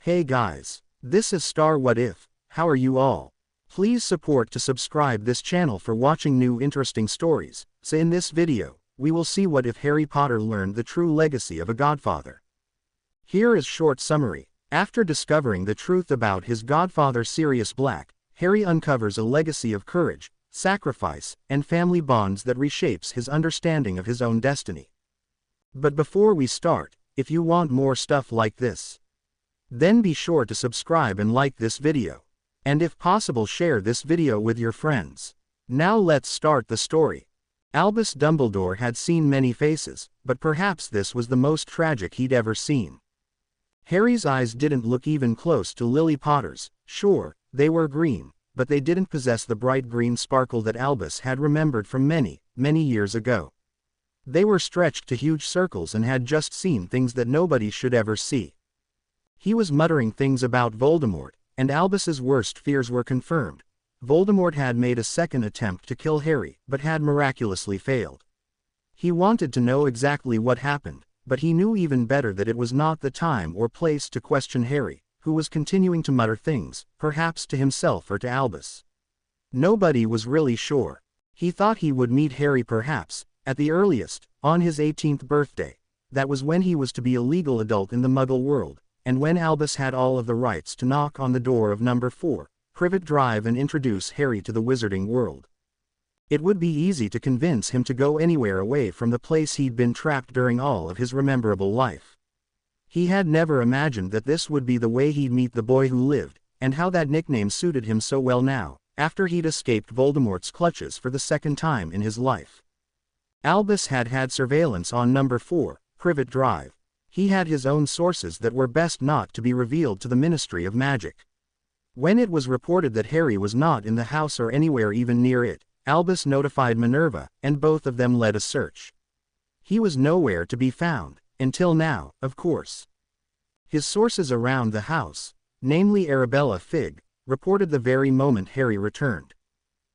Hey guys, this is Star What If. How are you all? Please support to subscribe this channel for watching new interesting stories. So in this video, we will see what if Harry Potter learned the true legacy of a godfather. Here is short summary. After discovering the truth about his godfather Sirius Black, Harry uncovers a legacy of courage, sacrifice, and family bonds that reshapes his understanding of his own destiny. But before we start, if you want more stuff like this, then be sure to subscribe and like this video. And if possible, share this video with your friends. Now let's start the story. Albus Dumbledore had seen many faces, but perhaps this was the most tragic he'd ever seen. Harry's eyes didn't look even close to Lily Potter's. Sure, they were green, but they didn't possess the bright green sparkle that Albus had remembered from many, many years ago. They were stretched to huge circles and had just seen things that nobody should ever see. He was muttering things about Voldemort, and Albus's worst fears were confirmed. Voldemort had made a second attempt to kill Harry, but had miraculously failed. He wanted to know exactly what happened, but he knew even better that it was not the time or place to question Harry, who was continuing to mutter things, perhaps to himself or to Albus. Nobody was really sure. He thought he would meet Harry perhaps, at the earliest, on his 18th birthday. That was when he was to be a legal adult in the Muggle world, and when Albus had all of the rights to knock on the door of number 4, Privet Drive and introduce Harry to the wizarding world. It would be easy to convince him to go anywhere away from the place he'd been trapped during all of his rememberable life. He had never imagined that this would be the way he'd meet the boy who lived, and how that nickname suited him so well now, after he'd escaped Voldemort's clutches for the second time in his life. Albus had had surveillance on number 4, Privet Drive. He had his own sources that were best not to be revealed to the Ministry of Magic. When it was reported that Harry was not in the house or anywhere even near it, Albus notified Minerva, and both of them led a search. He was nowhere to be found, until now, of course. His sources around the house, namely Arabella Figg, reported the very moment Harry returned.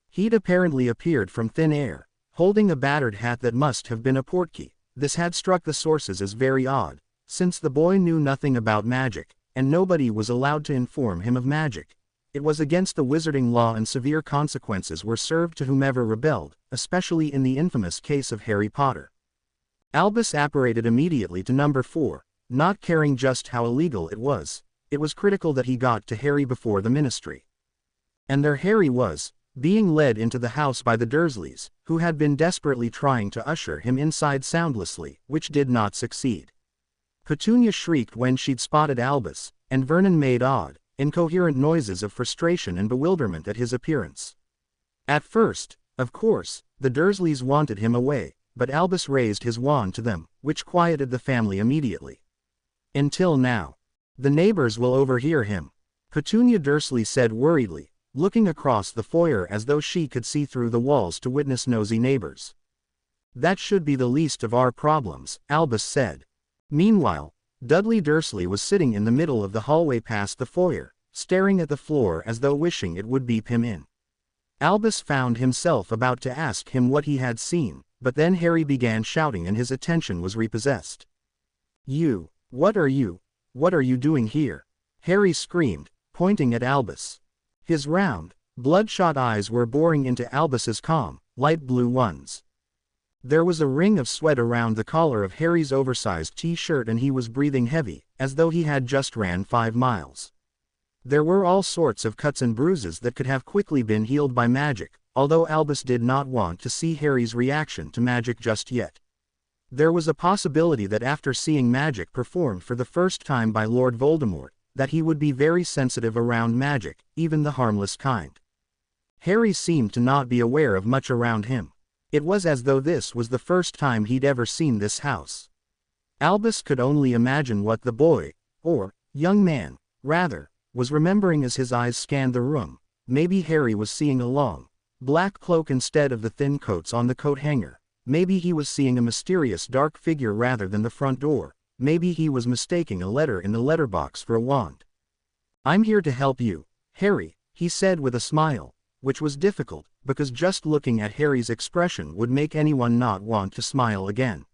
He'd apparently appeared from thin air, holding a battered hat that must have been a portkey. This had struck the sources as very odd, since the boy knew nothing about magic, and nobody was allowed to inform him of magic. It was against the wizarding law and severe consequences were served to whomever rebelled, especially in the infamous case of Harry Potter. Albus apparated immediately to number 4, not caring just how illegal it was. It was critical that he got to Harry before the ministry. And there Harry was, being led into the house by the Dursleys, who had been desperately trying to usher him inside soundlessly, which did not succeed. Petunia shrieked when she'd spotted Albus, and Vernon made odd, incoherent noises of frustration and bewilderment at his appearance. At first, of course, the Dursleys wanted him away, but Albus raised his wand to them, which quieted the family immediately. Until now. The neighbors will overhear him, Petunia Dursley said worriedly, looking across the foyer as though she could see through the walls to witness nosy neighbors. That should be the least of our problems, Albus said. Meanwhile, Dudley Dursley was sitting in the middle of the hallway past the foyer, staring at the floor as though wishing it would beep him in. Albus found himself about to ask him what he had seen, but then Harry began shouting and his attention was repossessed. "You, what are you doing here?" Harry screamed, pointing at Albus. His round, bloodshot eyes were boring into Albus's calm, light blue ones. There was a ring of sweat around the collar of Harry's oversized t-shirt and he was breathing heavy, as though he had just ran 5 miles. There were all sorts of cuts and bruises that could have quickly been healed by magic, although Albus did not want to see Harry's reaction to magic just yet. There was a possibility that after seeing magic performed for the first time by Lord Voldemort, that he would be very sensitive around magic, even the harmless kind. Harry seemed to not be aware of much around him. It was as though this was the first time he'd ever seen this house. Albus could only imagine what the boy, or young man, rather, was remembering as his eyes scanned the room. Maybe Harry was seeing a long, black cloak instead of the thin coats on the coat hanger. Maybe he was seeing a mysterious dark figure rather than the front door. Maybe he was mistaking a letter in the letterbox for a wand. "I'm here to help you, Harry," he said with a smile, which was difficult, because just looking at Harry's expression would make anyone not want to smile again.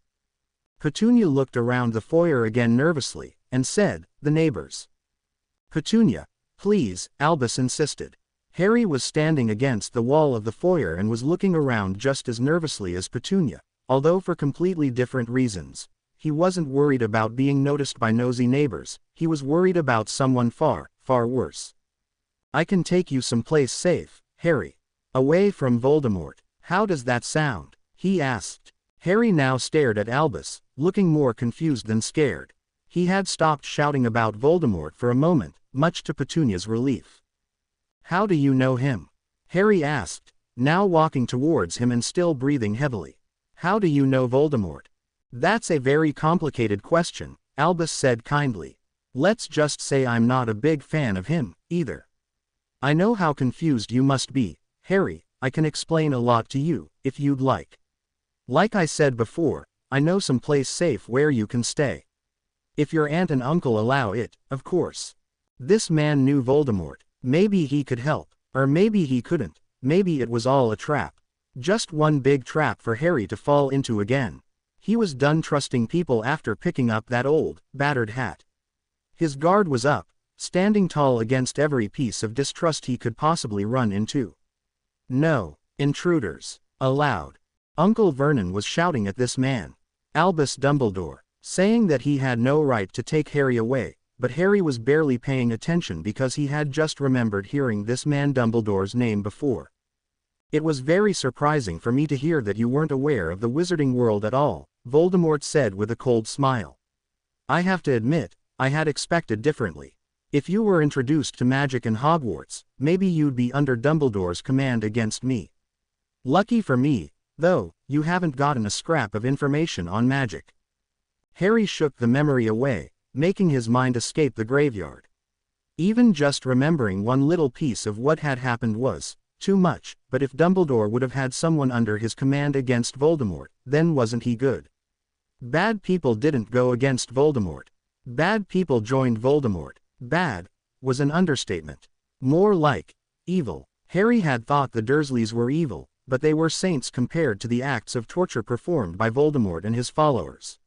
Petunia looked around the foyer again nervously, and said, "The neighbors." Petunia, please, Albus insisted. Harry was standing against the wall of the foyer and was looking around just as nervously as Petunia, although for completely different reasons. He wasn't worried about being noticed by nosy neighbors, he was worried about someone far, far worse. I can take you someplace safe, Harry. Away from Voldemort. How does that sound? He asked. Harry now stared at Albus, looking more confused than scared. He had stopped shouting about Voldemort for a moment, much to Petunia's relief. How do you know him? Harry asked, now walking towards him and still breathing heavily. How do you know Voldemort? That's a very complicated question, Albus said kindly. Let's just say I'm not a big fan of him, either. I know how confused you must be, Harry. I can explain a lot to you, if you'd like. Like I said before, I know some place safe where you can stay. If your aunt and uncle allow it, of course. This man knew Voldemort. Maybe he could help, or maybe he couldn't, maybe it was all a trap. Just one big trap for Harry to fall into again. He was done trusting people after picking up that old, battered hat. His guard was up, standing tall against every piece of distrust he could possibly run into. No intruders allowed. Uncle Vernon was shouting at this man, Albus Dumbledore, saying that he had no right to take Harry away, but Harry was barely paying attention because he had just remembered hearing this man Dumbledore's name before. It was very surprising for me to hear that you weren't aware of the wizarding world at all, Voldemort said with a cold smile. I have to admit, I had expected differently. If you were introduced to magic in Hogwarts, maybe you'd be under Dumbledore's command against me. Lucky for me, though, you haven't gotten a scrap of information on magic. Harry shook the memory away, making his mind escape the graveyard. Even just remembering one little piece of what had happened was too much, but if Dumbledore would have had someone under his command against Voldemort, then wasn't he good? Bad people didn't go against Voldemort. Bad people joined Voldemort. Bad was an understatement. More like evil. Harry had thought the Dursleys were evil, but they were saints compared to the acts of torture performed by Voldemort and his followers.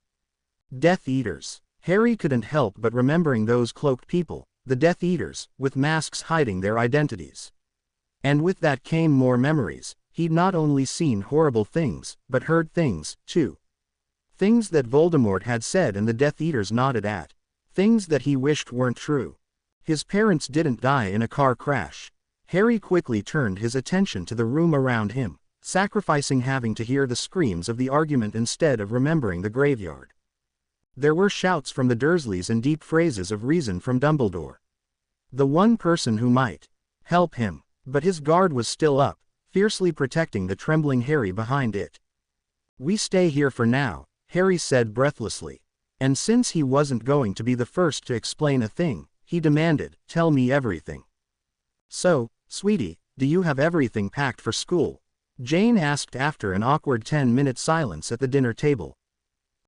Death Eaters. Harry couldn't help but remembering those cloaked people, the Death Eaters, with masks hiding their identities. And with that came more memories. He'd not only seen horrible things, but heard things, too. Things that Voldemort had said and the Death Eaters nodded at. Things that he wished weren't true. His parents didn't die in a car crash. Harry quickly turned his attention to the room around him, sacrificing having to hear the screams of the argument instead of remembering the graveyard. There were shouts from the Dursleys and deep phrases of reason from Dumbledore. The one person who might help him. But his guard was still up, fiercely protecting the trembling Harry behind it. We stay here for now, Harry said breathlessly. And since he wasn't going to be the first to explain a thing, he demanded, tell me everything. So, sweetie, do you have everything packed for school? Jane asked after an awkward 10-minute silence at the dinner table.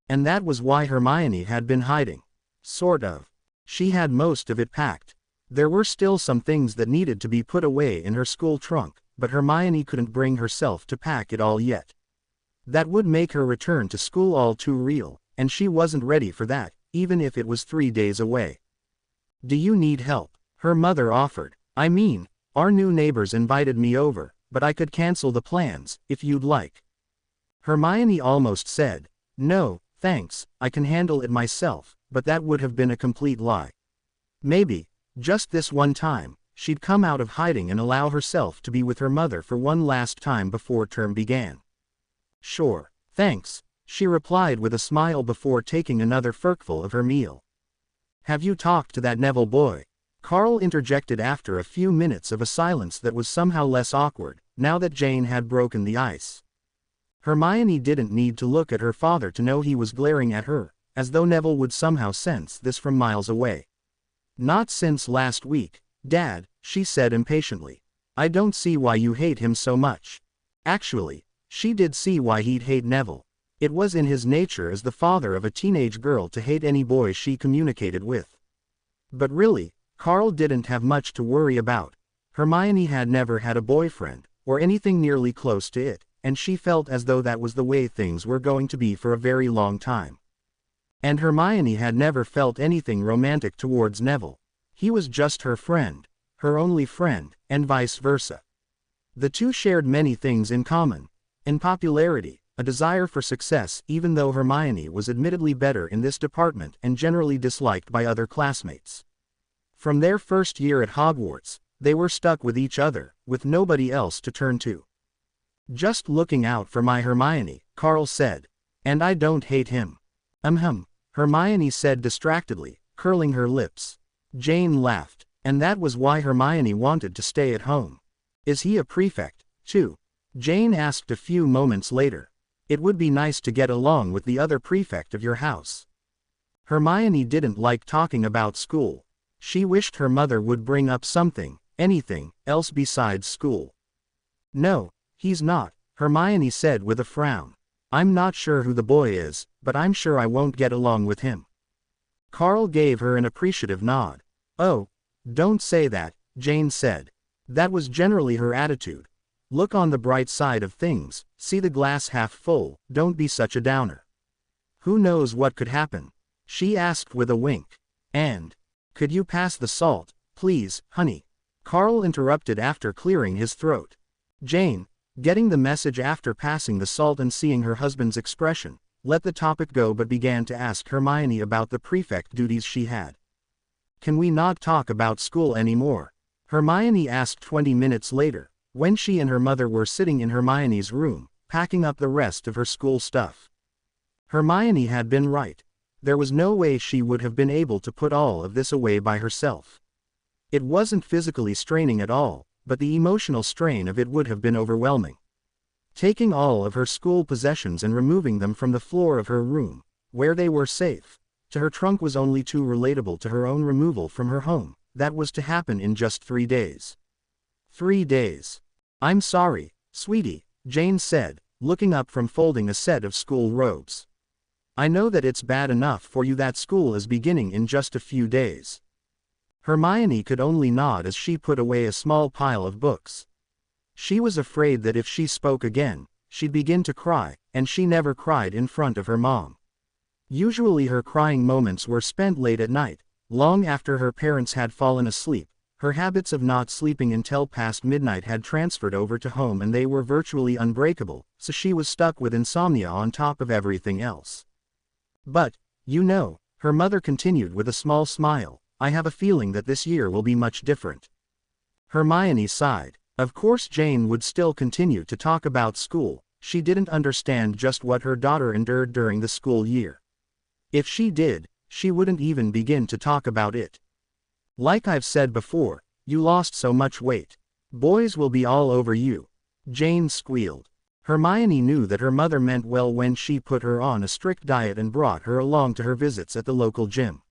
And that was why Hermione had been hiding. Sort of. She had most of it packed. There were still some things that needed to be put away in her school trunk, but Hermione couldn't bring herself to pack it all yet. That would make her return to school all too real, and she wasn't ready for that, even if it was 3 days away. Do you need help? Her mother offered. I mean, our new neighbors invited me over, but I could cancel the plans, if you'd like. Hermione almost said, no, thanks, I can handle it myself, but that would have been a complete lie. Maybe, just this one time, she'd come out of hiding and allow herself to be with her mother for one last time before term began. Sure, thanks, she replied with a smile before taking another forkful of her meal. Have you talked to that Neville boy? Carl interjected after a few minutes of a silence that was somehow less awkward, now that Jane had broken the ice. Hermione didn't need to look at her father to know he was glaring at her, as though Neville would somehow sense this from miles away. Not since last week, Dad, she said impatiently. I don't see why you hate him so much. Actually, she did see why he'd hate Neville. It was in his nature as the father of a teenage girl to hate any boy she communicated with. But really, Carl didn't have much to worry about. Hermione had never had a boyfriend, or anything nearly close to it, and she felt as though that was the way things were going to be for a very long time. And Hermione had never felt anything romantic towards Neville. He was just her friend, her only friend, and vice versa. The two shared many things in common. In popularity, a desire for success, even though Hermione was admittedly better in this department and generally disliked by other classmates. From their first year at Hogwarts, they were stuck with each other, with nobody else to turn to. Just looking out for my Hermione, Carl said. And I don't hate him. Hermione said distractedly, curling her lips. Jane laughed, and that was why Hermione wanted to stay at home. Is he a prefect, too? Jane asked a few moments later. It would be nice to get along with the other prefect of your house. Hermione didn't like talking about school. She wished her mother would bring up something, anything, else besides school. No, he's not, Hermione said with a frown. I'm not sure who the boy is, but I'm sure I won't get along with him. Carl gave her an appreciative nod. Oh, don't say that, Jane said. That was generally her attitude. Look on the bright side of things, see the glass half full, don't be such a downer. Who knows what could happen? She asked with a wink. And, could you pass the salt, please, honey? Carl interrupted after clearing his throat. Jane, getting the message after passing the salt and seeing her husband's expression, let the topic go but began to ask Hermione about the prefect duties she had. Can we not talk about school anymore? Hermione asked 20 minutes later, when she and her mother were sitting in Hermione's room, packing up the rest of her school stuff. Hermione had been right. There was no way she would have been able to put all of this away by herself. It wasn't physically straining at all, but the emotional strain of it would have been overwhelming. Taking all of her school possessions and removing them from the floor of her room, where they were safe, to her trunk was only too relatable to her own removal from her home. That was to happen in just 3 days. 3 days. I'm sorry, sweetie, Jane said, looking up from folding a set of school robes. I know that it's bad enough for you that school is beginning in just a few days. Hermione could only nod as she put away a small pile of books. She was afraid that if she spoke again, she'd begin to cry, and she never cried in front of her mom. Usually her crying moments were spent late at night, long after her parents had fallen asleep. Her habits of not sleeping until past midnight had transferred over to home and they were virtually unbreakable, so she was stuck with insomnia on top of everything else. But, you know, her mother continued with a small smile, I have a feeling that this year will be much different. Hermione sighed. Of course Jane would still continue to talk about school. She didn't understand just what her daughter endured during the school year. If she did, she wouldn't even begin to talk about it. Like I've said before, you lost so much weight. Boys will be all over you. Jane squealed. Hermione knew that her mother meant well when she put her on a strict diet and brought her along to her visits at the local gym.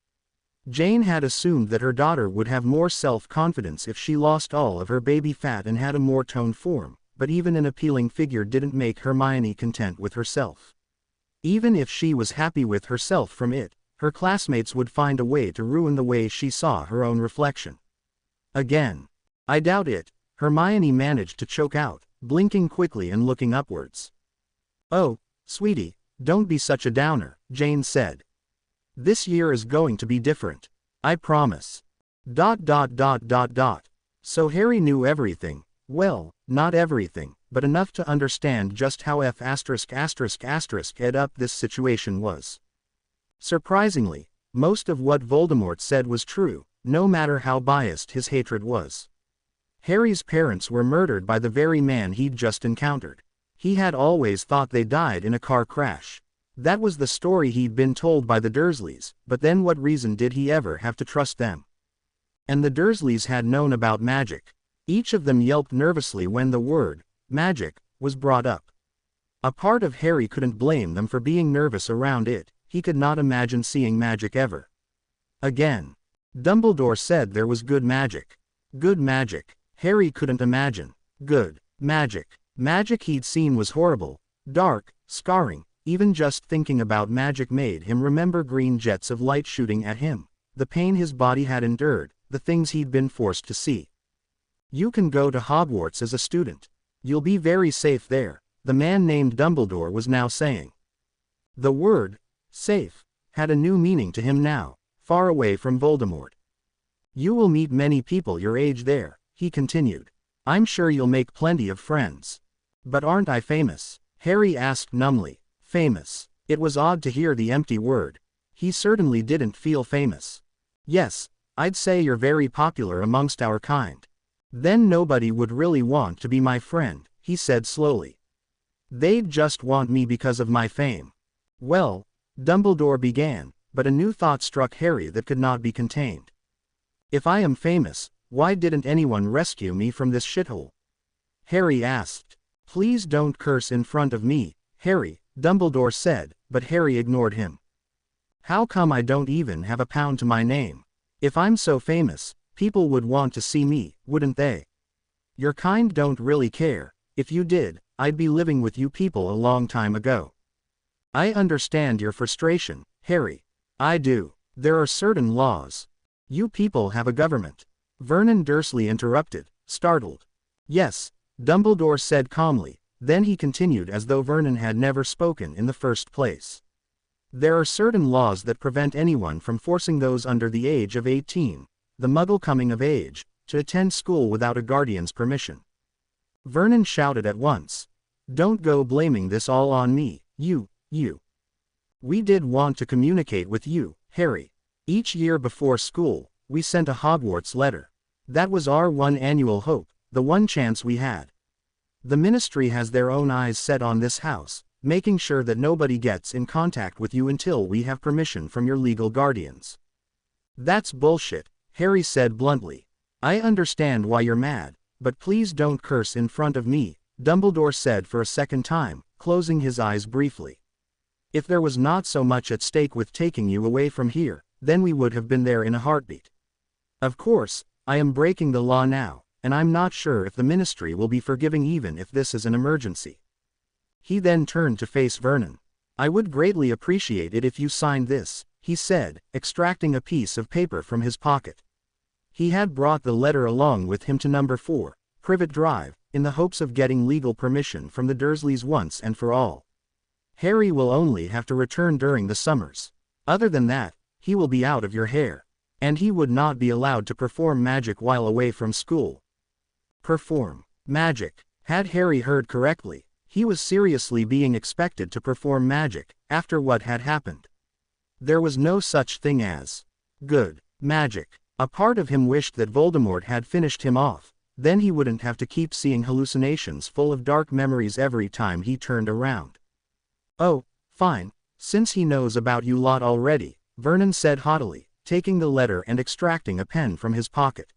Jane had assumed that her daughter would have more self-confidence if she lost all of her baby fat and had a more toned form, but even an appealing figure didn't make Hermione content with herself. Even if she was happy with herself from it, her classmates would find a way to ruin the way she saw her own reflection. Again. I doubt it, Hermione managed to choke out, blinking quickly and looking upwards. Oh, sweetie, don't be such a downer, Jane said. This year is going to be different. I promise. So Harry knew everything. Well, not everything, but enough to understand just how ed up this situation was. Surprisingly, most of what Voldemort said was true, no matter how biased his hatred was. Harry's parents were murdered by the very man he'd just encountered. He had always thought they died in a car crash. That was the story he'd been told by the Dursleys, but then what reason did he ever have to trust them? And the Dursleys had known about magic. Each of them yelped nervously when the word, magic, was brought up. A part of Harry couldn't blame them for being nervous around it. He could not imagine seeing magic ever again. Dumbledore said there was good magic. Good magic. Harry couldn't imagine good magic. Magic he'd seen was horrible, dark, scarring. Even just thinking about magic made him remember green jets of light shooting at him, the pain his body had endured, the things he'd been forced to see. You can go to Hogwarts as a student. You'll be very safe there, the man named Dumbledore was now saying. The word, safe, had a new meaning to him now, far away from Voldemort. You will meet many people your age there, he continued. I'm sure you'll make plenty of friends. But aren't I famous? Harry asked numbly. Famous. It was odd to hear the empty word. He certainly didn't feel famous. Yes, I'd say you're very popular amongst our kind. Then nobody would really want to be my friend, he said slowly. They'd just want me because of my fame. Well, Dumbledore began, but a new thought struck Harry that could not be contained. If I am famous, why didn't anyone rescue me from this shithole? Harry asked. Please don't curse in front of me, Harry, Dumbledore said, but Harry ignored him. How come I don't even have a pound to my name? If I'm so famous, people would want to see me, wouldn't they? Your kind don't really care. If you did, I'd be living with you people a long time ago. I understand your frustration, Harry. I do. There are certain laws. You people have a government. Vernon Dursley interrupted, startled. Yes, Dumbledore said calmly, then he continued as though Vernon had never spoken in the first place. There are certain laws that prevent anyone from forcing those under the age of 18, the Muggle coming of age, to attend school without a guardian's permission. Vernon shouted at once. Don't go blaming this all on me, you. We did want to communicate with you, Harry. Each year before school, we sent a Hogwarts letter. That was our one annual hope, the one chance we had. The Ministry has their own eyes set on this house, making sure that nobody gets in contact with you until we have permission from your legal guardians. That's bullshit, Harry said bluntly. I understand why you're mad, but please don't curse in front of me, Dumbledore said for a second time, closing his eyes briefly. If there was not so much at stake with taking you away from here, then we would have been there in a heartbeat. Of course, I am breaking the law now, and I'm not sure if the Ministry will be forgiving even if this is an emergency. He then turned to face Vernon. I would greatly appreciate it if you signed this, he said, extracting a piece of paper from his pocket. He had brought the letter along with him to number 4, Privet Drive, in the hopes of getting legal permission from the Dursleys once and for all. Harry will only have to return during the summers. Other than that, he will be out of your hair. And he would not be allowed to perform magic while away from school. Perform magic. Had Harry heard correctly, he was seriously being expected to perform magic, after what had happened. There was no such thing as good magic. A part of him wished that Voldemort had finished him off, then he wouldn't have to keep seeing hallucinations full of dark memories every time he turned around. Oh, fine, since he knows about you lot already, Vernon said haughtily, taking the letter and extracting a pen from his pocket.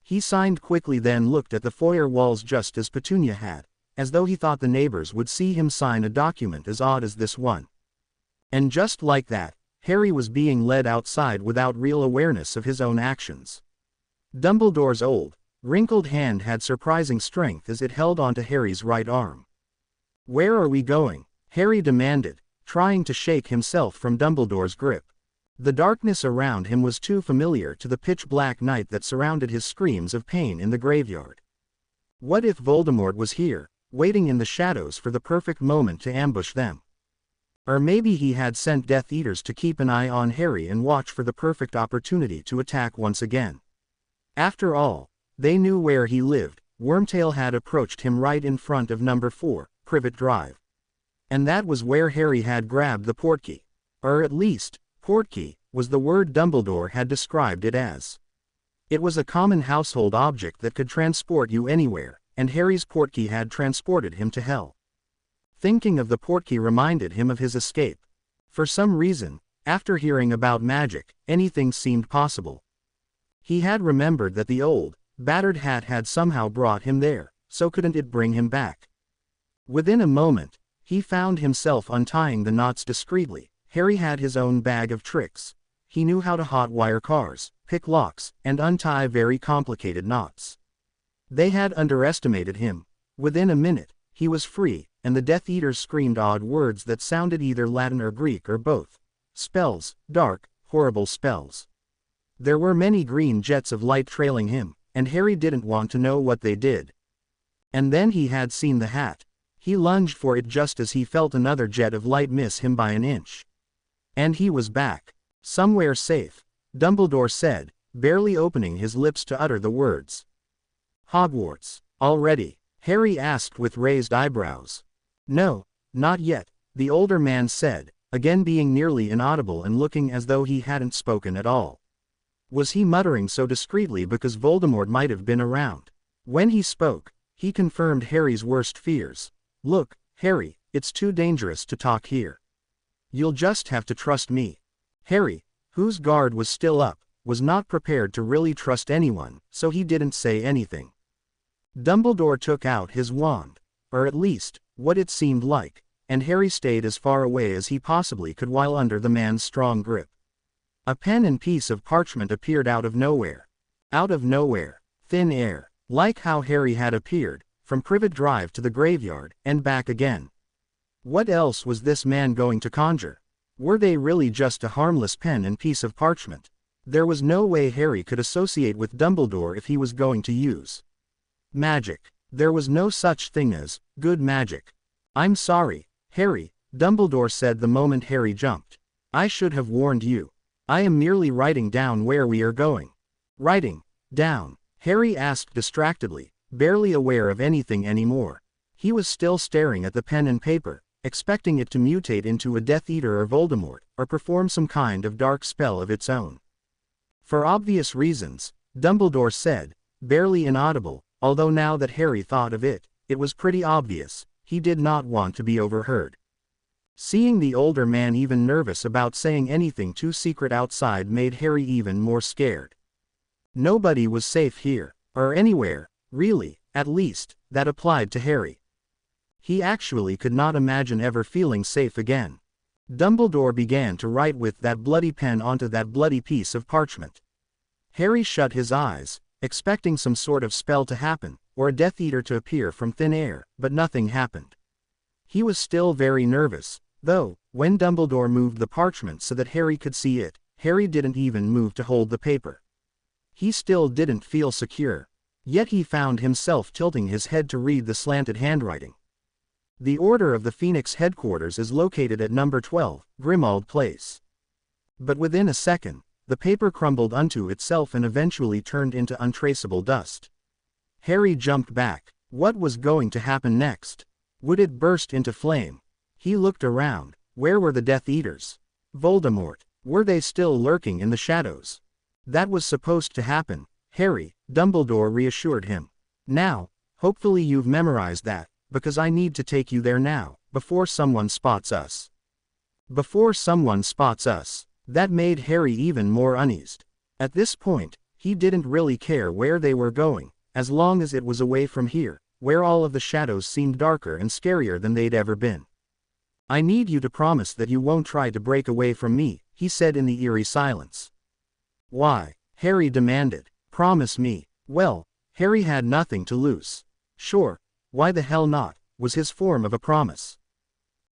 He signed quickly, then looked at the foyer walls just as Petunia had, as though he thought the neighbors would see him sign a document as odd as this one. And just like that, Harry was being led outside without real awareness of his own actions. Dumbledore's old, wrinkled hand had surprising strength as it held onto Harry's right arm. Where are we going? Harry demanded, trying to shake himself from Dumbledore's grip. The darkness around him was too familiar to the pitch-black night that surrounded his screams of pain in the graveyard. What if Voldemort was here, waiting in the shadows for the perfect moment to ambush them? Or maybe he had sent Death Eaters to keep an eye on Harry and watch for the perfect opportunity to attack once again. After all, they knew where he lived. Wormtail had approached him right in front of number 4, Privet Drive. And that was where Harry had grabbed the portkey. Or at least, portkey was the word Dumbledore had described it as. It was a common household object that could transport you anywhere, and Harry's portkey had transported him to hell. Thinking of the portkey reminded him of his escape. For some reason, after hearing about magic, anything seemed possible. He had remembered that the old, battered hat had somehow brought him there, so couldn't it bring him back? Within a moment, he found himself untying the knots discreetly. Harry had his own bag of tricks. He knew how to hotwire cars, pick locks, and untie very complicated knots. They had underestimated him. Within a minute, he was free, and the Death Eaters screamed odd words that sounded either Latin or Greek or both. Spells, dark, horrible spells. There were many green jets of light trailing him, and Harry didn't want to know what they did. And then he had seen the hat. He lunged for it just as he felt another jet of light miss him by an inch. And he was back. Somewhere safe, Dumbledore said, barely opening his lips to utter the words. Hogwarts. Already? Harry asked with raised eyebrows. No, not yet, the older man said, again being nearly inaudible and looking as though he hadn't spoken at all. Was he muttering so discreetly because Voldemort might have been around? When he spoke, he confirmed Harry's worst fears. Look, Harry, it's too dangerous to talk here. You'll just have to trust me. Harry, whose guard was still up, was not prepared to really trust anyone, so he didn't say anything. Dumbledore took out his wand, or at least, what it seemed like, and Harry stayed as far away as he possibly could while under the man's strong grip. A pen and piece of parchment appeared out of nowhere. Out of nowhere, thin air, like how Harry had appeared, from Privet Drive to the graveyard, and back again. What else was this man going to conjure? Were they really just a harmless pen and piece of parchment? There was no way Harry could associate with Dumbledore if he was going to use magic. There was no such thing as good magic. I'm sorry, Harry, Dumbledore said the moment Harry jumped. I should have warned you. I am merely writing down where we are going. Writing down? Harry asked distractedly, barely aware of anything anymore. He was still staring at the pen and paper, expecting it to mutate into a Death Eater or Voldemort, or perform some kind of dark spell of its own. For obvious reasons, Dumbledore said, barely inaudible, although now that Harry thought of it, it was pretty obvious, he did not want to be overheard. Seeing the older man even nervous about saying anything too secret outside made Harry even more scared. Nobody was safe here, or anywhere, really, at least, that applied to Harry. He actually could not imagine ever feeling safe again. Dumbledore began to write with that bloody pen onto that bloody piece of parchment. Harry shut his eyes, expecting some sort of spell to happen, or a Death Eater to appear from thin air, but nothing happened. He was still very nervous, though, when Dumbledore moved the parchment so that Harry could see it, Harry didn't even move to hold the paper. He still didn't feel secure. Yet he found himself tilting his head to read the slanted handwriting. The Order of the Phoenix headquarters is located at number 12, Grimmauld Place. But within a second, the paper crumbled unto itself and eventually turned into untraceable dust. Harry jumped back. What was going to happen next? Would it burst into flame? He looked around. Where were the Death Eaters? Voldemort? Were they still lurking in the shadows? That was supposed to happen, Harry, Dumbledore reassured him. Now, hopefully you've memorized that, because I need to take you there now, before someone spots us. Before someone spots us. That made Harry even more uneased. At this point, he didn't really care where they were going, as long as it was away from here, where all of the shadows seemed darker and scarier than they'd ever been. I need you to promise that you won't try to break away from me, he said in the eerie silence. Why? Harry demanded. Promise me. Well, Harry had nothing to lose. Sure, why the hell not, was his form of a promise.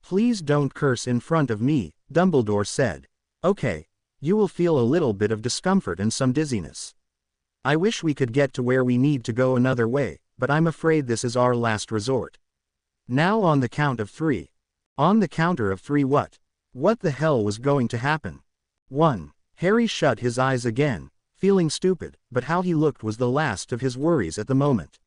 Please don't curse in front of me, Dumbledore said. Okay, you will feel a little bit of discomfort and some dizziness. I wish we could get to where we need to go another way, but I'm afraid this is our last resort. Now on the count of 3. On the counter of 3 what? What the hell was going to happen? 1. Harry shut his eyes again, feeling stupid, but how he looked was the last of his worries at the moment.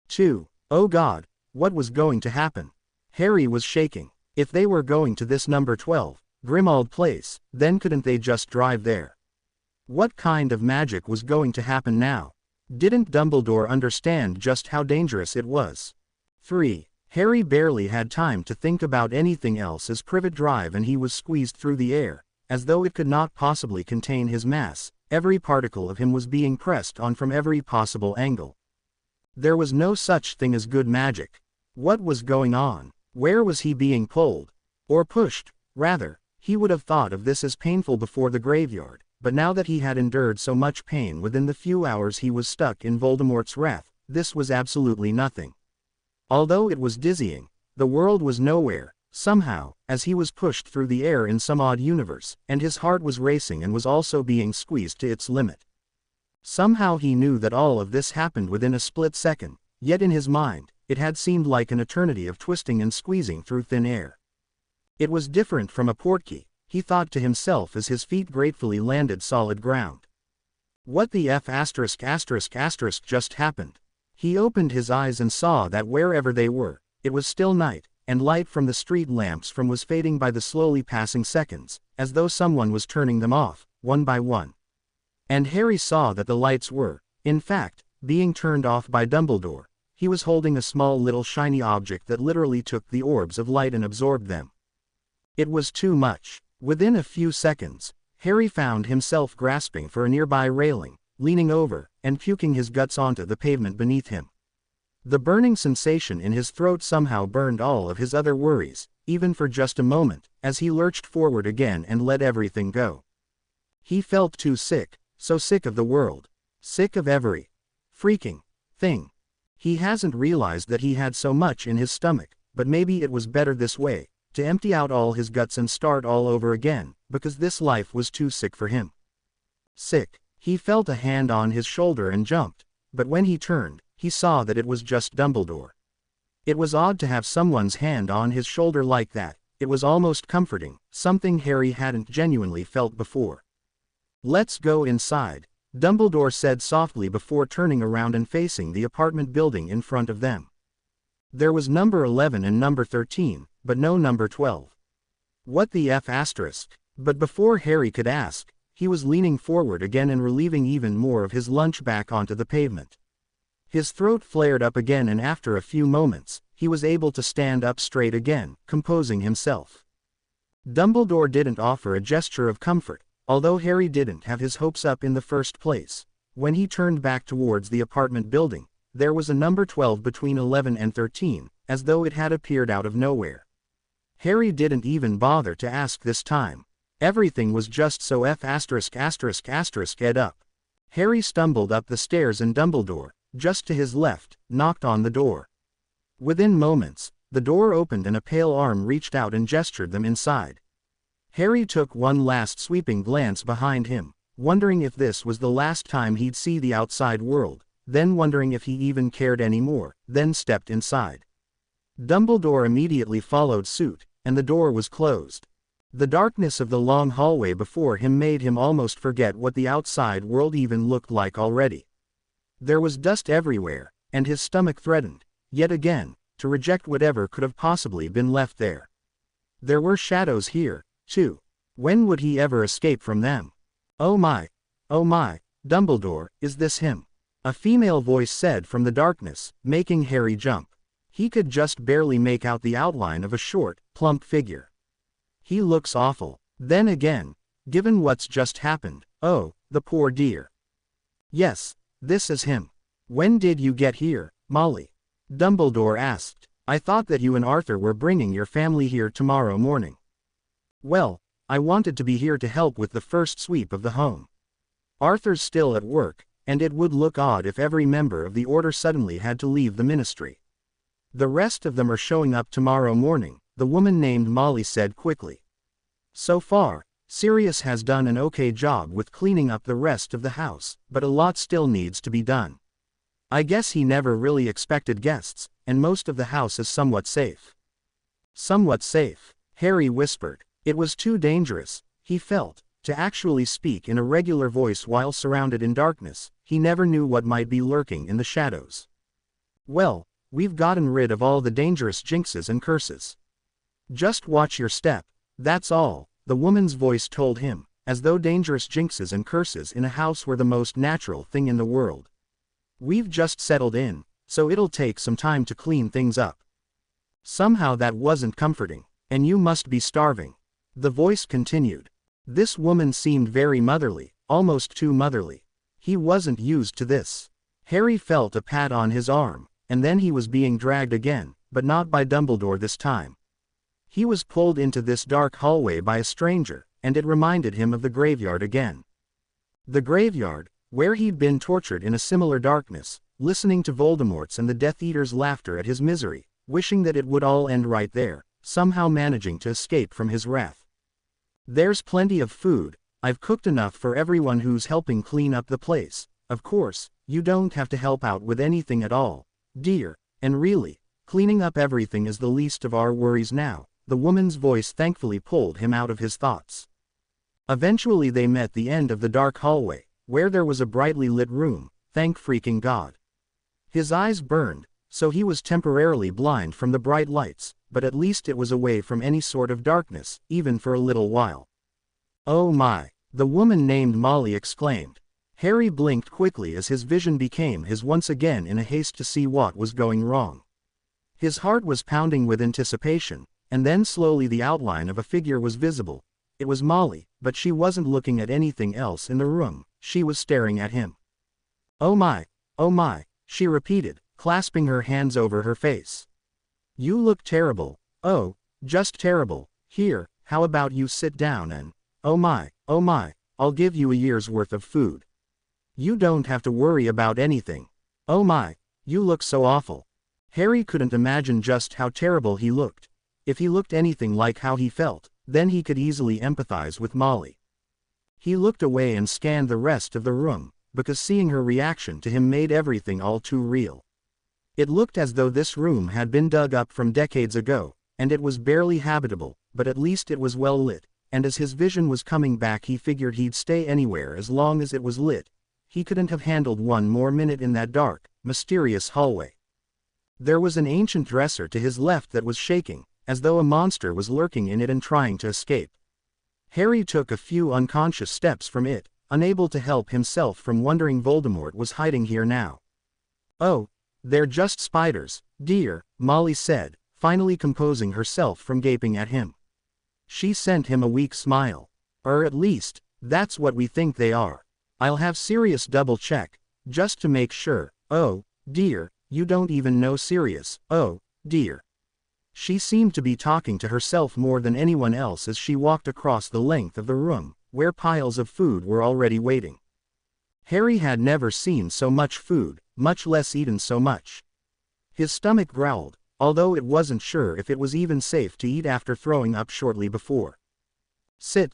2. Oh God, what was going to happen? Harry was shaking. If they were going to this number 12, Grimmauld Place, then couldn't they just drive there? What kind of magic was going to happen now? Didn't Dumbledore understand just how dangerous it was? 3. Harry barely had time to think about anything else as Privet Drive and he was squeezed through the air, as though it could not possibly contain his mass. Every particle of him was being pressed on from every possible angle. There was no such thing as good magic. What was going on? Where was he being pulled? Or pushed, rather? He would have thought of this as painful before the graveyard, but now that he had endured so much pain within the few hours he was stuck in Voldemort's wrath, this was absolutely nothing. Although it was dizzying, the world was nowhere, somehow, as he was pushed through the air in some odd universe, and his heart was racing and was also being squeezed to its limit. Somehow he knew that all of this happened within a split second, yet in his mind, it had seemed like an eternity of twisting and squeezing through thin air. It was different from a portkey, he thought to himself as his feet gratefully landed solid ground. What the F asterisk asterisk asterisk just happened? He opened his eyes and saw that wherever they were, it was still night, and light from the street lamps from was fading by the slowly passing seconds, as though someone was turning them off, one by one. And Harry saw that the lights were, in fact, being turned off by Dumbledore. He was holding a small little shiny object that literally took the orbs of light and absorbed them. It was too much. Within a few seconds, Harry found himself grasping for a nearby railing, leaning over, and puking his guts onto the pavement beneath him. The burning sensation in his throat somehow burned all of his other worries, even for just a moment, as he lurched forward again and let everything go. He felt too sick, so sick of the world. Sick of every freaking thing. He hasn't realized that he had so much in his stomach, but maybe it was better this way, to empty out all his guts and start all over again, because this life was too sick for him. Sick. He felt a hand on his shoulder and jumped, but when he turned, he saw that it was just Dumbledore. It was odd to have someone's hand on his shoulder like that. It was almost comforting, something Harry hadn't genuinely felt before. "Let's go inside," Dumbledore said softly before turning around and facing the apartment building in front of them. There was number 11 and number 13, but no number 12. What the F asterisk? But before Harry could ask, he was leaning forward again and relieving even more of his lunch back onto the pavement. His throat flared up again, and after a few moments, he was able to stand up straight again, composing himself. Dumbledore didn't offer a gesture of comfort, although Harry didn't have his hopes up in the first place. When he turned back towards the apartment building, there was a number 12 between 11 and 13, as though it had appeared out of nowhere. Harry didn't even bother to ask this time. Everything was just so F asterisk asterisk asterisk ed up. Harry stumbled up the stairs and Dumbledore, just to his left, knocked on the door. Within moments, the door opened and a pale arm reached out and gestured them inside. Harry took one last sweeping glance behind him, wondering if this was the last time he'd see the outside world, then wondering if he even cared anymore, then stepped inside. Dumbledore immediately followed suit, and the door was closed. The darkness of the long hallway before him made him almost forget what the outside world even looked like already. There was dust everywhere, and his stomach threatened, yet again, to reject whatever could have possibly been left there. There were shadows here, too. When would he ever escape from them? Oh my, Dumbledore, is this him? A female voice said from the darkness, making Harry jump. He could just barely make out the outline of a short, plump figure. He looks awful. Then again, given what's just happened, oh, the poor dear. Yes, this is him. When did you get here, Molly? Dumbledore asked. I thought that you and Arthur were bringing your family here tomorrow morning. Well, I wanted to be here to help with the first sweep of the home. Arthur's still at work, and it would look odd if every member of the Order suddenly had to leave the ministry. The rest of them are showing up tomorrow morning, the woman named Molly said quickly. So far, Sirius has done an okay job with cleaning up the rest of the house, but a lot still needs to be done. I guess he never really expected guests, and most of the house is somewhat safe. Somewhat safe, Harry whispered. It was too dangerous, he felt, to actually speak in a regular voice while surrounded in darkness. He never knew what might be lurking in the shadows. Well, we've gotten rid of all the dangerous jinxes and curses. Just watch your step, that's all, the woman's voice told him, as though dangerous jinxes and curses in a house were the most natural thing in the world. We've just settled in, so it'll take some time to clean things up. Somehow that wasn't comforting, and you must be starving. The voice continued. This woman seemed very motherly, almost too motherly. He wasn't used to this. Harry felt a pat on his arm, and then he was being dragged again, but not by Dumbledore this time. He was pulled into this dark hallway by a stranger, and it reminded him of the graveyard again. The graveyard, where he'd been tortured in a similar darkness, listening to Voldemort's and the Death Eater's laughter at his misery, wishing that it would all end right there, somehow managing to escape from his wrath. There's plenty of food, I've cooked enough for everyone who's helping clean up the place. Of course, you don't have to help out with anything at all, dear, and really, cleaning up everything is the least of our worries now. The woman's voice thankfully pulled him out of his thoughts. Eventually they met the end of the dark hallway, where there was a brightly lit room, thank freaking God. His eyes burned, so he was temporarily blind from the bright lights, but at least it was away from any sort of darkness, even for a little while. Oh my, the woman named Molly exclaimed. Harry blinked quickly as his vision became his once again in a haste to see what was going wrong. His heart was pounding with anticipation, and then slowly the outline of a figure was visible. It was Molly, but she wasn't looking at anything else in the room, she was staring at him. Oh my, she repeated, clasping her hands over her face. You look terrible, oh, just terrible. Here, how about you sit down and, oh my, I'll give you a year's worth of food. You don't have to worry about anything. Oh my, you look so awful. Harry couldn't imagine just how terrible he looked. If he looked anything like how he felt, then he could easily empathize with Molly. He looked away and scanned the rest of the room, because seeing her reaction to him made everything all too real. It looked as though this room had been dug up from decades ago, and it was barely habitable, but at least it was well lit, and as his vision was coming back he figured he'd stay anywhere as long as it was lit. He couldn't have handled one more minute in that dark, mysterious hallway. There was an ancient dresser to his left that was shaking, as though a monster was lurking in it and trying to escape. Harry took a few unconscious steps from it, unable to help himself from wondering Voldemort was hiding here now. Oh, they're just spiders, dear, Molly said, finally composing herself from gaping at him. She sent him a weak smile. At least, that's what we think they are. I'll have Sirius double check, just to make sure. Oh, dear, you don't even know Sirius, oh, dear. She seemed to be talking to herself more than anyone else as she walked across the length of the room, where piles of food were already waiting. Harry had never seen so much food, much less eaten so much. His stomach growled, although it wasn't sure if it was even safe to eat after throwing up shortly before. Sit,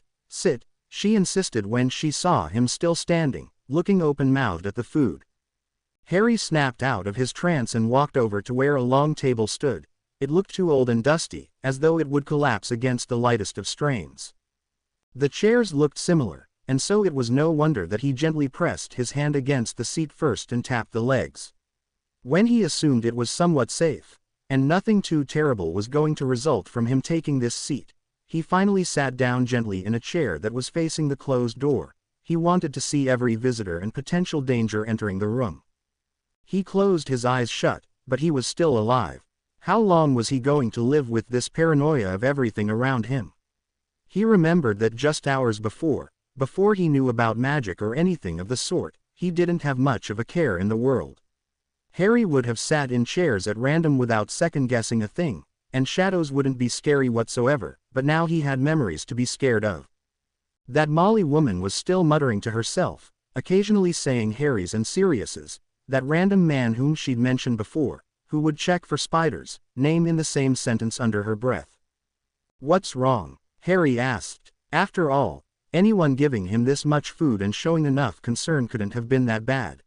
she insisted when she saw him still standing, looking open-mouthed at the food. Harry snapped out of his trance and walked over to where a long table stood. It looked too old and dusty, as though it would collapse against the lightest of strains. The chairs looked similar, and so it was no wonder that he gently pressed his hand against the seat first and tapped the legs. When he assumed it was somewhat safe, and nothing too terrible was going to result from him taking this seat, he finally sat down gently in a chair that was facing the closed door. He wanted to see every visitor and potential danger entering the room. He closed his eyes shut, but he was still alive. How long was he going to live with this paranoia of everything around him? He remembered that just hours before he knew about magic or anything of the sort, he didn't have much of a care in the world. Harry would have sat in chairs at random without second-guessing a thing, and shadows wouldn't be scary whatsoever, but now he had memories to be scared of. That Molly woman was still muttering to herself, occasionally saying Harry's and Sirius's, that random man whom she'd mentioned before, who would check for spiders, name in the same sentence under her breath. What's wrong? Harry asked. After all, anyone giving him this much food and showing enough concern couldn't have been that bad.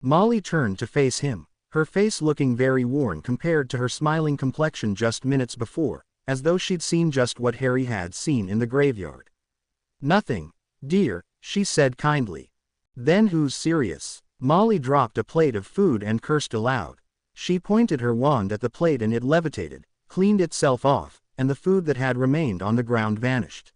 Molly turned to face him, her face looking very worn compared to her smiling complexion just minutes before, as though she'd seen just what Harry had seen in the graveyard. Nothing, dear, she said kindly. Then who's Sirius? Molly dropped a plate of food and cursed aloud. She pointed her wand at the plate and it levitated, cleaned itself off, and the food that had remained on the ground vanished.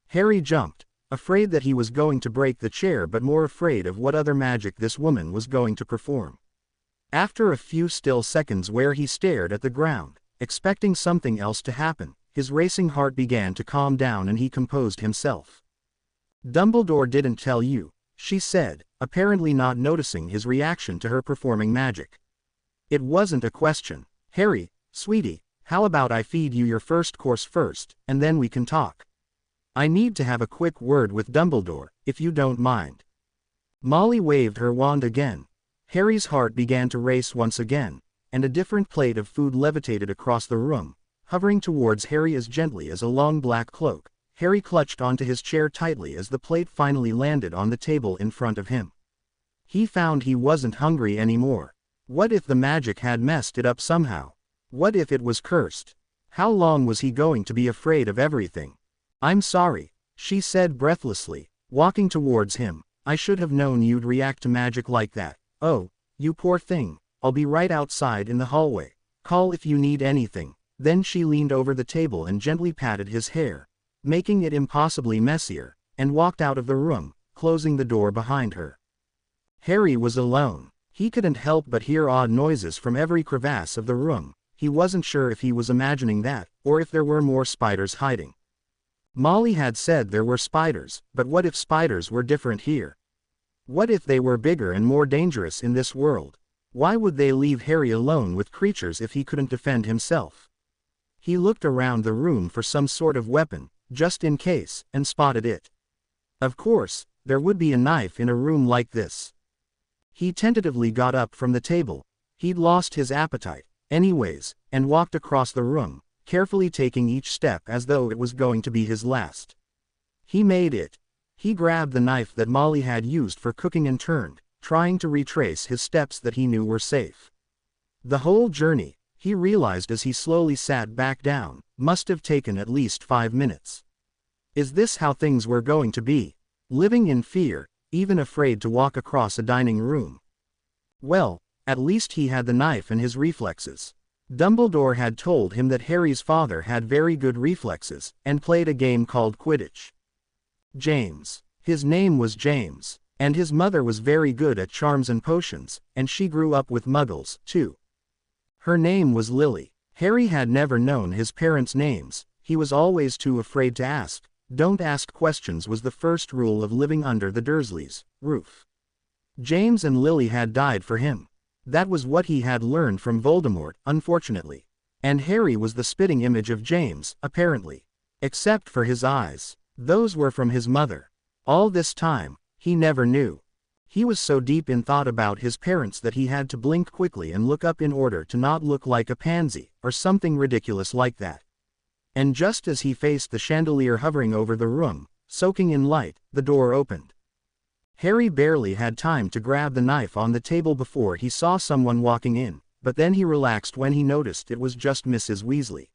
Harry jumped, afraid that he was going to break the chair but more afraid of what other magic this woman was going to perform. After a few still seconds where he stared at the ground, expecting something else to happen, his racing heart began to calm down and he composed himself. Dumbledore didn't tell you, she said, apparently not noticing his reaction to her performing magic. It wasn't a question. Harry, sweetie, how about I feed you your first course first, and then we can talk? I need to have a quick word with Dumbledore, if you don't mind. Molly waved her wand again. Harry's heart began to race once again, and a different plate of food levitated across the room, hovering towards Harry as gently as a long black cloak. Harry clutched onto his chair tightly as the plate finally landed on the table in front of him. He found he wasn't hungry anymore. What if the magic had messed it up somehow? What if it was cursed? How long was he going to be afraid of everything? I'm sorry, she said breathlessly, walking towards him, I should have known you'd react to magic like that. Oh, you poor thing. I'll be right outside in the hallway. Call if you need anything." Then she leaned over the table and gently patted his hair, making it impossibly messier, and walked out of the room, closing the door behind her. Harry was alone. He couldn't help but hear odd noises from every crevice of the room. He wasn't sure if he was imagining that, or if there were more spiders hiding. Molly had said there were spiders, but what if spiders were different here? What if they were bigger and more dangerous in this world? Why would they leave Harry alone with creatures if he couldn't defend himself? He looked around the room for some sort of weapon, just in case, and spotted it. Of course, there would be a knife in a room like this. He tentatively got up from the table. He'd lost his appetite, anyways, and walked across the room, carefully taking each step as though it was going to be his last. He made it. He grabbed the knife that Molly had used for cooking and turned, trying to retrace his steps that he knew were safe. The whole journey, he realized as he slowly sat back down, must have taken at least 5 minutes. Is this how things were going to be? Living in fear, even afraid to walk across a dining room? Well, at least he had the knife and his reflexes. Dumbledore had told him that Harry's father had very good reflexes, and played a game called Quidditch. James. His name was James, and his mother was very good at charms and potions, and she grew up with muggles, too. Her name was Lily. Harry had never known his parents' names. He was always too afraid to ask. Don't ask questions was the first rule of living under the Dursleys' roof. James and Lily had died for him. That was what he had learned from Voldemort, unfortunately. And Harry was the spitting image of James, apparently. Except for his eyes. Those were from his mother. All this time, he never knew. He was so deep in thought about his parents that he had to blink quickly and look up in order to not look like a pansy, or something ridiculous like that. And just as he faced the chandelier hovering over the room, soaking in light, the door opened. Harry barely had time to grab the knife on the table before he saw someone walking in, but then he relaxed when he noticed it was just Mrs. Weasley.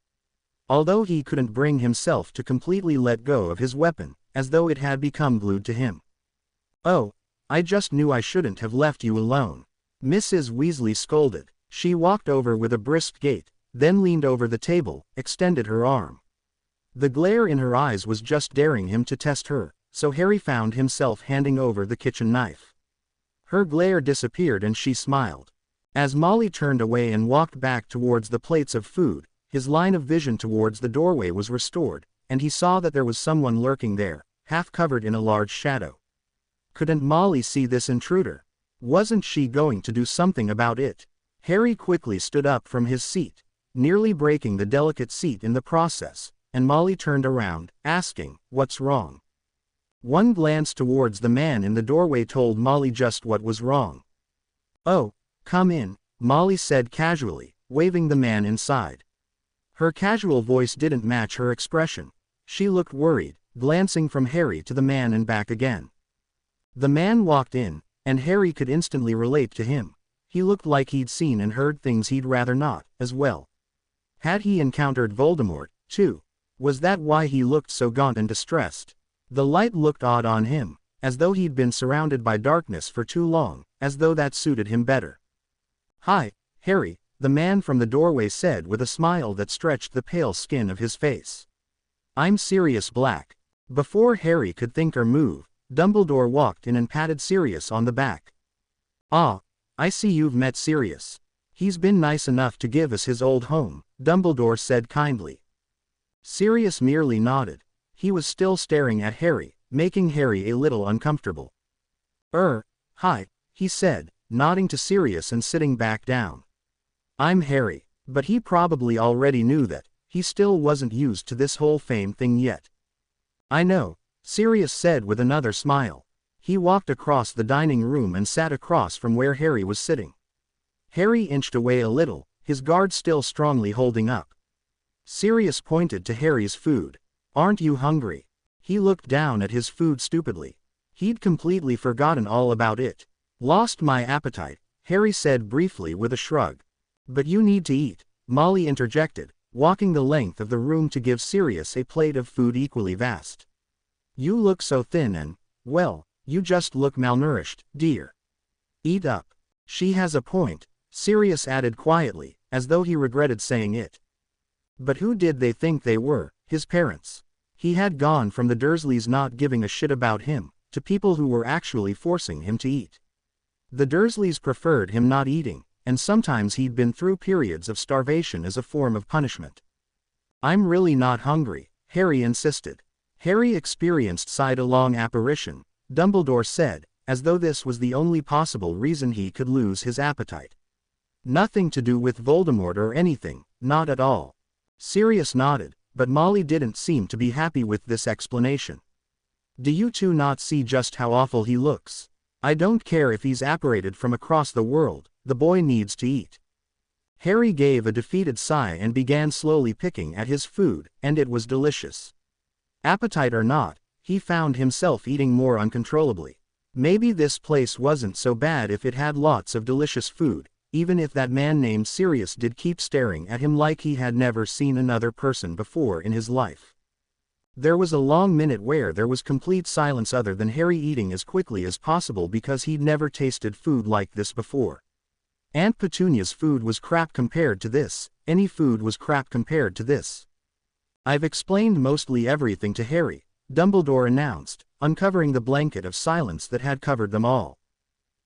Although he couldn't bring himself to completely let go of his weapon, as though it had become glued to him. "Oh, I just knew I shouldn't have left you alone," Mrs. Weasley scolded. She walked over with a brisk gait, then leaned over the table, extended her arm. The glare in her eyes was just daring him to test her, so Harry found himself handing over the kitchen knife. Her glare disappeared and she smiled. As Molly turned away and walked back towards the plates of food, his line of vision towards the doorway was restored, and he saw that there was someone lurking there, half covered in a large shadow. Couldn't Molly see this intruder? Wasn't she going to do something about it? Harry quickly stood up from his seat, nearly breaking the delicate seat in the process, and Molly turned around, asking, "What's wrong?" One glance towards the man in the doorway told Molly just what was wrong. "Oh, come in," Molly said casually, waving the man inside. Her casual voice didn't match her expression. She looked worried, glancing from Harry to the man and back again. The man walked in, and Harry could instantly relate to him. He looked like he'd seen and heard things he'd rather not, as well. Had he encountered Voldemort, too? Was that why he looked so gaunt and distressed? The light looked odd on him, as though he'd been surrounded by darkness for too long, as though that suited him better. "Hi, Harry," the man from the doorway said with a smile that stretched the pale skin of his face. "I'm Sirius Black." Before Harry could think or move, Dumbledore walked in and patted Sirius on the back. "Ah, I see you've met Sirius. He's been nice enough to give us his old home," Dumbledore said kindly. Sirius merely nodded. He was still staring at Harry, making Harry a little uncomfortable. Hi," he said, nodding to Sirius and sitting back down. "I'm Harry," but he probably already knew that. He still wasn't used to this whole fame thing yet. "I know," Sirius said with another smile. He walked across the dining room and sat across from where Harry was sitting. Harry inched away a little, his guard still strongly holding up. Sirius pointed to Harry's food. "Aren't you hungry?" He looked down at his food stupidly. He'd completely forgotten all about it. "Lost my appetite," Harry said briefly with a shrug. "But you need to eat," Molly interjected, walking the length of the room to give Sirius a plate of food equally vast. "You look so thin and, well, You just look malnourished, dear. Eat up. She has a point, Sirius added quietly, as though he regretted saying it. But who did they think they were, his parents? He had gone from the Dursleys not giving a shit about him, to people who were actually forcing him to eat. The Dursleys preferred him not eating, and sometimes he'd been through periods of starvation as a form of punishment. I'm really not hungry, Harry insisted. Harry experienced side-along apparition, Dumbledore said, as though this was the only possible reason he could lose his appetite. Nothing to do with Voldemort or anything, not at all. Sirius nodded, but Molly didn't seem to be happy with this explanation. Do you two not see just how awful he looks? I don't care if he's apparated from across the world, the boy needs to eat. Harry gave a defeated sigh and began slowly picking at his food, and it was delicious. Appetite or not, he found himself eating more uncontrollably. Maybe this place wasn't so bad if it had lots of delicious food, even if that man named Sirius did keep staring at him like he had never seen another person before in his life. There was a long minute where there was complete silence other than Harry eating as quickly as possible because he'd never tasted food like this before. Aunt Petunia's food was crap compared to this, any food was crap compared to this. I've explained mostly everything to Harry, Dumbledore announced, uncovering the blanket of silence that had covered them all.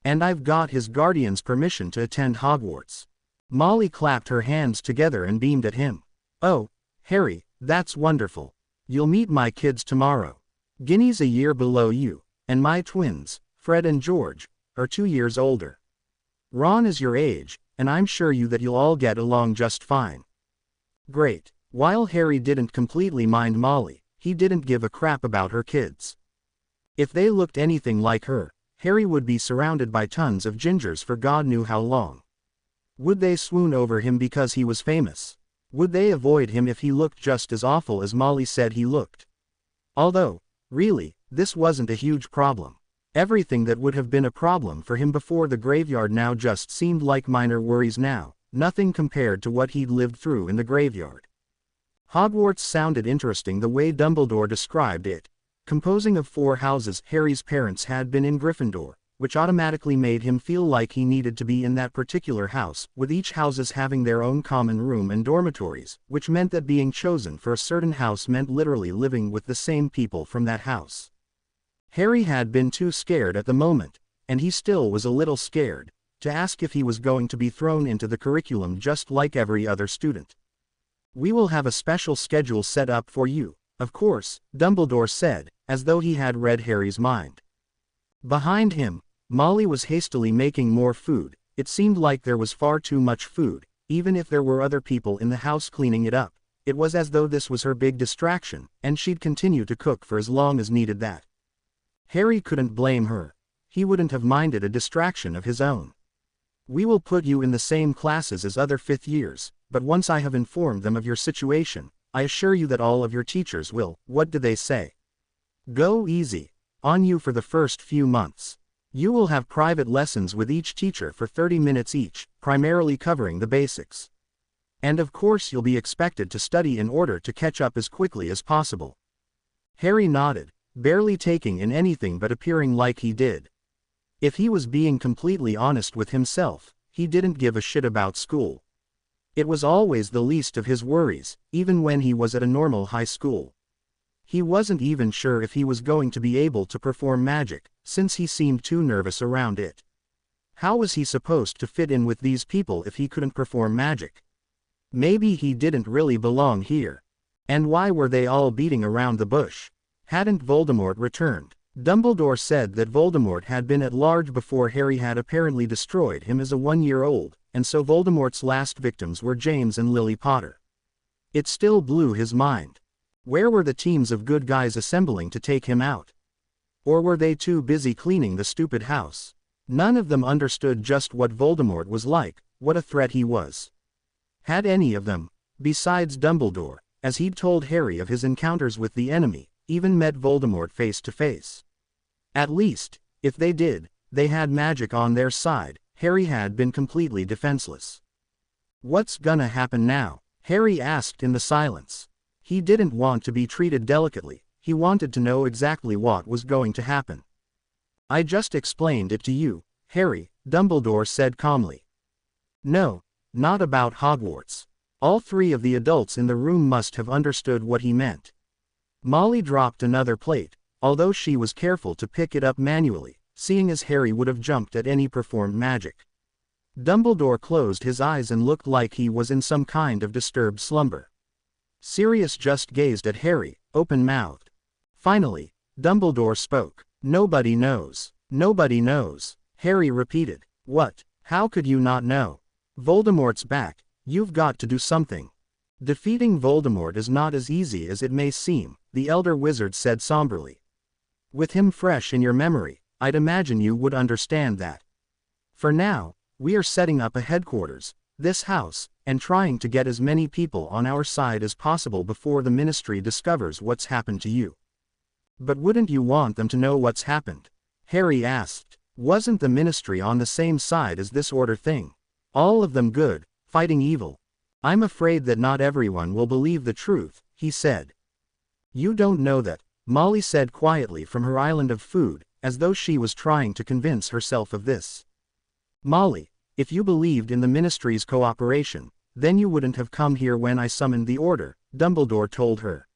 And I've got his guardian's permission to attend Hogwarts. Molly clapped her hands together and beamed at him. Oh, Harry, that's wonderful. You'll meet my kids tomorrow. Ginny's a year below you, and my twins, Fred and George, are 2 years older. Ron is your age, and I'm sure you'll all get along just fine. Great. While Harry didn't completely mind Molly, he didn't give a crap about her kids. If they looked anything like her, Harry would be surrounded by tons of gingers for God knew how long. Would they swoon over him because he was famous? Would they avoid him if he looked just as awful as Molly said he looked? Although, really, this wasn't a huge problem. Everything that would have been a problem for him before the graveyard now just seemed like minor worries now, nothing compared to what he'd lived through in the graveyard. Hogwarts sounded interesting the way Dumbledore described it. Composing of 4 houses, Harry's parents had been in Gryffindor, which automatically made him feel like he needed to be in that particular house, with each houses having their own common room and dormitories, which meant that being chosen for a certain house meant literally living with the same people from that house. Harry had been too scared at the moment, and he still was a little scared, to ask if he was going to be thrown into the curriculum just like every other student. We will have a special schedule set up for you, of course, Dumbledore said, as though he had read Harry's mind. Behind him, Molly was hastily making more food. It seemed like there was far too much food, even if there were other people in the house cleaning it up. It was as though this was her big distraction, and she'd continue to cook for as long as needed that. Harry couldn't blame her. He wouldn't have minded a distraction of his own. We will put you in the same classes as other 5th years, but once I have informed them of your situation, I assure you that all of your teachers will, what do they say? Go easy on you for the first few months. You will have private lessons with each teacher for 30 minutes each, primarily covering the basics. And of course you'll be expected to study in order to catch up as quickly as possible. Harry nodded, barely taking in anything but appearing like he did. If he was being completely honest with himself, he didn't give a shit about school. It was always the least of his worries, even when he was at a normal high school. He wasn't even sure if he was going to be able to perform magic, since he seemed too nervous around it. How was he supposed to fit in with these people if he couldn't perform magic? Maybe he didn't really belong here. And why were they all beating around the bush? Hadn't Voldemort returned? Dumbledore said that Voldemort had been at large before Harry had apparently destroyed him as a 1-year-old, and so Voldemort's last victims were James and Lily Potter. It still blew his mind. Where were the teams of good guys assembling to take him out? Or were they too busy cleaning the stupid house? None of them understood just what Voldemort was like, what a threat he was. Had any of them, besides Dumbledore, as he'd told Harry of his encounters with the enemy, even met Voldemort face to face? At least, if they did, they had magic on their side. Harry had been completely defenseless. What's gonna happen now? Harry asked in the silence. He didn't want to be treated delicately, he wanted to know exactly what was going to happen. I just explained it to you, Harry, Dumbledore said calmly. No, not about Hogwarts. All three of the adults in the room must have understood what he meant. Molly dropped another plate, although she was careful to pick it up manually, seeing as Harry would have jumped at any performed magic. Dumbledore closed his eyes and looked like he was in some kind of disturbed slumber. Sirius just gazed at Harry, open-mouthed. Finally, Dumbledore spoke. Nobody knows. Nobody knows. Harry repeated. What? How could you not know? Voldemort's back. You've got to do something. Defeating Voldemort is not as easy as it may seem, the elder wizard said somberly. With him fresh in your memory, I'd imagine you would understand that. For now, we are setting up a headquarters, this house, and trying to get as many people on our side as possible before the Ministry discovers what's happened to you. But wouldn't you want them to know what's happened? Harry asked. Wasn't the Ministry on the same side as this order thing? All of them good, fighting evil. I'm afraid that not everyone will believe the truth, he said. You don't know that, Molly said quietly from her island of food, as though she was trying to convince herself of this. Molly, if you believed in the Ministry's cooperation, then you wouldn't have come here when I summoned the order, Dumbledore told her.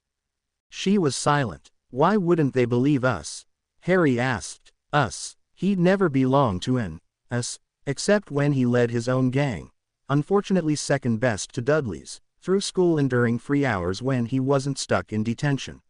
She was silent. Why wouldn't they believe us? Harry asked. Us. He'd never belong to us, except when he led his own gang, unfortunately second best to Dudley's, through school and during free hours when he wasn't stuck in detention.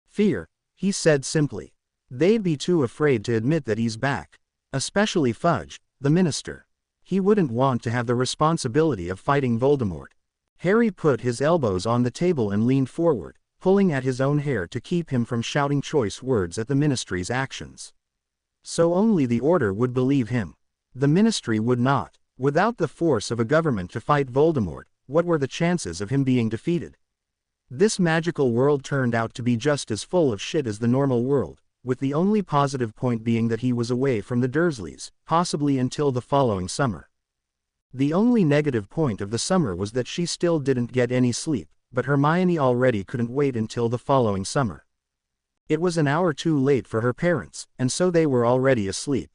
Fear, he said simply. They'd be too afraid to admit that he's back. Especially Fudge, the minister. He wouldn't want to have the responsibility of fighting Voldemort. Harry put his elbows on the table and leaned forward, pulling at his own hair to keep him from shouting choice words at the Ministry's actions. So only the Order would believe him. The Ministry would not. Without the force of a government to fight Voldemort, what were the chances of him being defeated? This magical world turned out to be just as full of shit as the normal world, with the only positive point being that he was away from the Dursleys, possibly until the following summer. The only negative point of the summer was that she still didn't get any sleep, but Hermione already couldn't wait until the following summer. It was an hour too late for her parents, and so they were already asleep.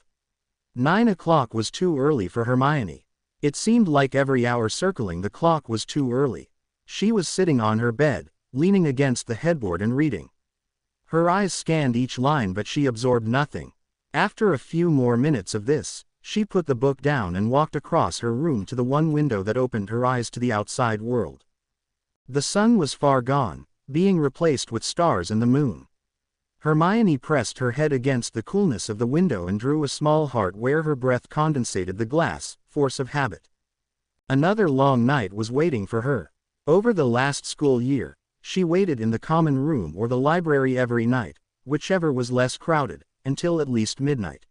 9 o'clock was too early for Hermione. It seemed like every hour circling the clock was too early. She was sitting on her bed, leaning against the headboard and reading. Her eyes scanned each line but she absorbed nothing. After a few more minutes of this, she put the book down and walked across her room to the one window that opened her eyes to the outside world. The sun was far gone, being replaced with stars and the moon. Hermione pressed her head against the coolness of the window and drew a small heart where her breath condensated the glass, force of habit. Another long night was waiting for her. Over the last school year, she waited in the common room or the library every night, whichever was less crowded, until at least midnight.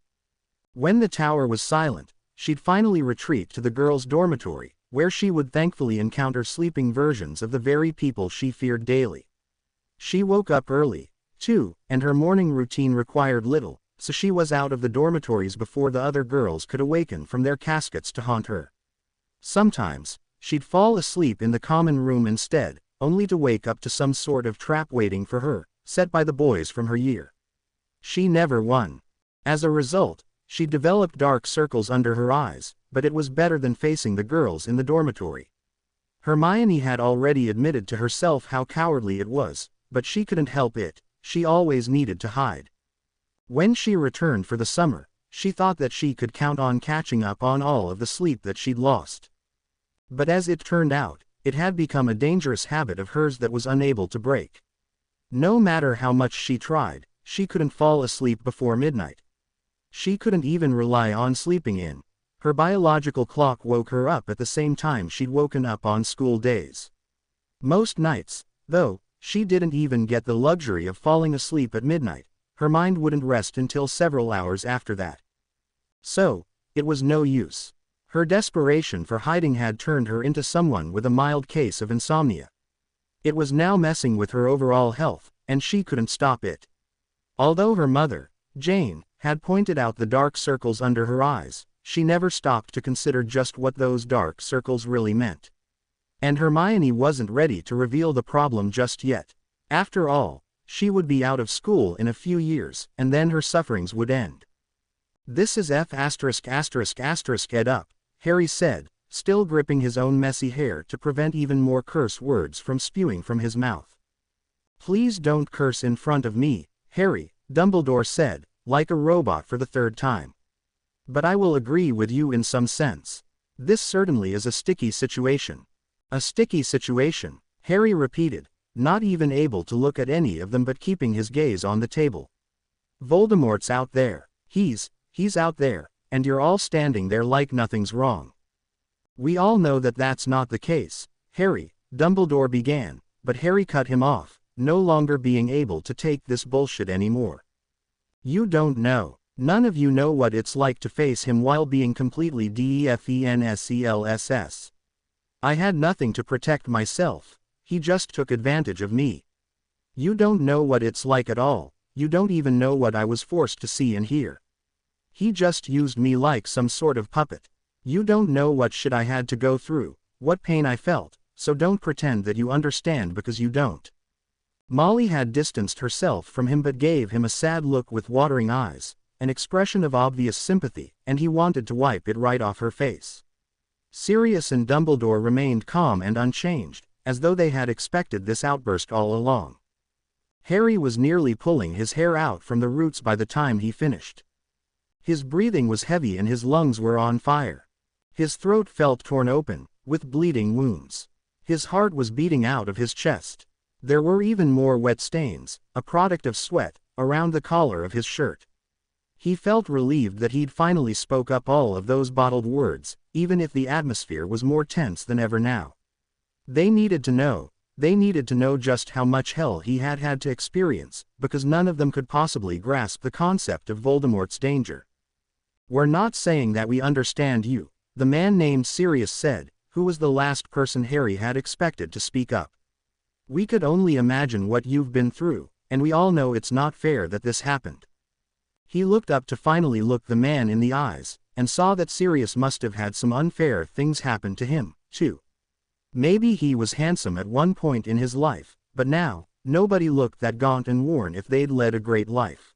When the tower was silent, she'd finally retreat to the girls' dormitory, where she would thankfully encounter sleeping versions of the very people she feared daily. She woke up early, too, and her morning routine required little, so she was out of the dormitories before the other girls could awaken from their caskets to haunt her. Sometimes, she'd fall asleep in the common room instead, only to wake up to some sort of trap waiting for her, set by the boys from her year. She never won. As a result, she developed dark circles under her eyes, but it was better than facing the girls in the dormitory. Hermione had already admitted to herself how cowardly it was, but she couldn't help it. She always needed to hide. When she returned for the summer, she thought that she could count on catching up on all of the sleep that she'd lost. But as it turned out, it had become a dangerous habit of hers that was unable to break. No matter how much she tried, she couldn't fall asleep before midnight. She couldn't even rely on sleeping in. Her biological clock woke her up at the same time she'd woken up on school days. Most nights, though, she didn't even get the luxury of falling asleep at midnight. Her mind wouldn't rest until several hours after that. So, it was no use. Her desperation for hiding had turned her into someone with a mild case of insomnia. It was now messing with her overall health, and she couldn't stop it. Although her mother, Jane, had pointed out the dark circles under her eyes, she never stopped to consider just what those dark circles really meant. And Hermione wasn't ready to reveal the problem just yet. After all, she would be out of school in a few years, and then her sufferings would end. This is F asterisk asterisk asterisk ed up, Harry said, still gripping his own messy hair to prevent even more curse words from spewing from his mouth. Please don't curse in front of me, Harry, Dumbledore said, like a robot for the third time. But I will agree with you in some sense. This certainly is a sticky situation. A sticky situation, Harry repeated, not even able to look at any of them but keeping his gaze on the table. Voldemort's out there. He's out there, and you're all standing there like nothing's wrong. We all know that that's not the case, Harry, Dumbledore began, but Harry cut him off, no longer being able to take this bullshit anymore. You don't know. None of you know what it's like to face him while being completely defenseless. I had nothing to protect myself. He just took advantage of me. You don't know what it's like at all. You don't even know what I was forced to see and hear. He just used me like some sort of puppet. You don't know what shit I had to go through, what pain I felt, so don't pretend that you understand because you don't. Molly had distanced herself from him but gave him a sad look with watering eyes, an expression of obvious sympathy, and he wanted to wipe it right off her face. Sirius and Dumbledore remained calm and unchanged, as though they had expected this outburst all along. Harry was nearly pulling his hair out from the roots by the time he finished. His breathing was heavy and his lungs were on fire. His throat felt torn open, with bleeding wounds. His heart was beating out of his chest. There were even more wet stains, a product of sweat, around the collar of his shirt. He felt relieved that he'd finally spoke up all of those bottled words, even if the atmosphere was more tense than ever now. They needed to know just how much hell he had had to experience, because none of them could possibly grasp the concept of Voldemort's danger. We're not saying that we understand you, the man named Sirius said, who was the last person Harry had expected to speak up. We could only imagine what you've been through, and we all know it's not fair that this happened. He looked up to finally look the man in the eyes, and saw that Sirius must have had some unfair things happen to him, too. Maybe he was handsome at one point in his life, but now, nobody looked that gaunt and worn if they'd led a great life.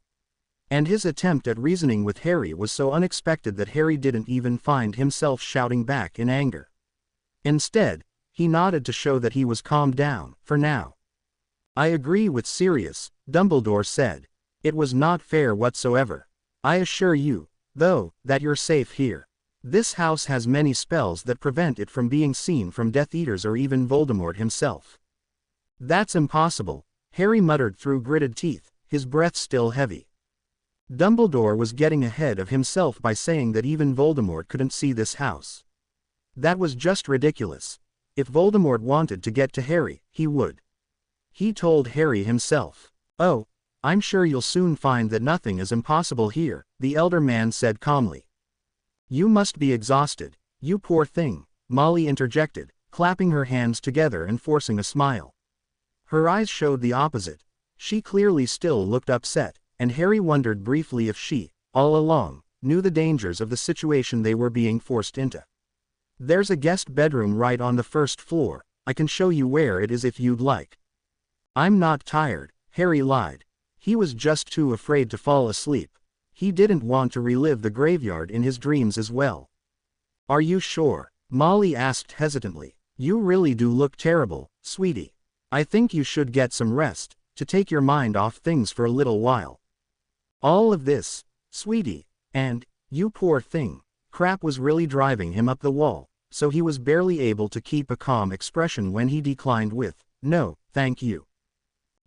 And his attempt at reasoning with Harry was so unexpected that Harry didn't even find himself shouting back in anger. Instead, he nodded to show that he was calmed down, for now. I agree with Sirius, Dumbledore said. It was not fair whatsoever. I assure you, though, that you're safe here. This house has many spells that prevent it from being seen from Death Eaters or even Voldemort himself. That's impossible, Harry muttered through gritted teeth, his breath still heavy. Dumbledore was getting ahead of himself by saying that even Voldemort couldn't see this house. That was just ridiculous. If Voldemort wanted to get to Harry, he would. He told Harry himself. Oh, I'm sure you'll soon find that nothing is impossible here, the elder man said calmly. You must be exhausted, you poor thing, Molly interjected, clapping her hands together and forcing a smile. Her eyes showed the opposite. She clearly still looked upset, and Harry wondered briefly if she, all along, knew the dangers of the situation they were being forced into. There's a guest bedroom right on the first floor. I can show you where it is if you'd like. I'm not tired, Harry lied. He was just too afraid to fall asleep. He didn't want to relive the graveyard in his dreams as well. Are you sure? Molly asked hesitantly. You really do look terrible, sweetie. I think you should get some rest, to take your mind off things for a little while. All of this, sweetie, and, you poor thing, crap was really driving him up the wall, so he was barely able to keep a calm expression when he declined with, no, thank you.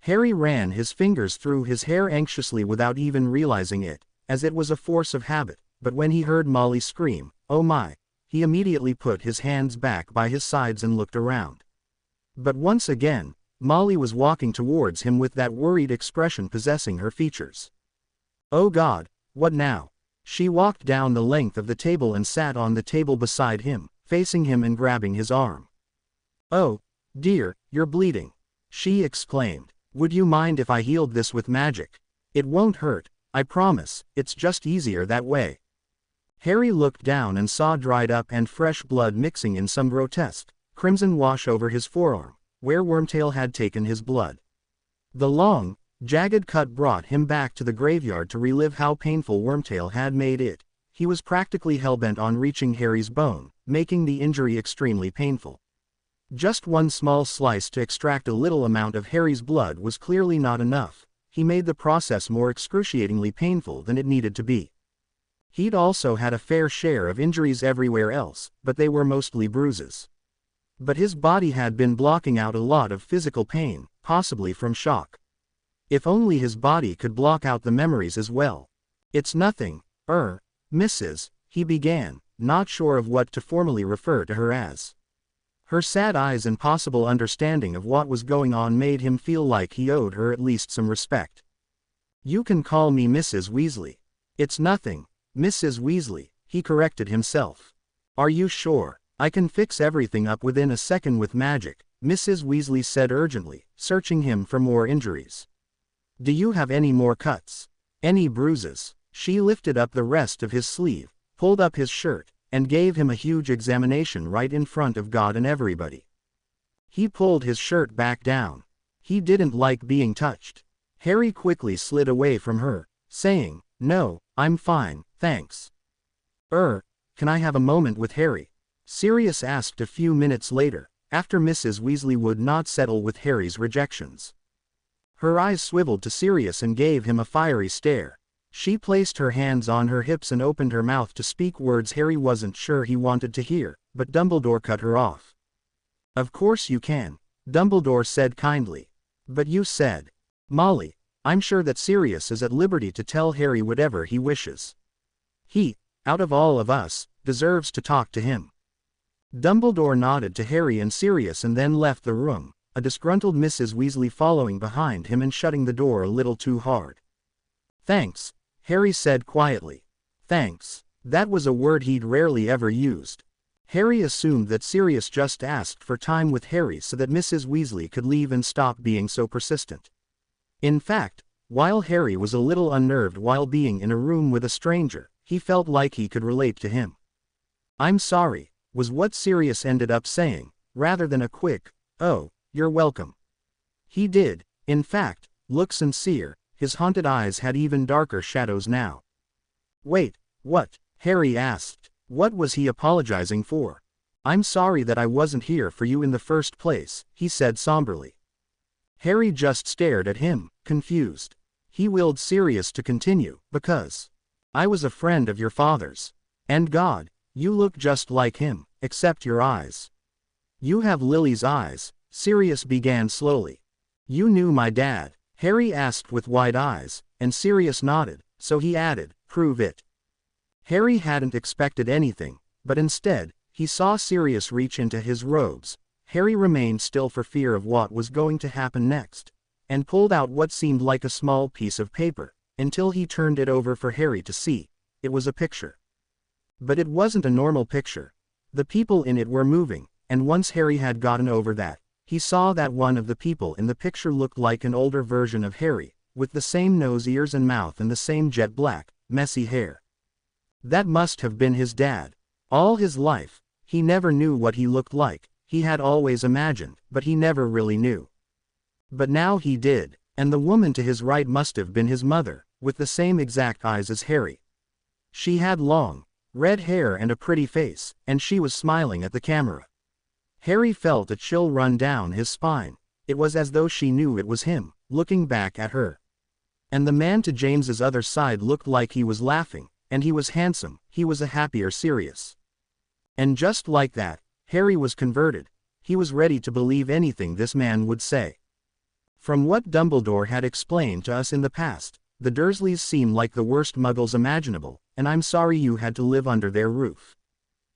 Harry ran his fingers through his hair anxiously without even realizing it, as it was a force of habit, but when he heard Molly scream, oh my, he immediately put his hands back by his sides and looked around. But once again, Molly was walking towards him with that worried expression possessing her features. Oh God, what now? She walked down the length of the table and sat on the table beside him, facing him and grabbing his arm. Oh, dear, you're bleeding, she exclaimed. Would you mind if I healed this with magic? It won't hurt, I promise, it's just easier that way. Harry looked down and saw dried up and fresh blood mixing in some grotesque, crimson wash over his forearm, where Wormtail had taken his blood. The long, Jagged cut brought him back to the graveyard to relive how painful Wormtail had made it. He was practically hellbent on reaching Harry's bone, making the injury extremely painful. Just one small slice to extract a little amount of Harry's blood was clearly not enough. He made the process more excruciatingly painful than it needed to be. He'd also had a fair share of injuries everywhere else, but they were mostly bruises. But his body had been blocking out a lot of physical pain, possibly from shock. If only his body could block out the memories as well. It's nothing, Mrs., he began, not sure of what to formally refer to her as. Her sad eyes and possible understanding of what was going on made him feel like he owed her at least some respect. You can call me Mrs. Weasley. It's nothing, Mrs. Weasley, he corrected himself. Are you sure? I can fix everything up within a second with magic, Mrs. Weasley said urgently, searching him for more injuries. Do you have any more cuts? Any bruises? She lifted up the rest of his sleeve, pulled up his shirt, and gave him a huge examination right in front of God and everybody. He pulled his shirt back down. He didn't like being touched. Harry quickly slid away from her, saying, "No, I'm fine, thanks." Can I have a moment with Harry?" Sirius asked a few minutes later, after Mrs. Weasley would not settle with Harry's rejections. Her eyes swiveled to Sirius and gave him a fiery stare. She placed her hands on her hips and opened her mouth to speak words Harry wasn't sure he wanted to hear, but Dumbledore cut her off. "Of course you can," Dumbledore said kindly. "But you said, Molly, I'm sure that Sirius is at liberty to tell Harry whatever he wishes. He, out of all of us, deserves to talk to him." Dumbledore nodded to Harry and Sirius and then left the room, a disgruntled Mrs. Weasley following behind him and shutting the door a little too hard. "Thanks," Harry said quietly. Thanks. That was a word he'd rarely ever used. Harry assumed that Sirius just asked for time with Harry so that Mrs. Weasley could leave and stop being so persistent. In fact, while Harry was a little unnerved while being in a room with a stranger, he felt like he could relate to him. "I'm sorry," was what Sirius ended up saying, rather than a quick, "Oh, you're welcome." He did, in fact, look sincere. His haunted eyes had even darker shadows now. "Wait, what?" Harry asked. What was he apologizing for? "I'm sorry that I wasn't here for you in the first place," he said somberly. Harry just stared at him, confused. He willed Sirius to continue, "Because I was a friend of your father's. And God, you look just like him, except your eyes. You have Lily's eyes," Sirius began slowly. "You knew my dad?" Harry asked with wide eyes, and Sirius nodded, so he added, "Prove it." Harry hadn't expected anything, but instead, he saw Sirius reach into his robes. Harry remained still for fear of what was going to happen next, and pulled out what seemed like a small piece of paper, until he turned it over for Harry to see. It was a picture. But it wasn't a normal picture. The people in it were moving, and once Harry had gotten over that, he saw that one of the people in the picture looked like an older version of Harry, with the same nose, ears and mouth and the same jet black, messy hair. That must have been his dad. All his life, he never knew what he looked like. He had always imagined, but he never really knew. But now he did, and the woman to his right must have been his mother, with the same exact eyes as Harry. She had long, red hair and a pretty face, and she was smiling at the camera. Harry felt a chill run down his spine. It was as though she knew it was him, looking back at her. And the man to James's other side looked like he was laughing, and he was handsome. He was a happier Sirius. And just like that, Harry was converted. He was ready to believe anything this man would say. From what Dumbledore had explained to us in the past, the Dursleys seem like the worst muggles imaginable, and I'm sorry you had to live under their roof.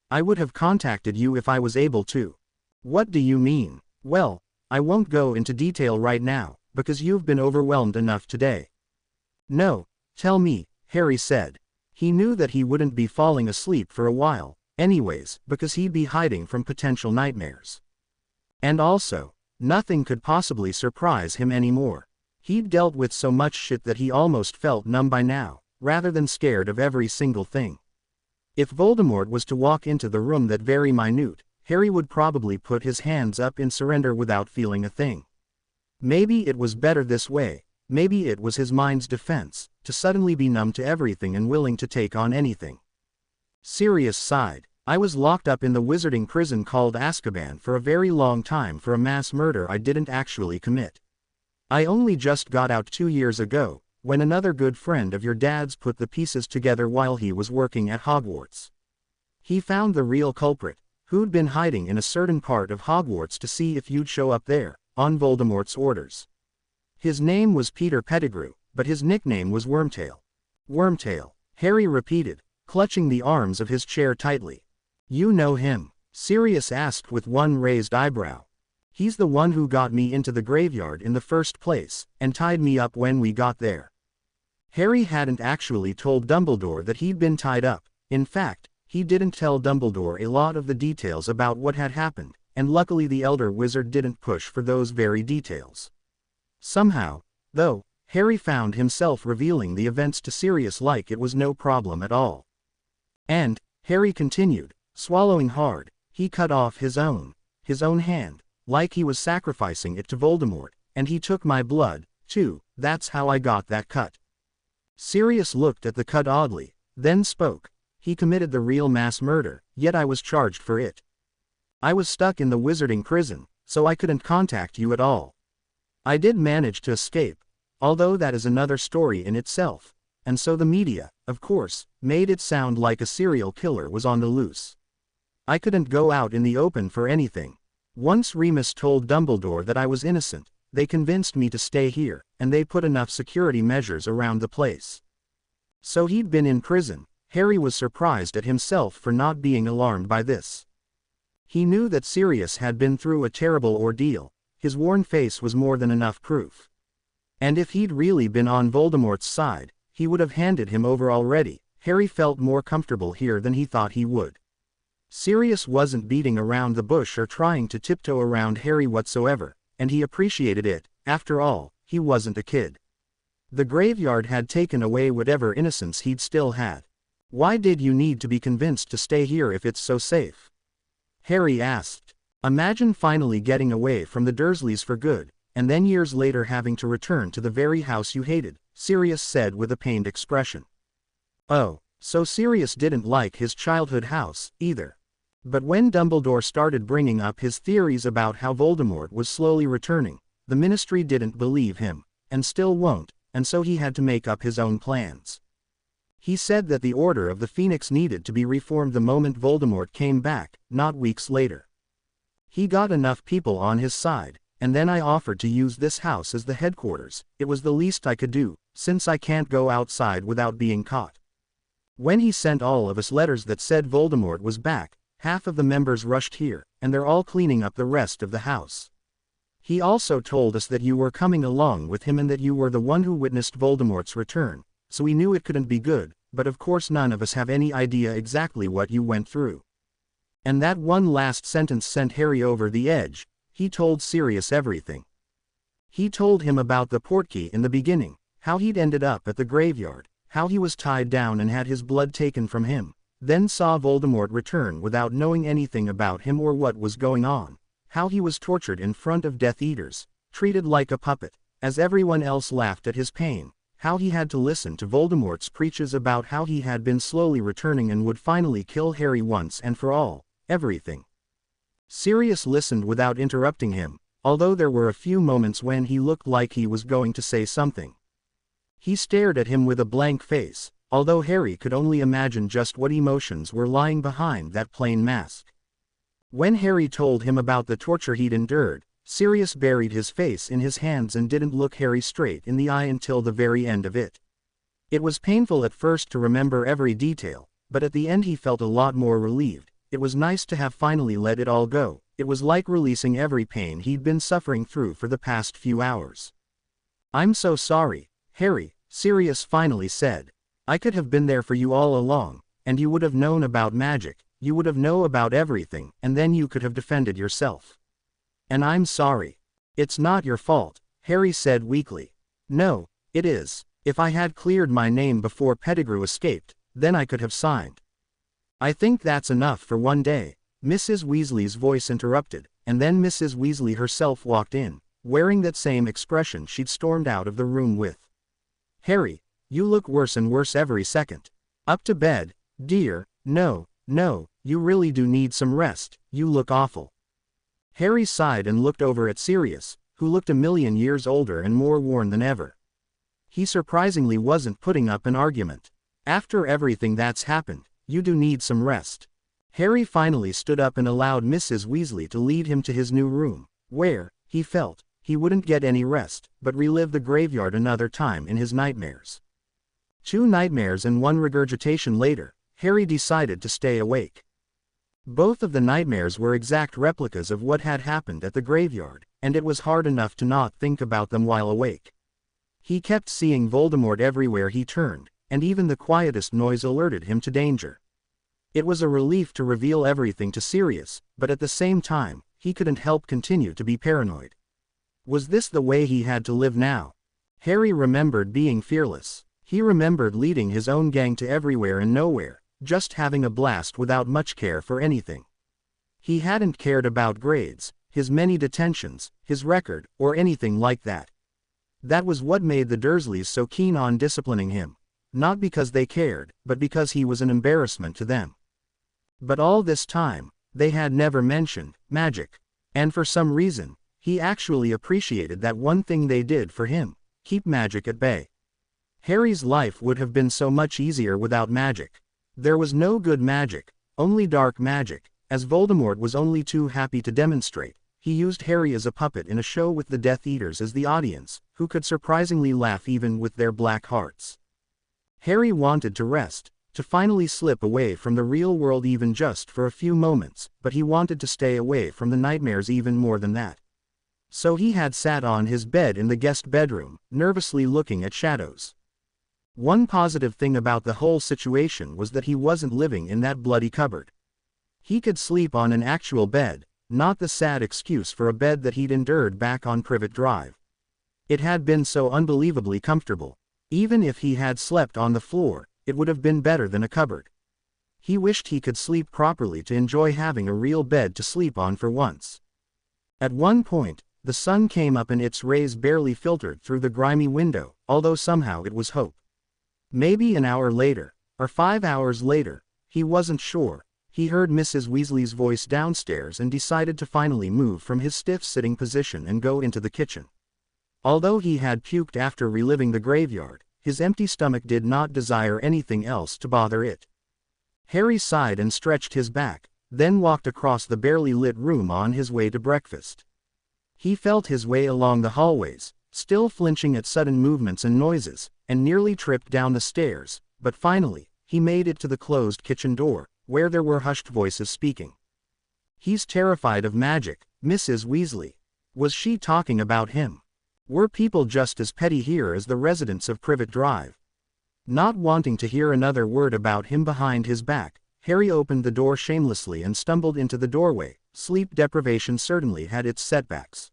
I would have contacted you if I was able to. What do you mean? Well, I won't go into detail right now, because you've been overwhelmed enough today. No, tell me, Harry said. He knew that he wouldn't be falling asleep for a while, anyways, because he'd be hiding from potential nightmares. And also, nothing could possibly surprise him anymore. He'd dealt with so much shit that he almost felt numb by now, rather than scared of every single thing. If Voldemort was to walk into the room that very minute, Harry would probably put his hands up in surrender without feeling a thing. Maybe it was better this way, maybe it was his mind's defense, to suddenly be numb to everything and willing to take on anything. Sirius sighed. I was locked up in the wizarding prison called Azkaban for a very long time for a mass murder I didn't actually commit. I only just got out 2 years ago, when another good friend of your dad's put the pieces together while he was working at Hogwarts. He found the real culprit, who'd been hiding in a certain part of Hogwarts to see if you'd show up there, on Voldemort's orders. His name was Peter Pettigrew, but his nickname was Wormtail. Wormtail, Harry repeated, clutching the arms of his chair tightly. You know him? Sirius asked with one raised eyebrow. He's the one who got me into the graveyard in the first place, and tied me up when we got there. Harry hadn't actually told Dumbledore that he'd been tied up. In fact, he didn't tell Dumbledore a lot of the details about what had happened, and luckily the elder wizard didn't push for those very details. Somehow, though, Harry found himself revealing the events to Sirius like it was no problem at all. And, Harry continued, swallowing hard, he cut off his own hand, like he was sacrificing it to Voldemort, and he took my blood, too. That's how I got that cut. Sirius looked at the cut oddly, then spoke. He committed the real mass murder, yet I was charged for it. I was stuck in the wizarding prison, so I couldn't contact you at all. I did manage to escape, although that is another story in itself, and so the media, of course, made it sound like a serial killer was on the loose. I couldn't go out in the open for anything. Once Remus told Dumbledore that I was innocent, they convinced me to stay here, and they put enough security measures around the place. So he'd been in prison. Harry was surprised at himself for not being alarmed by this. He knew that Sirius had been through a terrible ordeal. His worn face was more than enough proof. And if he'd really been on Voldemort's side, he would have handed him over already. Harry felt more comfortable here than he thought he would. Sirius wasn't beating around the bush or trying to tiptoe around Harry whatsoever, and he appreciated it. After all, he wasn't a kid. The graveyard had taken away whatever innocence he'd still had. Why did you need to be convinced to stay here if it's so safe? Harry asked. Imagine finally getting away from the Dursleys for good, and then years later having to return to the very house you hated, Sirius said with a pained expression. Oh, so Sirius didn't like his childhood house, either. But when Dumbledore started bringing up his theories about how Voldemort was slowly returning, the Ministry didn't believe him, and still won't, and so he had to make up his own plans. He said that the Order of the Phoenix needed to be reformed the moment Voldemort came back, not weeks later. He got enough people on his side, and then I offered to use this house as the headquarters. It was the least I could do, since I can't go outside without being caught. When he sent all of us letters that said Voldemort was back, half of the members rushed here, and they're all cleaning up the rest of the house. He also told us that you were coming along with him and that you were the one who witnessed Voldemort's return, so we knew it couldn't be good, but of course none of us have any idea exactly what you went through. And that one last sentence sent Harry over the edge. He told Sirius everything. He told him about the portkey in the beginning, how he'd ended up at the graveyard, how he was tied down and had his blood taken from him, then saw Voldemort return without knowing anything about him or what was going on, how he was tortured in front of Death Eaters, treated like a puppet, as everyone else laughed at his pain, how he had to listen to Voldemort's preaches about how he had been slowly returning and would finally kill Harry once and for all, everything. Sirius listened without interrupting him, although there were a few moments when he looked like he was going to say something. He stared at him with a blank face, although Harry could only imagine just what emotions were lying behind that plain mask. When Harry told him about the torture he'd endured, Sirius buried his face in his hands and didn't look Harry straight in the eye until the very end of it. It was painful at first to remember every detail, but at the end he felt a lot more relieved. It was nice to have finally let it all go. It was like releasing every pain he'd been suffering through for the past few hours. I'm so sorry, Harry, Sirius finally said. I could have been there for you all along, and you would have known about magic, you would have known about everything, and then you could have defended yourself. And I'm sorry. It's not your fault, Harry said weakly. No, it is. If I had cleared my name before Pettigrew escaped, then I could have signed. I think that's enough for one day, Mrs. Weasley's voice interrupted, and then Mrs. Weasley herself walked in, wearing that same expression she'd stormed out of the room with. "Harry, you look worse and worse every second. Up to bed, dear." "No, no, you really do need some rest, you look awful." Harry sighed and looked over at Sirius, who looked a million years older and more worn than ever. He surprisingly wasn't putting up an argument. "After everything that's happened, you do need some rest." Harry finally stood up and allowed Mrs. Weasley to lead him to his new room, where, he felt, he wouldn't get any rest, but relive the graveyard another time in his nightmares. 2 nightmares and 1 regurgitation later, Harry decided to stay awake. Both of the nightmares were exact replicas of what had happened at the graveyard, and it was hard enough to not think about them while awake. He kept seeing Voldemort everywhere he turned, and even the quietest noise alerted him to danger. It was a relief to reveal everything to Sirius, but at the same time, he couldn't help continue to be paranoid. Was this the way he had to live now? Harry remembered being fearless. He remembered leading his own gang to everywhere and nowhere, just having a blast without much care for anything. He hadn't cared about grades, his many detentions, his record, or anything like that. That was what made the Dursleys so keen on disciplining him, not because they cared, but because he was an embarrassment to them. But all this time, they had never mentioned magic. And for some reason, he actually appreciated that one thing they did for him: keep magic at bay. Harry's life would have been so much easier without magic. There was no good magic, only dark magic, as Voldemort was only too happy to demonstrate. He used Harry as a puppet in a show with the Death Eaters as the audience, who could surprisingly laugh even with their black hearts. Harry wanted to rest, to finally slip away from the real world even just for a few moments, but he wanted to stay away from the nightmares even more than that. So he had sat on his bed in the guest bedroom, nervously looking at shadows. One positive thing about the whole situation was that he wasn't living in that bloody cupboard. He could sleep on an actual bed, not the sad excuse for a bed that he'd endured back on Privet Drive. It had been so unbelievably comfortable. Even if he had slept on the floor, it would have been better than a cupboard. He wished he could sleep properly to enjoy having a real bed to sleep on for once. At one point, the sun came up and its rays barely filtered through the grimy window, although somehow it was hope. Maybe an hour later, or 5 hours later, he wasn't sure, he heard Mrs. Weasley's voice downstairs and decided to finally move from his stiff sitting position and go into the kitchen. Although he had puked after reliving the graveyard, his empty stomach did not desire anything else to bother it. Harry sighed and stretched his back, then walked across the barely lit room on his way to breakfast. He felt his way along the hallways, still flinching at sudden movements and noises, and nearly tripped down the stairs, but finally, he made it to the closed kitchen door, where there were hushed voices speaking. "He's terrified of magic, Mrs. Weasley." Was she talking about him? Were people just as petty here as the residents of Privet Drive? Not wanting to hear another word about him behind his back, Harry opened the door shamelessly and stumbled into the doorway. Sleep deprivation certainly had its setbacks.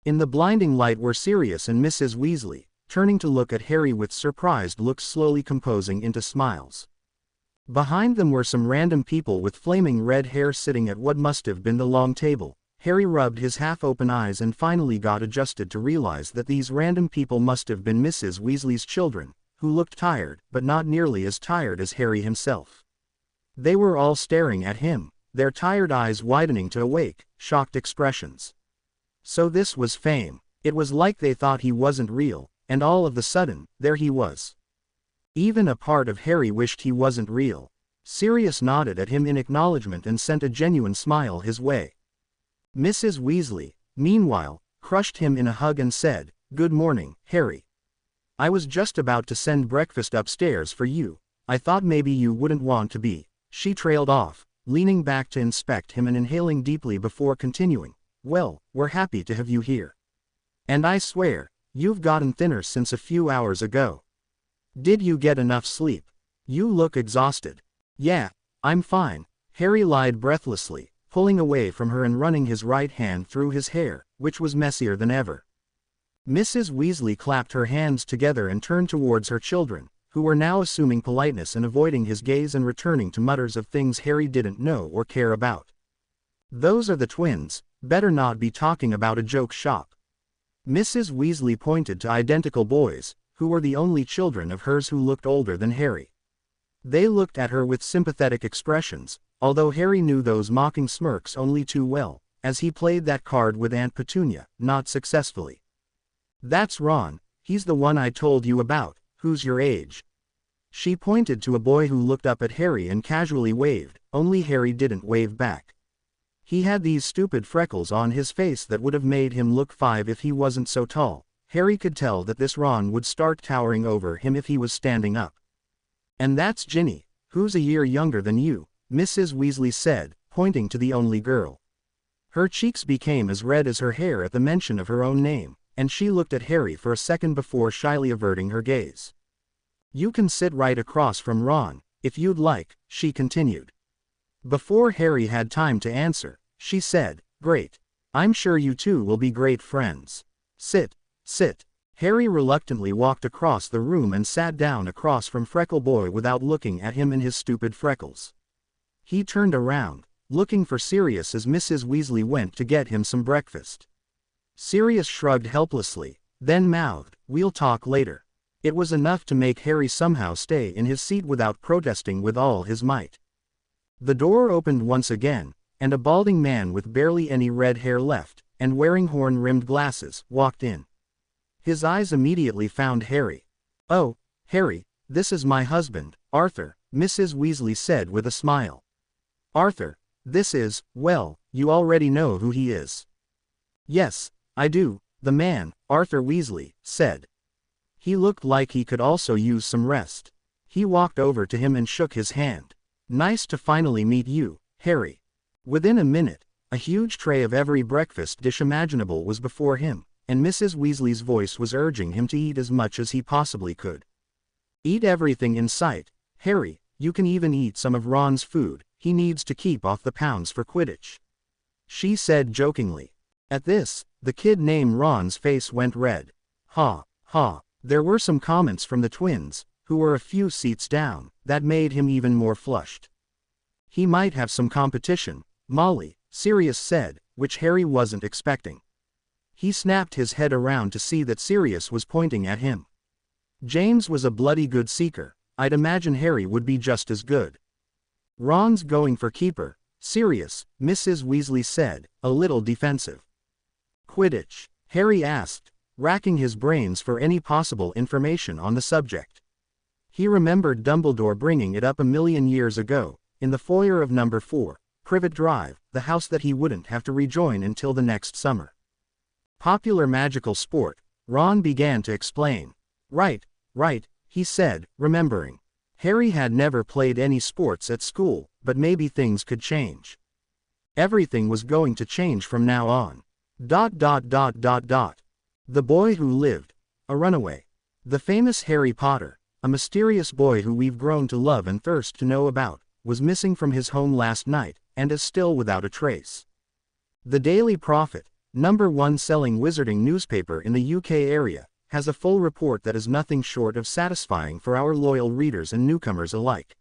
In the blinding light were Sirius and Mrs. Weasley, turning to look at Harry with surprised looks slowly composing into smiles. Behind them were some random people with flaming red hair sitting at what must have been the long table. Harry rubbed his half-open eyes and finally got adjusted to realize that these random people must have been Mrs. Weasley's children, who looked tired, but not nearly as tired as Harry himself. They were all staring at him, their tired eyes widening to awake, shocked expressions. So this was fame. It was like they thought he wasn't real, and all of a sudden, there he was. Even a part of Harry wished he wasn't real. Sirius nodded at him in acknowledgement and sent a genuine smile his way. Mrs. Weasley, meanwhile, crushed him in a hug and said, "Good morning, Harry. I was just about to send breakfast upstairs for you. I thought maybe you wouldn't want to be." She trailed off, leaning back to inspect him and inhaling deeply before continuing, "Well, we're happy to have you here. And I swear, you've gotten thinner since a few hours ago. Did you get enough sleep? You look exhausted." "Yeah, I'm fine," Harry lied breathlessly, pulling away from her and running his right hand through his hair, which was messier than ever. Mrs. Weasley clapped her hands together and turned towards her children, who were now assuming politeness and avoiding his gaze and returning to mutters of things Harry didn't know or care about. "Those are the twins, better not be talking about a joke shop." Mrs. Weasley pointed to identical boys, who were the only children of hers who looked older than Harry. They looked at her with sympathetic expressions, although Harry knew those mocking smirks only too well, as he played that card with Aunt Petunia, not successfully. "That's Ron, he's the one I told you about, who's your age." She pointed to a boy who looked up at Harry and casually waved, only Harry didn't wave back. He had these stupid freckles on his face that would have made him look 5 if he wasn't so tall. Harry could tell that this Ron would start towering over him if he was standing up. "And that's Ginny, who's a year younger than you," Mrs. Weasley said, pointing to the only girl. Her cheeks became as red as her hair at the mention of her own name, and she looked at Harry for a second before shyly averting her gaze. "You can sit right across from Ron, if you'd like," she continued. Before Harry had time to answer, she said, "Great. I'm sure you two will be great friends. Sit, sit." Harry reluctantly walked across the room and sat down across from Freckle Boy without looking at him and his stupid freckles. He turned around, looking for Sirius as Mrs. Weasley went to get him some breakfast. Sirius shrugged helplessly, then mouthed, "We'll talk later." It was enough to make Harry somehow stay in his seat without protesting with all his might. The door opened once again, and a balding man with barely any red hair left, and wearing horn-rimmed glasses, walked in. His eyes immediately found Harry. "Oh, Harry, this is my husband, Arthur," Mrs. Weasley said with a smile. "Arthur, this is, well, you already know who he is." "Yes, I do," the man, Arthur Weasley, said. He looked like he could also use some rest. He walked over to him and shook his hand. "Nice to finally meet you, Harry." Within a minute, a huge tray of every breakfast dish imaginable was before him, and Mrs. Weasley's voice was urging him to eat as much as he possibly could. "Eat everything in sight, Harry, you can even eat some of Ron's food, he needs to keep off the pounds for Quidditch," she said jokingly. At this, the kid named Ron's face went red. "Ha, ha." There were some comments from the twins, who were a few seats down, that made him even more flushed. "He might have some competition, Molly," Sirius said, which Harry wasn't expecting. He snapped his head around to see that Sirius was pointing at him. James was a bloody good seeker, I'd imagine Harry would be just as good. "Ron's going for keeper, Sirius," Mrs. Weasley said, a little defensive. "Quidditch?" Harry asked, racking his brains for any possible information on the subject. He remembered Dumbledore bringing it up a million years ago, in the foyer of number 4, Privet Drive, the house that he wouldn't have to rejoin until the next summer. "Popular magical sport," Ron began to explain. Right, he said, remembering. Harry had never played any sports at school, but maybe things could change. Everything was going to change from now on. ... The boy who lived. A runaway. The famous Harry Potter, a mysterious boy who we've grown to love and thirst to know about, was missing from his home last night, and is still without a trace. The Daily Prophet, #1 selling wizarding newspaper in the UK area, has a full report that is nothing short of satisfying for our loyal readers and newcomers alike.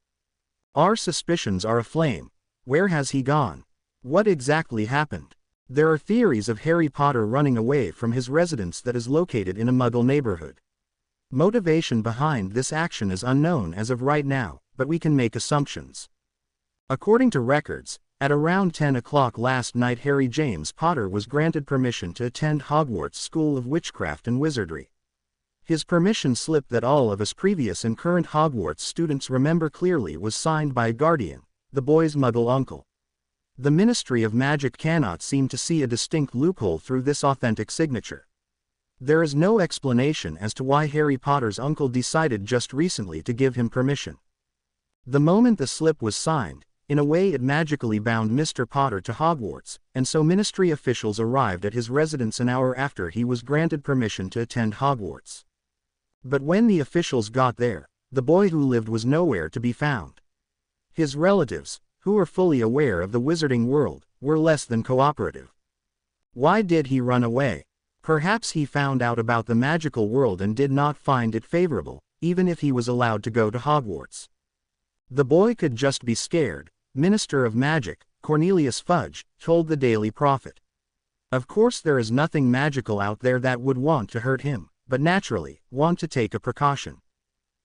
Our suspicions are aflame. Where has he gone? What exactly happened? There are theories of Harry Potter running away from his residence that is located in a Muggle neighborhood. Motivation behind this action is unknown as of right now, but we can make assumptions. According to records, at around 10 o'clock last night Harry James Potter was granted permission to attend Hogwarts School of Witchcraft and Wizardry. His permission slip that all of us previous and current Hogwarts students remember clearly was signed by a guardian, the boy's Muggle uncle. The Ministry of Magic cannot seem to see a distinct loophole through this authentic signature. There is no explanation as to why Harry Potter's uncle decided just recently to give him permission. The moment the slip was signed, in a way it magically bound Mr. Potter to Hogwarts, and so ministry officials arrived at his residence an hour after he was granted permission to attend Hogwarts. But when the officials got there, the boy who lived was nowhere to be found. His relatives, who were fully aware of the wizarding world, were less than cooperative. Why did he run away? Perhaps he found out about the magical world and did not find it favorable, even if he was allowed to go to Hogwarts. The boy could just be scared, Minister of Magic, Cornelius Fudge, told the Daily Prophet. Of course there is nothing magical out there that would want to hurt him, but naturally, want to take a precaution.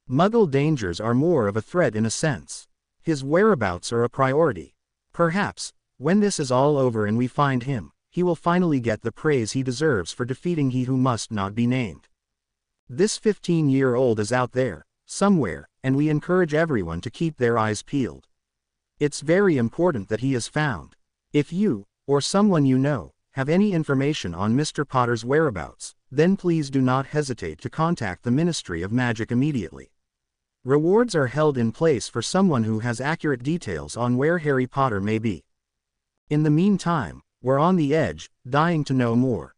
Muggle dangers are more of a threat in a sense. His whereabouts are a priority. Perhaps, when this is all over and we find him, he will finally get the praise he deserves for defeating he who must not be named. This 15-year-old is out there, somewhere, and we encourage everyone to keep their eyes peeled. It's very important that he is found. If you, or someone you know, have any information on Mr. Potter's whereabouts, then please do not hesitate to contact the Ministry of Magic immediately. Rewards are held in place for someone who has accurate details on where Harry Potter may be. In the meantime, we're on the edge, dying to know more.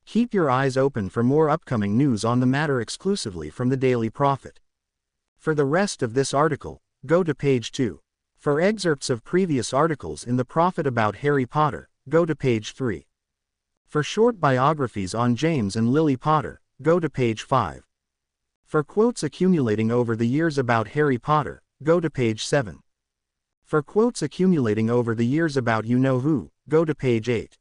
Keep your eyes open for more upcoming news on the matter exclusively from the Daily Prophet. For the rest of this article, go to page 2. For excerpts of previous articles in the Prophet about Harry Potter, go to page 3. For short biographies on James and Lily Potter, go to page 5. For quotes accumulating over the years about Harry Potter, go to page 7. For quotes accumulating over the years about you-know-who, go to page 8.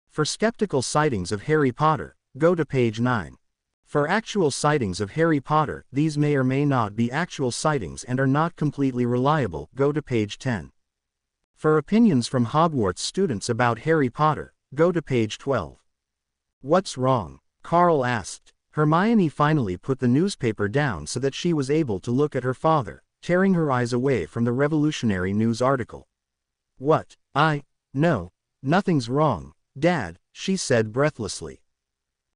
For skeptical sightings of Harry Potter, go to page 9. For actual sightings of Harry Potter, these may or may not be actual sightings and are not completely reliable, go to page 10. For opinions from Hogwarts students about Harry Potter, go to page 12. What's wrong? Carl asked. Hermione finally put the newspaper down so that she was able to look at her father, tearing her eyes away from the revolutionary news article. What? No, nothing's wrong, Dad, she said breathlessly.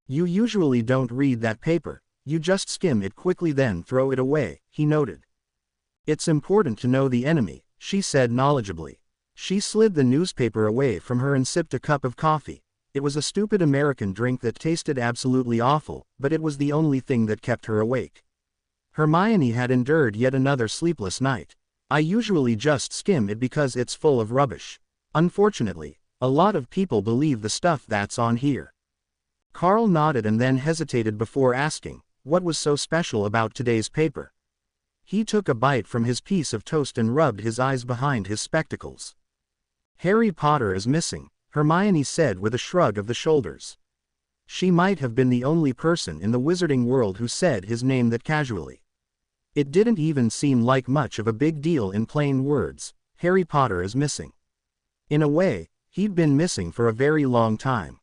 You usually don't read that paper, you just skim it quickly then throw it away, he noted. It's important to know the enemy, she said knowledgeably. She slid the newspaper away from her and sipped a cup of coffee. It was a stupid American drink that tasted absolutely awful, but it was the only thing that kept her awake. Hermione had endured yet another sleepless night. I usually just skim it because it's full of rubbish. Unfortunately, a lot of people believe the stuff that's on here. Carl nodded and then hesitated before asking, what was so special about today's paper? He took a bite from his piece of toast and rubbed his eyes behind his spectacles. Harry Potter is missing, Hermione said with a shrug of the shoulders. She might have been the only person in the wizarding world who said his name that casually. It didn't even seem like much of a big deal in plain words. Harry Potter is missing. In a way, he'd been missing for a very long time.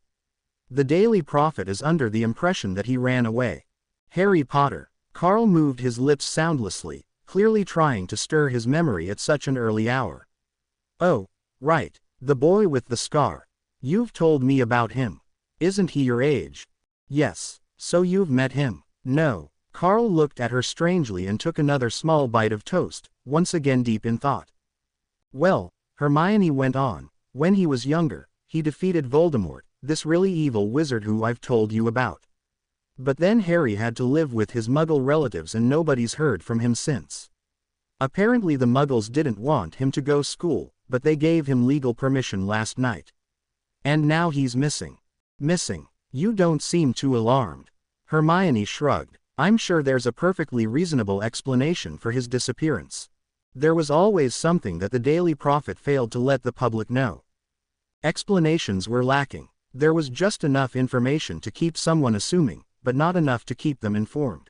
The Daily Prophet is under the impression that he ran away. Harry Potter. Carl moved his lips soundlessly, clearly trying to stir his memory at such an early hour. Oh, right. The boy with the scar. You've told me about him. Isn't he your age? Yes. So you've met him? No. Carl looked at her strangely and took another small bite of toast, once again deep in thought. Well, Hermione went on, when he was younger, he defeated Voldemort, this really evil wizard who I've told you about. But then Harry had to live with his Muggle relatives and nobody's heard from him since. Apparently the Muggles didn't want him to go school, but they gave him legal permission last night. And now he's missing. Missing. You don't seem too alarmed. Hermione shrugged. I'm sure there's a perfectly reasonable explanation for his disappearance. There was always something that the Daily Prophet failed to let the public know. Explanations were lacking. There was just enough information to keep someone assuming, but not enough to keep them informed.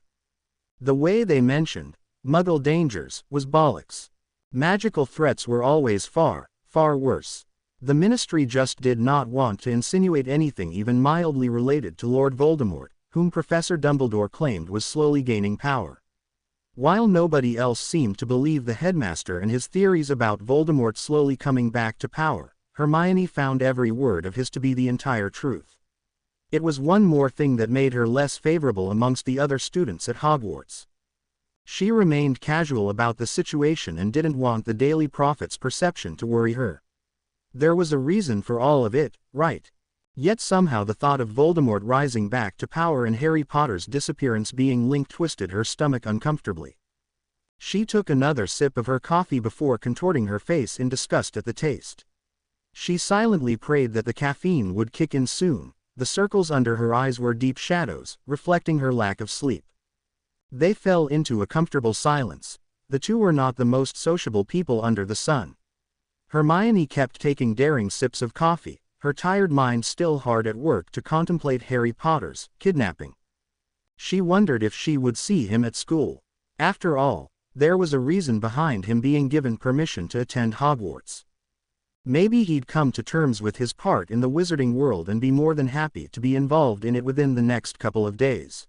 The way they mentioned Muggle dangers was bollocks. Magical threats were always far, far worse. The Ministry just did not want to insinuate anything even mildly related to Lord Voldemort, whom Professor Dumbledore claimed was slowly gaining power. While nobody else seemed to believe the headmaster and his theories about Voldemort slowly coming back to power, Hermione found every word of his to be the entire truth. It was one more thing that made her less favorable amongst the other students at Hogwarts. She remained casual about the situation and didn't want the Daily Prophet's perception to worry her. There was a reason for all of it, right? Yet somehow the thought of Voldemort rising back to power and Harry Potter's disappearance being linked twisted her stomach uncomfortably. She took another sip of her coffee before contorting her face in disgust at the taste. She silently prayed that the caffeine would kick in soon. The circles under her eyes were deep shadows, reflecting her lack of sleep. They fell into a comfortable silence. The two were not the most sociable people under the sun. Hermione kept taking daring sips of coffee, her tired mind still hard at work to contemplate Harry Potter's kidnapping. She wondered if she would see him at school. After all, there was a reason behind him being given permission to attend Hogwarts. Maybe he'd come to terms with his part in the wizarding world and be more than happy to be involved in it within the next couple of days.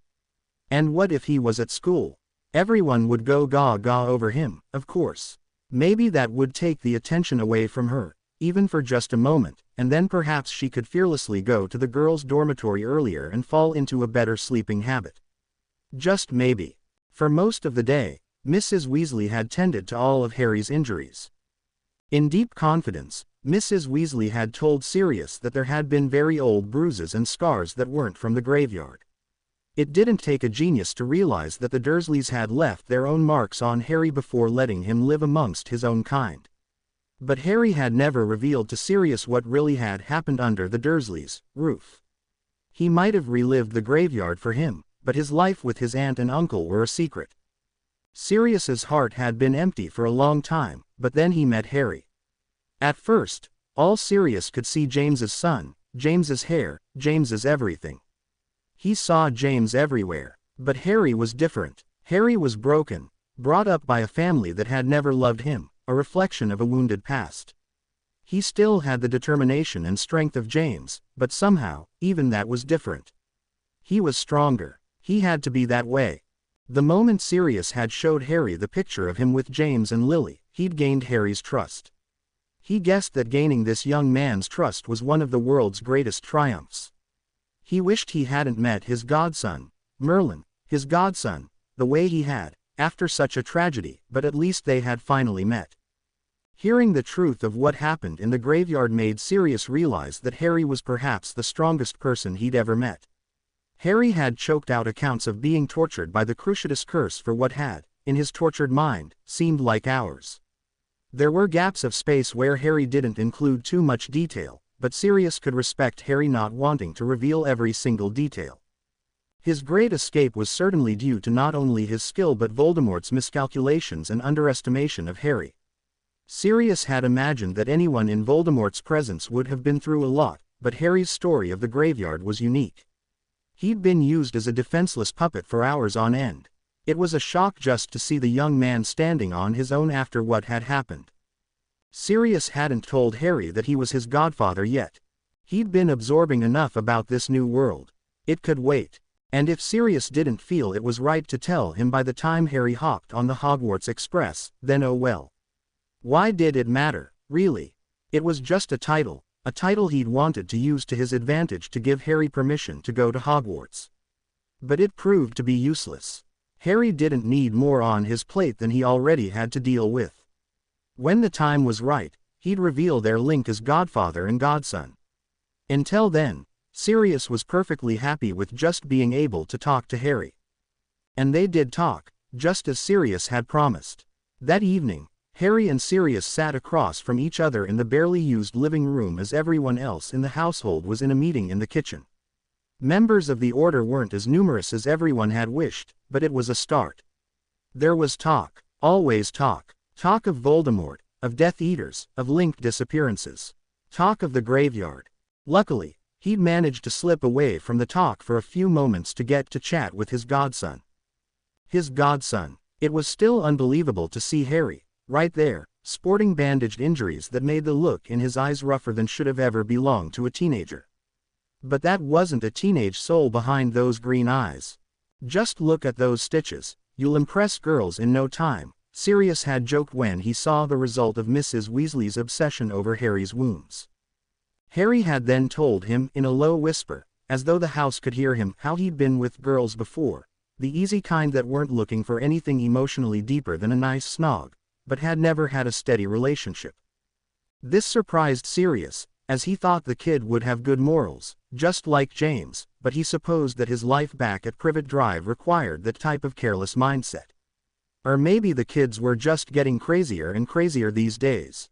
And what if he was at school? Everyone would go gaga over him, of course. Maybe that would take the attention away from her, even for just a moment, and then perhaps she could fearlessly go to the girls' dormitory earlier and fall into a better sleeping habit. Just maybe. For most of the day, Mrs. Weasley had tended to all of Harry's injuries. In deep confidence, Mrs. Weasley had told Sirius that there had been very old bruises and scars that weren't from the graveyard. It didn't take a genius to realize that the Dursleys had left their own marks on Harry before letting him live amongst his own kind. But Harry had never revealed to Sirius what really had happened under the Dursleys' roof. He might have relived the graveyard for him, but his life with his aunt and uncle were a secret. Sirius's heart had been empty for a long time, but then he met Harry. At first, all Sirius could see James's son, James's hair, James's everything. He saw James everywhere. But Harry was different. Harry was broken, brought up by a family that had never loved him, a reflection of a wounded past. He still had the determination and strength of James, but somehow, even that was different. He was stronger. He had to be that way. The moment Sirius had showed Harry the picture of him with James and Lily, he'd gained Harry's trust. He guessed that gaining this young man's trust was one of the world's greatest triumphs. He wished he hadn't met his godson, Merlin, his godson, the way he had, after such a tragedy, but at least they had finally met. Hearing the truth of what happened in the graveyard made Sirius realize that Harry was perhaps the strongest person he'd ever met. Harry had choked out accounts of being tortured by the Cruciatus curse for what had, in his tortured mind, seemed like hours. There were gaps of space where Harry didn't include too much detail, but Sirius could respect Harry not wanting to reveal every single detail. His great escape was certainly due to not only his skill but Voldemort's miscalculations and underestimation of Harry. Sirius had imagined that anyone in Voldemort's presence would have been through a lot, but Harry's story of the graveyard was unique. He'd been used as a defenseless puppet for hours on end. It was a shock just to see the young man standing on his own after what had happened. Sirius hadn't told Harry that he was his godfather yet. He'd been absorbing enough about this new world. It could wait. And if Sirius didn't feel it was right to tell him by the time Harry hopped on the Hogwarts Express, then oh well. Why did it matter, really? It was just a title he'd wanted to use to his advantage to give Harry permission to go to Hogwarts. But it proved to be useless. Harry didn't need more on his plate than he already had to deal with. When the time was right, he'd reveal their link as godfather and godson. Until then, Sirius was perfectly happy with just being able to talk to Harry. And they did talk, just as Sirius had promised. That evening, Harry and Sirius sat across from each other in the barely used living room as everyone else in the household was in a meeting in the kitchen. Members of the Order weren't as numerous as everyone had wished, but it was a start. There was talk, always talk. Talk of Voldemort, of Death Eaters, of linked disappearances. Talk of the graveyard. Luckily, he'd managed to slip away from the talk for a few moments to get to chat with his godson. His godson. It was still unbelievable to see Harry, right there, sporting bandaged injuries that made the look in his eyes rougher than should have ever belonged to a teenager. But that wasn't a teenage soul behind those green eyes. Just look at those stitches, you'll impress girls in no time, Sirius had joked when he saw the result of Mrs. Weasley's obsession over Harry's wounds. Harry had then told him in a low whisper, as though the house could hear him, how he'd been with girls before, the easy kind that weren't looking for anything emotionally deeper than a nice snog, but had never had a steady relationship. This surprised Sirius, as he thought the kid would have good morals, just like James, but he supposed that his life back at Privet Drive required that type of careless mindset. Or maybe the kids were just getting crazier and crazier these days.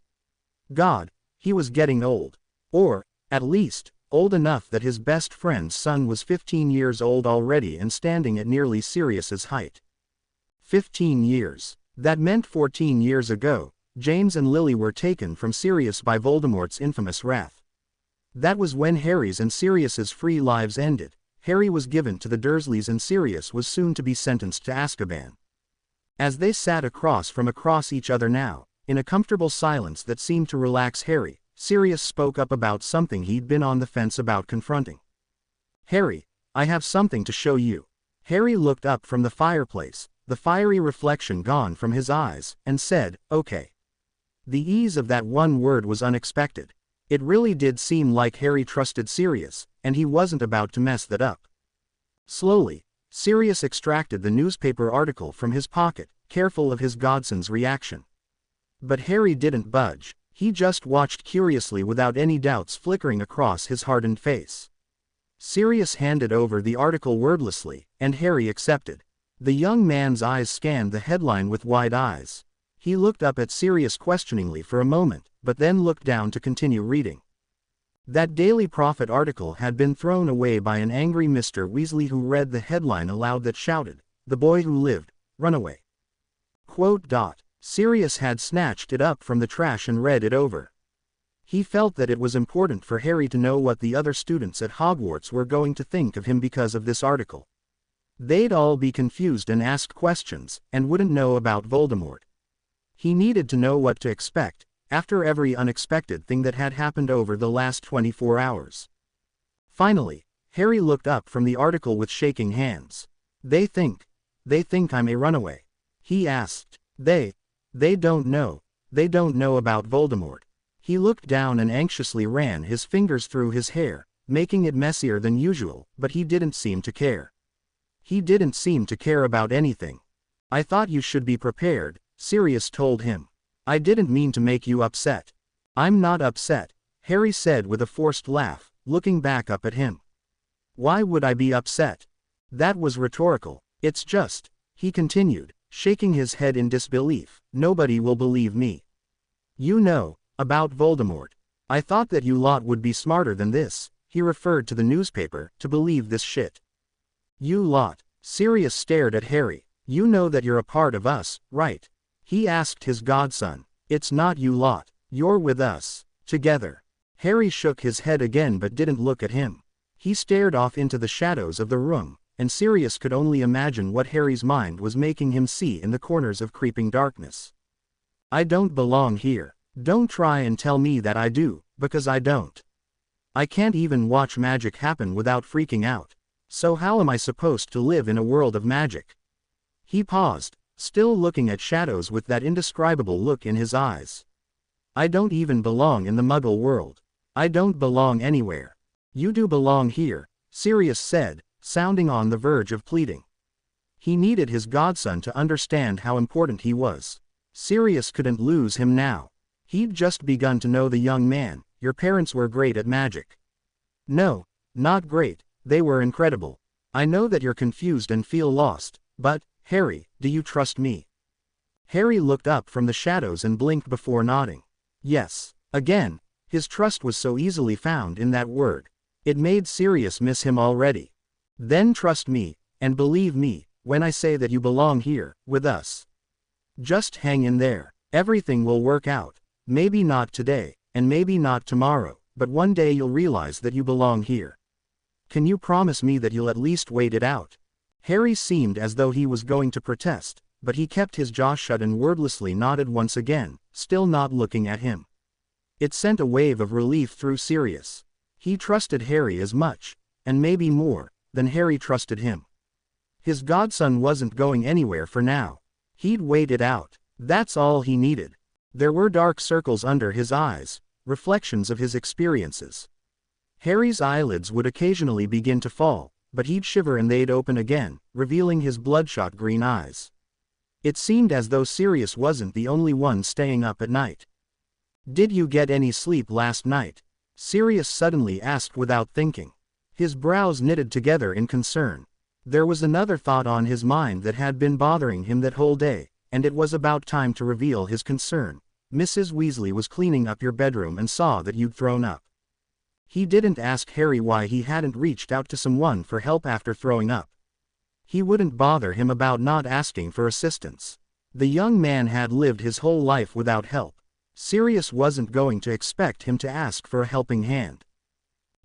God, he was getting old. Or, at least, old enough that his best friend's son was 15 years old already and standing at nearly Sirius's height. 15 years. That meant 14 years ago, James and Lily were taken from Sirius by Voldemort's infamous wrath. That was when Harry's and Sirius's free lives ended. Harry was given to the Dursleys and Sirius was soon to be sentenced to Azkaban. As they sat across each other now, in a comfortable silence that seemed to relax Harry, Sirius spoke up about something he'd been on the fence about confronting. "Harry, I have something to show you." Harry looked up from the fireplace, the fiery reflection gone from his eyes, and said, "Okay." The ease of that one word was unexpected. It really did seem like Harry trusted Sirius, and he wasn't about to mess that up. Slowly, Sirius extracted the newspaper article from his pocket, careful of his godson's reaction. But Harry didn't budge, he just watched curiously without any doubts flickering across his hardened face. Sirius handed over the article wordlessly, and Harry accepted. The young man's eyes scanned the headline with wide eyes. He looked up at Sirius questioningly for a moment, but then looked down to continue reading. That Daily Prophet article had been thrown away by an angry Mr. Weasley who read the headline aloud that shouted, "The boy who lived, runaway." Sirius had snatched it up from the trash and read it over. He felt that it was important for Harry to know what the other students at Hogwarts were going to think of him because of this article. They'd all be confused and ask questions, and wouldn't know about Voldemort. He needed to know what to expect, after every unexpected thing that had happened over the last 24 hours. Finally, Harry looked up from the article with shaking hands. They think I'm a runaway?" he asked. They don't know about Voldemort." He looked down and anxiously ran his fingers through his hair, making it messier than usual, but he didn't seem to care. He didn't seem to care about anything. "I thought you should be prepared," Sirius told him. "I didn't mean to make you upset." "I'm not upset," Harry said with a forced laugh, looking back up at him. "Why would I be upset?" That was rhetorical. "It's just," he continued, shaking his head in disbelief, "nobody will believe me. You know about Voldemort. I thought that you lot would be smarter than this," he referred to the newspaper, "to believe this shit." "You lot?" Sirius stared at Harry. "You know that you're a part of us, right?" he asked his godson. "It's not you lot. You're with us. Together." Harry shook his head again but didn't look at him. He stared off into the shadows of the room, and Sirius could only imagine what Harry's mind was making him see in the corners of creeping darkness. "I don't belong here. Don't try and tell me that I do, because I don't. I can't even watch magic happen without freaking out. So how am I supposed to live in a world of magic?" He paused, still looking at shadows with that indescribable look in his eyes. "I don't even belong in the Muggle world. I don't belong anywhere. You do belong here," Sirius said, sounding on the verge of pleading. He needed his godson to understand how important he was. Sirius couldn't lose him now. He'd just begun to know the young man. "Your parents were great at magic." "No, not great, they were incredible. I know that you're confused and feel lost, but, Harry, do you trust me?" Harry looked up from the shadows and blinked before nodding. Yes. Again, his trust was so easily found in that word. It made Sirius miss him already. "Then trust me, and believe me, when I say that you belong here, with us. Just hang in there. Everything will work out. Maybe not today, and maybe not tomorrow, but one day you'll realize that you belong here. Can you promise me that you'll at least wait it out?" Harry seemed as though he was going to protest, but he kept his jaw shut and wordlessly nodded once again, still not looking at him. It sent a wave of relief through Sirius. He trusted Harry as much, and maybe more, than Harry trusted him. His godson wasn't going anywhere for now. He'd wait it out. That's all he needed. There were dark circles under his eyes, reflections of his experiences. Harry's eyelids would occasionally begin to fall, but he'd shiver and they'd open again, revealing his bloodshot green eyes. It seemed as though Sirius wasn't the only one staying up at night. "Did you get any sleep last night?" Sirius suddenly asked without thinking. His brows knitted together in concern. There was another thought on his mind that had been bothering him that whole day, and it was about time to reveal his concern. "Mrs. Weasley was cleaning up your bedroom and saw that you'd thrown up." He didn't ask Harry why he hadn't reached out to someone for help after throwing up. He wouldn't bother him about not asking for assistance. The young man had lived his whole life without help. Sirius wasn't going to expect him to ask for a helping hand.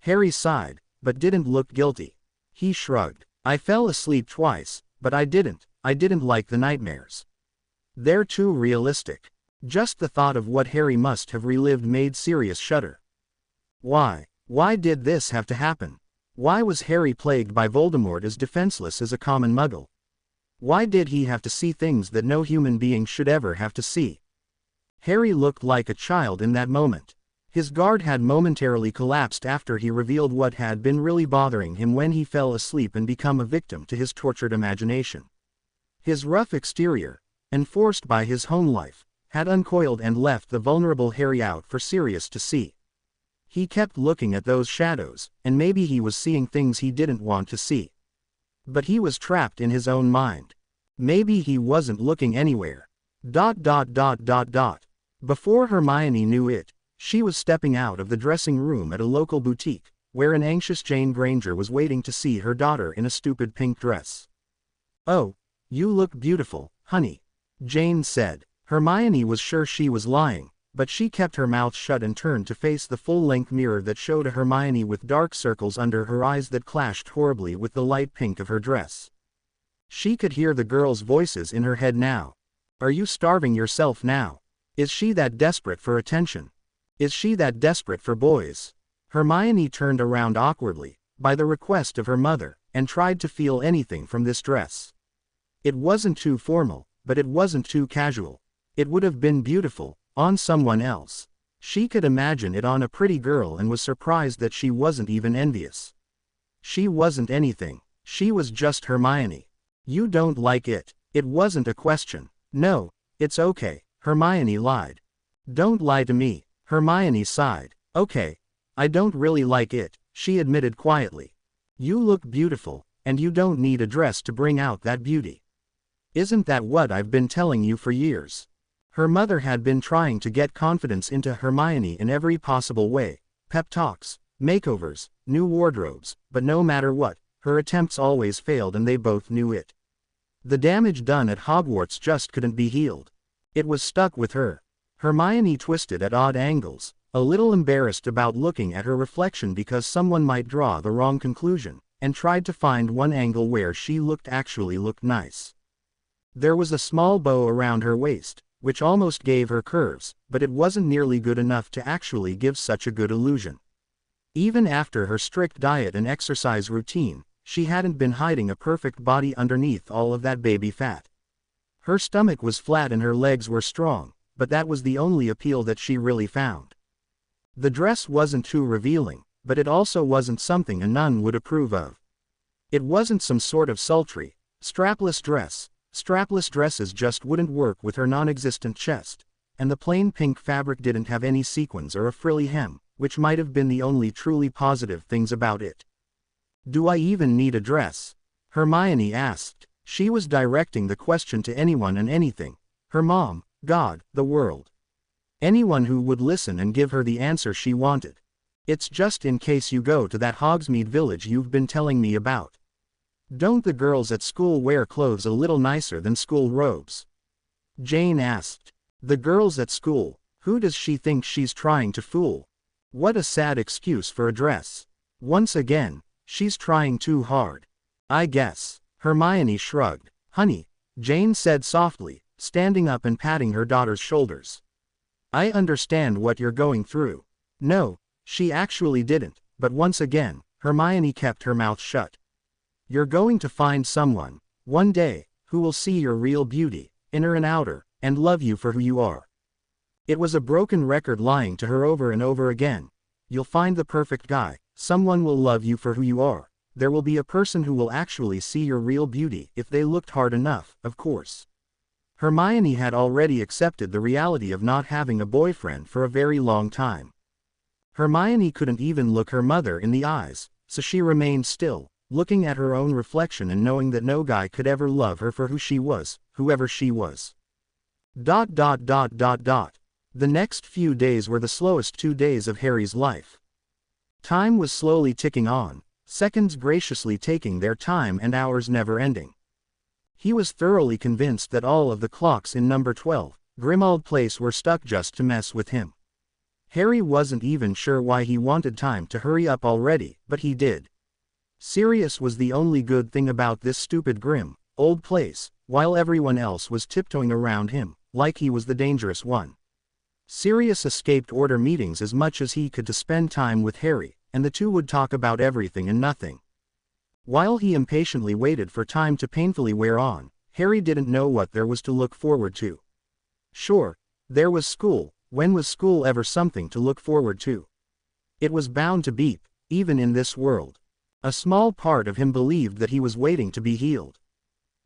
Harry sighed, but didn't look guilty. He shrugged. I fell asleep twice, but I didn't like the nightmares. They're too realistic. Just the thought of what Harry must have relived made Sirius shudder. Why? Why did this have to happen? Why was Harry plagued by Voldemort as defenseless as a common muggle? Why did he have to see things that no human being should ever have to see? Harry looked like a child in that moment. His guard had momentarily collapsed after he revealed what had been really bothering him when he fell asleep and become a victim to his tortured imagination. His rough exterior, enforced by his home life, had uncoiled and left the vulnerable Harry out for Sirius to see. He kept looking at those shadows, and maybe he was seeing things he didn't want to see. But he was trapped in his own mind. Maybe he wasn't looking anywhere. Before Hermione knew it, she was stepping out of the dressing room at a local boutique, where an anxious Jane Granger was waiting to see her daughter in a stupid pink dress. "Oh, you look beautiful, honey," Jane said. Hermione was sure she was lying, but she kept her mouth shut and turned to face the full-length mirror that showed a Hermione with dark circles under her eyes that clashed horribly with the light pink of her dress. She could hear the girls' voices in her head now. Are you starving yourself now? Is she that desperate for attention? Is she that desperate for boys? Hermione turned around awkwardly, by the request of her mother, and tried to feel anything from this dress. It wasn't too formal, but it wasn't too casual. It would have been beautiful, on someone else. She could imagine it on a pretty girl and was surprised that she wasn't even envious. She wasn't anything. She was just Hermione. You don't like it. It wasn't a question. No, it's okay, Hermione lied. Don't lie to me, Hermione sighed. Okay, I don't really like it, she admitted quietly. You look beautiful, and you don't need a dress to bring out that beauty. Isn't that what I've been telling you for years? Her mother had been trying to get confidence into Hermione in every possible way. Pep talks, makeovers, new wardrobes, but no matter what, her attempts always failed and they both knew it. The damage done at Hogwarts just couldn't be healed. It was stuck with her. Hermione twisted at odd angles, a little embarrassed about looking at her reflection because someone might draw the wrong conclusion, and tried to find one angle where she actually looked nice. There was a small bow around her waist, which almost gave her curves, but it wasn't nearly good enough to actually give such a good illusion. Even after her strict diet and exercise routine, she hadn't been hiding a perfect body underneath all of that baby fat. Her stomach was flat and her legs were strong, but that was the only appeal that she really found. The dress wasn't too revealing, but it also wasn't something a nun would approve of. It wasn't some sort of sultry, strapless dress. Strapless dresses just wouldn't work with her non-existent chest, and the plain pink fabric didn't have any sequins or a frilly hem, which might have been the only truly positive things about it. Do I even need a dress? Hermione asked. She was directing the question to anyone and anything. Her mom, God, the world. Anyone who would listen and give her the answer she wanted. It's just in case you go to that Hogsmeade village you've been telling me about. Don't the girls at school wear clothes a little nicer than school robes? Jane asked. The girls at school, who does she think she's trying to fool? What a sad excuse for a dress. Once again, she's trying too hard. I guess. Hermione shrugged. Honey, Jane said softly, standing up and patting her daughter's shoulders. I understand what you're going through. No, she actually didn't, but once again, Hermione kept her mouth shut. You're going to find someone, one day, who will see your real beauty, inner and outer, and love you for who you are. It was a broken record lying to her over and over again. You'll find the perfect guy, someone will love you for who you are. There will be a person who will actually see your real beauty if they looked hard enough, of course. Hermione had already accepted the reality of not having a boyfriend for a very long time. Hermione couldn't even look her mother in the eyes, so she remained still, looking at her own reflection and knowing that no guy could ever love her for who she was, whoever she was. The next few days were the slowest 2 days of Harry's life. Time was slowly ticking on, seconds graciously taking their time and hours never ending. He was thoroughly convinced that all of the clocks in number 12, Grimmauld Place were stuck just to mess with him. Harry wasn't even sure why he wanted time to hurry up already, but he did. Sirius was the only good thing about this stupid grim, old place, while everyone else was tiptoeing around him, like he was the dangerous one. Sirius escaped order meetings as much as he could to spend time with Harry, and the two would talk about everything and nothing. While he impatiently waited for time to painfully wear on, Harry didn't know what there was to look forward to. Sure, there was school. When was school ever something to look forward to? It was bound to beep, even in this world. A small part of him believed that he was waiting to be healed.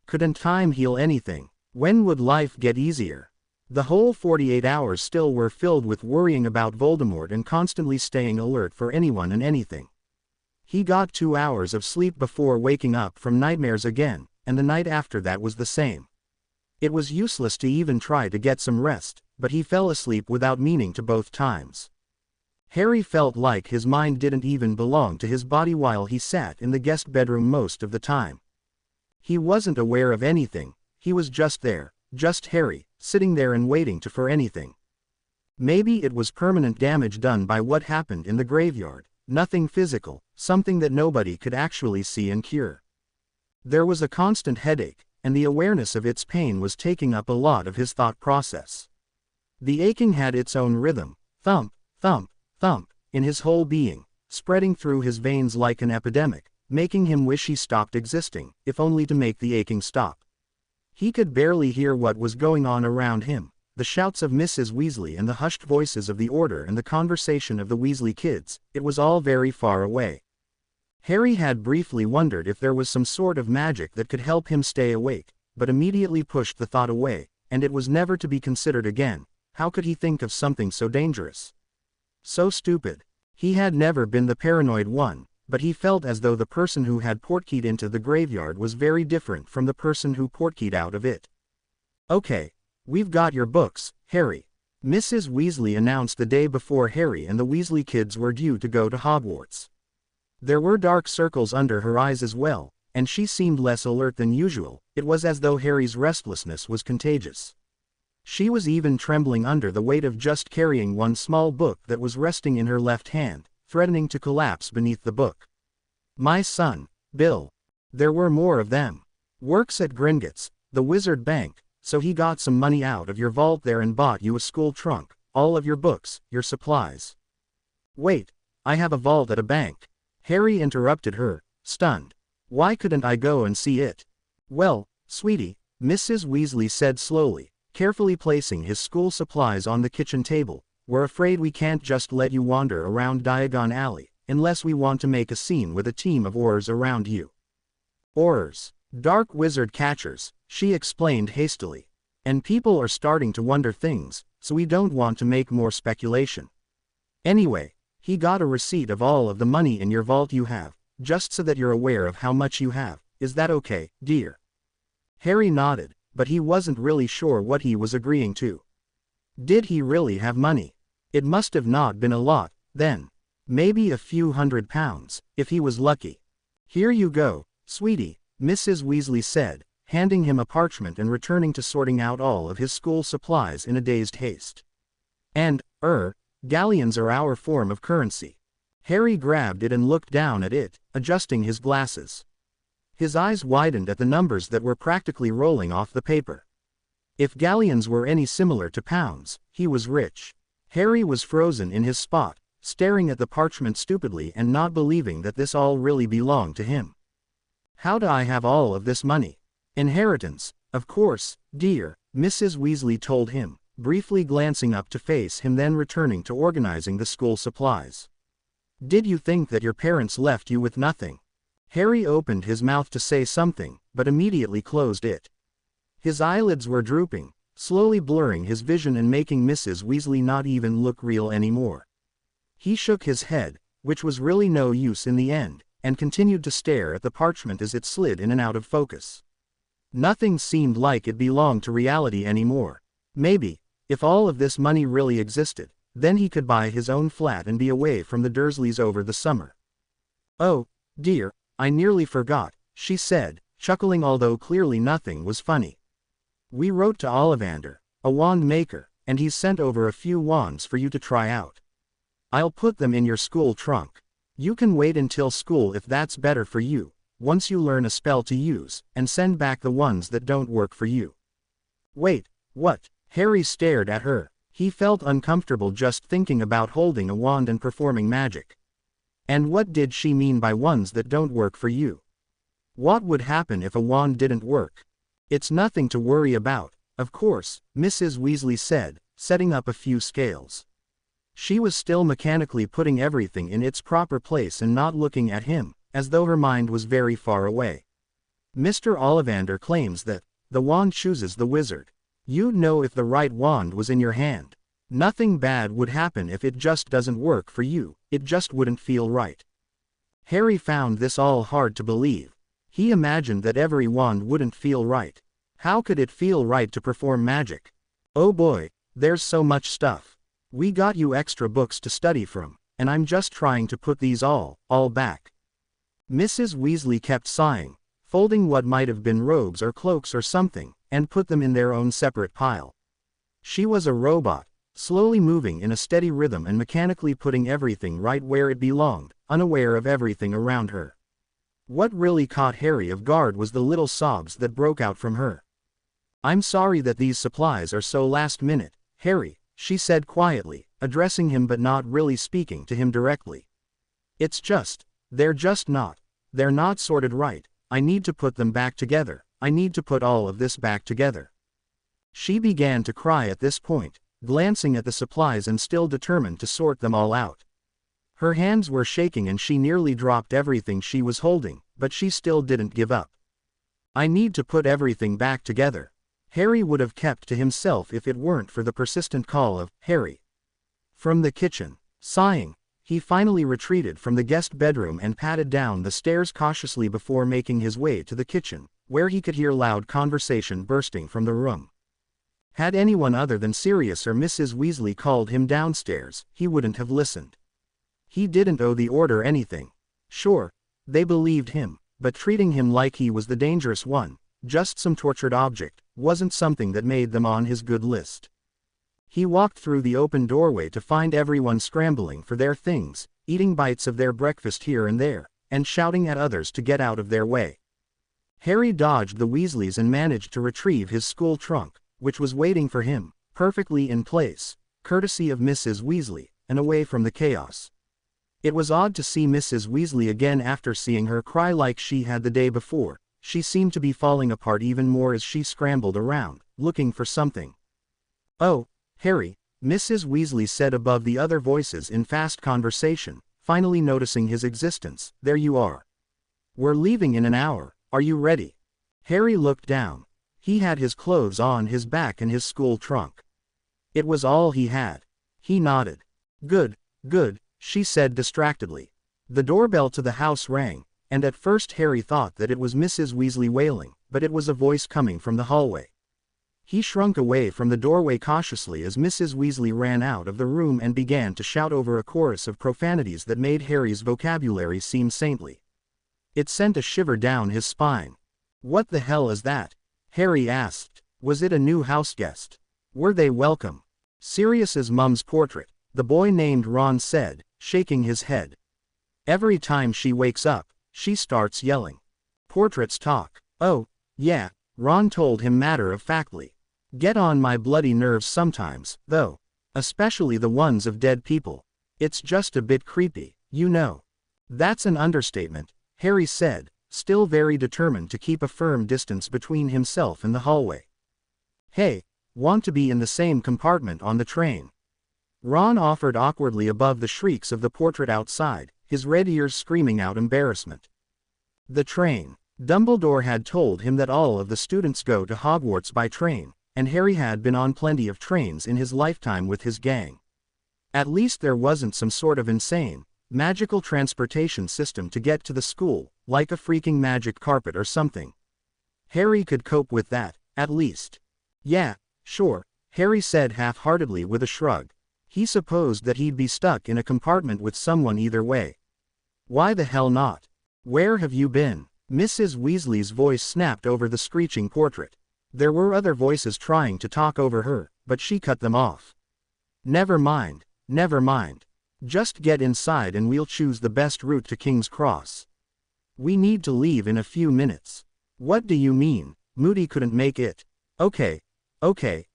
Couldn't time heal anything? When would life get easier? The whole 48 hours still were filled with worrying about Voldemort and constantly staying alert for anyone and anything. He got 2 hours of sleep before waking up from nightmares again, and the night after that was the same. It was useless to even try to get some rest, but he fell asleep without meaning to both times. Harry felt like his mind didn't even belong to his body while he sat in the guest bedroom most of the time. He wasn't aware of anything, he was just there, just Harry, sitting there and waiting for anything. Maybe it was permanent damage done by what happened in the graveyard, nothing physical, something that nobody could actually see and cure. There was a constant headache, and the awareness of its pain was taking up a lot of his thought process. The aching had its own rhythm, thump, thump, thump, in his whole being, spreading through his veins like an epidemic, making him wish he stopped existing, if only to make the aching stop. He could barely hear what was going on around him, the shouts of Mrs. Weasley and the hushed voices of the Order and the conversation of the Weasley kids. It was all very far away. Harry had briefly wondered if there was some sort of magic that could help him stay awake, but immediately pushed the thought away, and it was never to be considered again. How could he think of something so dangerous? So stupid. He had never been the paranoid one, but he felt as though the person who had portkeyed into the graveyard was very different from the person who portkeyed out of it. Okay, we've got your books, Harry. Mrs. Weasley announced the day before Harry and the Weasley kids were due to go to Hogwarts. There were dark circles under her eyes as well, and she seemed less alert than usual. It was as though Harry's restlessness was contagious. She was even trembling under the weight of just carrying one small book that was resting in her left hand, threatening to collapse beneath the book. My son, Bill. There were more of them. Works at Gringotts, the Wizard Bank, so he got some money out of your vault there and bought you a school trunk, all of your books, your supplies. Wait, I have a vault at a bank. Harry interrupted her, stunned. Why couldn't I go and see it? Well, sweetie, Mrs. Weasley said slowly, carefully placing his school supplies on the kitchen table, we're afraid we can't just let you wander around Diagon Alley, unless we want to make a scene with a team of Aurors around you. Aurors. Dark wizard catchers, she explained hastily. And people are starting to wonder things, so we don't want to make more speculation. Anyway, he got a receipt of all of the money in your vault you have, just so that you're aware of how much you have. Is that okay, dear? Harry nodded, but he wasn't really sure what he was agreeing to. Did he really have money? It must have not been a lot, then. Maybe a few £100, if he was lucky. Here you go, sweetie, Mrs. Weasley said, handing him a parchment and returning to sorting out all of his school supplies in a dazed haste. And, galleons are our form of currency. Harry grabbed it and looked down at it, adjusting his glasses. His eyes widened at the numbers that were practically rolling off the paper. If galleons were any similar to pounds, he was rich. Harry was frozen in his spot, staring at the parchment stupidly and not believing that this all really belonged to him. How do I have all of this money? Inheritance, of course, dear, Mrs. Weasley told him, briefly glancing up to face him then returning to organizing the school supplies. Did you think that your parents left you with nothing? Harry opened his mouth to say something, but immediately closed it. His eyelids were drooping, slowly blurring his vision and making Mrs. Weasley not even look real anymore. He shook his head, which was really no use in the end, and continued to stare at the parchment as it slid in and out of focus. Nothing seemed like it belonged to reality anymore. Maybe, if all of this money really existed, then he could buy his own flat and be away from the Dursleys over the summer. Oh, dear, I nearly forgot, she said, chuckling although clearly nothing was funny. We wrote to Ollivander, a wand maker, and he's sent over a few wands for you to try out. I'll put them in your school trunk. You can wait until school if that's better for you, once you learn a spell to use, and send back the ones that don't work for you. Wait, what? Harry stared at her. He felt uncomfortable just thinking about holding a wand and performing magic. And what did she mean by ones that don't work for you? What would happen if a wand didn't work? It's nothing to worry about, of course, Mrs. Weasley said, setting up a few scales. She was still mechanically putting everything in its proper place and not looking at him, as though her mind was very far away. Mr. Ollivander claims that the wand chooses the wizard. You'd know if the right wand was in your hand. Nothing bad would happen if it just doesn't work for you, it just wouldn't feel right. Harry found this all hard to believe. He imagined that every wand wouldn't feel right. How could it feel right to perform magic? Oh boy, there's so much stuff. We got you extra books to study from, and I'm just trying to put these all back. Mrs. Weasley kept sighing, folding what might have been robes or cloaks or something, and put them in their own separate pile. She was a robot, slowly moving in a steady rhythm and mechanically putting everything right where it belonged, unaware of everything around her. What really caught Harry off guard was the little sobs that broke out from her. I'm sorry that these supplies are so last minute, Harry, she said quietly, addressing him but not really speaking to him directly. They're not sorted right. I need to put them back together. I need to put all of this back together. She began to cry at this point, glancing at the supplies and still determined to sort them all out. Her hands were shaking and she nearly dropped everything she was holding, but she still didn't give up. I need to put everything back together. Harry would have kept to himself if it weren't for the persistent call of, Harry. From the kitchen. Sighing, he finally retreated from the guest bedroom and padded down the stairs cautiously before making his way to the kitchen, where he could hear loud conversation bursting from the room. Had anyone other than Sirius or Mrs. Weasley called him downstairs, he wouldn't have listened. He didn't owe the order anything. Sure, they believed him, but treating him like he was the dangerous one, just some tortured object, wasn't something that made them on his good list. He walked through the open doorway to find everyone scrambling for their things, eating bites of their breakfast here and there, and shouting at others to get out of their way. Harry dodged the Weasleys and managed to retrieve his school trunk, which was waiting for him, perfectly in place, courtesy of Mrs. Weasley, and away from the chaos. It was odd to see Mrs. Weasley again after seeing her cry like she had the day before. She seemed to be falling apart even more as she scrambled around, looking for something. Oh, Harry, Mrs. Weasley said above the other voices in fast conversation, finally noticing his existence, there you are. We're leaving in an hour, are you ready? Harry looked down. He had his clothes on his back and his school trunk. It was all he had. He nodded. Good, she said distractedly. The doorbell to the house rang, and at first Harry thought that it was Mrs. Weasley wailing, but it was a voice coming from the hallway. He shrunk away from the doorway cautiously as Mrs. Weasley ran out of the room and began to shout over a chorus of profanities that made Harry's vocabulary seem saintly. It sent a shiver down his spine. What the hell is that? Harry asked. Was it a new houseguest? Were they welcome? Sirius's mum's portrait, the boy named Ron said, shaking his head. Every time she wakes up, she starts yelling. Portraits talk. Oh, yeah, Ron told him matter-of-factly. Get on my bloody nerves sometimes, though. Especially the ones of dead people. It's just a bit creepy, you know. That's an understatement, Harry said, still very determined to keep a firm distance between himself and the hallway. Hey, want to be in the same compartment on the train? Ron offered awkwardly above the shrieks of the portrait outside, his red ears screaming out embarrassment. The train. Dumbledore had told him that all of the students go to Hogwarts by train, and Harry had been on plenty of trains in his lifetime with his gang. At least there wasn't some sort of insane, magical transportation system to get to the school, like a freaking magic carpet or something. Harry could cope with that, at least. Yeah, sure, Harry said half-heartedly with a shrug. He supposed that he'd be stuck in a compartment with someone either way. Why the hell not? Where have you been? Mrs. Weasley's voice snapped over the screeching portrait. There were other voices trying to talk over her, but she cut them off. Never mind. Just get inside and we'll choose the best route to King's Cross. We need to leave in a few minutes. What do you mean? Moody couldn't make it. Okay,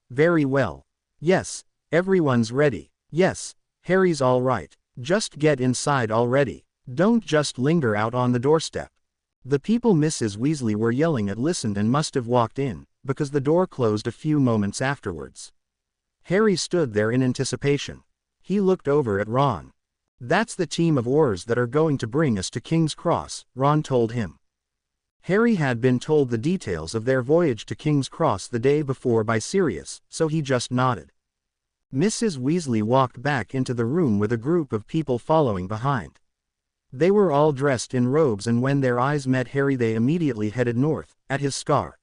very well. Yes, everyone's ready. Yes, Harry's all right. Just get inside already. Don't just linger out on the doorstep. The people Mrs. Weasley were yelling at listened and must have walked in, because the door closed a few moments afterwards. Harry stood there in anticipation. He looked over at Ron. That's the team of Aurors that are going to bring us to King's Cross, Ron told him. Harry had been told the details of their voyage to King's Cross the day before by Sirius, so he just nodded. Mrs. Weasley walked back into the room with a group of people following behind. They were all dressed in robes, and when their eyes met Harry they immediately headed north, at his scar.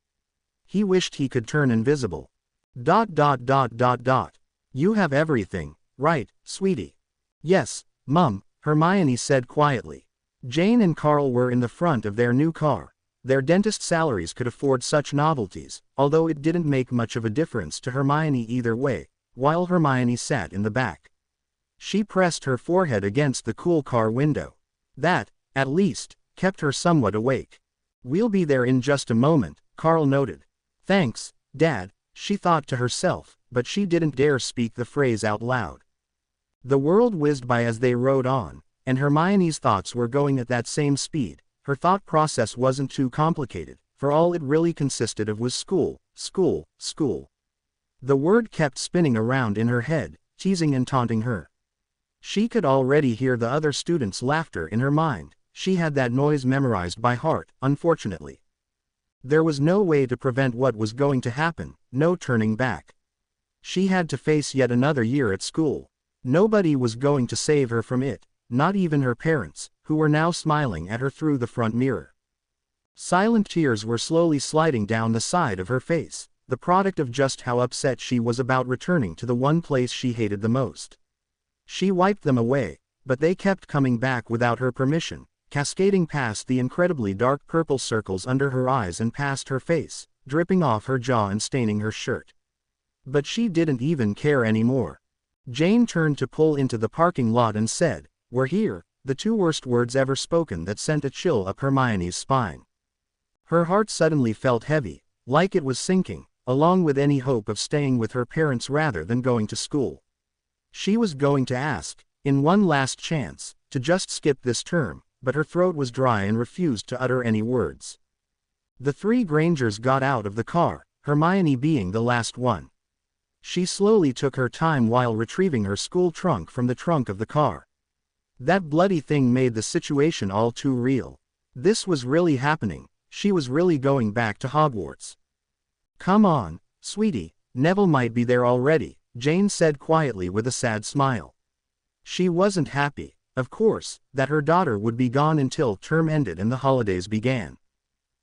He wished he could turn invisible. ... You have everything, right, sweetie? Yes, Mum, Hermione said quietly. Jane and Carl were in the front of their new car. Their dentist salaries could afford such novelties, although it didn't make much of a difference to Hermione either way, while Hermione sat in the back. She pressed her forehead against the cool car window. That, at least, kept her somewhat awake. We'll be there in just a moment, Carl noted. Thanks, Dad, she thought to herself, but she didn't dare speak the phrase out loud. The world whizzed by as they rode on, and Hermione's thoughts were going at that same speed. Her thought process wasn't too complicated, for all it really consisted of was school, school, school. The word kept spinning around in her head, teasing and taunting her. She could already hear the other students' laughter in her mind. She had that noise memorized by heart, unfortunately. There was no way to prevent what was going to happen, no turning back. She had to face yet another year at school. Nobody was going to save her from it, not even her parents, who were now smiling at her through the front mirror. Silent tears were slowly sliding down the side of her face, the product of just how upset she was about returning to the one place she hated the most. She wiped them away, but they kept coming back without her permission, cascading past the incredibly dark purple circles under her eyes and past her face, dripping off her jaw and staining her shirt. But she didn't even care anymore. Jane turned to pull into the parking lot and said, "We're here," the two worst words ever spoken that sent a chill up Hermione's spine. Her heart suddenly felt heavy, like it was sinking, along with any hope of staying with her parents rather than going to school. She was going to ask, in one last chance, to just skip this term, but her throat was dry and refused to utter any words. The three Grangers got out of the car, Hermione being the last one. She slowly took her time while retrieving her school trunk from the trunk of the car. That bloody thing made the situation all too real. This was really happening. She was really going back to Hogwarts. Come on, sweetie, Neville might be there already, Jane said quietly with a sad smile. She wasn't happy, of course, that her daughter would be gone until term ended and the holidays began.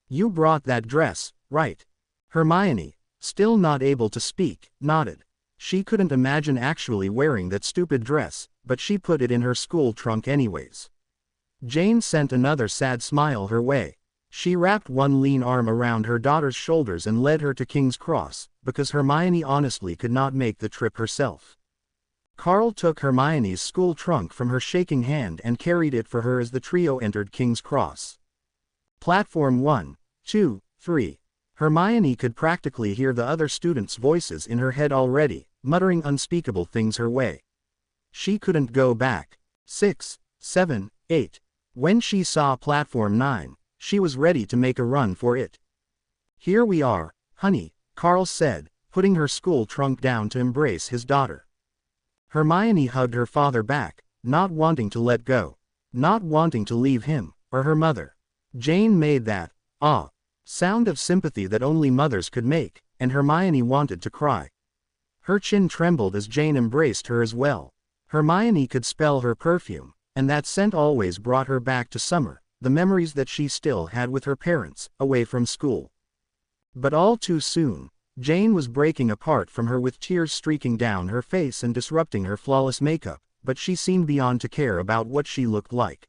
You brought that dress, right? Hermione, still not able to speak, nodded. She couldn't imagine actually wearing that stupid dress, but she put it in her school trunk anyways. Jane sent another sad smile her way. She wrapped one lean arm around her daughter's shoulders and led her to King's Cross, because Hermione honestly could not make the trip herself. Carl took Hermione's school trunk from her shaking hand and carried it for her as the trio entered King's Cross. Platform 1, 2, 3. Hermione could practically hear the other students' voices in her head already, muttering unspeakable things her way. She couldn't go back. 6, 7, 8. When she saw Platform 9, she was ready to make a run for it. Here we are, honey, Carl said, putting her school trunk down to embrace his daughter. Hermione hugged her father back, not wanting to let go, not wanting to leave him, or her mother. Jane made that, sound of sympathy that only mothers could make, and Hermione wanted to cry. Her chin trembled as Jane embraced her as well. Hermione could smell her perfume, and that scent always brought her back to summer, the memories that she still had with her parents, away from school. But all too soon, Jane was breaking apart from her with tears streaking down her face and disrupting her flawless makeup, but she seemed beyond to care about what she looked like.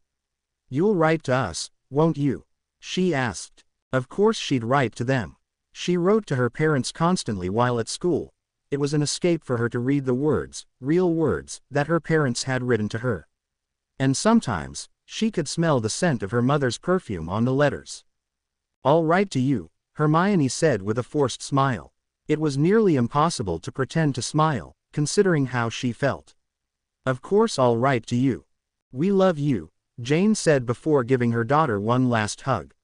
"You'll write to us, won't you?" she asked. Of course she'd write to them. She wrote to her parents constantly while at school. it was an escape for her to read the words, real words, that her parents had written to her. And sometimes, she could smell the scent of her mother's perfume on the letters. "All right to you," Hermione said with a forced smile. It was nearly impossible to pretend to smile, considering how she felt. "Of course all right to you. We love you," Jane said before giving her daughter one last hug.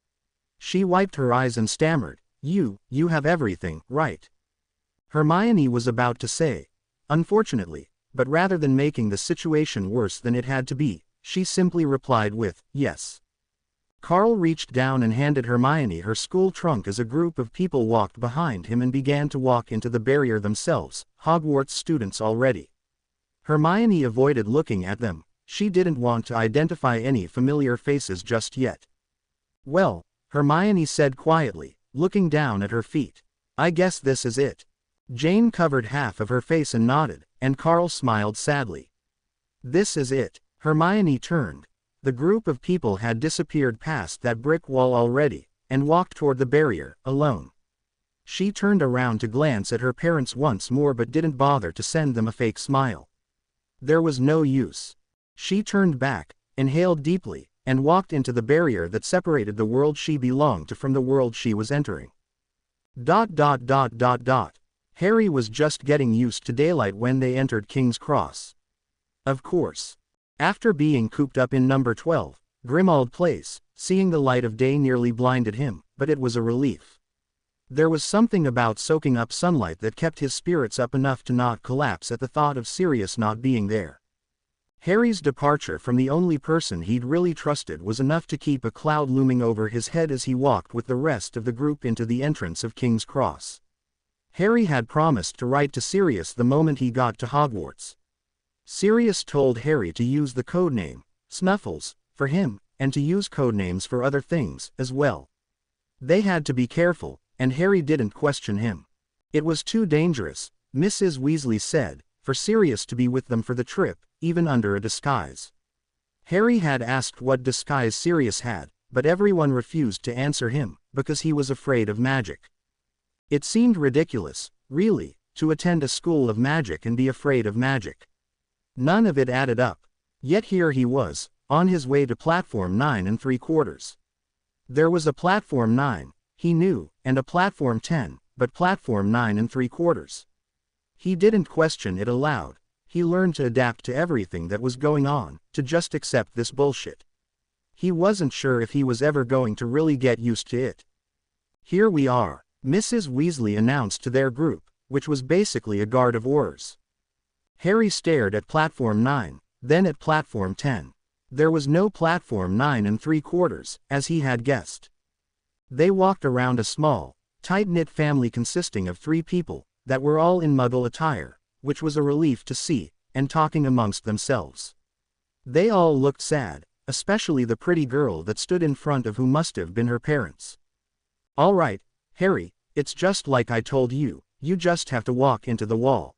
She wiped her eyes and stammered, You have everything, right?" Hermione was about to say, "Unfortunately," but rather than making the situation worse than it had to be, she simply replied with, "Yes." Carl reached down and handed Hermione her school trunk as a group of people walked behind him and began to walk into the barrier themselves, Hogwarts students already. Hermione avoided looking at them. She didn't want to identify any familiar faces just yet. "Well," Hermione said quietly, looking down at her feet. "I guess this is it." Jane covered half of her face and nodded, and Carl smiled sadly. "This is it." Hermione turned. The group of people had disappeared past that brick wall already, and walked toward the barrier, alone. She turned around to glance at her parents once more but didn't bother to send them a fake smile. There was no use. She turned back, inhaled deeply, and walked into the barrier that separated the world she belonged to from the world she was entering. Harry was just getting used to daylight when they entered King's Cross. Of course. After being cooped up in number 12, Grimmauld Place, seeing the light of day nearly blinded him, but it was a relief. There was something about soaking up sunlight that kept his spirits up enough to not collapse at the thought of Sirius not being there. Harry's departure from the only person he'd really trusted was enough to keep a cloud looming over his head as he walked with the rest of the group into the entrance of King's Cross. Harry had promised to write to Sirius the moment he got to Hogwarts. Sirius told Harry to use the codename, Snuffles, for him, and to use codenames for other things, as well. They had to be careful, and Harry didn't question him. It was too dangerous, Mrs. Weasley said, for Sirius to be with them for the trip, even under a disguise. Harry had asked what disguise Sirius had, but everyone refused to answer him, because he was afraid of magic. It seemed ridiculous, really, to attend a school of magic and be afraid of magic. None of it added up. Yet here he was, on his way to platform 9 3/4. There was a platform 9, he knew, and a platform 10, but platform 9 3/4. He didn't question it aloud. He learned to adapt to everything that was going on, to just accept this bullshit. He wasn't sure if he was ever going to really get used to it. "Here we are," Mrs. Weasley announced to their group, which was basically a guard of Aurors. Harry stared at platform 9, then at platform 10. There was no platform 9 3/4, as he had guessed. They walked around a small, tight-knit family consisting of 3 people, that were all in Muggle attire, which was a relief to see, and talking amongst themselves. They all looked sad, especially the pretty girl that stood in front of who must have been her parents. "All right, Harry, it's just like I told you, you just have to walk into the wall.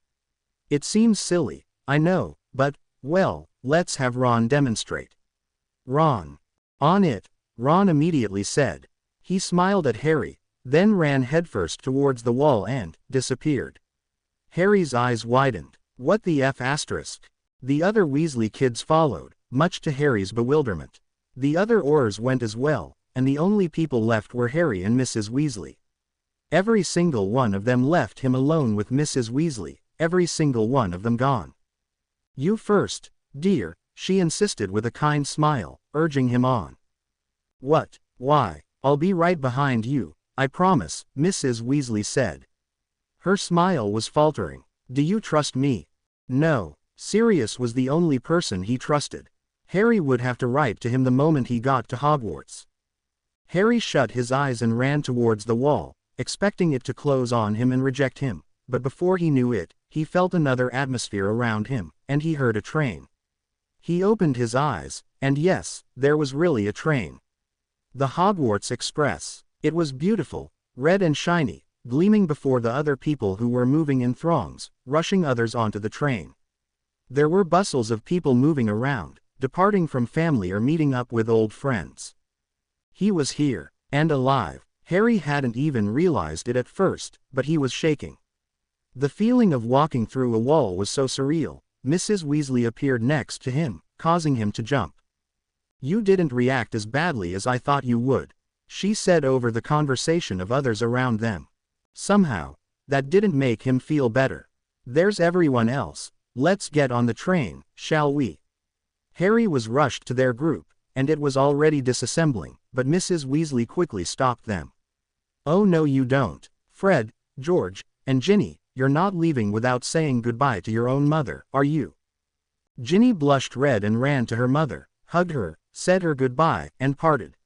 It seems silly, I know, but, well, let's have Ron demonstrate." "Ron. On it," Ron immediately said. He smiled at Harry, then ran headfirst towards the wall and disappeared. Harry's eyes widened. What the F***? The other Weasley kids followed, much to Harry's bewilderment. The other Aurors went as well, and the only people left were Harry and Mrs. Weasley. Every single one of them left him alone with Mrs. Weasley, every single one of them gone. "You first, dear," she insisted with a kind smile, urging him on. "What? Why, I'll be right behind you, I promise," Mrs. Weasley said. Her smile was faltering. "Do you trust me?" No, Sirius was the only person he trusted. Harry would have to write to him the moment he got to Hogwarts. Harry shut his eyes and ran towards the wall, expecting it to close on him and reject him, but before he knew it, he felt another atmosphere around him, and he heard a train. He opened his eyes, and yes, there was really a train. The Hogwarts Express. It was beautiful, red and shiny, gleaming before the other people who were moving in throngs, rushing others onto the train. There were bustles of people moving around, departing from family or meeting up with old friends. He was here, and alive. Harry hadn't even realized it at first, but he was shaking. The feeling of walking through a wall was so surreal. Mrs. Weasley appeared next to him, causing him to jump. "You didn't react as badly as I thought you would," she said over the conversation of others around them. Somehow, that didn't make him feel better. "There's everyone else. Let's get on the train, shall we?" Harry was rushed to their group, and it was already disassembling, but Mrs. Weasley quickly stopped them. "Oh no you don't. Fred, George, and Ginny, you're not leaving without saying goodbye to your own mother, are you?" Ginny blushed red and ran to her mother, hugged her, said her goodbye, and parted.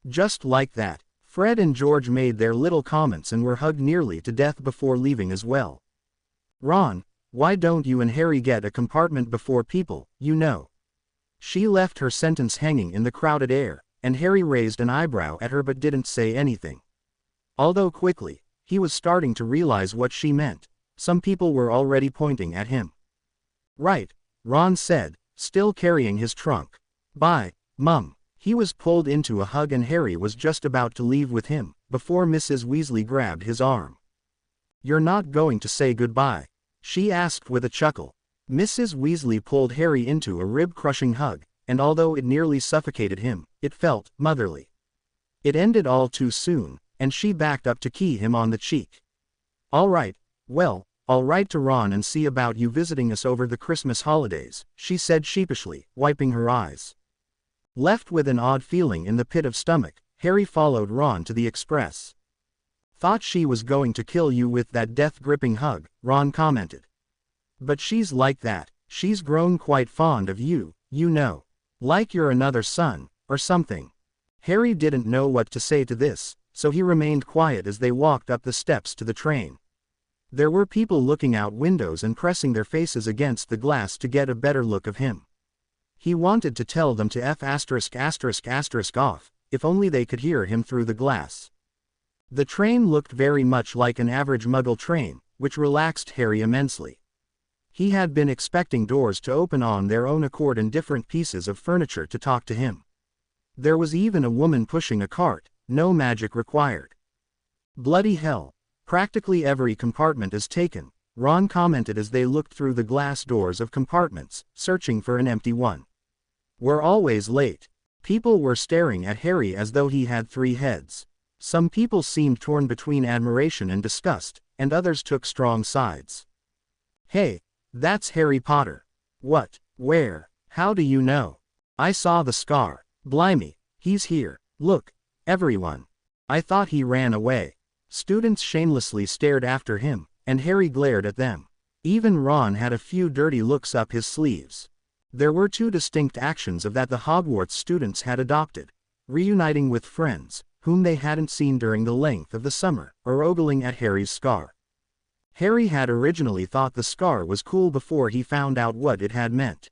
Just like that, Fred and George made their little comments and were hugged nearly to death before leaving as well. "Ron, why don't you and Harry get a compartment before people, you know?" She left her sentence hanging in the crowded air, and Harry raised an eyebrow at her but didn't say anything. Although quickly, he was starting to realize what she meant. Some people were already pointing at him. "Right," Ron said, still carrying his trunk. "Bye, Mum." He was pulled into a hug and Harry was just about to leave with him, before Mrs. Weasley grabbed his arm. "You're not going to say goodbye?" she asked with a chuckle. Mrs. Weasley pulled Harry into a rib-crushing hug, and although it nearly suffocated him, it felt motherly. It ended all too soon, and she backed up to key him on the cheek. "All right, well, I'll write to Ron and see about you visiting us over the Christmas holidays," she said sheepishly, wiping her eyes. Left with an odd feeling in the pit of stomach, Harry followed Ron to the express. "Thought she was going to kill you with that death-gripping hug," Ron commented. "But she's like that. She's grown quite fond of you, you know. Like you're another son, or something." Harry didn't know what to say to this, so he remained quiet as they walked up the steps to the train. There were people looking out windows and pressing their faces against the glass to get a better look of him. He wanted to tell them to F*** off, if only they could hear him through the glass. The train looked very much like an average Muggle train, which relaxed Harry immensely. He had been expecting doors to open on their own accord and different pieces of furniture to talk to him. There was even a woman pushing a cart, no magic required. "Bloody hell. Practically every compartment is taken," Ron commented as they looked through the glass doors of compartments, searching for an empty one. "We're always late." People were staring at Harry as though he had three heads. Some people seemed torn between admiration and disgust, and others took strong sides. "Hey, that's Harry Potter." "What? Where? How do you know?" "I saw the scar. Blimey, he's here. Look, everyone." "I thought he ran away." Students shamelessly stared after him, and Harry glared at them. Even Ron had a few dirty looks up his sleeves. There were two distinct actions of that the Hogwarts students had adopted: reuniting with friends, whom they hadn't seen during the length of the summer, or ogling at Harry's scar. Harry had originally thought the scar was cool before he found out what it had meant.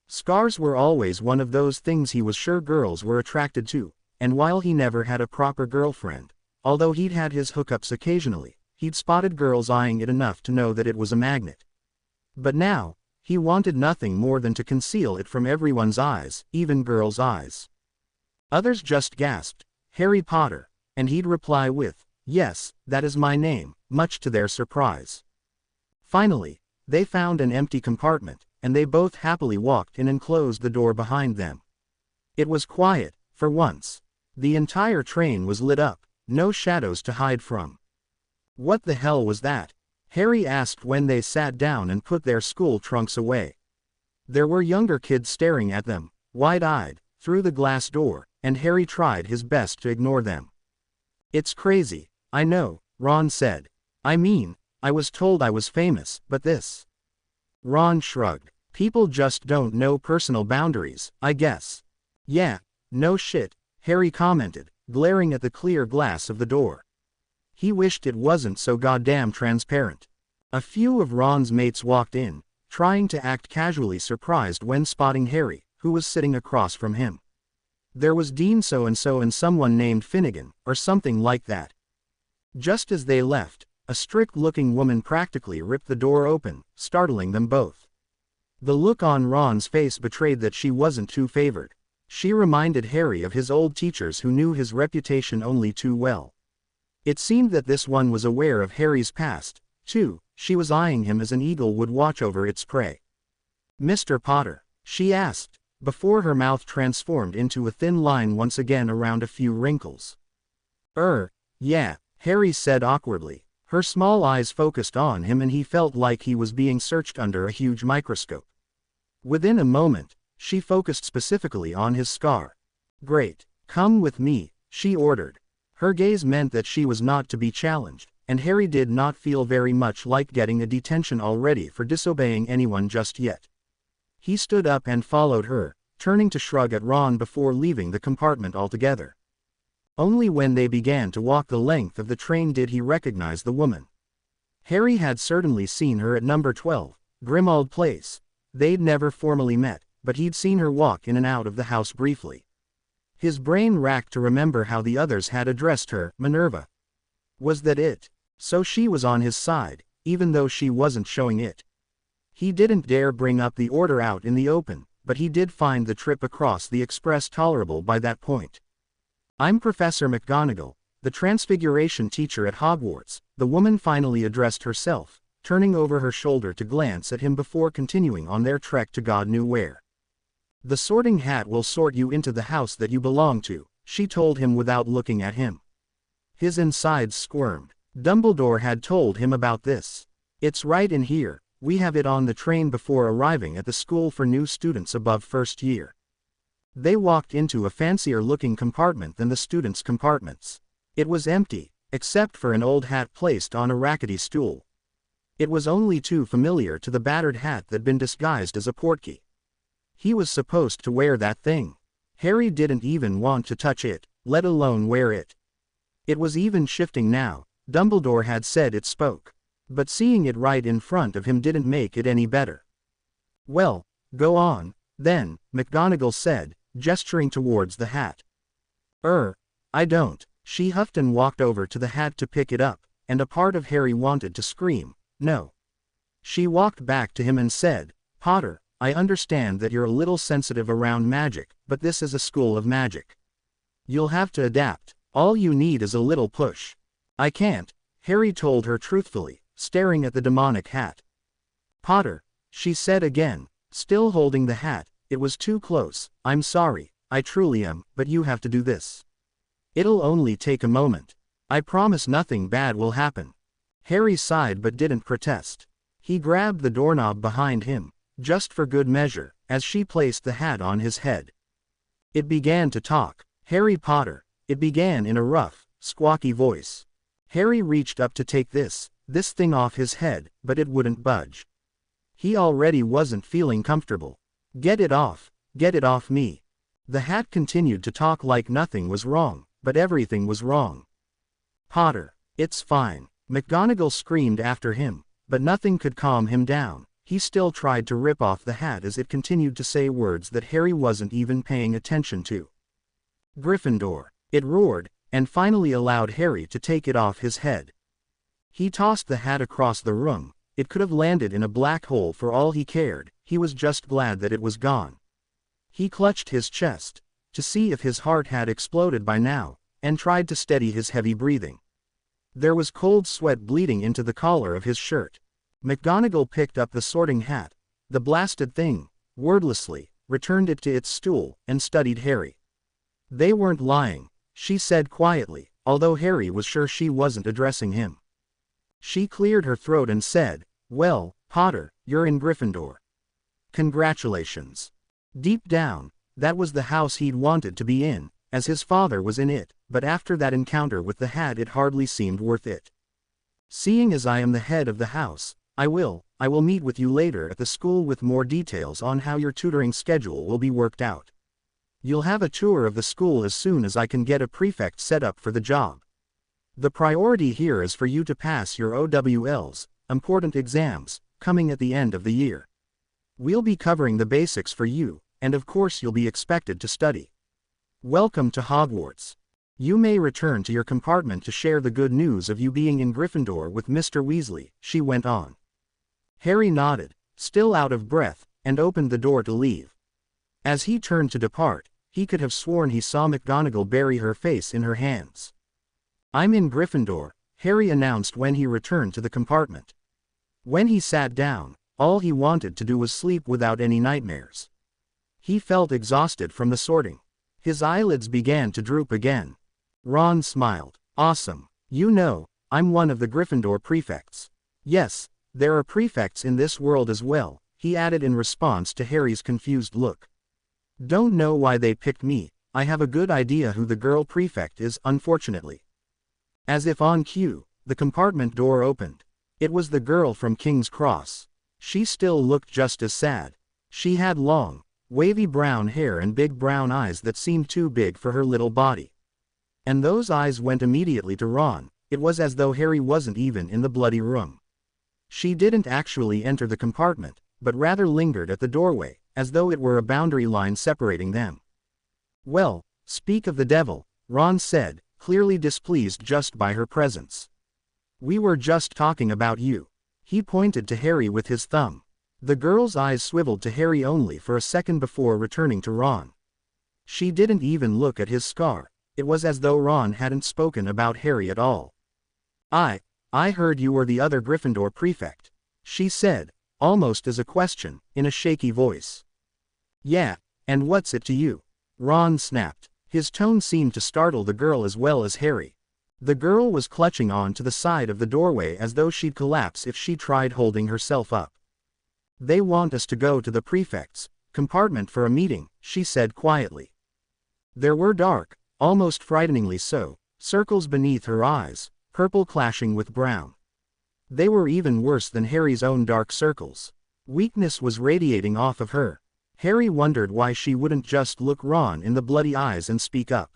Scars were always one of those things he was sure girls were attracted to, and while he never had a proper girlfriend, although he'd had his hookups occasionally, he'd spotted girls eyeing it enough to know that it was a magnet. But now, he wanted nothing more than to conceal it from everyone's eyes, even girls' eyes. Others just gasped, "Harry Potter," and he'd reply with, "Yes, that is my name," much to their surprise. Finally, they found an empty compartment, and they both happily walked in and closed the door behind them. It was quiet, for once. The entire train was lit up, no shadows to hide from. "What the hell was that?" Harry asked when they sat down and put their school trunks away. There were younger kids staring at them, wide-eyed, through the glass door, and Harry tried his best to ignore them. "It's crazy, I know," Ron said. "I mean, I was told I was famous, but this..." Ron shrugged. "People just don't know personal boundaries, I guess." "Yeah, no shit," Harry commented, glaring at the clear glass of the door. He wished it wasn't so goddamn transparent. A few of Ron's mates walked in, trying to act casually surprised when spotting Harry, who was sitting across from him. There was Dean so-and-so and someone named Finnegan, or something like that. Just as they left, a strict-looking woman practically ripped the door open, startling them both. The look on Ron's face betrayed that she wasn't too favored. She reminded Harry of his old teachers who knew his reputation only too well. It seemed that this one was aware of Harry's past, too, she was eyeing him as an eagle would watch over its prey. "Mr. Potter?" she asked, before her mouth transformed into a thin line once again around a few wrinkles. Yeah," Harry said awkwardly. Her small eyes focused on him and he felt like he was being searched under a huge microscope. Within a moment, she focused specifically on his scar. "Great. Come with me," she ordered. Her gaze meant that she was not to be challenged, and Harry did not feel very much like getting a detention already for disobeying anyone just yet. He stood up and followed her, turning to shrug at Ron before leaving the compartment altogether. Only when they began to walk the length of the train did he recognize the woman. Harry had certainly seen her at number 12, Grimmauld Place. They'd never formally met, but he'd seen her walk in and out of the house briefly. His brain racked to remember how the others had addressed her, Minerva. Was that it? So she was on his side, even though she wasn't showing it. He didn't dare bring up the order out in the open, but he did find the trip across the express tolerable by that point. "I'm Professor McGonagall, the Transfiguration teacher at Hogwarts," the woman finally addressed herself, turning over her shoulder to glance at him before continuing on their trek to God knew where. "The sorting hat will sort you into the house that you belong to," she told him without looking at him. His insides squirmed. Dumbledore had told him about this. "It's right in here. We have it on the train before arriving at the school for new students above first year." They walked into a fancier-looking compartment than the students' compartments. It was empty, except for an old hat placed on a rackety stool. It was only too familiar to the battered hat that'd been disguised as a portkey. He was supposed to wear that thing. Harry didn't even want to touch it, let alone wear it. It was even shifting now. Dumbledore had said it spoke. But seeing it right in front of him didn't make it any better. "Well, go on, then," McGonagall said, gesturing towards the hat. I don't," she huffed and walked over to the hat to pick it up, and a part of Harry wanted to scream, "No." She walked back to him and said, "Potter, I understand that you're a little sensitive around magic, but this is a school of magic. You'll have to adapt. All you need is a little push." "I can't," Harry told her truthfully, staring at the demonic hat. "Potter," she said again, still holding the hat, "it was too close. I'm sorry, I truly am, but you have to do this. It'll only take a moment. I promise nothing bad will happen." Harry sighed but didn't protest. He grabbed the doorknob behind him, just for good measure, as she placed the hat on his head. It began to talk. "Harry Potter," it began in a rough, squawky voice. Harry reached up to take this thing off his head, but it wouldn't budge. He already wasn't feeling comfortable. Get it off me." The hat continued to talk like nothing was wrong, but everything was wrong. "Potter, it's fine," McGonagall screamed after him, but nothing could calm him down. He still tried to rip off the hat as it continued to say words that Harry wasn't even paying attention to. "Gryffindor," it roared, and finally allowed Harry to take it off his head. He tossed the hat across the room. It could have landed in a black hole for all he cared. He was just glad that it was gone. He clutched his chest, to see if his heart had exploded by now, and tried to steady his heavy breathing. There was cold sweat bleeding into the collar of his shirt. McGonagall picked up the sorting hat, the blasted thing, wordlessly, returned it to its stool, and studied Harry. "They weren't lying," she said quietly, although Harry was sure she wasn't addressing him. She cleared her throat and said, "Well, Potter, you're in Gryffindor. Congratulations." Deep down, that was the house he'd wanted to be in, as his father was in it, but after that encounter with the hat it hardly seemed worth it. "Seeing as I am the head of the house, I will meet with you later at the school with more details on how your tutoring schedule will be worked out. You'll have a tour of the school as soon as I can get a prefect set up for the job. The priority here is for you to pass your OWLs, important exams, coming at the end of the year. We'll be covering the basics for you, and of course you'll be expected to study. Welcome to Hogwarts. You may return to your compartment to share the good news of you being in Gryffindor with Mr. Weasley," she went on. Harry nodded, still out of breath, and opened the door to leave. As he turned to depart, he could have sworn he saw McGonagall bury her face in her hands. "I'm in Gryffindor," Harry announced when he returned to the compartment. When he sat down, all he wanted to do was sleep without any nightmares. He felt exhausted from the sorting. His eyelids began to droop again. Ron smiled. Awesome. You know, I'm one of the Gryffindor prefects. Yes, there are prefects in this world as well, he added in response to Harry's confused look. Don't know why they picked me, I have a good idea who the girl prefect is, unfortunately. As if on cue, the compartment door opened. It was the girl from King's Cross. She still looked just as sad. She had long, wavy brown hair and big brown eyes that seemed too big for her little body. And those eyes went immediately to Ron. It was as though Harry wasn't even in the bloody room. She didn't actually enter the compartment, but rather lingered at the doorway, as though it were a boundary line separating them. Well, speak of the devil, Ron said, clearly displeased just by her presence. We were just talking about you. He pointed to Harry with his thumb. The girl's eyes swiveled to Harry only for a second before returning to Ron. She didn't even look at his scar. It was as though Ron hadn't spoken about Harry at all. I heard you were the other Gryffindor prefect, she said, almost as a question, in a shaky voice. Yeah, and what's it to you? Ron snapped. His tone seemed to startle the girl as well as Harry. The girl was clutching on to the side of the doorway as though she'd collapse if she tried holding herself up. They want us to go to the prefect's compartment for a meeting, she said quietly. There were dark, almost frighteningly so, circles beneath her eyes, purple clashing with brown. They were even worse than Harry's own dark circles. Weakness was radiating off of her. Harry wondered why she wouldn't just look Ron in the bloody eyes and speak up.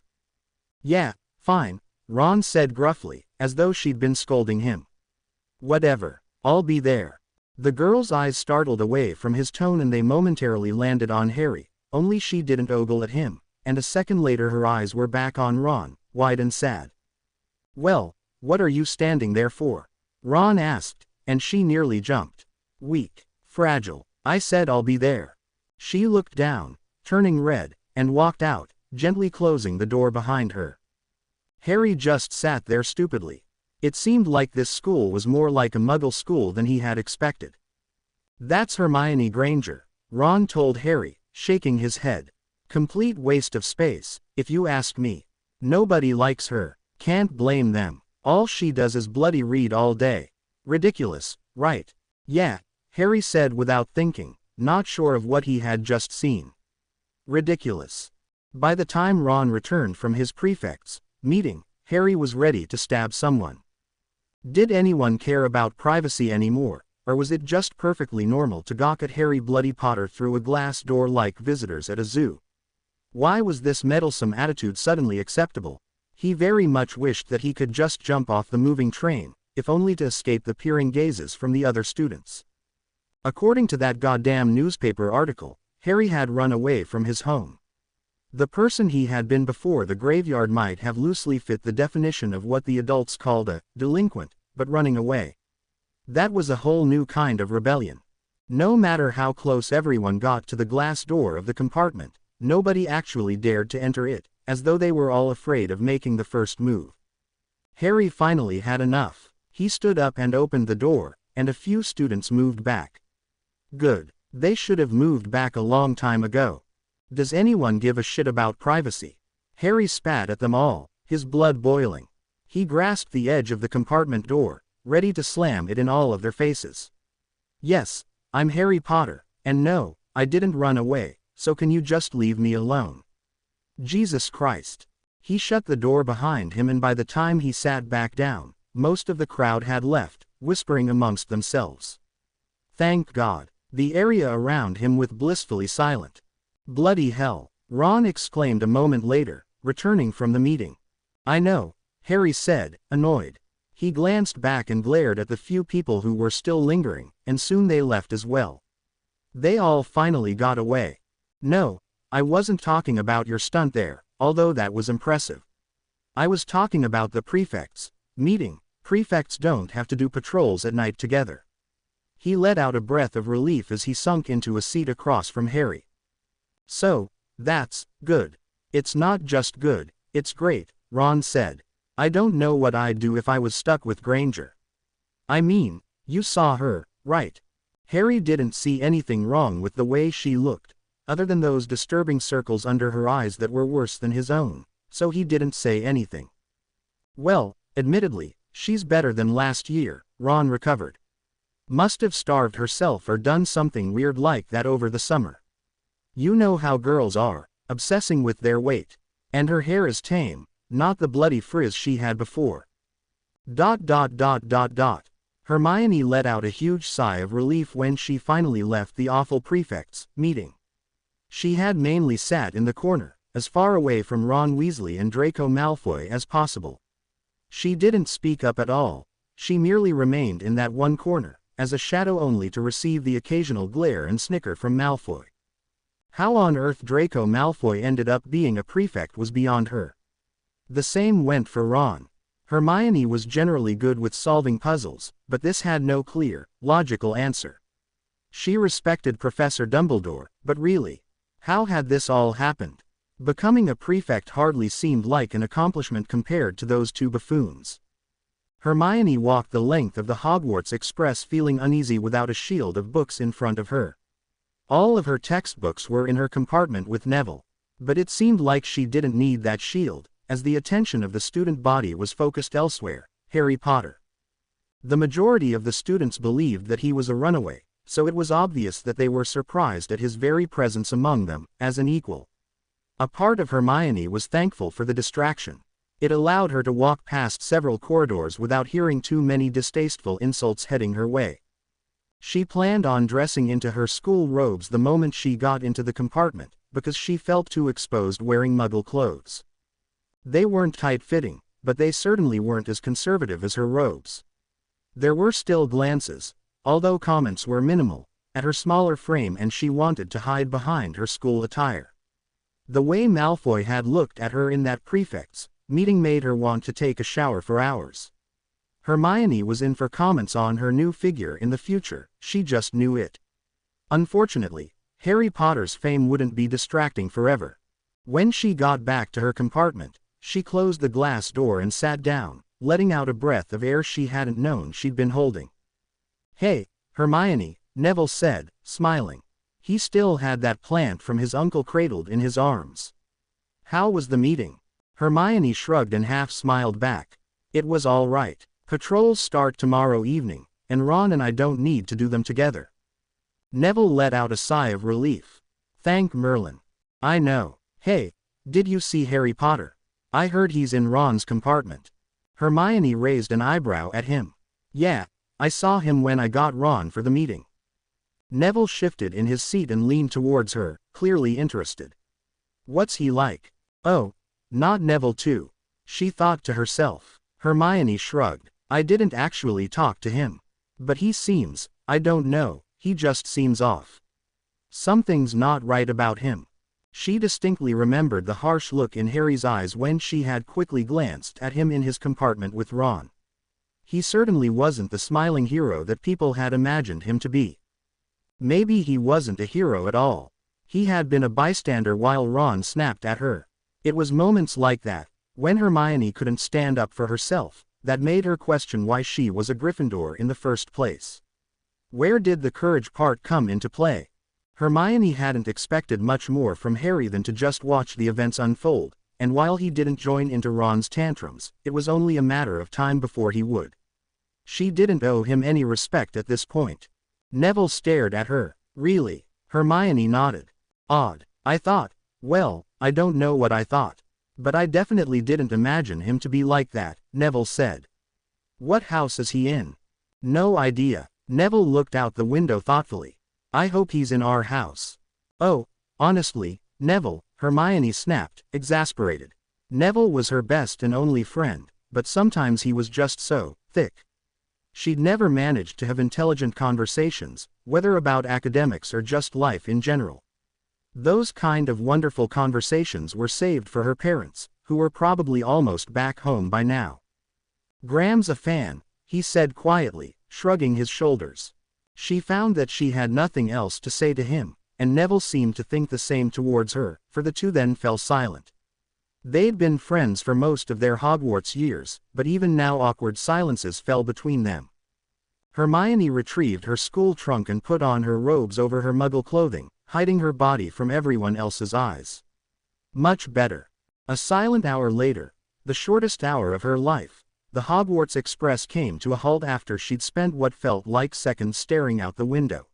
Yeah, fine, Ron said gruffly, as though she'd been scolding him. Whatever, I'll be there. The girl's eyes startled away from his tone and they momentarily landed on Harry, only she didn't ogle at him, and a second later her eyes were back on Ron, wide and sad. Well, what are you standing there for? Ron asked, and she nearly jumped. Weak, fragile, I said I'll be there. She looked down, turning red, and walked out, gently closing the door behind her. Harry just sat there stupidly. It seemed like this school was more like a Muggle school than he had expected. That's Hermione Granger, Ron told Harry, shaking his head. Complete waste of space, if you ask me. Nobody likes her, can't blame them. All she does is bloody read all day. Ridiculous, right? Yeah, Harry said without thinking, not sure of what he had just seen. Ridiculous. By the time Ron returned from his prefect's meeting, Harry was ready to stab someone. Did anyone care about privacy anymore, or was it just perfectly normal to gawk at Harry Bloody Potter through a glass door like visitors at a zoo? Why was this meddlesome attitude suddenly acceptable? He very much wished that he could just jump off the moving train, if only to escape the peering gazes from the other students. According to that goddamn newspaper article, Harry had run away from his home. The person he had been before the graveyard might have loosely fit the definition of what the adults called a delinquent, but running away. That was a whole new kind of rebellion. No matter how close everyone got to the glass door of the compartment, nobody actually dared to enter it, as though they were all afraid of making the first move. Harry finally had enough. He stood up and opened the door, and a few students moved back. Good. They should have moved back a long time ago. Does anyone give a shit about privacy? Harry spat at them all, his blood boiling. He grasped the edge of the compartment door, ready to slam it in all of their faces. Yes, I'm Harry Potter, and no, I didn't run away, so can you just leave me alone? Jesus Christ. He shut the door behind him and by the time he sat back down, most of the crowd had left, whispering amongst themselves. Thank God. The area around him was blissfully silent. Bloody hell, Ron exclaimed a moment later, returning from the meeting. I know, Harry said, annoyed. He glanced back and glared at the few people who were still lingering, and soon they left as well. They all finally got away. No, I wasn't talking about your stunt there, although that was impressive. I was talking about the prefects' meeting. Prefects don't have to do patrols at night together. He let out a breath of relief as he sunk into a seat across from Harry. So, that's good. It's not just good, it's great, Ron said. I don't know what I'd do if I was stuck with Granger. I mean, you saw her, Right. Harry didn't see anything wrong with the way she looked, other than those disturbing circles under her eyes that were worse than his own, so he didn't say anything. Well, admittedly, she's better than last year, Ron recovered. Must have starved herself or done something weird like that over the summer. You know how girls are, obsessing with their weight. And her hair is tame, not the bloody frizz she had before. ... Hermione let out a huge sigh of relief when she finally left the awful prefects' meeting. She had mainly sat in the corner, as far away from Ron Weasley and Draco Malfoy as possible. She didn't speak up at all, she merely remained in that one corner, as a shadow only to receive the occasional glare and snicker from Malfoy. How on earth Draco Malfoy ended up being a prefect was beyond her. The same went for Ron. Hermione was generally good with solving puzzles, but this had no clear, logical answer. She respected Professor Dumbledore, but really, how had this all happened? Becoming a prefect hardly seemed like an accomplishment compared to those two buffoons. Hermione walked the length of the Hogwarts Express feeling uneasy without a shield of books in front of her. All of her textbooks were in her compartment with Neville, but it seemed like she didn't need that shield, as the attention of the student body was focused elsewhere, Harry Potter. The majority of the students believed that he was a runaway, so it was obvious that they were surprised at his very presence among them, as an equal. A part of Hermione was thankful for the distraction. It allowed her to walk past several corridors without hearing too many distasteful insults heading her way. She planned on dressing into her school robes the moment she got into the compartment, because she felt too exposed wearing Muggle clothes. They weren't tight-fitting, but they certainly weren't as conservative as her robes. There were still glances, although comments were minimal, at her smaller frame, and she wanted to hide behind her school attire. The way Malfoy had looked at her in that prefects' meeting made her want to take a shower for hours. Hermione was in for comments on her new figure in the future, she just knew it. Unfortunately, Harry Potter's fame wouldn't be distracting forever. When she got back to her compartment, she closed the glass door and sat down, letting out a breath of air she hadn't known she'd been holding. "Hey, Hermione," Neville said, smiling. He still had that plant from his uncle cradled in his arms. "How was the meeting?" Hermione shrugged and half smiled back. "It was all right. Patrols start tomorrow evening, and Ron and I don't need to do them together." Neville let out a sigh of relief. "Thank Merlin. I know. Hey, did you see Harry Potter? I heard he's in Ron's compartment." Hermione raised an eyebrow at him. "Yeah, I saw him when I got Ron for the meeting." Neville shifted in his seat and leaned towards her, clearly interested. "What's he like?" "Oh, not Neville too," she thought to herself. Hermione shrugged. "I didn't actually talk to him. But he seems, I don't know, he just seems off. Something's not right about him." She distinctly remembered the harsh look in Harry's eyes when she had quickly glanced at him in his compartment with Ron. He certainly wasn't the smiling hero that people had imagined him to be. Maybe he wasn't a hero at all. He had been a bystander while Ron snapped at her. It was moments like that, when Hermione couldn't stand up for herself, that made her question why she was a Gryffindor in the first place. Where did the courage part come into play? Hermione hadn't expected much more from Harry than to just watch the events unfold, and while he didn't join into Ron's tantrums, it was only a matter of time before he would. She didn't owe him any respect at this point. Neville stared at her. "Really?" Hermione nodded. "Odd. I thought, well, I don't know what I thought. But I definitely didn't imagine him to be like that," Neville said. "What house is he in?" "No idea." Neville looked out the window thoughtfully. "I hope he's in our house." "Oh, honestly, Neville," Hermione snapped, exasperated. Neville was her best and only friend, but sometimes he was just so thick. She'd never managed to have intelligent conversations, whether about academics or just life in general. Those kind of wonderful conversations were saved for her parents, who were probably almost back home by now. "Graham's a fan," he said quietly, shrugging his shoulders. She found that she had nothing else to say to him, and Neville seemed to think the same towards her, for the two then fell silent. They'd been friends for most of their Hogwarts years, but even now awkward silences fell between them. Hermione retrieved her school trunk and put on her robes over her muggle clothing, hiding her body from everyone else's eyes. Much better. A silent hour later, the shortest hour of her life, the Hogwarts Express came to a halt after she'd spent what felt like seconds staring out the window.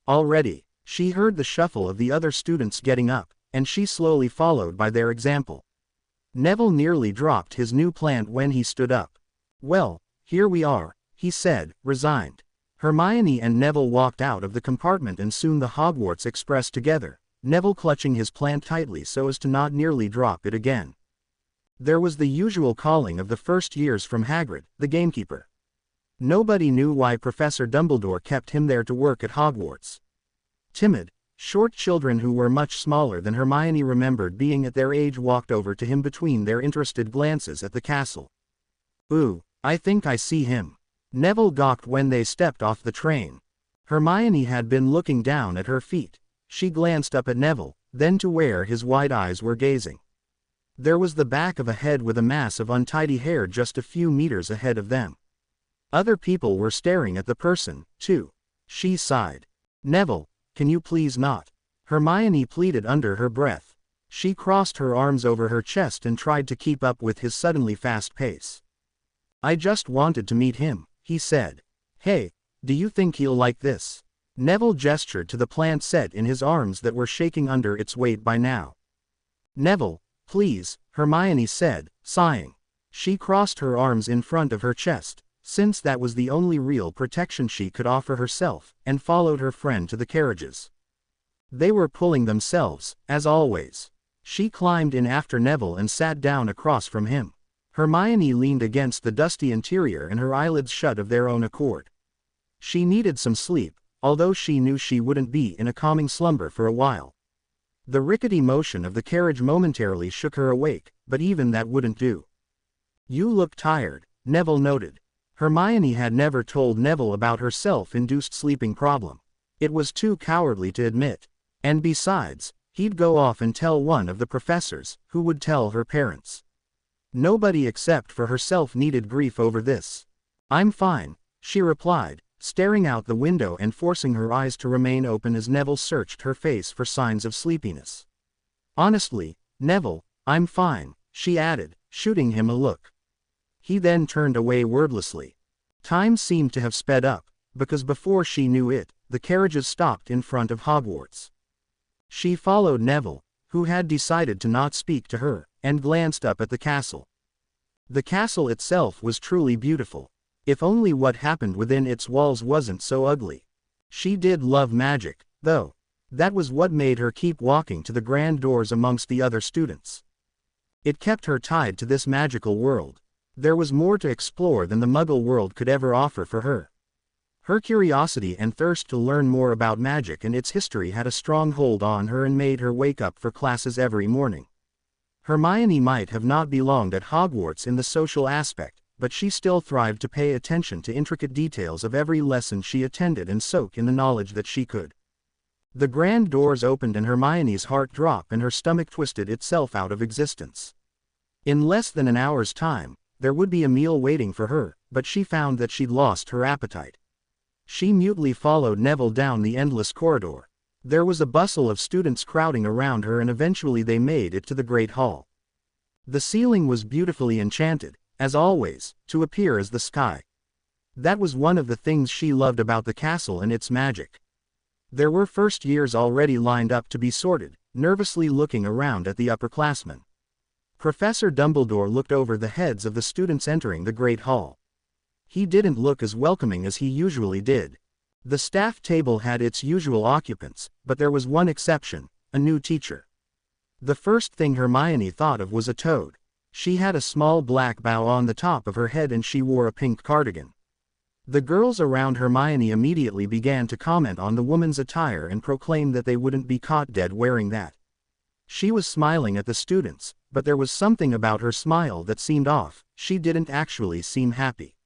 Already, she heard the shuffle of the other students getting up, and she slowly followed by their example. Neville nearly dropped his new plant when he stood up. "Well, here we are," he said, resigned. Hermione and Neville walked out of the compartment and soon the Hogwarts Express together, Neville clutching his plant tightly so as to not nearly drop it again. There was the usual calling of the first years from Hagrid, the gamekeeper. Nobody knew why Professor Dumbledore kept him there to work at Hogwarts. Timid, short children who were much smaller than Hermione remembered being at their age walked over to him between their interested glances at the castle. "Ooh, I think I see him." Neville gawked when they stepped off the train. Hermione had been looking down at her feet. She glanced up at Neville, then to where his wide eyes were gazing. There was the back of a head with a mass of untidy hair just a few meters ahead of them. Other people were staring at the person, too. She sighed. "Neville, can you please not?" Hermione pleaded under her breath. She crossed her arms over her chest and tried to keep up with his suddenly fast pace. "I just wanted to meet him," he said. "Hey, do you think he'll like this?" Neville gestured to the plant set in his arms that were shaking under its weight by now. "Neville, please," Hermione said, sighing. She crossed her arms in front of her chest, since that was the only real protection she could offer herself, and followed her friend to the carriages. They were pulling themselves, as always. She climbed in after Neville and sat down across from him. Hermione leaned against the dusty interior and her eyelids shut of their own accord. She needed some sleep, although she knew she wouldn't be in a calming slumber for a while. The rickety motion of the carriage momentarily shook her awake, but even that wouldn't do. "You look tired," Neville noted. Hermione had never told Neville about her self-induced sleeping problem. It was too cowardly to admit. And besides, he'd go off and tell one of the professors, who would tell her parents. Nobody except for herself needed grief over this. "I'm fine," she replied, staring out the window and forcing her eyes to remain open as Neville searched her face for signs of sleepiness. "Honestly, Neville, I'm fine," she added, shooting him a look. He then turned away wordlessly. Time seemed to have sped up, because before she knew it, the carriages stopped in front of Hogwarts. She followed Neville, who had decided to not speak to her, and glanced up at the castle. The castle itself was truly beautiful. If only what happened within its walls wasn't so ugly. She did love magic, though. That was what made her keep walking to the grand doors amongst the other students. It kept her tied to this magical world. There was more to explore than the Muggle world could ever offer for her. Her curiosity and thirst to learn more about magic and its history had a strong hold on her and made her wake up for classes every morning. Hermione might have not belonged at Hogwarts in the social aspect, but she still thrived to pay attention to intricate details of every lesson she attended and soak in the knowledge that she could. The grand doors opened and Hermione's heart dropped and her stomach twisted itself out of existence. In less than an hour's time, there would be a meal waiting for her, but she found that she'd lost her appetite. She mutely followed Neville down the endless corridor. There was a bustle of students crowding around her and eventually they made it to the Great Hall. The ceiling was beautifully enchanted, as always, to appear as the sky. That was one of the things she loved about the castle and its magic. There were first years already lined up to be sorted, nervously looking around at the upperclassmen. Professor Dumbledore looked over the heads of the students entering the Great Hall. He didn't look as welcoming as he usually did. The staff table had its usual occupants, but there was one exception, a new teacher. The first thing Hermione thought of was a toad. She had a small black bow on the top of her head and she wore a pink cardigan. The girls around Hermione immediately began to comment on the woman's attire and proclaim that they wouldn't be caught dead wearing that. She was smiling at the students, but there was something about her smile that seemed off. She didn't actually seem happy.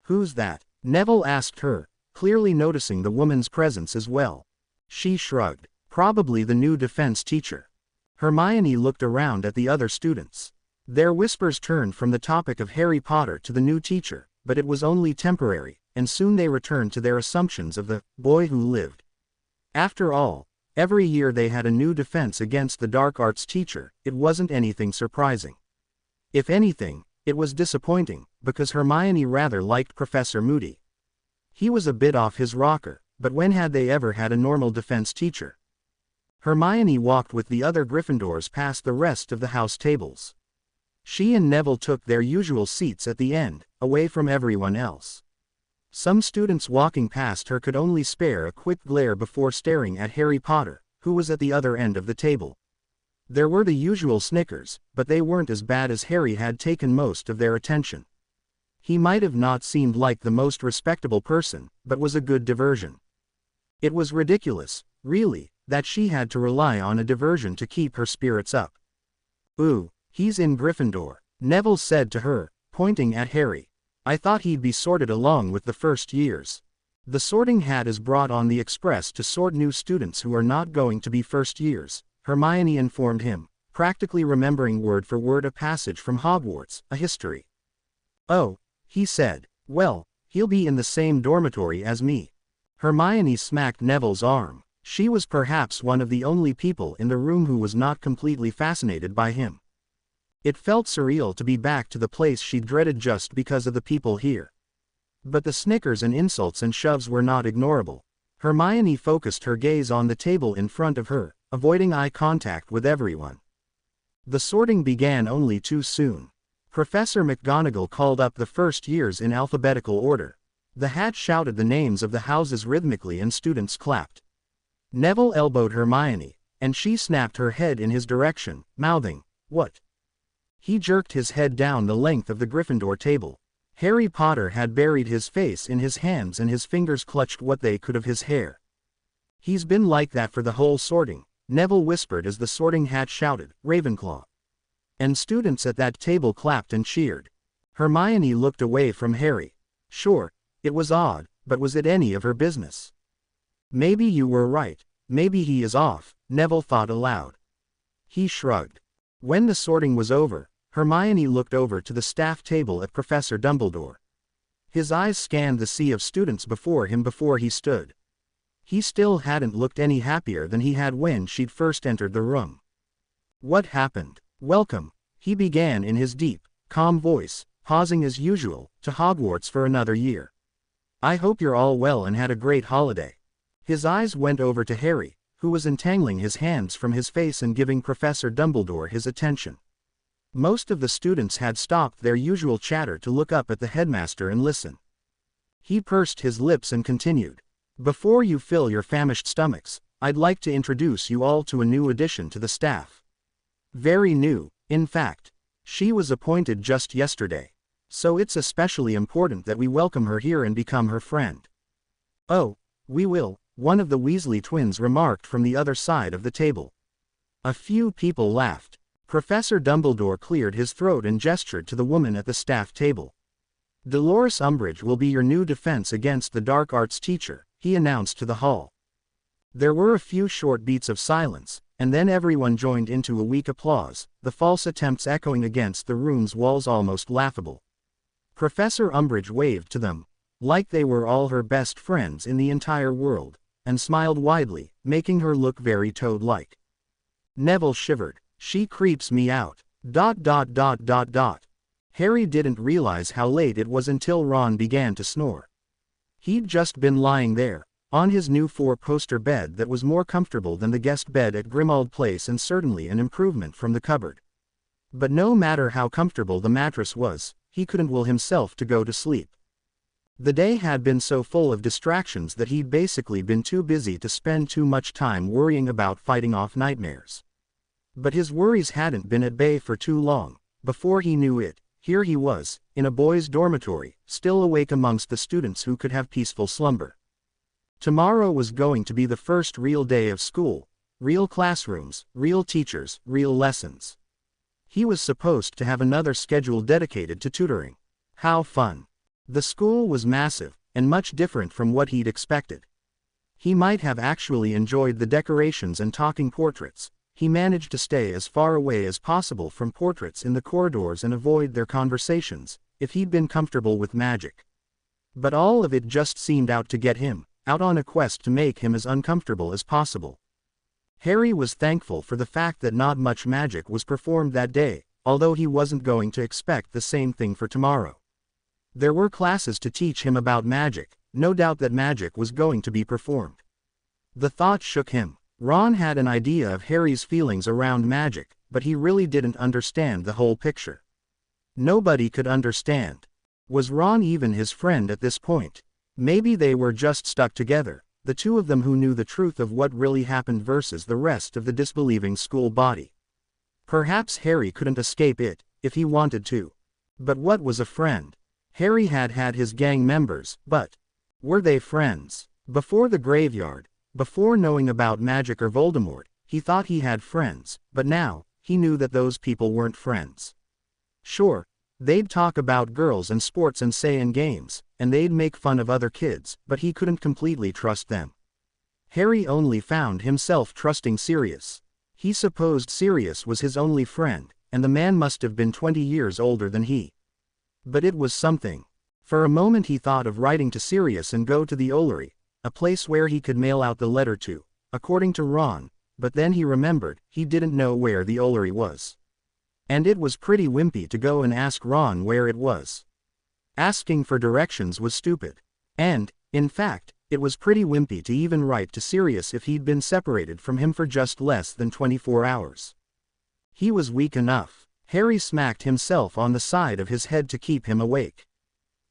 "Who's that?" Neville asked her, clearly noticing the woman's presence as well. She shrugged. "Probably the new defense teacher." Hermione looked around at the other students. Their whispers turned from the topic of Harry Potter to the new teacher, but it was only temporary, and soon they returned to their assumptions of the boy who lived. After all, every year they had a new defense against the dark arts teacher. It wasn't anything surprising. If anything, it was disappointing, because Hermione rather liked Professor Moody. He was a bit off his rocker, but when had they ever had a normal defense teacher? Hermione walked with the other Gryffindors past the rest of the house tables. She and Neville took their usual seats at the end, away from everyone else. Some students walking past her could only spare a quick glare before staring at Harry Potter, who was at the other end of the table. There were the usual snickers, but they weren't as bad as Harry had taken most of their attention. He might have not seemed like the most respectable person, but was a good diversion. It was ridiculous, really, that she had to rely on a diversion to keep her spirits up. "Ooh, he's in Gryffindor," Neville said to her, pointing at Harry. "I thought he'd be sorted along with the first years. The sorting hat is brought on the express to sort new students who are not going to be first years," Hermione informed him, practically remembering word for word a passage from Hogwarts, a history. "Oh," he said, "well, he'll be in the same dormitory as me." Hermione smacked Neville's arm. She was perhaps one of the only people in the room who was not completely fascinated by him. It felt surreal to be back to the place she dreaded just because of the people here. But the snickers and insults and shoves were not ignorable. Hermione focused her gaze on the table in front of her, avoiding eye contact with everyone. The sorting began only too soon. Professor McGonagall called up the first years in alphabetical order. The hat shouted the names of the houses rhythmically and students clapped. Neville elbowed Hermione, and she snapped her head in his direction, mouthing, "What?" He jerked his head down the length of the Gryffindor table. Harry Potter had buried his face in his hands and his fingers clutched what they could of his hair. "He's been like that for the whole sorting," Neville whispered as the sorting hat shouted, "Ravenclaw." And students at that table clapped and cheered. Hermione looked away from Harry. Sure, it was odd, but was it any of her business? "Maybe you were right, maybe he is off," Neville thought aloud. He shrugged. When the sorting was over, Hermione looked over to the staff table at Professor Dumbledore. His eyes scanned the sea of students before him before he stood. He still hadn't looked any happier than he had when she'd first entered the room. "What happened?" "Welcome," he began in his deep, calm voice, pausing as usual, to Hogwarts for another year. "I hope you're all well and had a great holiday." His eyes went over to Harry, who was untangling his hands from his face and giving Professor Dumbledore his attention. Most of the students had stopped their usual chatter to look up at the headmaster and listen. He pursed his lips and continued, "Before you fill your famished stomachs, I'd like to introduce you all to a new addition to the staff. Very new, in fact. She was appointed just yesterday. So it's especially important that we welcome her here and become her friend." "Oh, we will," one of the Weasley twins remarked from the other side of the table. A few people laughed. Professor Dumbledore cleared his throat and gestured to the woman at the staff table. "Dolores Umbridge will be your new defense against the dark arts teacher," he announced to the hall. There were a few short beats of silence, and then everyone joined into a weak applause, the false attempts echoing against the room's walls almost laughable. Professor Umbridge waved to them, like they were all her best friends in the entire world, and smiled widely, making her look very toad-like. Neville shivered. "She creeps me out. ... Harry didn't realize how late it was until Ron began to snore. He'd just been lying there, on his new 4-poster bed that was more comfortable than the guest bed at Grimmauld Place and certainly an improvement from the cupboard. But no matter how comfortable the mattress was, he couldn't will himself to go to sleep. The day had been so full of distractions that he'd basically been too busy to spend too much time worrying about fighting off nightmares. But his worries hadn't been at bay for too long. Before he knew it, here he was, in a boys' dormitory, still awake amongst the students who could have peaceful slumber. Tomorrow was going to be the first real day of school, real classrooms, real teachers, real lessons. He was supposed to have another schedule dedicated to tutoring. How fun! The school was massive, and much different from what he'd expected. He might have actually enjoyed the decorations and talking portraits. He managed to stay as far away as possible from portraits in the corridors and avoid their conversations, if he'd been comfortable with magic. But all of it just seemed out to get him, out on a quest to make him as uncomfortable as possible. Harry was thankful for the fact that not much magic was performed that day, although he wasn't going to expect the same thing for tomorrow. There were classes to teach him about magic, no doubt that magic was going to be performed. The thought shook him. Ron had an idea of Harry's feelings around magic, but he really didn't understand the whole picture. Nobody could understand. Was Ron even his friend at this point? Maybe they were just stuck together, the two of them who knew the truth of what really happened versus the rest of the disbelieving school body. Perhaps Harry couldn't escape it, if he wanted to. But what was a friend? Harry had had his gang members, but were they friends? Before the graveyard, before knowing about magic or Voldemort, he thought he had friends, but now, he knew that those people weren't friends. Sure, they'd talk about girls and sports and say in games, and they'd make fun of other kids, but he couldn't completely trust them. Harry only found himself trusting Sirius. He supposed Sirius was his only friend, and the man must have been 20 years older than he. But it was something. For a moment he thought of writing to Sirius and go to the Ollery, a place where he could mail out the letter to, according to Ron, but then he remembered, he didn't know where the Ollery was. And it was pretty wimpy to go and ask Ron where it was. Asking for directions was stupid. And, in fact, it was pretty wimpy to even write to Sirius if he'd been separated from him for just less than 24 hours. He was weak enough. Harry smacked himself on the side of his head to keep him awake.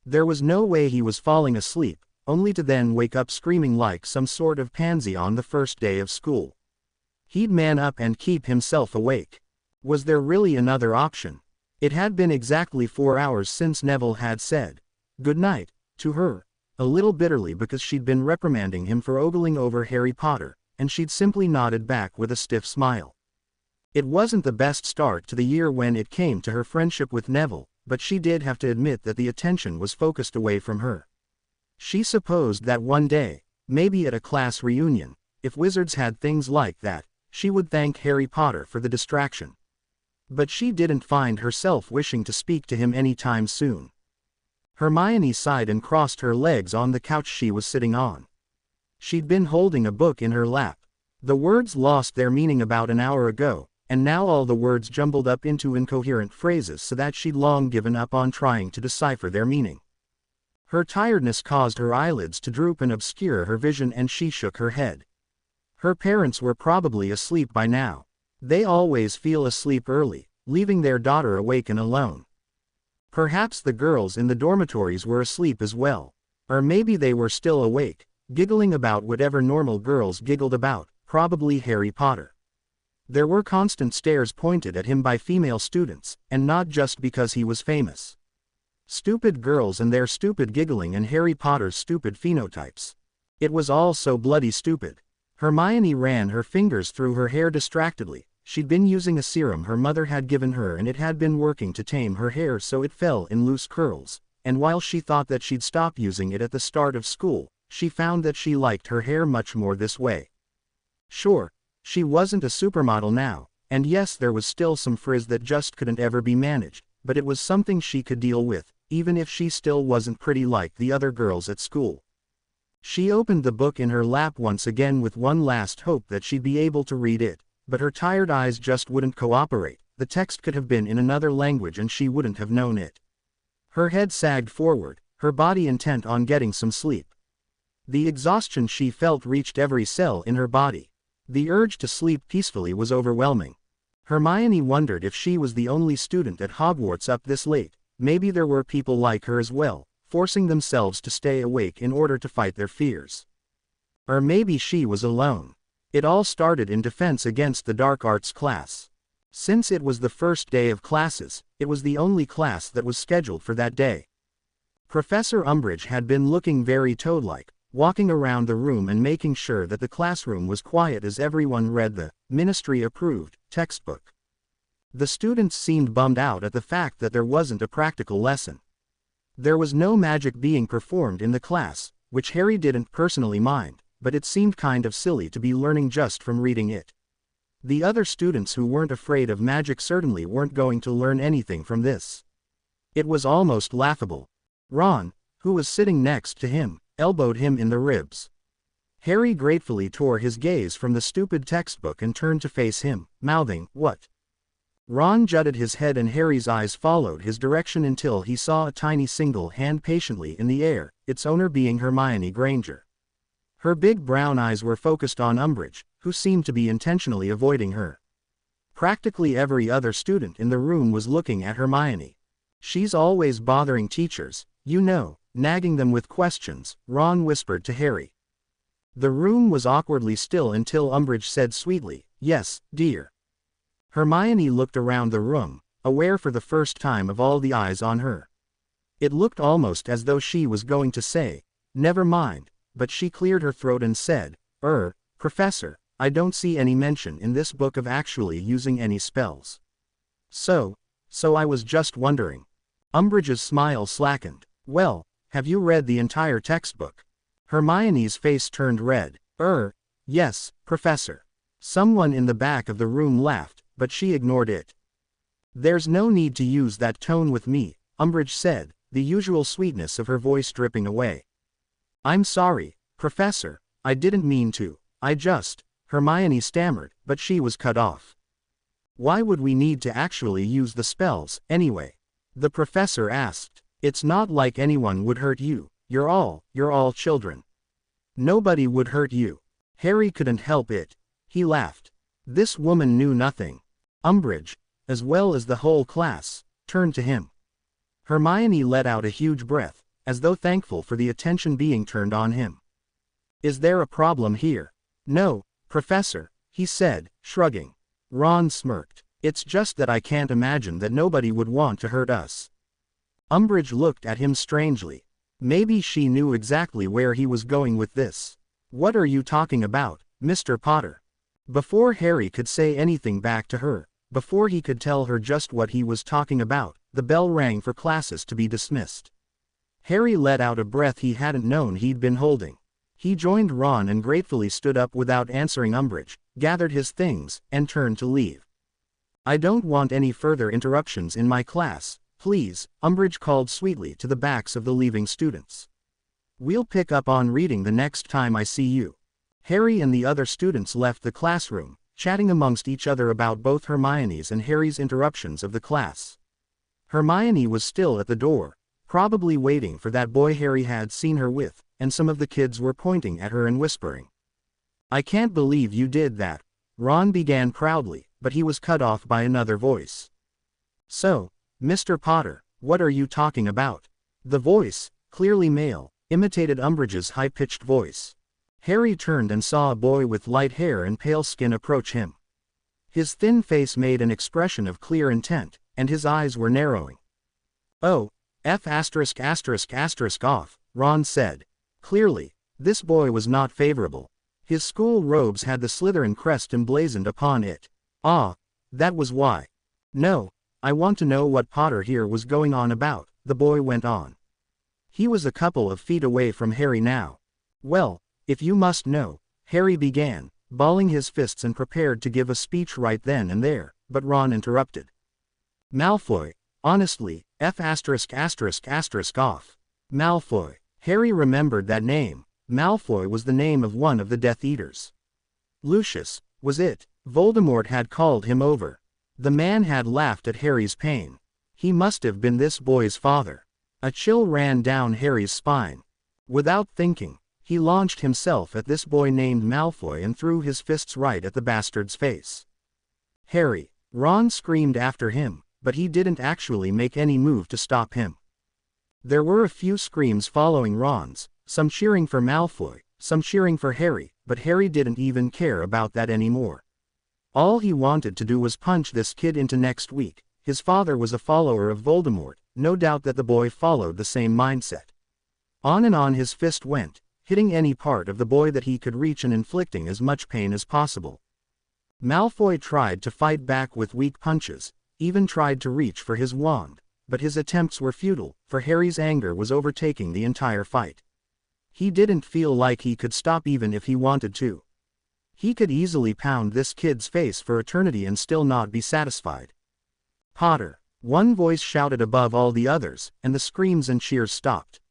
There was no way he was falling asleep, only to then wake up screaming like some sort of pansy on the first day of school. He'd man up and keep himself awake. Was there really another option? It had been exactly 4 hours since Neville had said, "Good night," to her, a little bitterly because she'd been reprimanding him for ogling over Harry Potter, and she'd simply nodded back with a stiff smile. It wasn't the best start to the year when it came to her friendship with Neville, but she did have to admit that the attention was focused away from her. She supposed that one day, maybe at a class reunion, if wizards had things like that, she would thank Harry Potter for the distraction. But she didn't find herself wishing to speak to him anytime soon. Hermione sighed and crossed her legs on the couch she was sitting on. She'd been holding a book in her lap. The words lost their meaning about an hour ago, and now all the words jumbled up into incoherent phrases so that she'd long given up on trying to decipher their meaning. Her tiredness caused her eyelids to droop and obscure her vision, and she shook her head. Her parents were probably asleep by now. They always feel asleep early, leaving their daughter awake and alone. Perhaps the girls in the dormitories were asleep as well. Or maybe they were still awake, giggling about whatever normal girls giggled about, probably Harry Potter. There were constant stares pointed at him by female students, and not just because he was famous. Stupid girls and their stupid giggling and Harry Potter's stupid phenotypes. It was all so bloody stupid. Hermione ran her fingers through her hair distractedly. She'd been using a serum her mother had given her, and it had been working to tame her hair so it fell in loose curls, and while she thought that she'd stop using it at the start of school, she found that she liked her hair much more this way. Sure, she wasn't a supermodel now, and yes, there was still some frizz that just couldn't ever be managed, but it was something she could deal with, even if she still wasn't pretty like the other girls at school. She opened the book in her lap once again with one last hope that she'd be able to read it, but her tired eyes just wouldn't cooperate. The text could have been in another language and she wouldn't have known it. Her head sagged forward, her body intent on getting some sleep. The exhaustion she felt reached every cell in her body. The urge to sleep peacefully was overwhelming. Hermione wondered if she was the only student at Hogwarts up this late. Maybe there were people like her as well, forcing themselves to stay awake in order to fight their fears. Or maybe she was alone. It all started in defense against the dark arts class. Since it was the first day of classes, it was the only class that was scheduled for that day. Professor Umbridge had been looking very toad-like, walking around the room and making sure that the classroom was quiet as everyone read the ministry-approved textbook. The students seemed bummed out at the fact that there wasn't a practical lesson. There was no magic being performed in the class, which Harry didn't personally mind, but it seemed kind of silly to be learning just from reading it. The other students who weren't afraid of magic certainly weren't going to learn anything from this. It was almost laughable. Ron, who was sitting next to him, elbowed him in the ribs. Harry gratefully tore his gaze from the stupid textbook and turned to face him, mouthing, "What?" Ron jutted his head and Harry's eyes followed his direction until he saw a tiny single hand patiently in the air, its owner being Hermione Granger. Her big brown eyes were focused on Umbridge, who seemed to be intentionally avoiding her. Practically every other student in the room was looking at Hermione. "She's always bothering teachers, you know, nagging them with questions," Ron whispered to Harry. The room was awkwardly still until Umbridge said sweetly, "Yes, dear." Hermione looked around the room, aware for the first time of all the eyes on her. It looked almost as though she was going to say, "Never mind," but she cleared her throat and said, Professor, I don't see any mention in this book of actually using any spells. So I was just wondering." Umbridge's smile slackened. "Well, have you read the entire textbook?" Hermione's face turned red. Yes, Professor." Someone in the back of the room laughed, but she ignored it. "There's no need to use that tone with me," Umbridge said, the usual sweetness of her voice dripping away. "I'm sorry, Professor, I didn't mean to, Hermione stammered, but she was cut off. "Why would we need to actually use the spells, anyway?" the professor asked. "It's not like anyone would hurt you, you're all children. Nobody would hurt you." Harry couldn't help it. He laughed. This woman knew nothing. Umbridge, as well as the whole class, turned to him. Hermione let out a huge breath, as though thankful for the attention being turned on him. "Is there a problem here?" "No, Professor," he said, shrugging. Ron smirked. "It's just that I can't imagine that nobody would want to hurt us." Umbridge looked at him strangely. Maybe she knew exactly where he was going with this. "What are you talking about, Mr. Potter?" Before Harry could say anything back to her, before he could tell her just what he was talking about, the bell rang for classes to be dismissed. Harry let out a breath he hadn't known he'd been holding. He joined Ron and gratefully stood up without answering Umbridge, gathered his things, and turned to leave. "I don't want any further interruptions in my class, please," Umbridge called sweetly to the backs of the leaving students. "We'll pick up on reading the next time I see you." Harry and the other students left the classroom, chatting amongst each other about both Hermione's and Harry's interruptions of the class. Hermione was still at the door, probably waiting for that boy Harry had seen her with, and some of the kids were pointing at her and whispering. "I can't believe you did that," Ron began proudly, but he was cut off by another voice. "So, Mr. Potter, what are you talking about?" The voice, clearly male, imitated Umbridge's high-pitched voice. Harry turned and saw a boy with light hair and pale skin approach him. His thin face made an expression of clear intent, and his eyes were narrowing. "Oh, off," Ron said. Clearly, this boy was not favorable. His school robes had the Slytherin crest emblazoned upon it. "Ah, that was why." "No, I want to know what Potter here was going on about," the boy went on. He was a couple of feet away from Harry now. "Well, if you must know," Harry began, balling his fists and prepared to give a speech right then and there, but Ron interrupted. "Malfoy, honestly, off." Malfoy. Harry remembered that name. Malfoy was the name of one of the Death Eaters. Lucius, was it? Voldemort had called him over. The man had laughed at Harry's pain. He must have been this boy's father. A chill ran down Harry's spine. Without thinking, he launched himself at this boy named Malfoy and threw his fists right at the bastard's face. "Harry!" Ron screamed after him, but he didn't actually make any move to stop him. There were a few screams following Ron's, some cheering for Malfoy, some cheering for Harry, but Harry didn't even care about that anymore. All he wanted to do was punch this kid into next week. His father was a follower of Voldemort, no doubt that the boy followed the same mindset. On and on his fist went, hitting any part of the boy that he could reach and inflicting as much pain as possible. Malfoy tried to fight back with weak punches, even tried to reach for his wand, but his attempts were futile, for Harry's anger was overtaking the entire fight. He didn't feel like he could stop even if he wanted to. He could easily pound this kid's face for eternity and still not be satisfied. "Potter!" One voice shouted above all the others, and the screams and cheers stopped.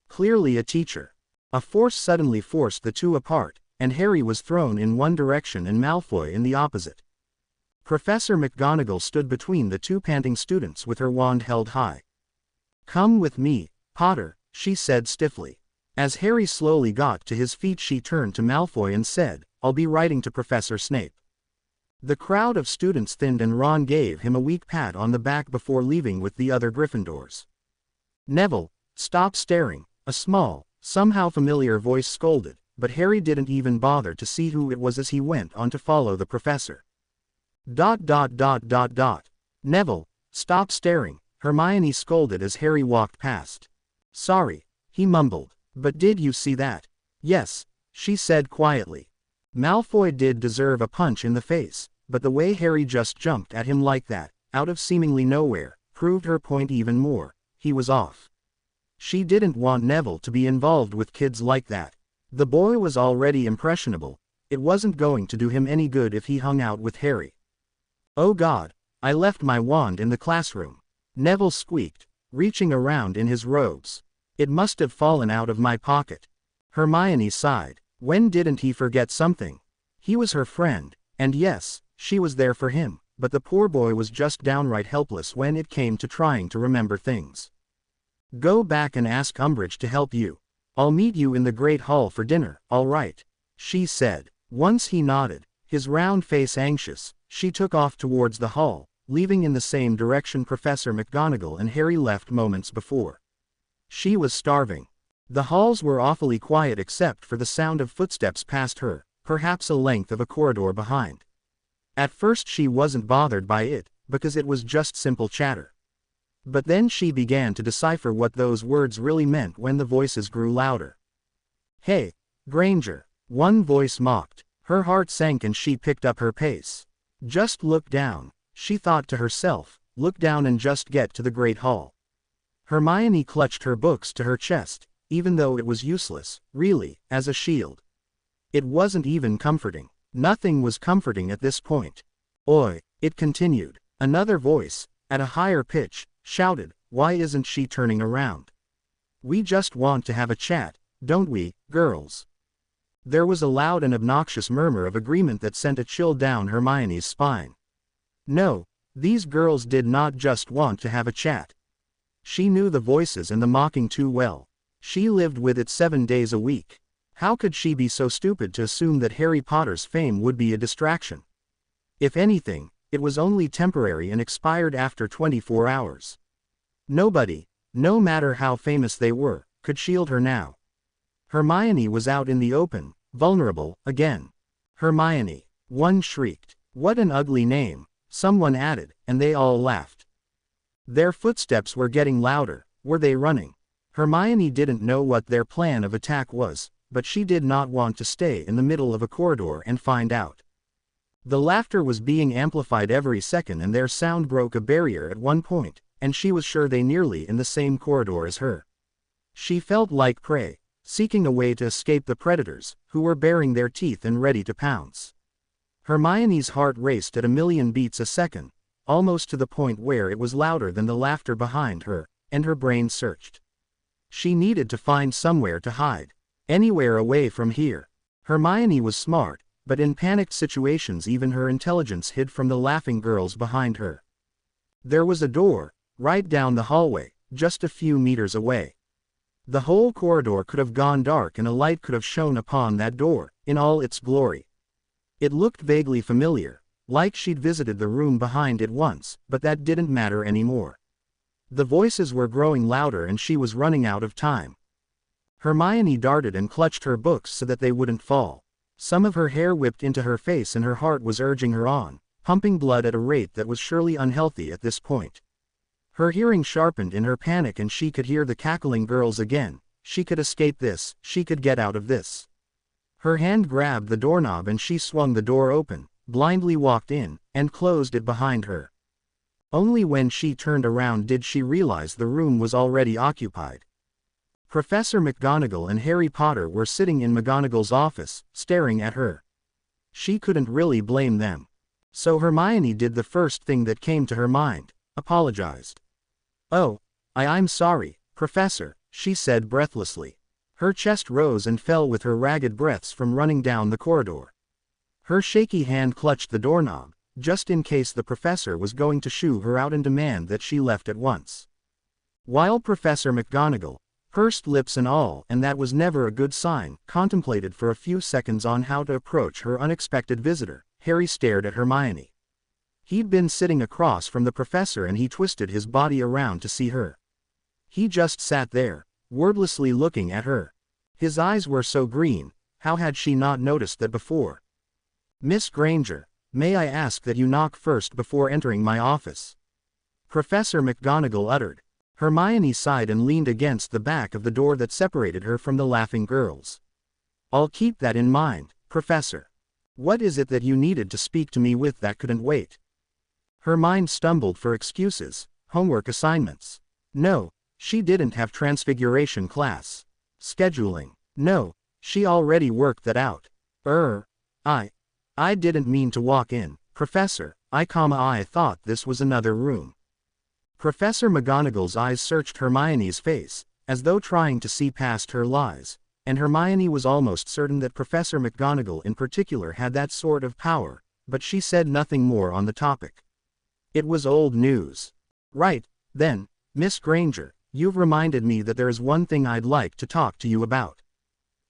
Clearly a teacher. A force suddenly forced the two apart, and Harry was thrown in one direction and Malfoy in the opposite. Professor McGonagall stood between the two panting students with her wand held high. "Come with me, Potter," she said stiffly. As Harry slowly got to his feet, she turned to Malfoy and said, "I'll be writing to Professor Snape." The crowd of students thinned and Ron gave him a weak pat on the back before leaving with the other Gryffindors. "Neville, stop staring," a small, somehow familiar voice scolded, but Harry didn't even bother to see who it was as he went on to follow the professor. "Neville, stop staring," Hermione scolded as Harry walked past. "Sorry," he mumbled. "But did you see that?" "Yes," she said quietly. Malfoy did deserve a punch in the face, but the way Harry just jumped at him like that, out of seemingly nowhere, proved her point even more. He was off. She didn't want Neville to be involved with kids like that. The boy was already impressionable. It wasn't going to do him any good if he hung out with Harry. "Oh God, I left my wand in the classroom," Neville squeaked, reaching around in his robes. "It must have fallen out of my pocket." Hermione sighed. When didn't he forget something? He was her friend, and yes, she was there for him, but the poor boy was just downright helpless when it came to trying to remember things. "Go back and ask Umbridge to help you. I'll meet you in the Great Hall for dinner, all right?" she said. Once he nodded, his round face anxious, she took off towards the hall, leaving in the same direction Professor McGonagall and Harry left moments before. She was starving. The halls were awfully quiet except for the sound of footsteps past her, perhaps a length of a corridor behind. At first she wasn't bothered by it, because it was just simple chatter. But then she began to decipher what those words really meant when the voices grew louder. "Hey, Granger," one voice mocked. Her heart sank and she picked up her pace. "Just look down," she thought to herself, "look down and just get to the Great Hall." Hermione clutched her books to her chest, even though it was useless, really, as a shield. It wasn't even comforting. Nothing was comforting at this point. "Oi," it continued. Another voice, at a higher pitch, shouted, "Why isn't she turning around? We just want to have a chat, don't we, girls?" There was a loud and obnoxious murmur of agreement that sent a chill down Hermione's spine. No, these girls did not just want to have a chat. She knew the voices and the mocking too well. She lived with it 7 days a week. How could she be so stupid to assume that Harry Potter's fame would be a distraction? If anything, it was only temporary and expired after 24 hours. Nobody, no matter how famous they were, could shield her now. Hermione was out in the open, vulnerable, again. "Hermione," one shrieked. "What an ugly name," someone added, and they all laughed. Their footsteps were getting louder. Were they running? Hermione didn't know what their plan of attack was, but she did not want to stay in the middle of a corridor and find out. The laughter was being amplified every second and their sound broke a barrier at one point, and she was sure they nearly in the same corridor as her. She felt like prey, seeking a way to escape the predators, who were baring their teeth and ready to pounce. Hermione's heart raced at a million beats a second, almost to the point where it was louder than the laughter behind her, and her brain searched. She needed to find somewhere to hide. Anywhere away from here. Hermione was smart, but in panicked situations even her intelligence hid from the laughing girls behind her. There was a door, right down the hallway, just a few meters away. The whole corridor could have gone dark and a light could have shone upon that door, in all its glory. It looked vaguely familiar, like she'd visited the room behind it once, but that didn't matter anymore. The voices were growing louder and she was running out of time. Hermione darted and clutched her books so that they wouldn't fall. Some of her hair whipped into her face and her heart was urging her on, pumping blood at a rate that was surely unhealthy at this point. Her hearing sharpened in her panic and she could hear the cackling girls again. She could escape this, she could get out of this. Her hand grabbed the doorknob and she swung the door open, blindly walked in, and closed it behind her. Only when she turned around did she realize the room was already occupied. Professor McGonagall and Harry Potter were sitting in McGonagall's office, staring at her. She couldn't really blame them. So Hermione did the first thing that came to her mind, apologized. "Oh, I'm sorry, Professor," she said breathlessly. Her chest rose and fell with her ragged breaths from running down the corridor. Her shaky hand clutched the doorknob, just in case the professor was going to shoo her out and demand that she left at once. While Professor McGonagall, pursed lips and all, and that was never a good sign, contemplated for a few seconds on how to approach her unexpected visitor, Harry stared at Hermione. He'd been sitting across from the professor and he twisted his body around to see her. He just sat there, wordlessly looking at her. His eyes were so green, how had she not noticed that before? "Miss Granger, may I ask that you knock first before entering my office?" Professor McGonagall uttered. Hermione sighed and leaned against the back of the door that separated her from the laughing girls. "I'll keep that in mind, Professor. What is it that you needed to speak to me with that couldn't wait?" Her mind stumbled for excuses. Homework assignments. No, she didn't have transfiguration class. Scheduling. No, she already worked that out. I didn't mean to walk in, Professor. I thought this was another room. Professor McGonagall's eyes searched Hermione's face, as though trying to see past her lies, and Hermione was almost certain that Professor McGonagall in particular had that sort of power, but she said nothing more on the topic. It was old news. "Right, then, Miss Granger, you've reminded me that there is one thing I'd like to talk to you about.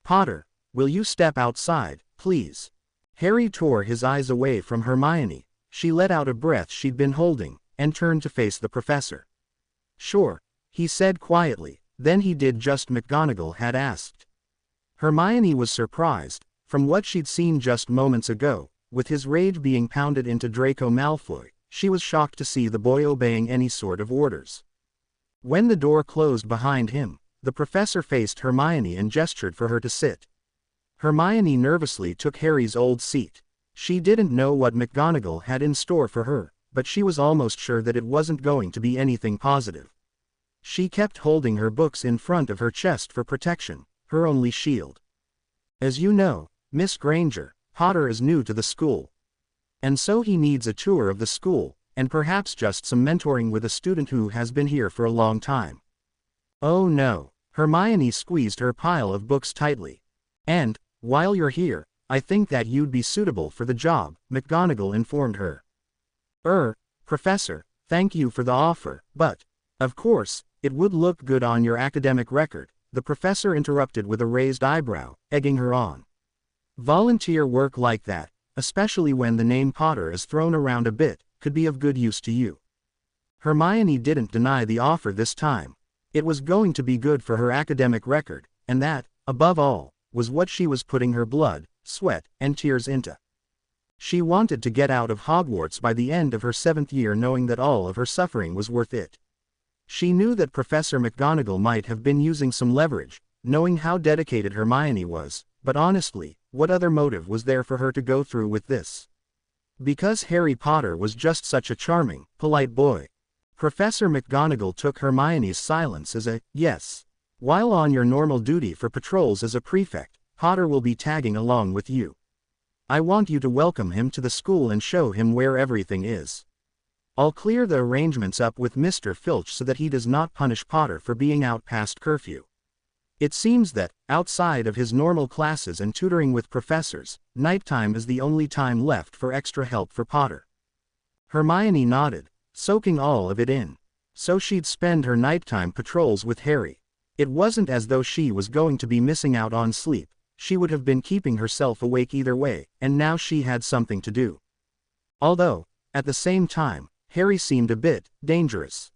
Potter, will you step outside, please?" Harry tore his eyes away from Hermione. She let out a breath she'd been holding, and turned to face the professor. "Sure," he said quietly, then he did just McGonagall had asked. Hermione was surprised, from what she'd seen just moments ago, with his rage being pounded into Draco Malfoy, she was shocked to see the boy obeying any sort of orders. When the door closed behind him, the professor faced Hermione and gestured for her to sit. Hermione nervously took Harry's old seat. She didn't know what McGonagall had in store for her, but she was almost sure that it wasn't going to be anything positive. She kept holding her books in front of her chest for protection, her only shield. "As you know, Miss Granger, Potter is new to the school. And so he needs a tour of the school, and perhaps just some mentoring with a student who has been here for a long time." "Oh no." Hermione squeezed her pile of books tightly. "And, while you're here, I think that you'd be suitable for the job," McGonagall informed her. Professor, thank you for the offer, but, of course, it would look good on your academic record," the professor interrupted with a raised eyebrow, egging her on. "Volunteer work like that, especially when the name Potter is thrown around a bit, could be of good use to you." Hermione didn't deny the offer this time. It was going to be good for her academic record, and that, above all, was what she was putting her blood, sweat, and tears into. She wanted to get out of Hogwarts by the end of her 7th year knowing that all of her suffering was worth it. She knew that Professor McGonagall might have been using some leverage, knowing how dedicated Hermione was, but honestly, what other motive was there for her to go through with this? Because Harry Potter was just such a charming, polite boy. Professor McGonagall took Hermione's silence as a yes. "While on your normal duty for patrols as a prefect, Potter will be tagging along with you. I want you to welcome him to the school and show him where everything is. I'll clear the arrangements up with Mr. Filch so that he does not punish Potter for being out past curfew. It seems that, outside of his normal classes and tutoring with professors, nighttime is the only time left for extra help for Potter." Hermione nodded, soaking all of it in. So she'd spend her nighttime patrols with Harry. It wasn't as though she was going to be missing out on sleep. She would have been keeping herself awake either way, and now she had something to do. Although, at the same time, Harry seemed a bit dangerous.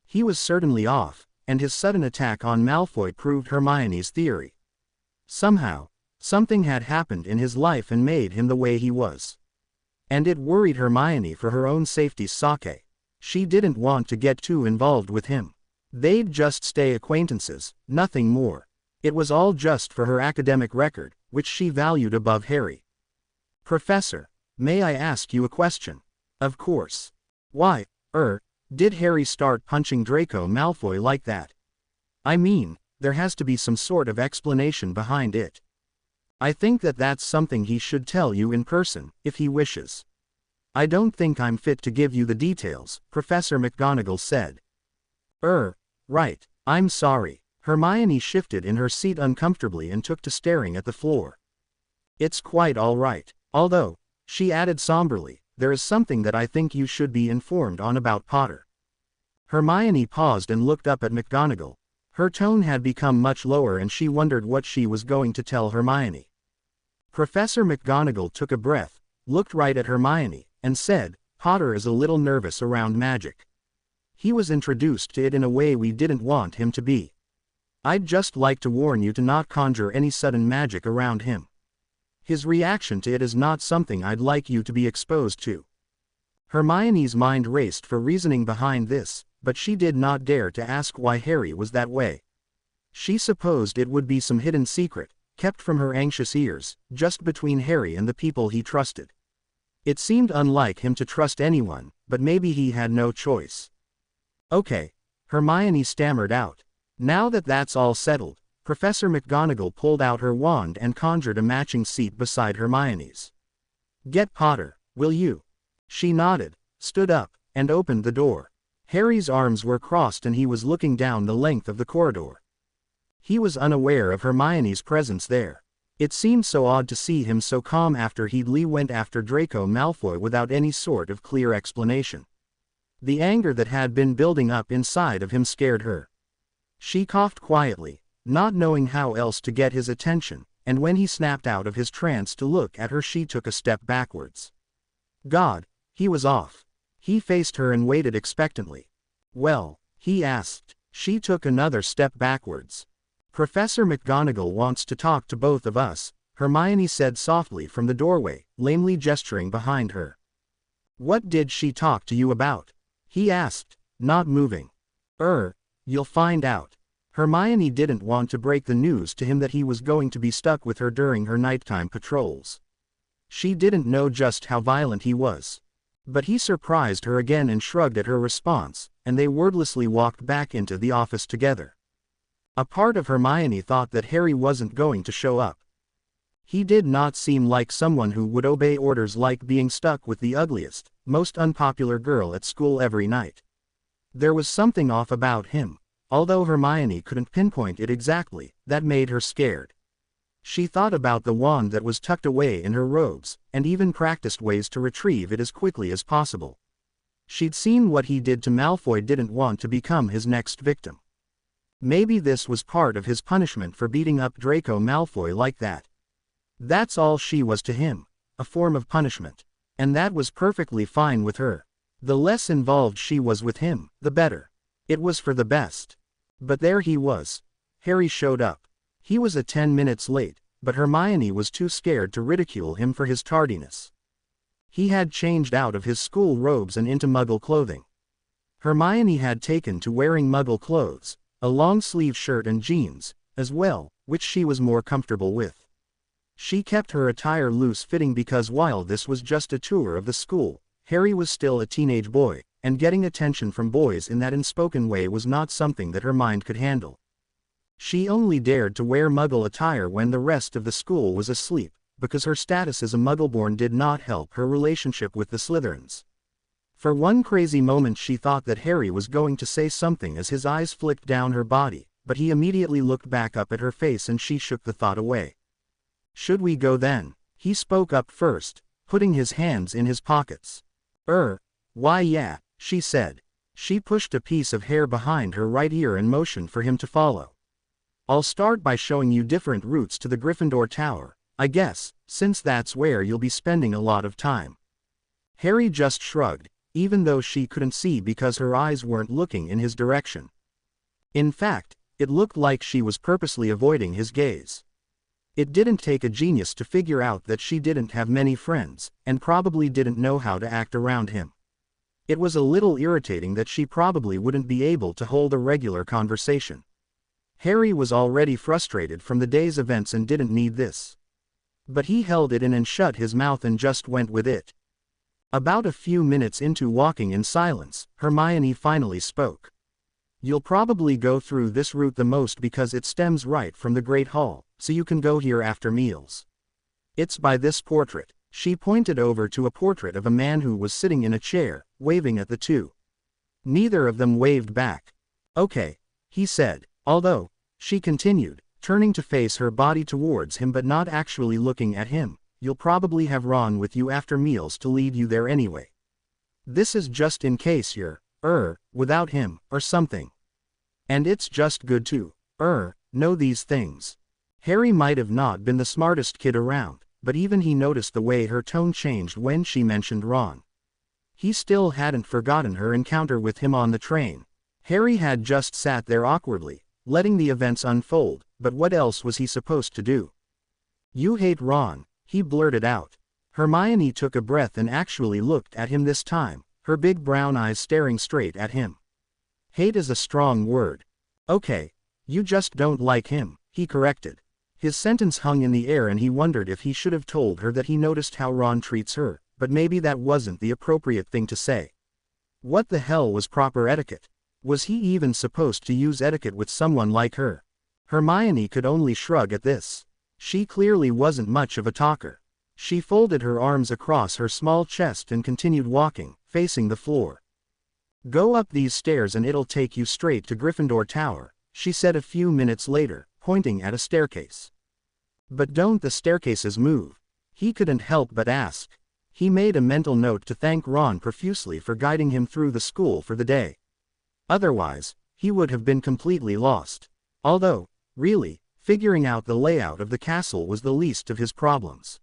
He was certainly off, and his sudden attack on Malfoy proved Hermione's theory. Somehow, something had happened in his life and made him the way he was. And it worried Hermione for her own safety's sake. She didn't want to get too involved with him. They'd just stay acquaintances, nothing more. It was all just for her academic record, which she valued above Harry. "Professor, may I ask you a question?" "Of course." "Why, did Harry start punching Draco Malfoy like that? I mean, there has to be some sort of explanation behind it. I think that that's something he should tell you in person, if he wishes." "I don't think I'm fit to give you the details," Professor McGonagall said. Right, I'm sorry." Hermione shifted in her seat uncomfortably and took to staring at the floor. It's quite all right. Although, she added somberly, there is something that I think you should be informed on about Potter. Hermione paused and looked up at McGonagall. Her tone had become much lower and she wondered what she was going to tell Hermione. Professor McGonagall took a breath, looked right at Hermione, and said, Potter is a little nervous around magic. He was introduced to it in a way we didn't want him to be. I'd just like to warn you to not conjure any sudden magic around him. His reaction to it is not something I'd like you to be exposed to. Hermione's mind raced for reasoning behind this, but she did not dare to ask why Harry was that way. She supposed it would be some hidden secret, kept from her anxious ears, just between Harry and the people he trusted. It seemed unlike him to trust anyone, but maybe he had no choice. Okay, Hermione stammered out. Now that that's all settled, Professor McGonagall pulled out her wand and conjured a matching seat beside Hermione's. Get Potter, will you? She nodded, stood up, and opened the door. Harry's arms were crossed and he was looking down the length of the corridor. He was unaware of Hermione's presence there. It seemed so odd to see him so calm after Headley went after Draco Malfoy without any sort of clear explanation. The anger that had been building up inside of him scared her. She coughed quietly, not knowing how else to get his attention, and when he snapped out of his trance to look at her she took a step backwards. God, he was off. He faced her and waited expectantly. Well, he asked. She took another step backwards. Professor McGonagall wants to talk to both of us, Hermione said softly from the doorway, lamely gesturing behind her. What did she talk to you about? He asked, not moving. You'll find out. Hermione didn't want to break the news to him that he was going to be stuck with her during her nighttime patrols. She didn't know just how violent he was. But he surprised her again and shrugged at her response, and they wordlessly walked back into the office together. A part of Hermione thought that Harry wasn't going to show up. He did not seem like someone who would obey orders like being stuck with the ugliest, most unpopular girl at school every night. There was something off about him, although Hermione couldn't pinpoint it exactly, that made her scared. She thought about the wand that was tucked away in her robes, and even practiced ways to retrieve it as quickly as possible. She'd seen what he did to Malfoy, didn't want to become his next victim. Maybe this was part of his punishment for beating up Draco Malfoy like that. That's all she was to him, a form of punishment. And that was perfectly fine with her. The less involved she was with him, the better. It was for the best. But there he was. Harry showed up. He was 10 minutes late, but Hermione was too scared to ridicule him for his tardiness. He had changed out of his school robes and into Muggle clothing. Hermione had taken to wearing Muggle clothes, a long-sleeve shirt and jeans, as well, which she was more comfortable with. She kept her attire loose-fitting because while this was just a tour of the school, Harry was still a teenage boy, and getting attention from boys in that unspoken way was not something that her mind could handle. She only dared to wear Muggle attire when the rest of the school was asleep, because her status as a Muggleborn did not help her relationship with the Slytherins. For one crazy moment she thought that Harry was going to say something as his eyes flicked down her body, but he immediately looked back up at her face and she shook the thought away. Should we go then? He spoke up first, putting his hands in his pockets. Why yeah, she said. She pushed a piece of hair behind her right ear and motioned for him to follow. I'll start by showing you different routes to the Gryffindor Tower, I guess, since that's where you'll be spending a lot of time. Harry just shrugged, even though she couldn't see because her eyes weren't looking in his direction. In fact, it looked like she was purposely avoiding his gaze. It didn't take a genius to figure out that she didn't have many friends, and probably didn't know how to act around him. It was a little irritating that she probably wouldn't be able to hold a regular conversation. Harry was already frustrated from the day's events and didn't need this. But he held it in and shut his mouth and just went with it. About a few minutes into walking in silence, Hermione finally spoke. You'll probably go through this route the most because it stems right from the Great Hall, so you can go here after meals. It's by this portrait. She pointed over to a portrait of a man who was sitting in a chair, waving at the two. Neither of them waved back. Okay, he said, although, She continued, turning to face her body towards him but not actually looking at him. You'll probably have Ron with you after meals to lead you there anyway. This is just in case you're, without him, or something. And it's just good to, know these things. Harry might have not been the smartest kid around, but even he noticed the way her tone changed when she mentioned Ron. He still hadn't forgotten her encounter with him on the train. Harry had just sat there awkwardly, letting the events unfold, but what else was he supposed to do? You hate Ron, he blurted out. Hermione took a breath and actually looked at him this time, her big brown eyes staring straight at him. Hate is a strong word. Okay, you just don't like him, he corrected. His sentence hung in the air and he wondered if he should have told her that he noticed how Ron treats her, but maybe that wasn't the appropriate thing to say. What the hell was proper etiquette? Was he even supposed to use etiquette with someone like her? Hermione could only shrug at this. She clearly wasn't much of a talker. She folded her arms across her small chest and continued walking, facing the floor. Go up these stairs and it'll take you straight to Gryffindor Tower, she said a few minutes later, pointing at a staircase. But don't the staircases move? He couldn't help but ask. He made a mental note to thank Ron profusely for guiding him through the school for the day. Otherwise, he would have been completely lost. Although, really, figuring out the layout of the castle was the least of his problems.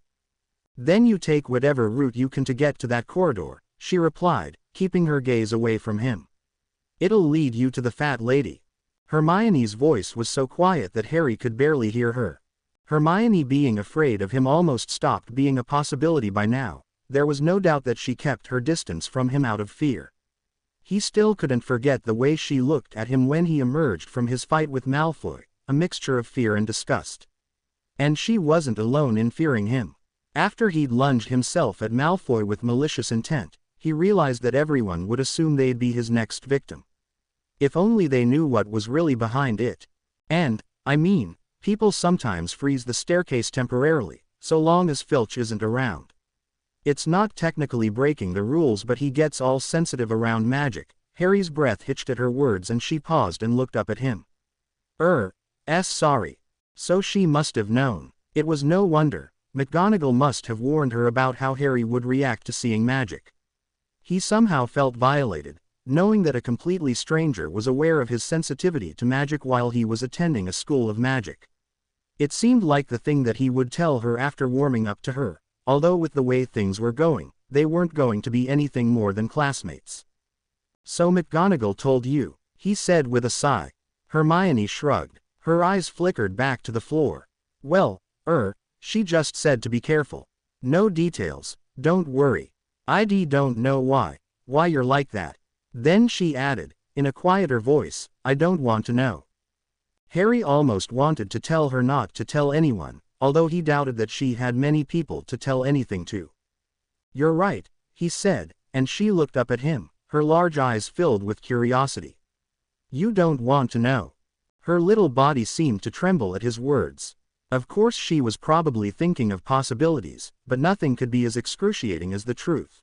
Then you take whatever route you can to get to that corridor, she replied, keeping her gaze away from him. It'll lead you to the fat lady. Hermione's voice was so quiet that Harry could barely hear her. Hermione being afraid of him almost stopped being a possibility by now. There was no doubt that she kept her distance from him out of fear. He still couldn't forget the way she looked at him when he emerged from his fight with Malfoy, a mixture of fear and disgust. And she wasn't alone in fearing him. After he'd lunged himself at Malfoy with malicious intent, he realized that everyone would assume they'd be his next victim. If only they knew what was really behind it. And, I mean, people sometimes freeze the staircase temporarily, so long as Filch isn't around. It's not technically breaking the rules, but he gets all sensitive around magic. Harry's breath hitched at her words and she paused and looked up at him. Sorry. So she must have known. It was no wonder. McGonagall must have warned her about how Harry would react to seeing magic. He somehow felt violated, knowing that a completely stranger was aware of his sensitivity to magic while he was attending a school of magic. It seemed like the thing that he would tell her after warming up to her, although with the way things were going, they weren't going to be anything more than classmates. So McGonagall told you, he said with a sigh. Hermione shrugged. Her eyes flickered back to the floor. Well, she just said to be careful. No details, don't worry. I don't know why you're like that. Then she added, in a quieter voice, I don't want to know. Harry almost wanted to tell her not to tell anyone, although he doubted that she had many people to tell anything to. You're right, he said, and she looked up at him, her large eyes filled with curiosity. You don't want to know. Her little body seemed to tremble at his words. Of course she was probably thinking of possibilities, but nothing could be as excruciating as the truth.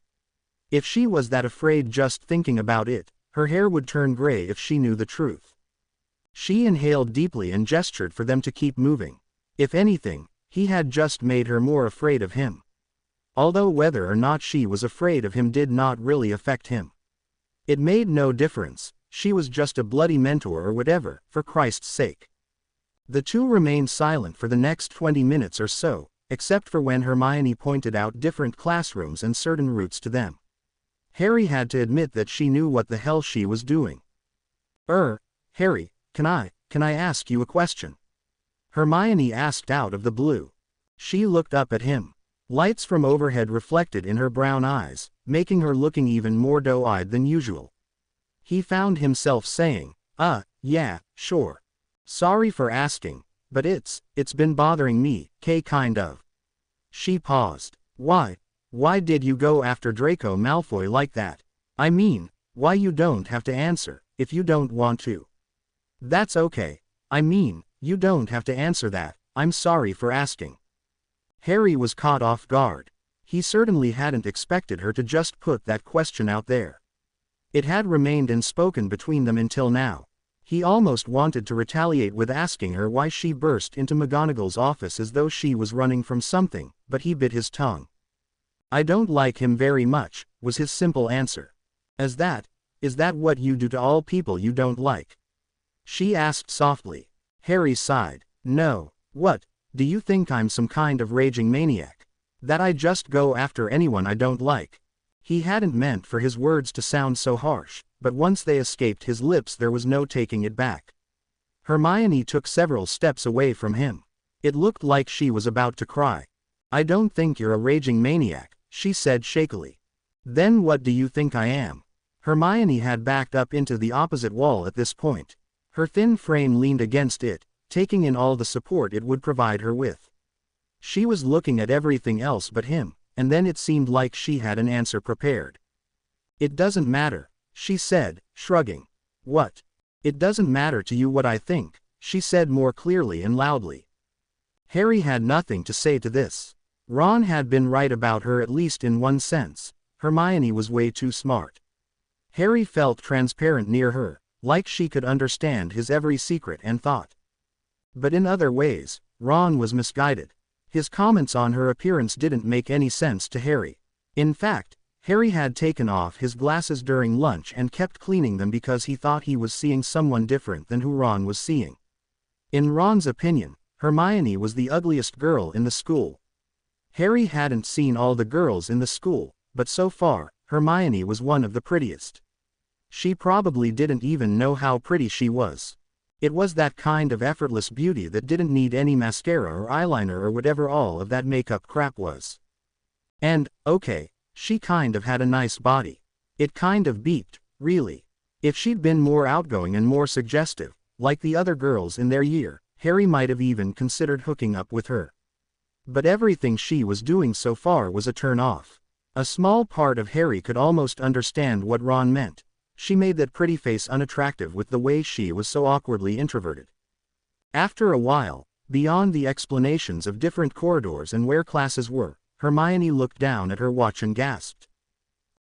If she was that afraid just thinking about it, her hair would turn gray if she knew the truth. She inhaled deeply and gestured for them to keep moving. If anything, he had just made her more afraid of him. Although whether or not she was afraid of him did not really affect him. It made no difference, she was just a bloody mentor or whatever, for Christ's sake. The two remained silent for the next 20 minutes or so, except for when Hermione pointed out different classrooms and certain routes to them. Harry had to admit that she knew what the hell she was doing. Harry, can I ask you a question? Hermione asked out of the blue. She looked up at him. Lights from overhead reflected in her brown eyes, making her looking even more doe-eyed than usual. He found himself saying, yeah, sure. Sorry for asking, but it's been bothering me, kind of. She paused. Why did you go after Draco Malfoy like that? I mean, why you don't have to answer, if you don't want to. That's okay. I mean, you don't have to answer that, I'm sorry for asking. Harry was caught off guard. He certainly hadn't expected her to just put that question out there. It had remained unspoken between them until now. He almost wanted to retaliate with asking her why she burst into McGonagall's office as though she was running from something, but he bit his tongue. "I don't like him very much," was his simple answer. Is that what you do to all people you don't like?" she asked softly. Harry sighed. "No. What, do you think I'm some kind of raging maniac? That I just go after anyone I don't like?" He hadn't meant for his words to sound so harsh, but once they escaped his lips there was no taking it back. Hermione took several steps away from him. It looked like she was about to cry. "I don't think you're a raging maniac," she said shakily. "Then what do you think I am?" Hermione had backed up into the opposite wall at this point. Her thin frame leaned against it, taking in all the support it would provide her with. She was looking at everything else but him, and then it seemed like she had an answer prepared. "It doesn't matter," she said, shrugging. "What? It doesn't matter to you what I think," she said more clearly and loudly. Harry had nothing to say to this. Ron had been right about her at least in one sense. Hermione was way too smart. Harry felt transparent near her, like she could understand his every secret and thought. But in other ways, Ron was misguided. His comments on her appearance didn't make any sense to Harry. In fact, Harry had taken off his glasses during lunch and kept cleaning them because he thought he was seeing someone different than who Ron was seeing. In Ron's opinion, Hermione was the ugliest girl in the school. Harry hadn't seen all the girls in the school, but so far, Hermione was one of the prettiest. She probably didn't even know how pretty she was. It was that kind of effortless beauty that didn't need any mascara or eyeliner or whatever all of that makeup crap was. And, okay, she kind of had a nice body. It kind of beeped, really. If she'd been more outgoing and more suggestive, like the other girls in their year, Harry might have even considered hooking up with her. But everything she was doing so far was a turn-off. A small part of Harry could almost understand what Ron meant. She made that pretty face unattractive with the way she was so awkwardly introverted. After a while, beyond the explanations of different corridors and where classes were, Hermione looked down at her watch and gasped.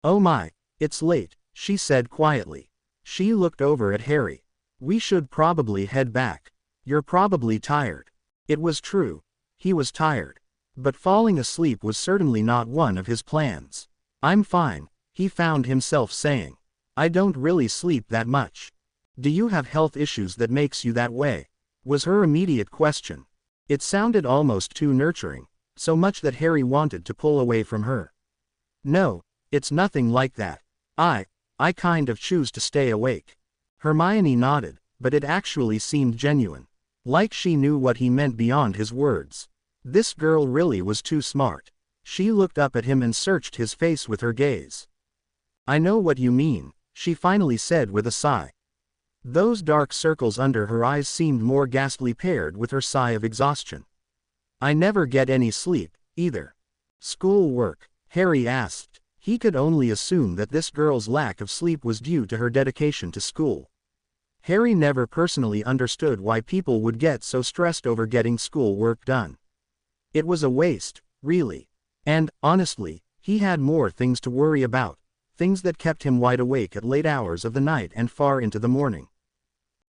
"Oh my, it's late," she said quietly. She looked over at Harry. "We should probably head back. You're probably tired." It was true. He was tired. But falling asleep was certainly not one of his plans. "I'm fine," he found himself saying. "I don't really sleep that much." "Do you have health issues that makes you that way?" was her immediate question. It sounded almost too nurturing, so much that Harry wanted to pull away from her. "No, it's nothing like that. I kind of choose to stay awake." Hermione nodded, but it actually seemed genuine. Like she knew what he meant beyond his words. This girl really was too smart. She looked up at him and searched his face with her gaze. "I know what you mean," she finally said with a sigh. Those dark circles under her eyes seemed more ghastly paired with her sigh of exhaustion. "I never get any sleep, either." "School work?" Harry asked. He could only assume that this girl's lack of sleep was due to her dedication to school. Harry never personally understood why people would get so stressed over getting school work done. It was a waste, really. And, honestly, he had more things to worry about. Things that kept him wide awake at late hours of the night and far into the morning.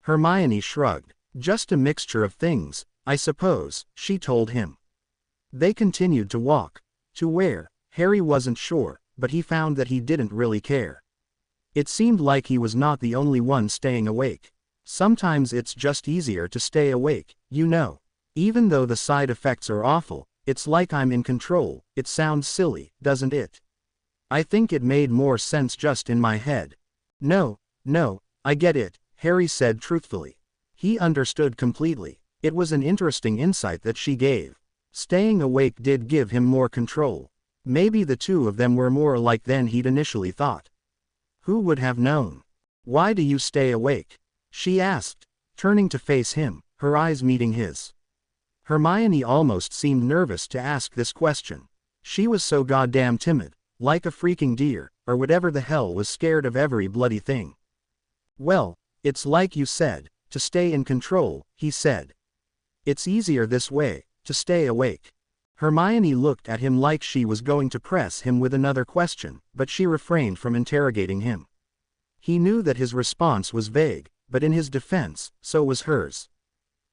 Hermione shrugged. "Just a mixture of things, I suppose," she told him. They continued to walk. To where? Harry wasn't sure, but he found that he didn't really care. It seemed like he was not the only one staying awake. Sometimes it's just easier to stay awake, you know. Even though the side effects are awful, it's like I'm in control. It sounds silly, doesn't it? I think it made more sense just in my head. No, I get it, Harry said truthfully. He understood completely. It was an interesting insight that she gave. Staying awake did give him more control. Maybe the two of them were more alike than he'd initially thought. Who would have known? "Why do you stay awake?" she asked, turning to face him, her eyes meeting his. Hermione almost seemed nervous to ask this question. She was so goddamn timid. Like a freaking deer, or whatever the hell, was scared of every bloody thing. "Well, it's like you said, to stay in control," he said. "It's easier this way, to stay awake." Hermione looked at him like she was going to press him with another question, but she refrained from interrogating him. He knew that his response was vague, but in his defense, so was hers.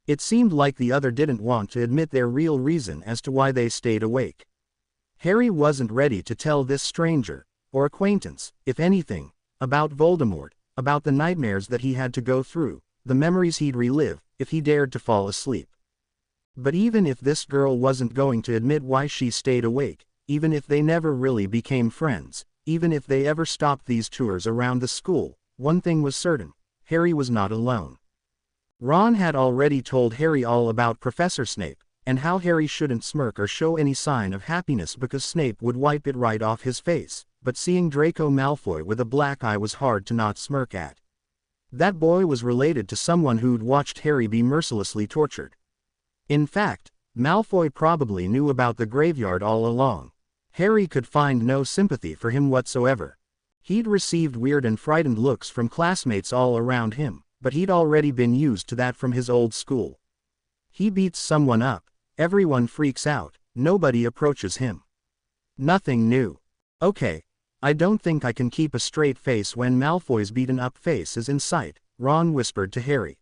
It seemed like the other didn't want to admit their real reason as to why they stayed awake. Harry wasn't ready to tell this stranger, or acquaintance, if anything, about Voldemort, about the nightmares that he had to go through, the memories he'd relive, if he dared to fall asleep. But even if this girl wasn't going to admit why she stayed awake, even if they never really became friends, even if they ever stopped these tours around the school, one thing was certain: Harry was not alone. Ron had already told Harry all about Professor Snape, and how Harry shouldn't smirk or show any sign of happiness because Snape would wipe it right off his face, but seeing Draco Malfoy with a black eye was hard to not smirk at. That boy was related to someone who'd watched Harry be mercilessly tortured. In fact, Malfoy probably knew about the graveyard all along. Harry could find no sympathy for him whatsoever. He'd received weird and frightened looks from classmates all around him, but he'd already been used to that from his old school. He beats someone up, everyone freaks out, nobody approaches him. Nothing new. Okay, I don't think I can keep a straight face when Malfoy's beaten up face is in sight, Ron whispered to Harry.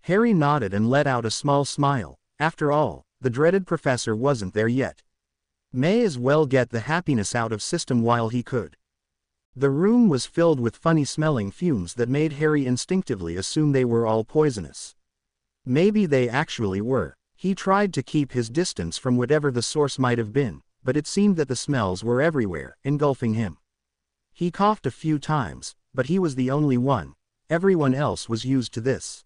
Harry nodded and let out a small smile. After all, the dreaded professor wasn't there yet. May as well get the happiness out of system while he could. The room was filled with funny-smelling fumes that made Harry instinctively assume they were all poisonous. Maybe they actually were. He tried to keep his distance from whatever the source might have been, but it seemed that the smells were everywhere, engulfing him. He coughed a few times, but he was the only one. Everyone else was used to this.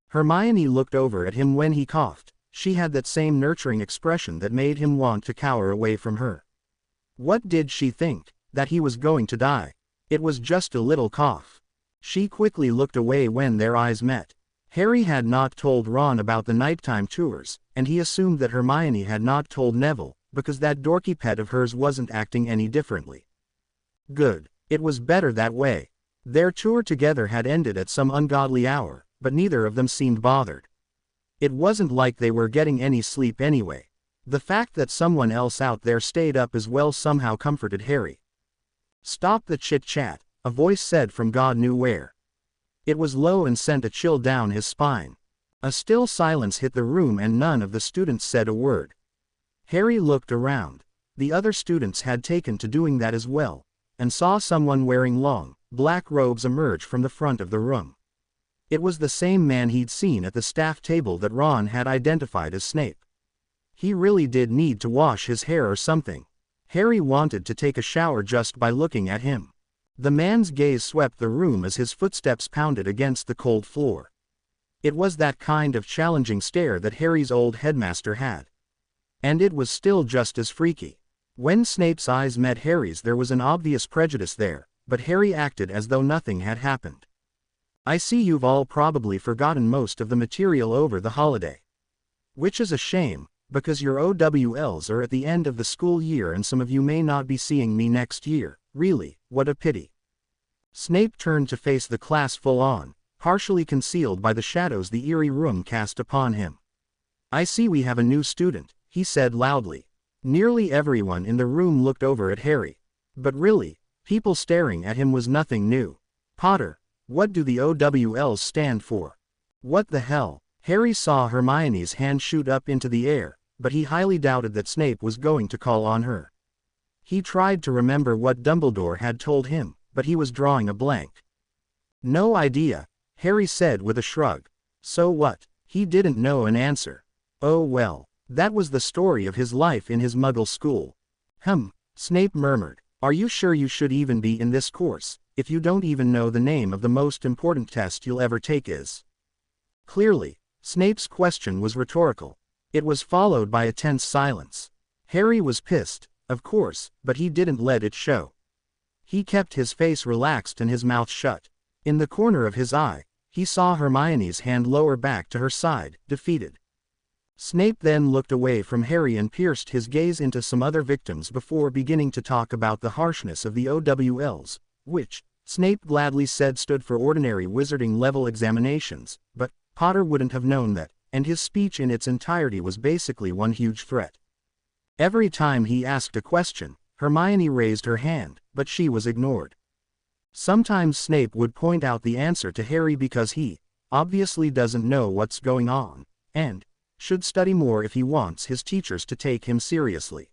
Hermione looked over at him when he coughed. She had that same nurturing expression that made him want to cower away from her. What did she think? That he was going to die? It was just a little cough. She quickly looked away when their eyes met. Harry had not told Ron about the nighttime tours, and he assumed that Hermione had not told Neville, because that dorky pet of hers wasn't acting any differently. Good. It was better that way. Their tour together had ended at some ungodly hour, but neither of them seemed bothered. It wasn't like they were getting any sleep anyway. The fact that someone else out there stayed up as well somehow comforted Harry. Stop the chit-chat, a voice said from God knew where. It was low and sent a chill down his spine. A still silence hit the room and none of the students said a word. Harry looked around. The other students had taken to doing that as well, and saw someone wearing long, black robes emerge from the front of the room. It was the same man he'd seen at the staff table that Ron had identified as Snape. He really did need to wash his hair or something. Harry wanted to take a shower just by looking at him. The man's gaze swept the room as his footsteps pounded against the cold floor. It was that kind of challenging stare that Harry's old headmaster had. And it was still just as freaky. When Snape's eyes met Harry's, there was an obvious prejudice there, but Harry acted as though nothing had happened. I see you've all probably forgotten most of the material over the holiday. Which is a shame, because your OWLs are at the end of the school year and some of you may not be seeing me next year. Really, what a pity. Snape turned to face the class full on, partially concealed by the shadows the eerie room cast upon him. I see we have a new student, he said loudly. Nearly everyone in the room looked over at Harry. But really, people staring at him was nothing new. Potter, what do the OWLs stand for? What the hell? Harry saw Hermione's hand shoot up into the air, but he highly doubted that Snape was going to call on her. He tried to remember what Dumbledore had told him, but he was drawing a blank. No idea, Harry said with a shrug. So what? He didn't know an answer. Oh well, that was the story of his life in his Muggle school. Snape murmured. Are you sure you should even be in this course, if you don't even know the name of the most important test you'll ever take is? Clearly, Snape's question was rhetorical. It was followed by a tense silence. Harry was pissed, of course, but he didn't let it show. He kept his face relaxed and his mouth shut. In the corner of his eye, he saw Hermione's hand lower back to her side, defeated. Snape then looked away from Harry and pierced his gaze into some other victims before beginning to talk about the harshness of the OWLs, which, Snape gladly said stood for ordinary wizarding level examinations, but Potter wouldn't have known that, and his speech in its entirety was basically one huge threat. Every time he asked a question, Hermione raised her hand, but she was ignored. Sometimes Snape would point out the answer to Harry because he, obviously doesn't know what's going on, and should study more if he wants his teachers to take him seriously.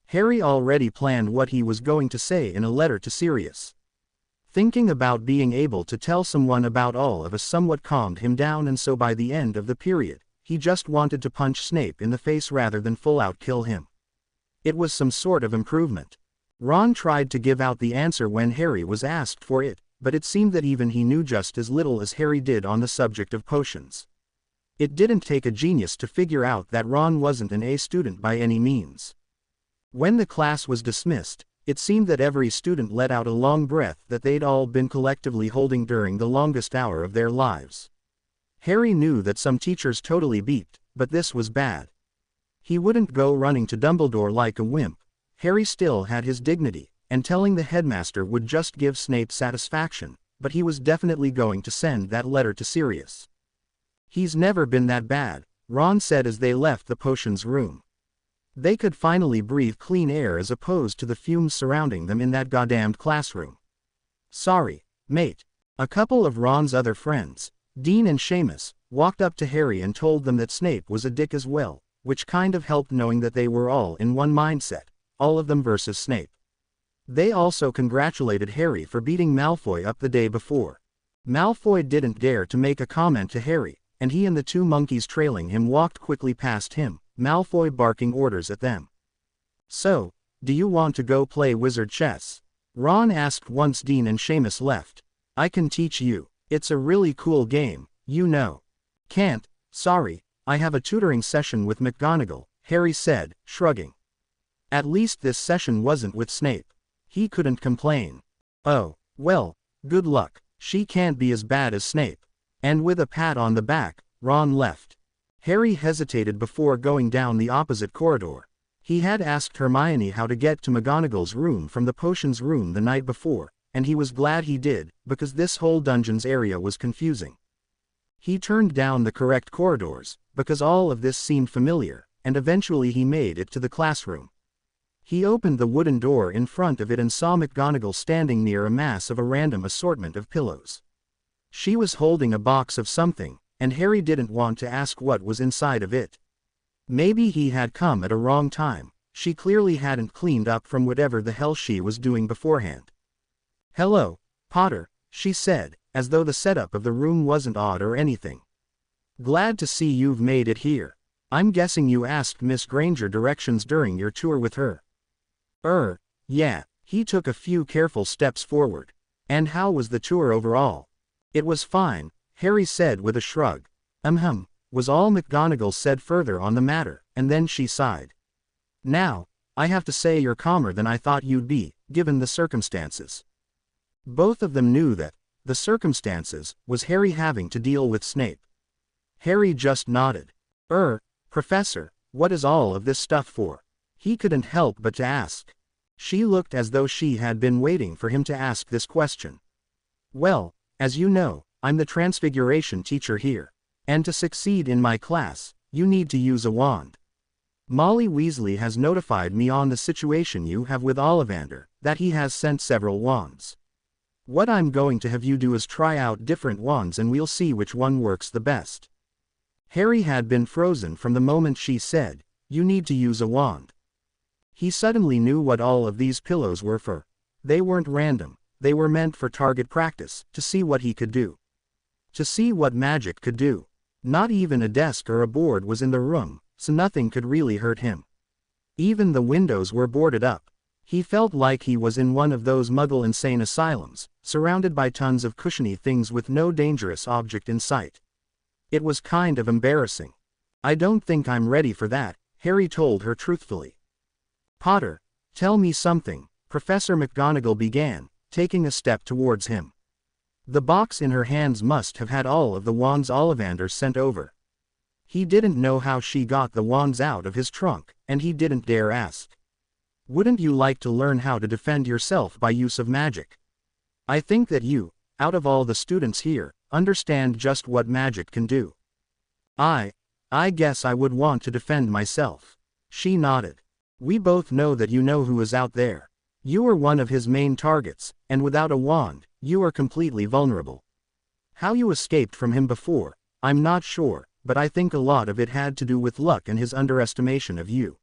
Harry already planned what he was going to say in a letter to Sirius. Thinking about being able to tell someone about all of us somewhat calmed him down, and so by the end of the period, he just wanted to punch Snape in the face rather than full-out kill him. It was some sort of improvement. Ron tried to give out the answer when Harry was asked for it, but it seemed that even he knew just as little as Harry did on the subject of potions. It didn't take a genius to figure out that Ron wasn't an A student by any means. When the class was dismissed, it seemed that every student let out a long breath that they'd all been collectively holding during the longest hour of their lives. Harry knew that some teachers totally beeped, but this was bad. He wouldn't go running to Dumbledore like a wimp. Harry still had his dignity, and telling the headmaster would just give Snape satisfaction, but he was definitely going to send that letter to Sirius. "He's never been that bad," Ron said as they left the potions room. They could finally breathe clean air as opposed to the fumes surrounding them in that goddamned classroom. "Sorry, mate." A couple of Ron's other friends, Dean and Seamus, walked up to Harry and told them that Snape was a dick as well, which kind of helped knowing that they were all in one mindset, all of them versus Snape. They also congratulated Harry for beating Malfoy up the day before. Malfoy didn't dare to make a comment to Harry, and he and the two monkeys trailing him walked quickly past him, Malfoy barking orders at them. "So, do you want to go play wizard chess?" Ron asked once Dean and Seamus left. "I can teach you. It's a really cool game, you know." "Can't, sorry, I have a tutoring session with McGonagall," Harry said, shrugging. At least this session wasn't with Snape. He couldn't complain. "Oh, well, good luck. She can't be as bad as Snape." And with a pat on the back, Ron left. Harry hesitated before going down the opposite corridor. He had asked Hermione how to get to McGonagall's room from the potions room the night before, and he was glad he did, because this whole dungeons area was confusing. He turned down the correct corridors, because all of this seemed familiar, and eventually he made it to the classroom. He opened the wooden door in front of it and saw McGonagall standing near a mass of a random assortment of pillows. She was holding a box of something, and Harry didn't want to ask what was inside of it. Maybe he had come at a wrong time. She clearly hadn't cleaned up from whatever the hell she was doing beforehand. "Hello, Potter," she said, as though the setup of the room wasn't odd or anything. "Glad to see you've made it here. I'm guessing you asked Miss Granger directions during your tour with her." Yeah." He took a few careful steps forward. "And how was the tour overall?" "It was fine," Harry said with a shrug. Was all McGonagall said further on the matter, and then she sighed. "Now, I have to say you're calmer than I thought you'd be, given the circumstances." Both of them knew that the circumstances was Harry having to deal with Snape. Harry just nodded. Professor, what is all of this stuff for?" He couldn't help but to ask. She looked as though she had been waiting for him to ask this question. "Well, as you know, I'm the Transfiguration teacher here. And to succeed in my class, you need to use a wand. Molly Weasley has notified me on the situation you have with Ollivander, that he has sent several wands. What I'm going to have you do is try out different wands and we'll see which one works the best." Harry had been frozen from the moment she said, "You need to use a wand." He suddenly knew what all of these pillows were for. They weren't random, they were meant for target practice, to see what he could do. To see what magic could do. Not even a desk or a board was in the room, so nothing could really hurt him. Even the windows were boarded up. He felt like he was in one of those Muggle insane asylums, surrounded by tons of cushiony things with no dangerous object in sight. It was kind of embarrassing. "I don't think I'm ready for that," Harry told her truthfully. "Potter, tell me something," Professor McGonagall began, taking a step towards him. The box in her hands must have had all of the wands Ollivander sent over. He didn't know how she got the wands out of his trunk, and he didn't dare ask. "Wouldn't you like to learn how to defend yourself by use of magic? I think that you, out of all the students here, understand just what magic can do." I guess I would want to defend myself." She nodded. "We both know that you know who is out there. You are one of his main targets, and without a wand, you are completely vulnerable. How you escaped from him before, I'm not sure, but I think a lot of it had to do with luck and his underestimation of you.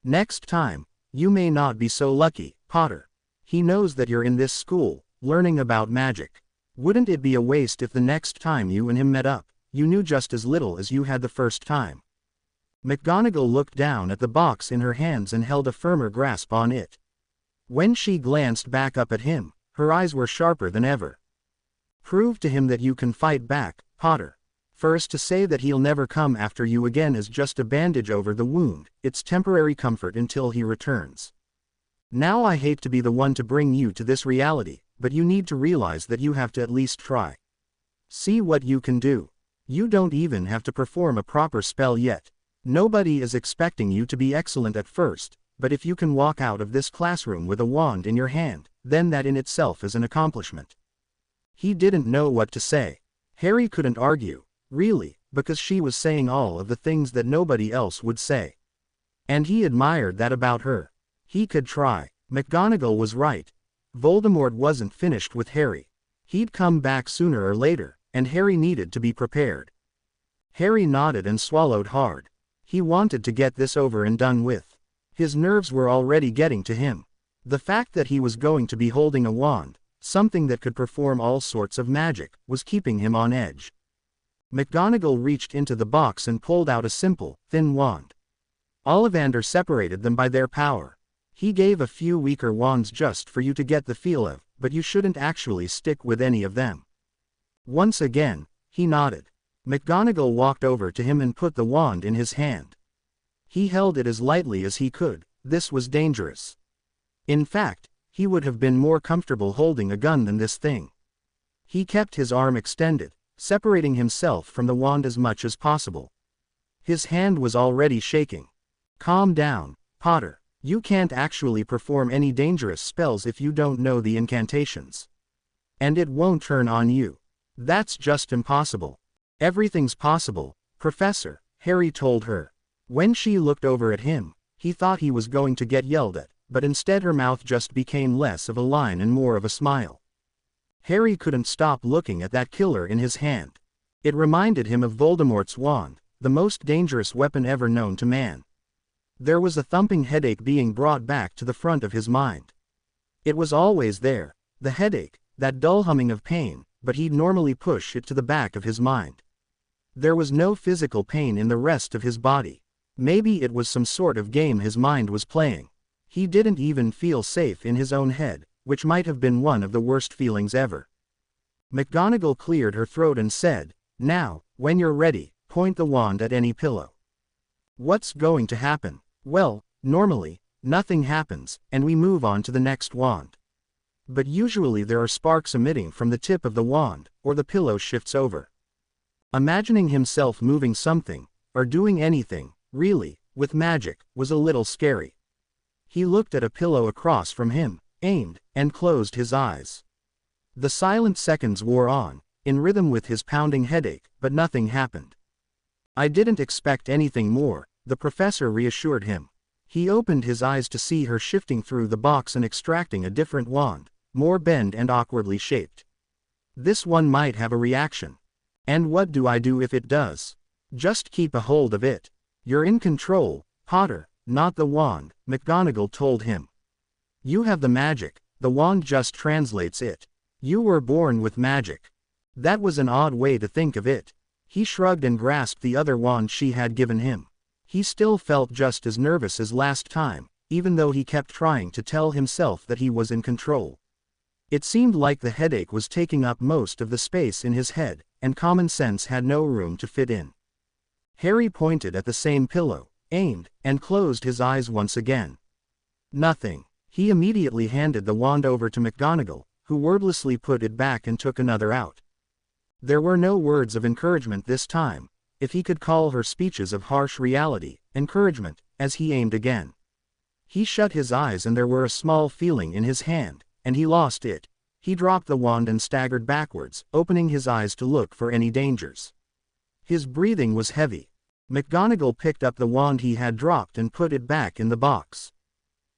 Next time, you may not be so lucky, Potter. He knows that you're in this school, learning about magic. Wouldn't it be a waste if the next time you and him met up, you knew just as little as you had the first time? McGonagall looked down at the box in her hands and held a firmer grasp on it. When she glanced back up at him, her eyes were sharper than ever. Prove to him that you can fight back, Potter. For us to say that he'll never come after you again is just a bandage over the wound, it's temporary comfort until he returns. Now I hate to be the one to bring you to this reality, but you need to realize that you have to at least try. See what you can do. You don't even have to perform a proper spell yet. Nobody is expecting you to be excellent at first, but if you can walk out of this classroom with a wand in your hand, then that in itself is an accomplishment. He didn't know what to say. Harry couldn't argue, really, because she was saying all of the things that nobody else would say. And he admired that about her. He could try. McGonagall was right. Voldemort wasn't finished with Harry. He'd come back sooner or later, and Harry needed to be prepared. Harry nodded and swallowed hard. He wanted to get this over and done with. His nerves were already getting to him. The fact that he was going to be holding a wand, something that could perform all sorts of magic, was keeping him on edge. McGonagall reached into the box and pulled out a simple, thin wand. Ollivander separated them by their power. He gave a few weaker wands just for you to get the feel of, but you shouldn't actually stick with any of them. Once again, he nodded. McGonagall walked over to him and put the wand in his hand. He held it as lightly as he could. This was dangerous. In fact, he would have been more comfortable holding a gun than this thing. He kept his arm extended, separating himself from the wand as much as possible. His hand was already shaking. Calm down, Potter. You can't actually perform any dangerous spells if you don't know the incantations. And it won't turn on you. That's just impossible. Everything's possible, Professor, Harry told her. When she looked over at him, he thought he was going to get yelled at, but instead her mouth just became less of a line and more of a smile. Harry couldn't stop looking at that killer in his hand. It reminded him of Voldemort's wand, the most dangerous weapon ever known to man. There was a thumping headache being brought back to the front of his mind. It was always there, the headache, that dull humming of pain, but he'd normally push it to the back of his mind. There was no physical pain in the rest of his body. Maybe it was some sort of game his mind was playing. He didn't even feel safe in his own head, which might have been one of the worst feelings ever. McGonagall cleared her throat and said, "Now, when you're ready, point the wand at any pillow." What's going to happen? Well, normally, nothing happens, and we move on to the next wand. But usually there are sparks emitting from the tip of the wand, or the pillow shifts over. Imagining himself moving something, or doing anything, really, with magic, was a little scary. He looked at a pillow across from him, aimed, and closed his eyes. The silent seconds wore on, in rhythm with his pounding headache, but nothing happened. "I didn't expect anything more," the professor reassured him. He opened his eyes to see her shifting through the box and extracting a different wand, more bent and awkwardly shaped. "This one might have a reaction. And what do I do if it does?" "Just keep a hold of it. You're in control, Potter, not the wand," McGonagall told him. "You have the magic, the wand just translates it. You were born with magic." That was an odd way to think of it. He shrugged and grasped the other wand she had given him. He still felt just as nervous as last time, even though he kept trying to tell himself that he was in control. It seemed like the headache was taking up most of the space in his head, and common sense had no room to fit in. Harry pointed at the same pillow, aimed, and closed his eyes once again. Nothing. He immediately handed the wand over to McGonagall, who wordlessly put it back and took another out. There were no words of encouragement this time, if he could call her speeches of harsh reality, encouragement, as he aimed again. He shut his eyes and there were a small feeling in his hand, and he lost it. He dropped the wand and staggered backwards, opening his eyes to look for any dangers. His breathing was heavy. McGonagall picked up the wand he had dropped and put it back in the box.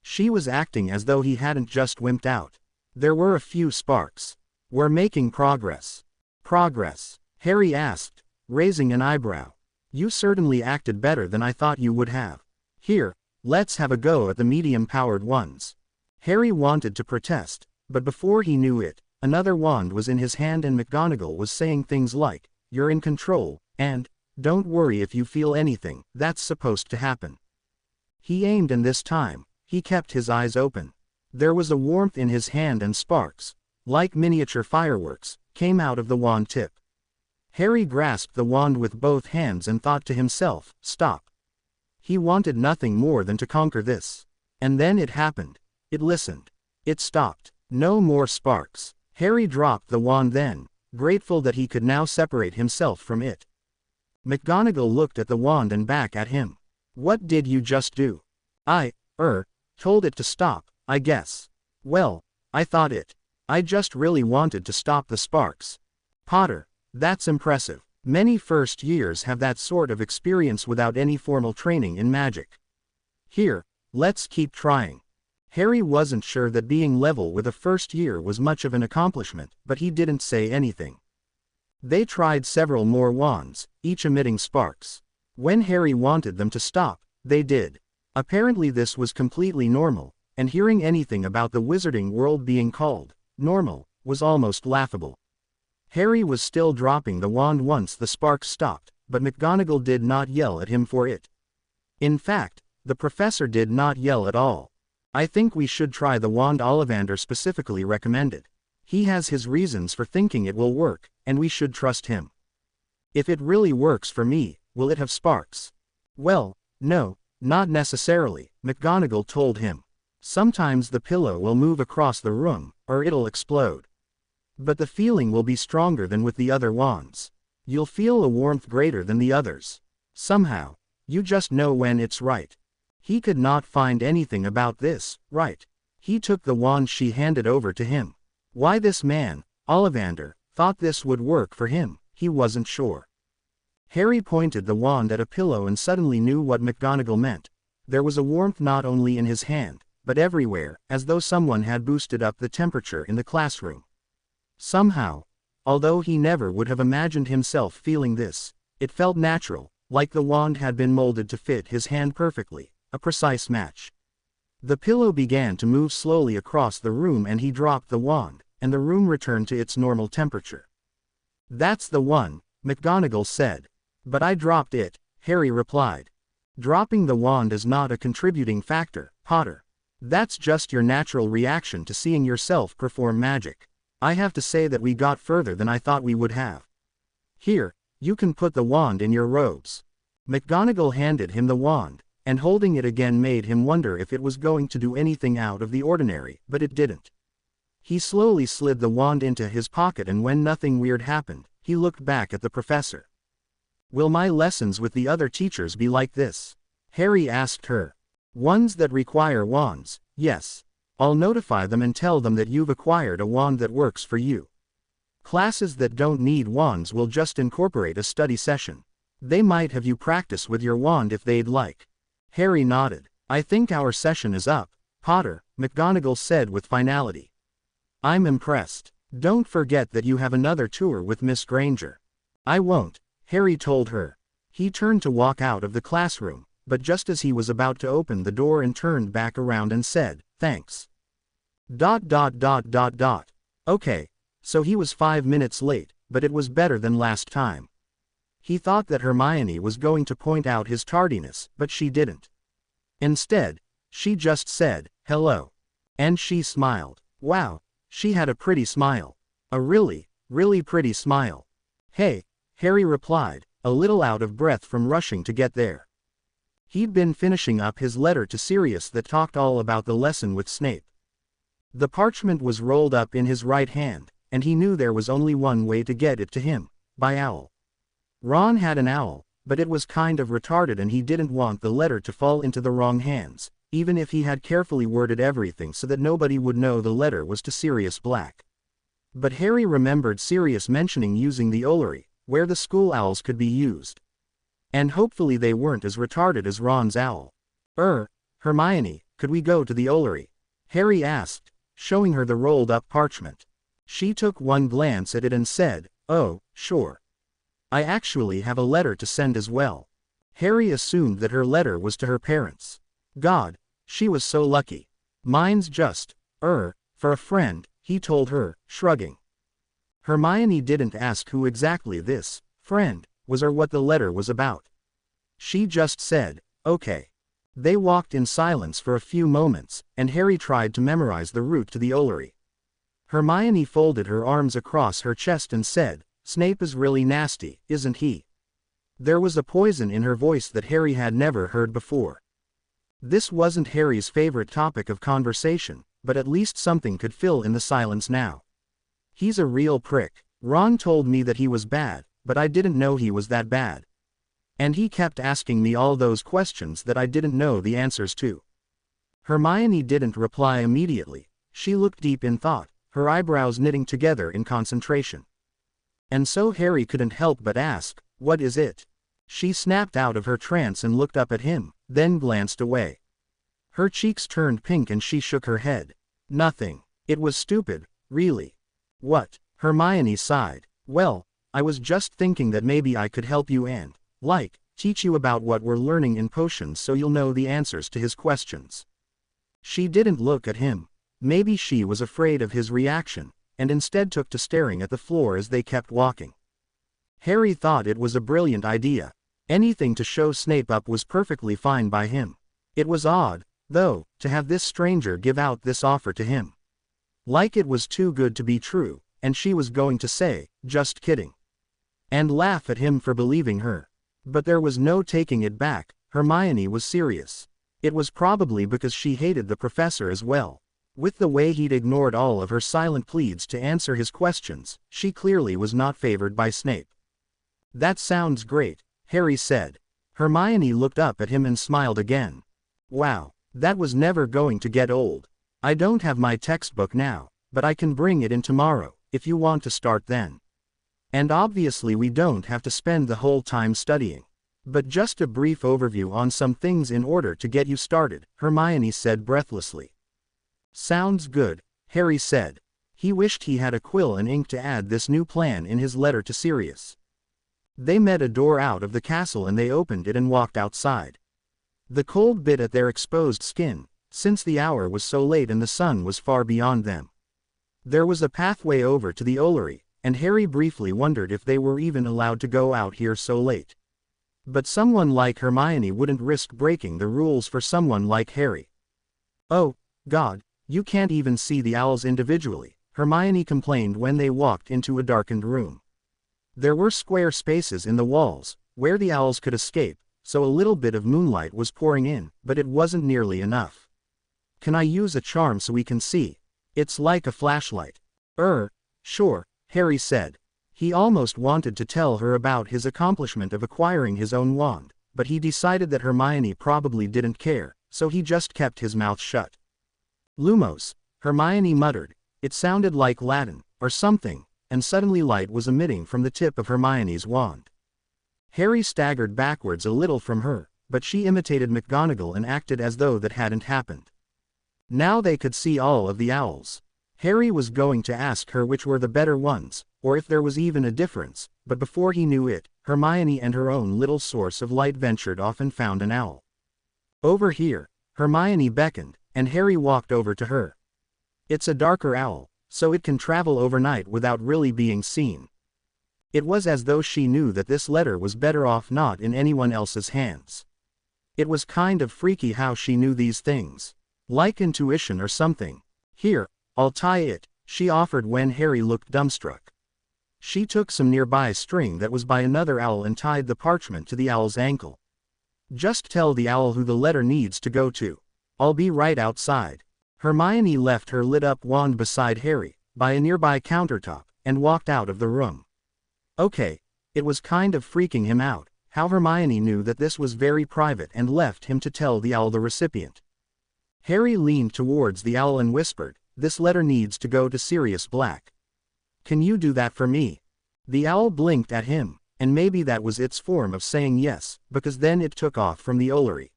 She was acting as though he hadn't just wimped out. There were a few sparks. We're making progress. Progress? Harry asked, raising an eyebrow. You certainly acted better than I thought you would have. Here, let's have a go at the medium-powered ones. Harry wanted to protest, but before he knew it, another wand was in his hand and McGonagall was saying things like, "You're in control," and, "Don't worry if you feel anything, that's supposed to happen." He aimed and this time, he kept his eyes open. There was a warmth in his hand and sparks, like miniature fireworks, came out of the wand tip. Harry grasped the wand with both hands and thought to himself, "Stop." He wanted nothing more than to conquer this. And then it happened. It listened. It stopped. No more sparks. Harry dropped the wand then, grateful that he could now separate himself from it. McGonagall looked at the wand and back at him. "What did you just do?" Told it to stop, I guess." "Well, I thought it. I just really wanted to stop the sparks." "Potter, that's impressive. Many first years have that sort of experience without any formal training in magic. Here, let's keep trying." Harry wasn't sure that being level with a first year was much of an accomplishment, but he didn't say anything. They tried several more wands, each emitting sparks. When Harry wanted them to stop, they did. Apparently this was completely normal, and hearing anything about the wizarding world being called normal was almost laughable. Harry was still dropping the wand once the sparks stopped, but McGonagall did not yell at him for it. In fact, the professor did not yell at all. "I think we should try the wand Ollivander specifically recommended. He has his reasons for thinking it will work, and we should trust him." "If it really works for me, will it have sparks?" "Well, no, not necessarily," McGonagall told him. "Sometimes the pillow will move across the room, or it'll explode. But the feeling will be stronger than with the other wands. You'll feel a warmth greater than the others. Somehow, you just know when it's right." He could not find anything about this, right? He took the wand she handed over to him. Why this man, Ollivander, thought this would work for him, he wasn't sure. Harry pointed the wand at a pillow and suddenly knew what McGonagall meant. There was a warmth not only in his hand, but everywhere, as though someone had boosted up the temperature in the classroom. Somehow, although he never would have imagined himself feeling this, it felt natural, like the wand had been molded to fit his hand perfectly, a precise match. The pillow began to move slowly across the room and he dropped the wand, and the room returned to its normal temperature. "That's the one," McGonagall said. "But I dropped it," Harry replied. "Dropping the wand is not a contributing factor, Potter. That's just your natural reaction to seeing yourself perform magic. I have to say that we got further than I thought we would have. Here, you can put the wand in your robes." McGonagall handed him the wand, and holding it again made him wonder if it was going to do anything out of the ordinary, but it didn't. He slowly slid the wand into his pocket and when nothing weird happened, he looked back at the professor. "Will my lessons with the other teachers be like this?" Harry asked her. "Ones that require wands, yes. I'll notify them and tell them that you've acquired a wand that works for you. Classes that don't need wands will just incorporate a study session. They might have you practice with your wand if they'd like." Harry nodded. "I think our session is up, Potter," McGonagall said with finality. "I'm impressed. Don't forget that you have another tour with Miss Granger." "I won't," Harry told her. He turned to walk out of the classroom, but just as he was about to open the door and turned back around and said, "Thanks." Okay, so he was 5 minutes late, but it was better than last time. He thought that Hermione was going to point out his tardiness, but she didn't. Instead, she just said, "Hello." And she smiled. Wow, she had a pretty smile. A really, really pretty smile. "Hey," Harry replied, a little out of breath from rushing to get there. He'd been finishing up his letter to Sirius that talked all about the lesson with Snape. The parchment was rolled up in his right hand, and he knew there was only one way to get it to him, by owl. Ron had an owl, but it was kind of retarded and he didn't want the letter to fall into the wrong hands, even if he had carefully worded everything so that nobody would know the letter was to Sirius Black. But Harry remembered Sirius mentioning using the Ollery, where the school owls could be used. And hopefully they weren't as retarded as Ron's owl. Hermione, Could we go to the Ollery? Harry asked, showing her the rolled-up parchment. She took one glance at it and said, "Oh, sure. I actually have a letter to send as well." Harry assumed that her letter was to her parents. God, she was so lucky. "Mine's just, for a friend," he told her, shrugging. Hermione didn't ask who exactly this friend was or what the letter was about. She just said, "Okay." They walked in silence for a few moments, and Harry tried to memorize the route to the Ollery. Hermione folded her arms across her chest and said, "Snape is really nasty, isn't he?" There was a poison in her voice that Harry had never heard before. This wasn't Harry's favorite topic of conversation, but at least something could fill in the silence now. "He's a real prick. Ron told me that he was bad, but I didn't know he was that bad. And he kept asking me all those questions that I didn't know the answers to." Hermione didn't reply immediately. She looked deep in thought, her eyebrows knitting together in concentration. And so Harry couldn't help but ask, "What is it?" She snapped out of her trance and looked up at him, then glanced away. Her cheeks turned pink and she shook her head. "Nothing. It was stupid, really." "What?" Hermione sighed. "Well, I was just thinking that maybe I could help you and, teach you about what we're learning in potions so you'll know the answers to his questions." She didn't look at him. Maybe she was afraid of his reaction, and instead took to staring at the floor as they kept walking. Harry thought it was a brilliant idea. Anything to show Snape up was perfectly fine by him. It was odd, though, to have this stranger give out this offer to him. Like it was too good to be true, and she was going to say, "Just kidding," and laugh at him for believing her. But there was no taking it back. Hermione was serious. It was probably because she hated the professor as well. With the way he'd ignored all of her silent pleads to answer his questions, she clearly was not favored by Snape. "That sounds great," Harry said. Hermione looked up at him and smiled again. "Wow, that was never going to get old. I don't have my textbook now, but I can bring it in tomorrow, if you want to start then. And obviously we don't have to spend the whole time studying. But just a brief overview on some things in order to get you started," Hermione said breathlessly. "Sounds good," Harry said. He wished he had a quill and ink to add this new plan in his letter to Sirius. They met a door out of the castle and they opened it and walked outside. The cold bit at their exposed skin, since the hour was so late and the sun was far beyond them. There was a pathway over to the Ollery, and Harry briefly wondered if they were even allowed to go out here so late. But someone like Hermione wouldn't risk breaking the rules for someone like Harry. "Oh, God, you can't even see the owls individually," Hermione complained when they walked into a darkened room. There were square spaces in the walls, where the owls could escape, so a little bit of moonlight was pouring in, but it wasn't nearly enough. "Can I use a charm so we can see? It's like a flashlight." Sure," Harry said. He almost wanted to tell her about his accomplishment of acquiring his own wand, but he decided that Hermione probably didn't care, so he just kept his mouth shut. "Lumos," Hermione muttered. It sounded like Latin, or something, and suddenly light was emitting from the tip of Hermione's wand. Harry staggered backwards a little from her, but she imitated McGonagall and acted as though that hadn't happened. Now they could see all of the owls. Harry was going to ask her which were the better ones, or if there was even a difference, but before he knew it, Hermione and her own little source of light ventured off and found an owl. "Over here," Hermione beckoned, and Harry walked over to her. "It's a darker owl, so it can travel overnight without really being seen." It was as though she knew that this letter was better off not in anyone else's hands. It was kind of freaky how she knew these things. Like intuition or something. "Here, I'll tie it," she offered when Harry looked dumbstruck. She took some nearby string that was by another owl and tied the parchment to the owl's ankle. "Just tell the owl who the letter needs to go to. I'll be right outside." Hermione left her lit-up wand beside Harry, by a nearby countertop, and walked out of the room. Okay, it was kind of freaking him out, how Hermione knew that this was very private and left him to tell the owl the recipient. Harry leaned towards the owl and whispered, "This letter needs to go to Sirius Black. Can you do that for me?" The owl blinked at him, and maybe that was its form of saying yes, because then it took off from the Ollery.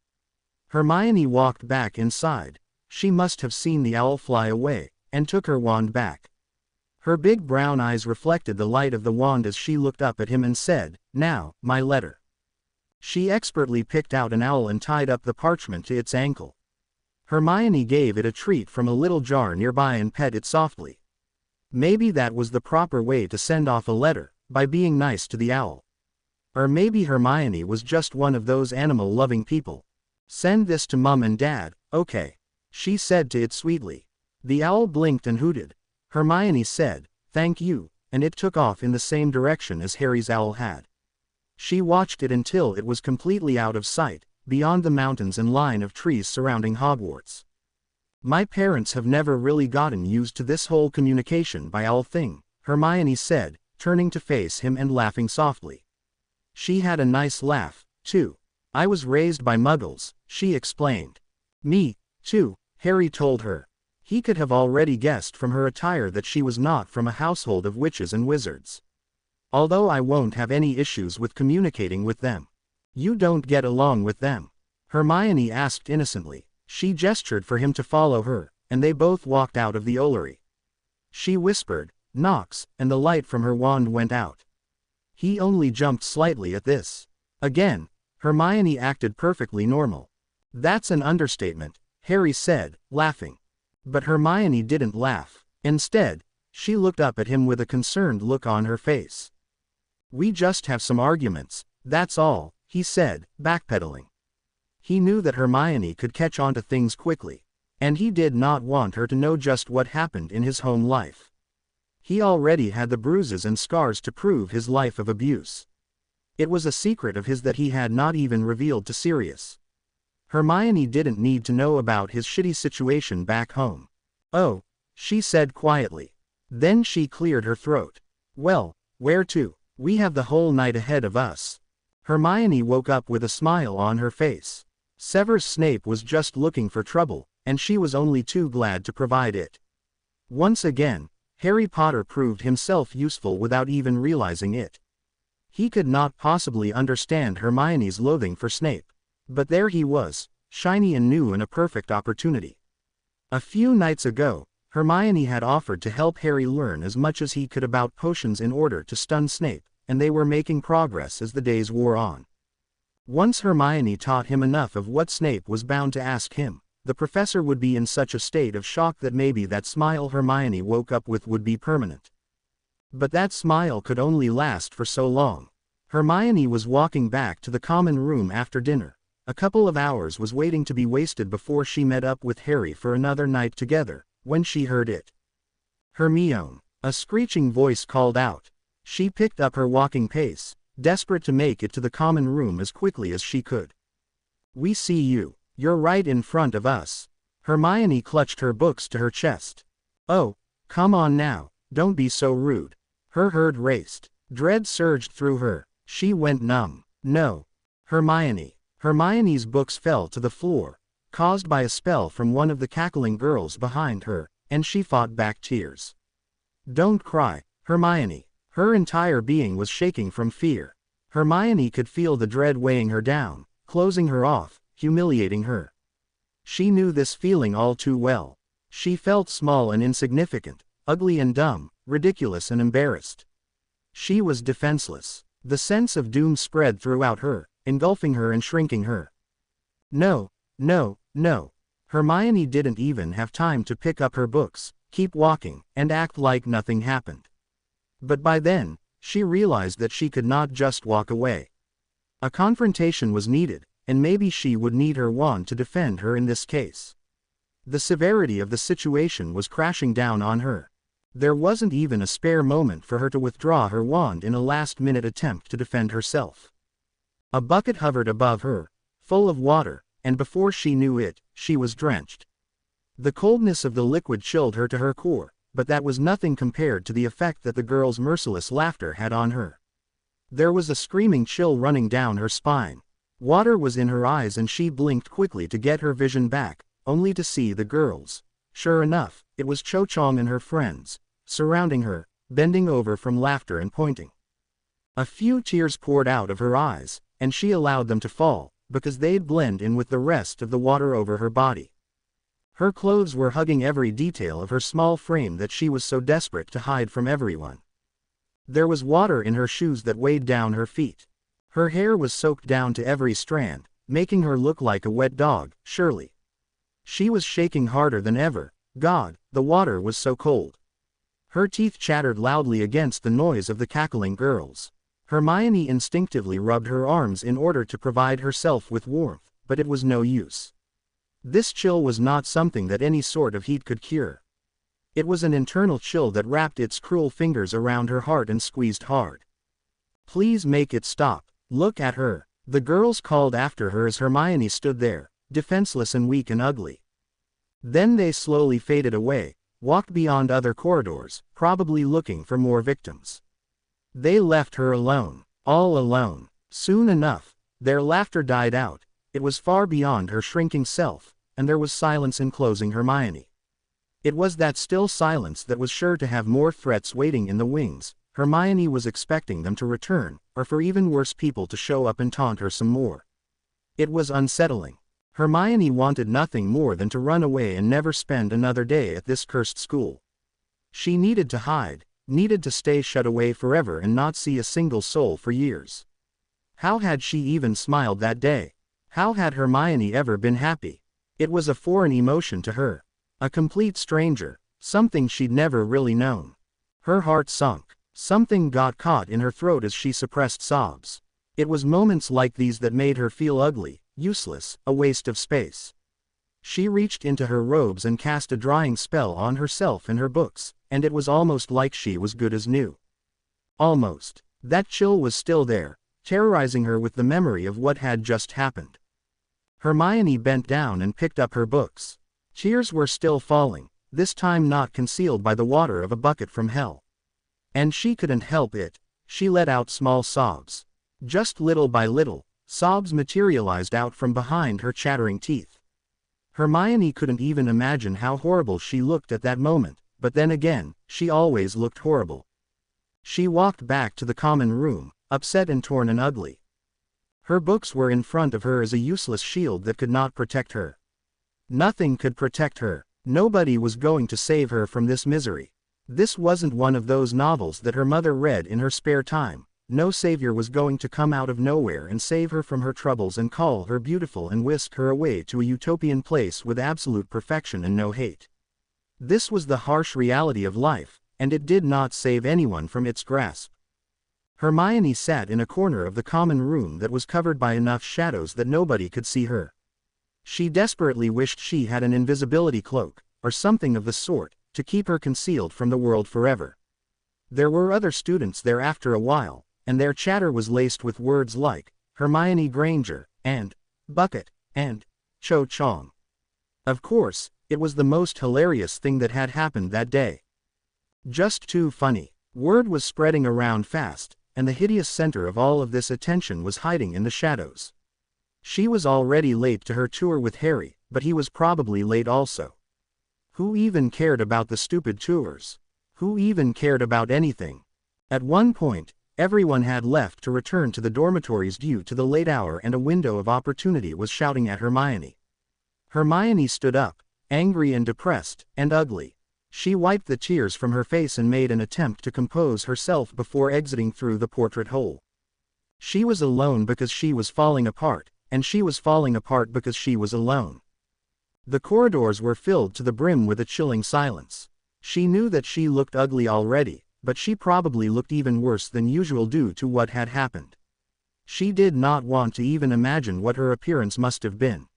Hermione walked back inside. She must have seen the owl fly away, and took her wand back. Her big brown eyes reflected the light of the wand as she looked up at him and said, "Now, my letter." She expertly picked out an owl and tied up the parchment to its ankle. Hermione gave it a treat from a little jar nearby and pet it softly. Maybe that was the proper way to send off a letter, by being nice to the owl. Or maybe Hermione was just one of those animal-loving people. "Send this to Mum and Dad, okay?" she said to it sweetly. The owl blinked and hooted. Hermione said, "Thank you," and it took off in the same direction as Harry's owl had. She watched it until it was completely out of sight, beyond the mountains and line of trees surrounding Hogwarts. "My parents have never really gotten used to this whole communication by owl thing," Hermione said, turning to face him and laughing softly. She had a nice laugh, too. "I was raised by Muggles," she explained. "Me, too," Harry told her. He could have already guessed from her attire that she was not from a household of witches and wizards. "Although I won't have any issues with communicating with them." "You don't get along with them?" Hermione asked innocently. She gestured for him to follow her, and they both walked out of the Ollery. She whispered, "Knox," and the light from her wand went out. He only jumped slightly at this. Again, Hermione acted perfectly normal. "That's an understatement," Harry said, laughing. But Hermione didn't laugh. Instead, she looked up at him with a concerned look on her face. "We just have some arguments, that's all," he said, backpedaling. He knew that Hermione could catch on to things quickly, and he did not want her to know just what happened in his home life. He already had the bruises and scars to prove his life of abuse. It was a secret of his that he had not even revealed to Sirius. Hermione didn't need to know about his shitty situation back home. "Oh," she said quietly. Then she cleared her throat. "Well, where to? We have the whole night ahead of us." Hermione woke up with a smile on her face. Severus Snape was just looking for trouble, and she was only too glad to provide it. Once again, Harry Potter proved himself useful without even realizing it. He could not possibly understand Hermione's loathing for Snape. But there he was, shiny and new and a perfect opportunity. A few nights ago, Hermione had offered to help Harry learn as much as he could about potions in order to stun Snape, and they were making progress as the days wore on. Once Hermione taught him enough of what Snape was bound to ask him, the professor would be in such a state of shock that maybe that smile Hermione woke up with would be permanent. But that smile could only last for so long. Hermione was walking back to the common room after dinner. A couple of hours was waiting to be wasted before she met up with Harry for another night together, when she heard it. "Hermione," a screeching voice called out. She picked up her walking pace, desperate to make it to the common room as quickly as she could. "We see you. You're right in front of us." Hermione clutched her books to her chest. "Oh, come on now, don't be so rude." Her heart raced. Dread surged through her. She went numb. "No. Hermione." Hermione's books fell to the floor, caused by a spell from one of the cackling girls behind her, and she fought back tears. "Don't cry, Hermione." Her entire being was shaking from fear. Hermione could feel the dread weighing her down, closing her off, humiliating her. She knew this feeling all too well. She felt small and insignificant, ugly and dumb, ridiculous and embarrassed. She was defenseless. The sense of doom spread throughout her, engulfing her and shrinking her. No, no, no. Hermione didn't even have time to pick up her books, keep walking, and act like nothing happened. But by then, she realized that she could not just walk away. A confrontation was needed, and maybe she would need her wand to defend her in this case. The severity of the situation was crashing down on her. There wasn't even a spare moment for her to withdraw her wand in a last-minute attempt to defend herself. A bucket hovered above her, full of water, and before she knew it, she was drenched. The coldness of the liquid chilled her to her core, but that was nothing compared to the effect that the girl's merciless laughter had on her. There was a screaming chill running down her spine. Water was in her eyes and she blinked quickly to get her vision back, only to see the girls. Sure enough, it was Cho Chang and her friends, surrounding her, bending over from laughter and pointing. A few tears poured out of her eyes, and she allowed them to fall, because they'd blend in with the rest of the water over her body. Her clothes were hugging every detail of her small frame that she was so desperate to hide from everyone. There was water in her shoes that weighed down her feet. Her hair was soaked down to every strand, making her look like a wet dog, surely. She was shaking harder than ever. God, the water was so cold. Her teeth chattered loudly against the noise of the cackling girls. Hermione instinctively rubbed her arms in order to provide herself with warmth, but it was no use. This chill was not something that any sort of heat could cure. It was an internal chill that wrapped its cruel fingers around her heart and squeezed hard. Please make it stop. Look at her. The girls called after her as Hermione stood there, defenseless and weak and ugly. Then they slowly faded away, walked beyond other corridors, probably looking for more victims. They left her alone, all alone. Soon enough, their laughter died out. It was far beyond her shrinking self, and there was silence enclosing Hermione. It was that still silence that was sure to have more threats waiting in the wings. Hermione was expecting them to return, or for even worse people to show up and taunt her some more. It was unsettling. Hermione wanted nothing more than to run away and never spend another day at this cursed school. She needed to hide, needed to stay shut away forever and not see a single soul for years. How had she even smiled that day? How had Hermione ever been happy? It was a foreign emotion to her. A complete stranger, something she'd never really known. Her heart sunk. Something got caught in her throat as she suppressed sobs. It was moments like these that made her feel ugly, useless, a waste of space. She reached into her robes and cast a drying spell on herself and her books, and it was almost like she was good as new. Almost. That chill was still there, terrorizing her with the memory of what had just happened. Hermione bent down and picked up her books. Tears were still falling, this time not concealed by the water of a bucket from hell. And she couldn't help it. She let out small sobs. Just little by little, sobs materialized out from behind her chattering teeth. Hermione couldn't even imagine how horrible she looked at that moment, but then again, she always looked horrible. She walked back to the common room, upset and torn and ugly. Her books were in front of her as a useless shield that could not protect her. Nothing could protect her. Nobody was going to save her from this misery. This wasn't one of those novels that her mother read in her spare time. No savior was going to come out of nowhere and save her from her troubles and call her beautiful and whisk her away to a utopian place with absolute perfection and no hate. This was the harsh reality of life, and it did not save anyone from its grasp. Hermione sat in a corner of the common room that was covered by enough shadows that nobody could see her. She desperately wished she had an invisibility cloak, or something of the sort, to keep her concealed from the world forever. There were other students there after a while, and their chatter was laced with words like Hermione Granger, and bucket, and Cho-Chong. Of course, it was the most hilarious thing that had happened that day. Just too funny. Word was spreading around fast, and the hideous center of all of this attention was hiding in the shadows. She was already late to her tour with Harry, but he was probably late also. Who even cared about the stupid tours? Who even cared about anything? At one point, everyone had left to return to the dormitories due to the late hour, and a window of opportunity was shouting at Hermione. Hermione stood up, angry and depressed, and ugly. She wiped the tears from her face and made an attempt to compose herself before exiting through the portrait hole. She was alone because she was falling apart, and she was falling apart because she was alone. The corridors were filled to the brim with a chilling silence. She knew that she looked ugly already, but she probably looked even worse than usual due to what had happened. She did not want to even imagine what her appearance must have been.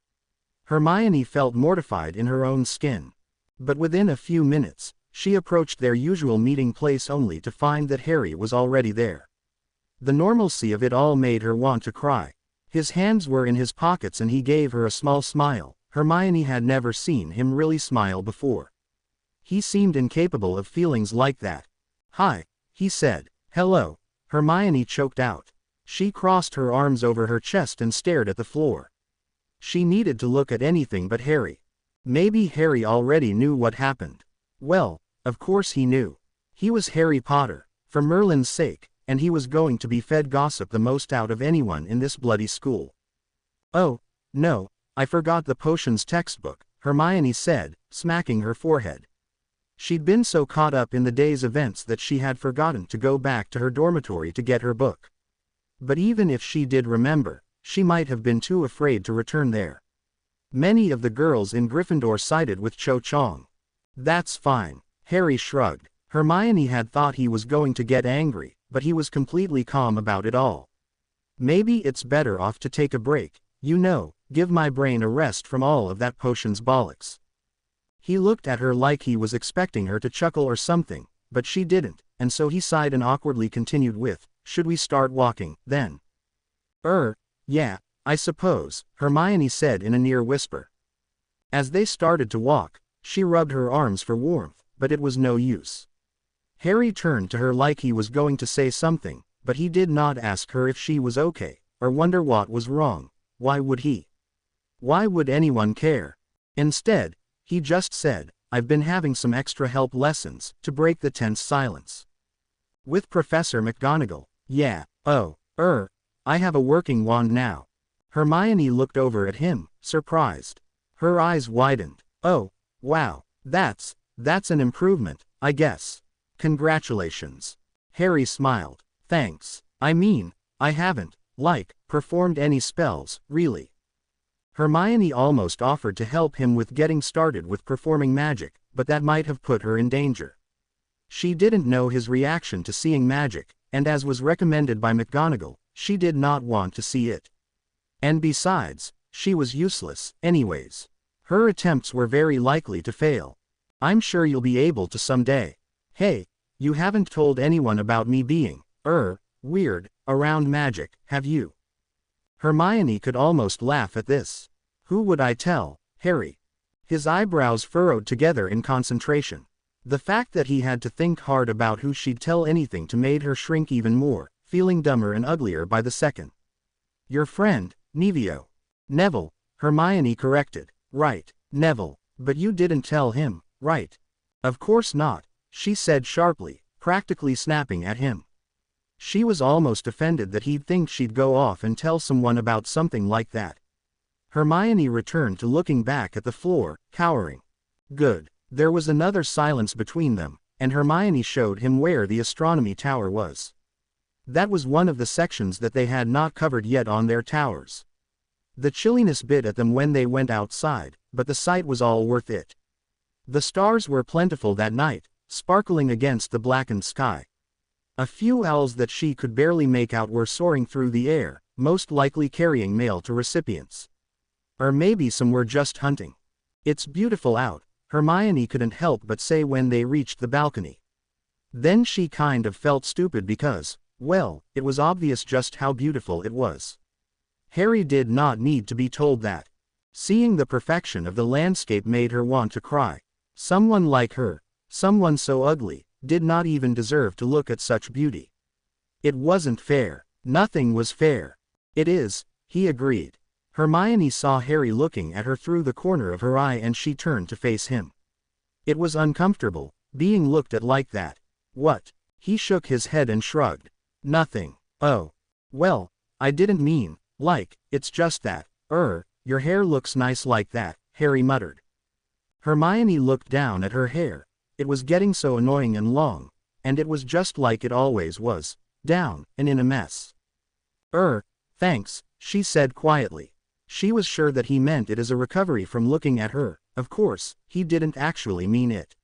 Hermione felt mortified in her own skin. But within a few minutes, she approached their usual meeting place only to find that Harry was already there. The normalcy of it all made her want to cry. His hands were in his pockets and he gave her a small smile. Hermione had never seen him really smile before. He seemed incapable of feelings like that. "Hi," he said. "Hello." Hermione choked out. She crossed her arms over her chest and stared at the floor. She needed to look at anything but Harry. Maybe Harry already knew what happened. Well, of course he knew. He was Harry Potter, for Merlin's sake, and he was going to be fed gossip the most out of anyone in this bloody school. Oh, no, I forgot the potions textbook, Hermione said, smacking her forehead. She'd been so caught up in the day's events that she had forgotten to go back to her dormitory to get her book. But even if she did remember, she might have been too afraid to return there. Many of the girls in Gryffindor sided with Cho Chang. That's fine, Harry shrugged. Hermione had thought he was going to get angry, but he was completely calm about it all. Maybe it's better off to take a break, give my brain a rest from all of that potions bollocks. He looked at her like he was expecting her to chuckle or something, but she didn't, and so he sighed and awkwardly continued with, "Should we start walking, then?" Yeah, I suppose," Hermione said in a near whisper. As they started to walk, she rubbed her arms for warmth, but it was no use. Harry turned to her like he was going to say something, but he did not ask her if she was okay, or wonder what was wrong. Why would he? Why would anyone care? Instead, he just said, "I've been having some extra help lessons," to break the tense silence. "With Professor McGonagall." "Yeah, I have a working wand now." Hermione looked over at him, surprised. Her eyes widened. "Oh, wow, that's an improvement, I guess. Congratulations." Harry smiled. "Thanks. I mean, I haven't, performed any spells, really." Hermione almost offered to help him with getting started with performing magic, but that might have put her in danger. She didn't know his reaction to seeing magic, and as was recommended by McGonagall, she did not want to see it. And besides, she was useless, anyways. Her attempts were very likely to fail. "I'm sure you'll be able to someday. Hey, you haven't told anyone about me being, weird, around magic, have you?" Hermione could almost laugh at this. "Who would I tell, Harry?" His eyebrows furrowed together in concentration. The fact that he had to think hard about who she'd tell anything to made her shrink even more, feeling dumber and uglier by the second. "Your friend, Neville." "Neville," Hermione corrected. "Right, Neville, but you didn't tell him, right?" "Of course not," she said sharply, practically snapping at him. She was almost offended that he'd think she'd go off and tell someone about something like that. Hermione returned to looking back at the floor, cowering. Good. There was another silence between them, and Hermione showed him where the astronomy tower was. That was one of the sections that they had not covered yet on their towers. The chilliness bit at them when they went outside, but the sight was all worth it. The stars were plentiful that night, sparkling against the blackened sky. A few owls that she could barely make out were soaring through the air, most likely carrying mail to recipients. Or maybe some were just hunting. "It's beautiful out," Hermione couldn't help but say when they reached the balcony. Then she kind of felt stupid because, well, it was obvious just how beautiful it was. Harry did not need to be told that. Seeing the perfection of the landscape made her want to cry. Someone like her, someone so ugly, did not even deserve to look at such beauty. It wasn't fair. Nothing was fair. "It is," he agreed. Hermione saw Harry looking at her through the corner of her eye and she turned to face him. It was uncomfortable, being looked at like that. "What?" He shook his head and shrugged. "Nothing." "Oh. Well, I didn't mean, it's just that, your hair looks nice like that," Harry muttered. Hermione looked down at her hair. It was getting so annoying and long, and it was just like it always was, down and in a mess. Thanks," she said quietly. She was sure that he meant it as a recovery from looking at her. Of course, he didn't actually mean it.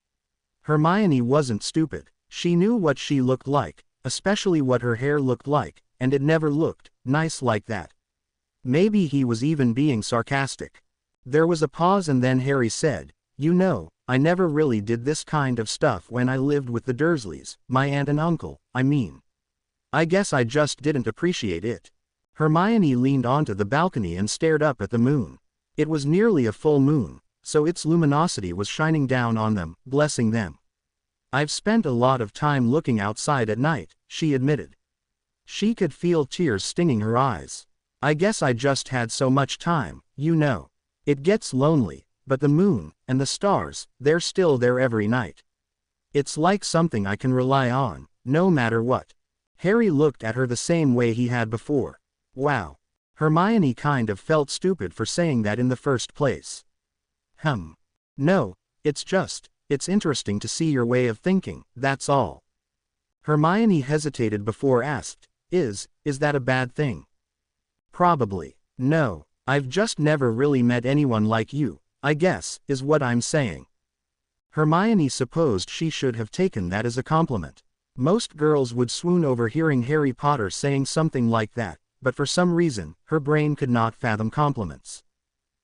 Hermione wasn't stupid. She knew what she looked like, especially what her hair looked like, and it never looked nice like that. Maybe he was even being sarcastic. There was a pause and then Harry said, I never really did this kind of stuff when I lived with the Dursleys, my aunt and uncle, I mean. I guess I just didn't appreciate it." Hermione leaned onto the balcony and stared up at the moon. It was nearly a full moon, so its luminosity was shining down on them, blessing them. "I've spent a lot of time looking outside at night," she admitted. She could feel tears stinging her eyes. "I guess I just had so much time, It gets lonely, but the moon, and the stars, they're still there every night. It's like something I can rely on, no matter what." Harry looked at her the same way he had before. Wow. Hermione kind of felt stupid for saying that in the first place. No, it's interesting to see your way of thinking, that's all. Hermione hesitated before asked, Is that a bad thing? Probably. No, I've just never really met anyone like you, I guess, is what I'm saying. Hermione supposed she should have taken that as a compliment. Most girls would swoon over hearing Harry Potter saying something like that, but for some reason, her brain could not fathom compliments.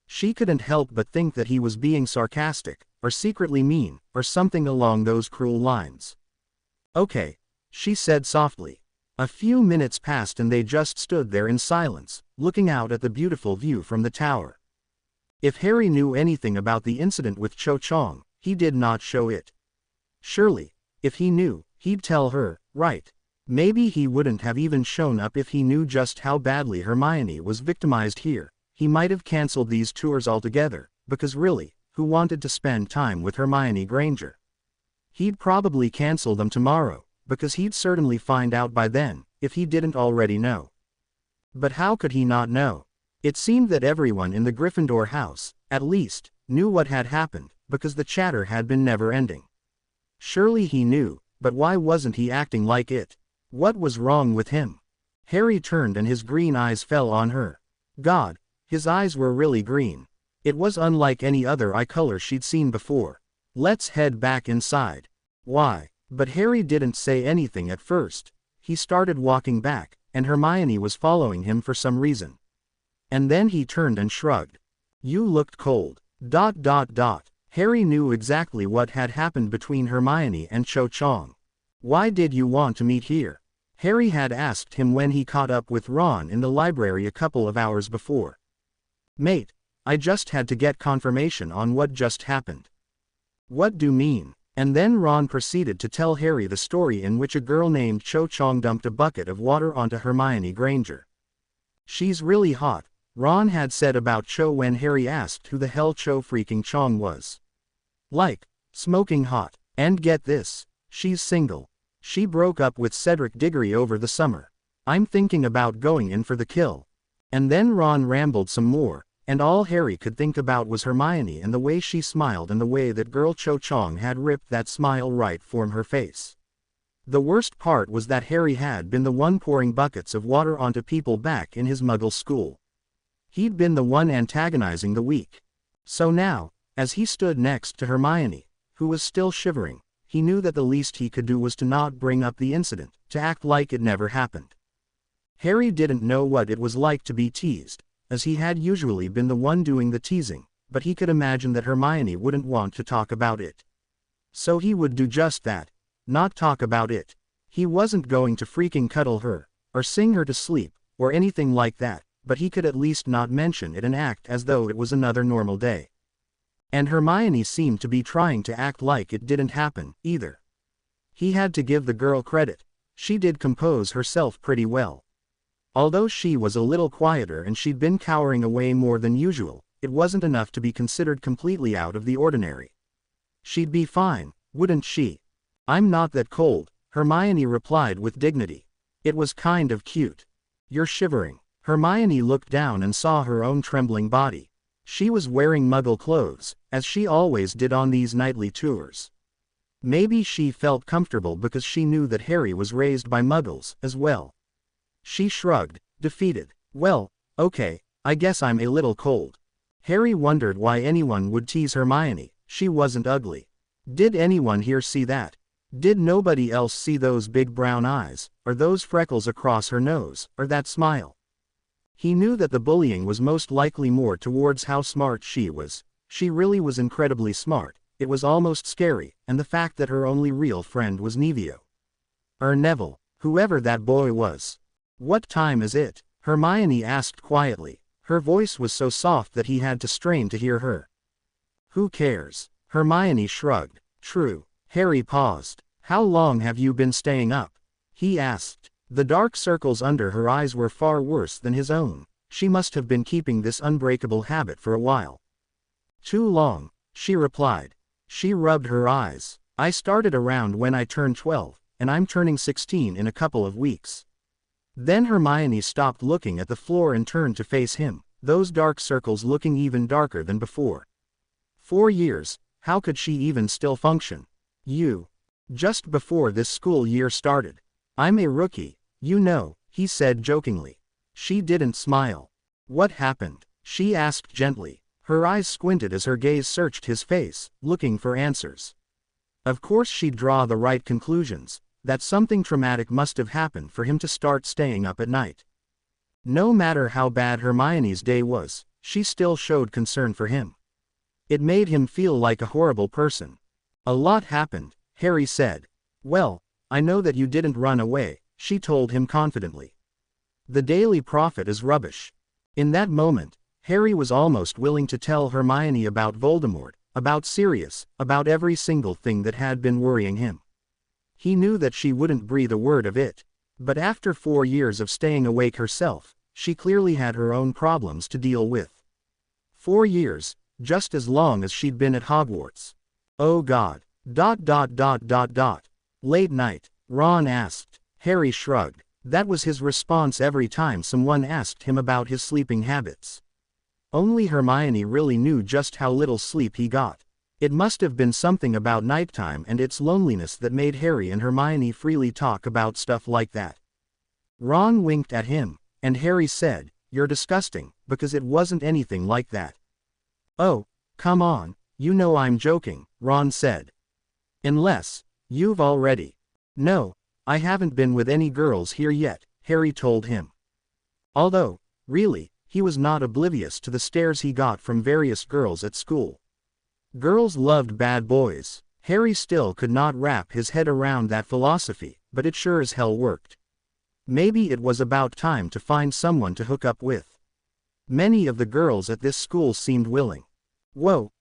She couldn't help but think that he was being sarcastic, or secretly mean, or something along those cruel lines. Okay, she said softly. A few minutes passed and they just stood there in silence, looking out at the beautiful view from the tower. If Harry knew anything about the incident with Cho Chang, he did not show it. Surely, if he knew, he'd tell her, right? Maybe he wouldn't have even shown up if he knew just how badly Hermione was victimized here. He might have cancelled these tours altogether, because really, who wanted to spend time with Hermione Granger? He'd probably cancel them tomorrow, because he'd certainly find out by then, if he didn't already know. But how could he not know? It seemed that everyone in the Gryffindor house, at least, knew what had happened, because the chatter had been never-ending. Surely he knew, but why wasn't he acting like it? What was wrong with him? Harry turned and his green eyes fell on her. God, his eyes were really green. It was unlike any other eye color she'd seen before. Let's head back inside. Why? But Harry didn't say anything at first. He started walking back, and Hermione was following him for some reason. And then he turned and shrugged. You looked cold. Harry knew exactly what had happened between Hermione and Cho Chang. Why did you want to meet here? Harry had asked him when he caught up with Ron in the library a couple of hours before. Mate, I just had to get confirmation on what just happened. What do you mean? And then Ron proceeded to tell Harry the story in which a girl named Cho Chang dumped a bucket of water onto Hermione Granger. She's really hot, Ron had said about Cho when Harry asked who the hell Cho freaking Chang was. Like, smoking hot. And get this, she's single. She broke up with Cedric Diggory over the summer. I'm thinking about going in for the kill. And then Ron rambled some more, and all Harry could think about was Hermione and the way she smiled and the way that girl Cho Chang had ripped that smile right from her face. The worst part was that Harry had been the one pouring buckets of water onto people back in his Muggle school. He'd been the one antagonizing the weak. So now, as he stood next to Hermione, who was still shivering, he knew that the least he could do was to not bring up the incident, to act like it never happened. Harry didn't know what it was like to be teased, as he had usually been the one doing the teasing, but he could imagine that Hermione wouldn't want to talk about it. So he would do just that, not talk about it. He wasn't going to freaking cuddle her, or sing her to sleep, or anything like that, but he could at least not mention it and act as though it was another normal day. And Hermione seemed to be trying to act like it didn't happen, either. He had to give the girl credit. She did compose herself pretty well. Although she was a little quieter and she'd been cowering away more than usual, it wasn't enough to be considered completely out of the ordinary. She'd be fine, wouldn't she? I'm not that cold, Hermione replied with dignity. It was kind of cute. You're shivering. Hermione looked down and saw her own trembling body. She was wearing Muggle clothes, as she always did on these nightly tours. Maybe she felt comfortable because she knew that Harry was raised by Muggles as well. She shrugged, defeated. Well, okay, I guess I'm a little cold. Harry wondered why anyone would tease Hermione. She wasn't ugly. Did anyone here see that? Did nobody else see those big brown eyes, or those freckles across her nose, or that smile? He knew that the bullying was most likely more towards how smart she was. She really was incredibly smart. It was almost scary, and the fact that her only real friend was Neville. Or Neville, whoever that boy was. What time is it? Hermione asked quietly. Her voice was so soft that he had to strain to hear her. Who cares? Hermione shrugged. True. Harry paused. How long have you been staying up? He asked. The dark circles under her eyes were far worse than his own. She must have been keeping this unbreakable habit for a while. Too long, she replied. She rubbed her eyes. I started around when I turned 12, and I'm turning 16 in a couple of weeks. Then Hermione stopped looking at the floor and turned to face him, those dark circles looking even darker than before. 4 years, how could she even still function? Just before this school year started. I'm a rookie, you know, he said jokingly. She didn't smile. What happened? She asked gently. Her eyes squinted as her gaze searched his face, looking for answers. Of course she'd draw the right conclusions, that something traumatic must have happened for him to start staying up at night. No matter how bad Hermione's day was, she still showed concern for him. It made him feel like a horrible person. A lot happened, Harry said. Well, I know that you didn't run away, she told him confidently. The Daily Prophet is rubbish. In that moment, Harry was almost willing to tell Hermione about Voldemort, about Sirius, about every single thing that had been worrying him. He knew that she wouldn't breathe a word of it. But after 4 years of staying awake herself, she clearly had her own problems to deal with. 4 years, just as long as she'd been at Hogwarts. Oh God. ... Late night, Ron asked. Harry shrugged. That was his response every time someone asked him about his sleeping habits. Only Hermione really knew just how little sleep he got. It must have been something about nighttime and its loneliness that made Harry and Hermione freely talk about stuff like that. Ron winked at him, and Harry said, "You're disgusting," because it wasn't anything like that. "Oh, come on, you know I'm joking," Ron said. "Unless, you've already." "No, I haven't been with any girls here yet," Harry told him. Although, really, he was not oblivious to the stares he got from various girls at school. Girls loved bad boys. Harry still could not wrap his head around that philosophy, but it sure as hell worked. Maybe it was about time to find someone to hook up with. Many of the girls at this school seemed willing. Whoa,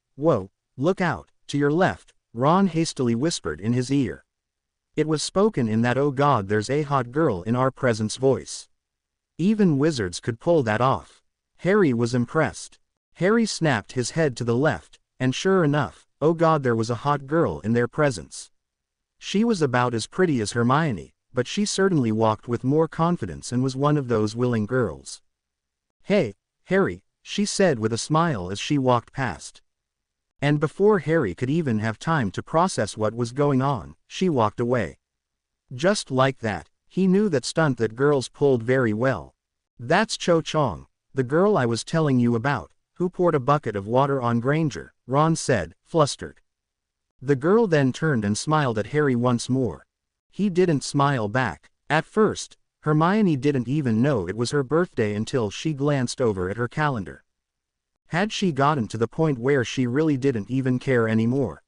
look out, to your left," Ron hastily whispered in his ear. It was spoken in that "oh God there's a hot girl in our presence" voice. Even wizards could pull that off. Harry was impressed. Harry snapped his head to the left, and sure enough, oh God, there was a hot girl in their presence. She was about as pretty as Hermione, but she certainly walked with more confidence and was one of those willing girls. "Hey, Harry," she said with a smile as she walked past. And before Harry could even have time to process what was going on, she walked away. Just like that, he knew that stunt that girls pulled very well. "That's Cho Chang, the girl I was telling you about, who poured a bucket of water on Granger," Ron said, flustered. The girl then turned and smiled at Harry once more. He didn't smile back. At first, Hermione didn't even know it was her birthday until she glanced over at her calendar. Had she gotten to the point where she really didn't even care anymore?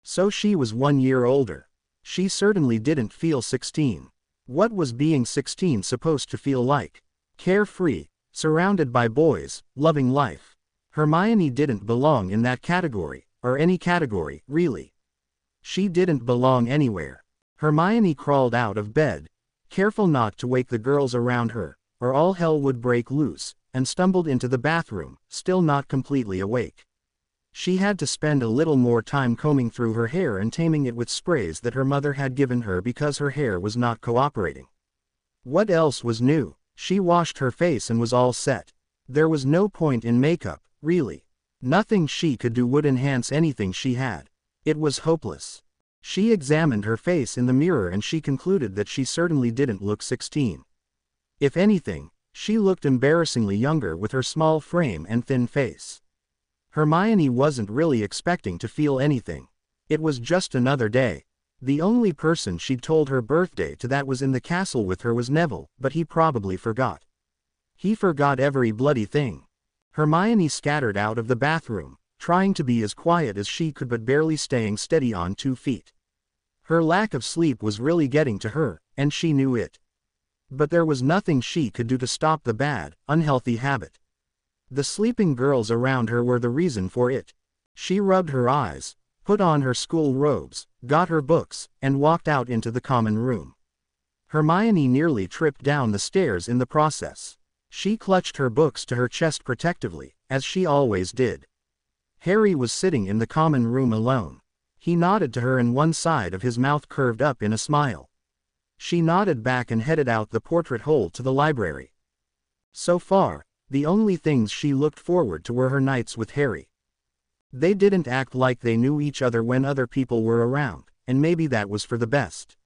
So she was 1 year older. She certainly didn't feel 16. What was being 16 supposed to feel like? Carefree, surrounded by boys, loving life. Hermione didn't belong in that category, or any category, really. She didn't belong anywhere. Hermione crawled out of bed, careful not to wake the girls around her, or all hell would break loose, and stumbled into the bathroom, still not completely awake. She had to spend a little more time combing through her hair and taming it with sprays that her mother had given her because her hair was not cooperating. What else was new? She washed her face and was all set. There was no point in makeup, really. Nothing she could do would enhance anything she had. It was hopeless. She examined her face in the mirror and she concluded that she certainly didn't look 16. If anything, she looked embarrassingly younger with her small frame and thin face. Hermione wasn't really expecting to feel anything. It was just another day. The only person she'd told her birthday to that was in the castle with her was Neville, but he probably forgot. He forgot every bloody thing. Hermione scattered out of the bathroom, trying to be as quiet as she could but barely staying steady on 2 feet. Her lack of sleep was really getting to her, and she knew it. But there was nothing she could do to stop the bad, unhealthy habit. The sleeping girls around her were the reason for it. She rubbed her eyes, put on her school robes, got her books, and walked out into the common room. Hermione nearly tripped down the stairs in the process. She clutched her books to her chest protectively, as she always did. Harry was sitting in the common room alone. He nodded to her and one side of his mouth curved up in a smile. She nodded back and headed out the portrait hole to the library. So far, the only things she looked forward to were her nights with Harry. They didn't act like they knew each other when other people were around, and maybe that was for the best.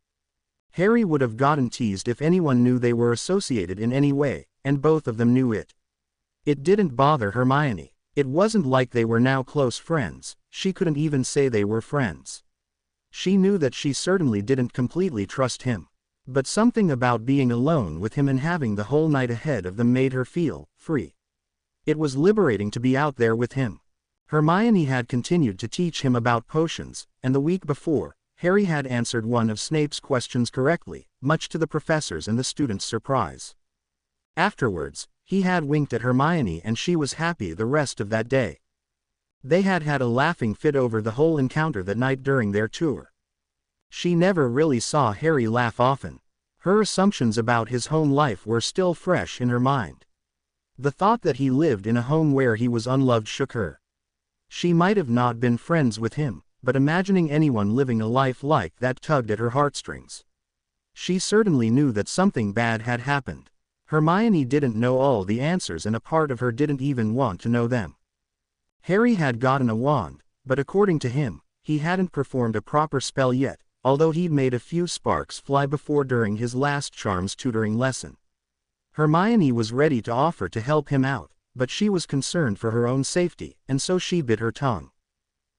Harry would have gotten teased if anyone knew they were associated in any way, and both of them knew it. It didn't bother Hermione. It wasn't like they were now close friends, she couldn't even say they were friends. She knew that she certainly didn't completely trust him. But something about being alone with him and having the whole night ahead of them made her feel free. It was liberating to be out there with him. Hermione had continued to teach him about potions, and the week before, Harry had answered one of Snape's questions correctly, much to the professor's and the students' surprise. Afterwards, he had winked at Hermione and she was happy the rest of that day. They had had a laughing fit over the whole encounter that night during their tour. She never really saw Harry laugh often. Her assumptions about his home life were still fresh in her mind. The thought that he lived in a home where he was unloved shook her. She might have not been friends with him, but imagining anyone living a life like that tugged at her heartstrings. She certainly knew that something bad had happened. Hermione didn't know all the answers and a part of her didn't even want to know them. Harry had gotten a wand, but according to him, he hadn't performed a proper spell yet, although he'd made a few sparks fly before during his last charms tutoring lesson. Hermione was ready to offer to help him out, but she was concerned for her own safety, and so she bit her tongue.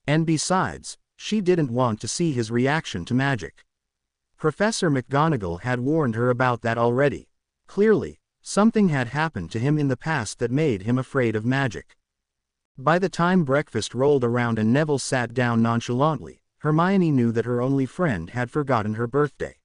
And besides, she didn't want to see his reaction to magic. Professor McGonagall had warned her about that already. Clearly, something had happened to him in the past that made him afraid of magic. By the time breakfast rolled around and Neville sat down nonchalantly, Hermione knew that her only friend had forgotten her birthday.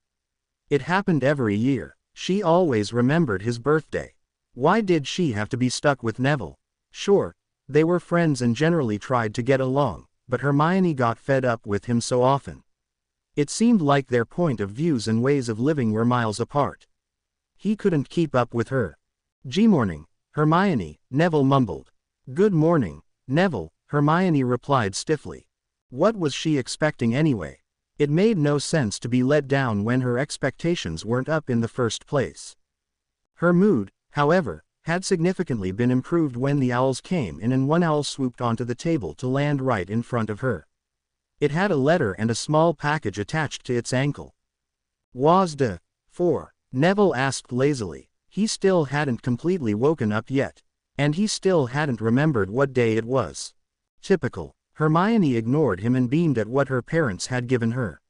It happened every year. She always remembered his birthday. Why did she have to be stuck with Neville? Sure, they were friends and generally tried to get along, but Hermione got fed up with him so often. It seemed like their point of views and ways of living were miles apart. He couldn't keep up with her. "Morning, Hermione," Neville mumbled. "Good morning, Neville," Hermione replied stiffly. What was she expecting anyway? It made no sense to be let down when her expectations weren't up in the first place. Her mood, however, had significantly been improved when the owls came in and one owl swooped onto the table to land right in front of her. It had a letter and a small package attached to its ankle. "Was de for?" Neville asked lazily. He still hadn't completely woken up yet. And he still hadn't remembered what day it was. Typical. Hermione ignored him and beamed at what her parents had given her.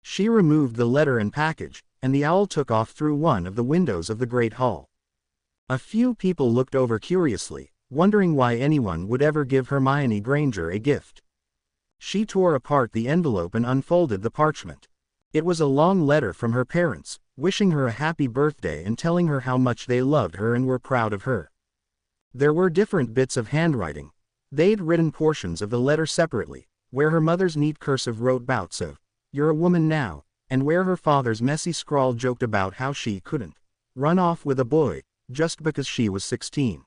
She removed the letter and package, and the owl took off through one of the windows of the Great Hall. A few people looked over curiously, wondering why anyone would ever give Hermione Granger a gift. She tore apart the envelope and unfolded the parchment. It was a long letter from her parents, wishing her a happy birthday and telling her how much they loved her and were proud of her. There were different bits of handwriting. They'd written portions of the letter separately, where her mother's neat cursive wrote bouts of, "You're a woman now," and where her father's messy scrawl joked about how she couldn't run off with a boy, just because she was 16.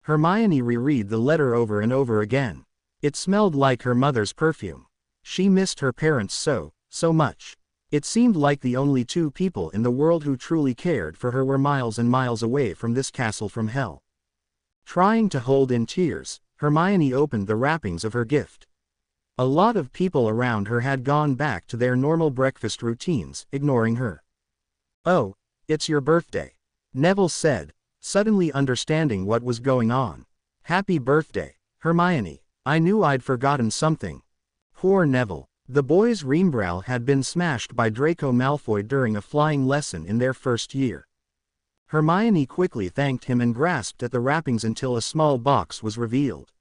Hermione reread the letter over and over again. It smelled like her mother's perfume. She missed her parents so much. It seemed like the only two people in the world who truly cared for her were miles and miles away from this castle from hell. Trying to hold in tears, Hermione opened the wrappings of her gift. A lot of people around her had gone back to their normal breakfast routines, ignoring her. "Oh, it's your birthday," Neville said, suddenly understanding what was going on. "Happy birthday, Hermione. I knew I'd forgotten something." Poor Neville. The boy's Reimbrow had been smashed by Draco Malfoy during a flying lesson in their first year. Hermione quickly thanked him and grasped at the wrappings until a small box was revealed.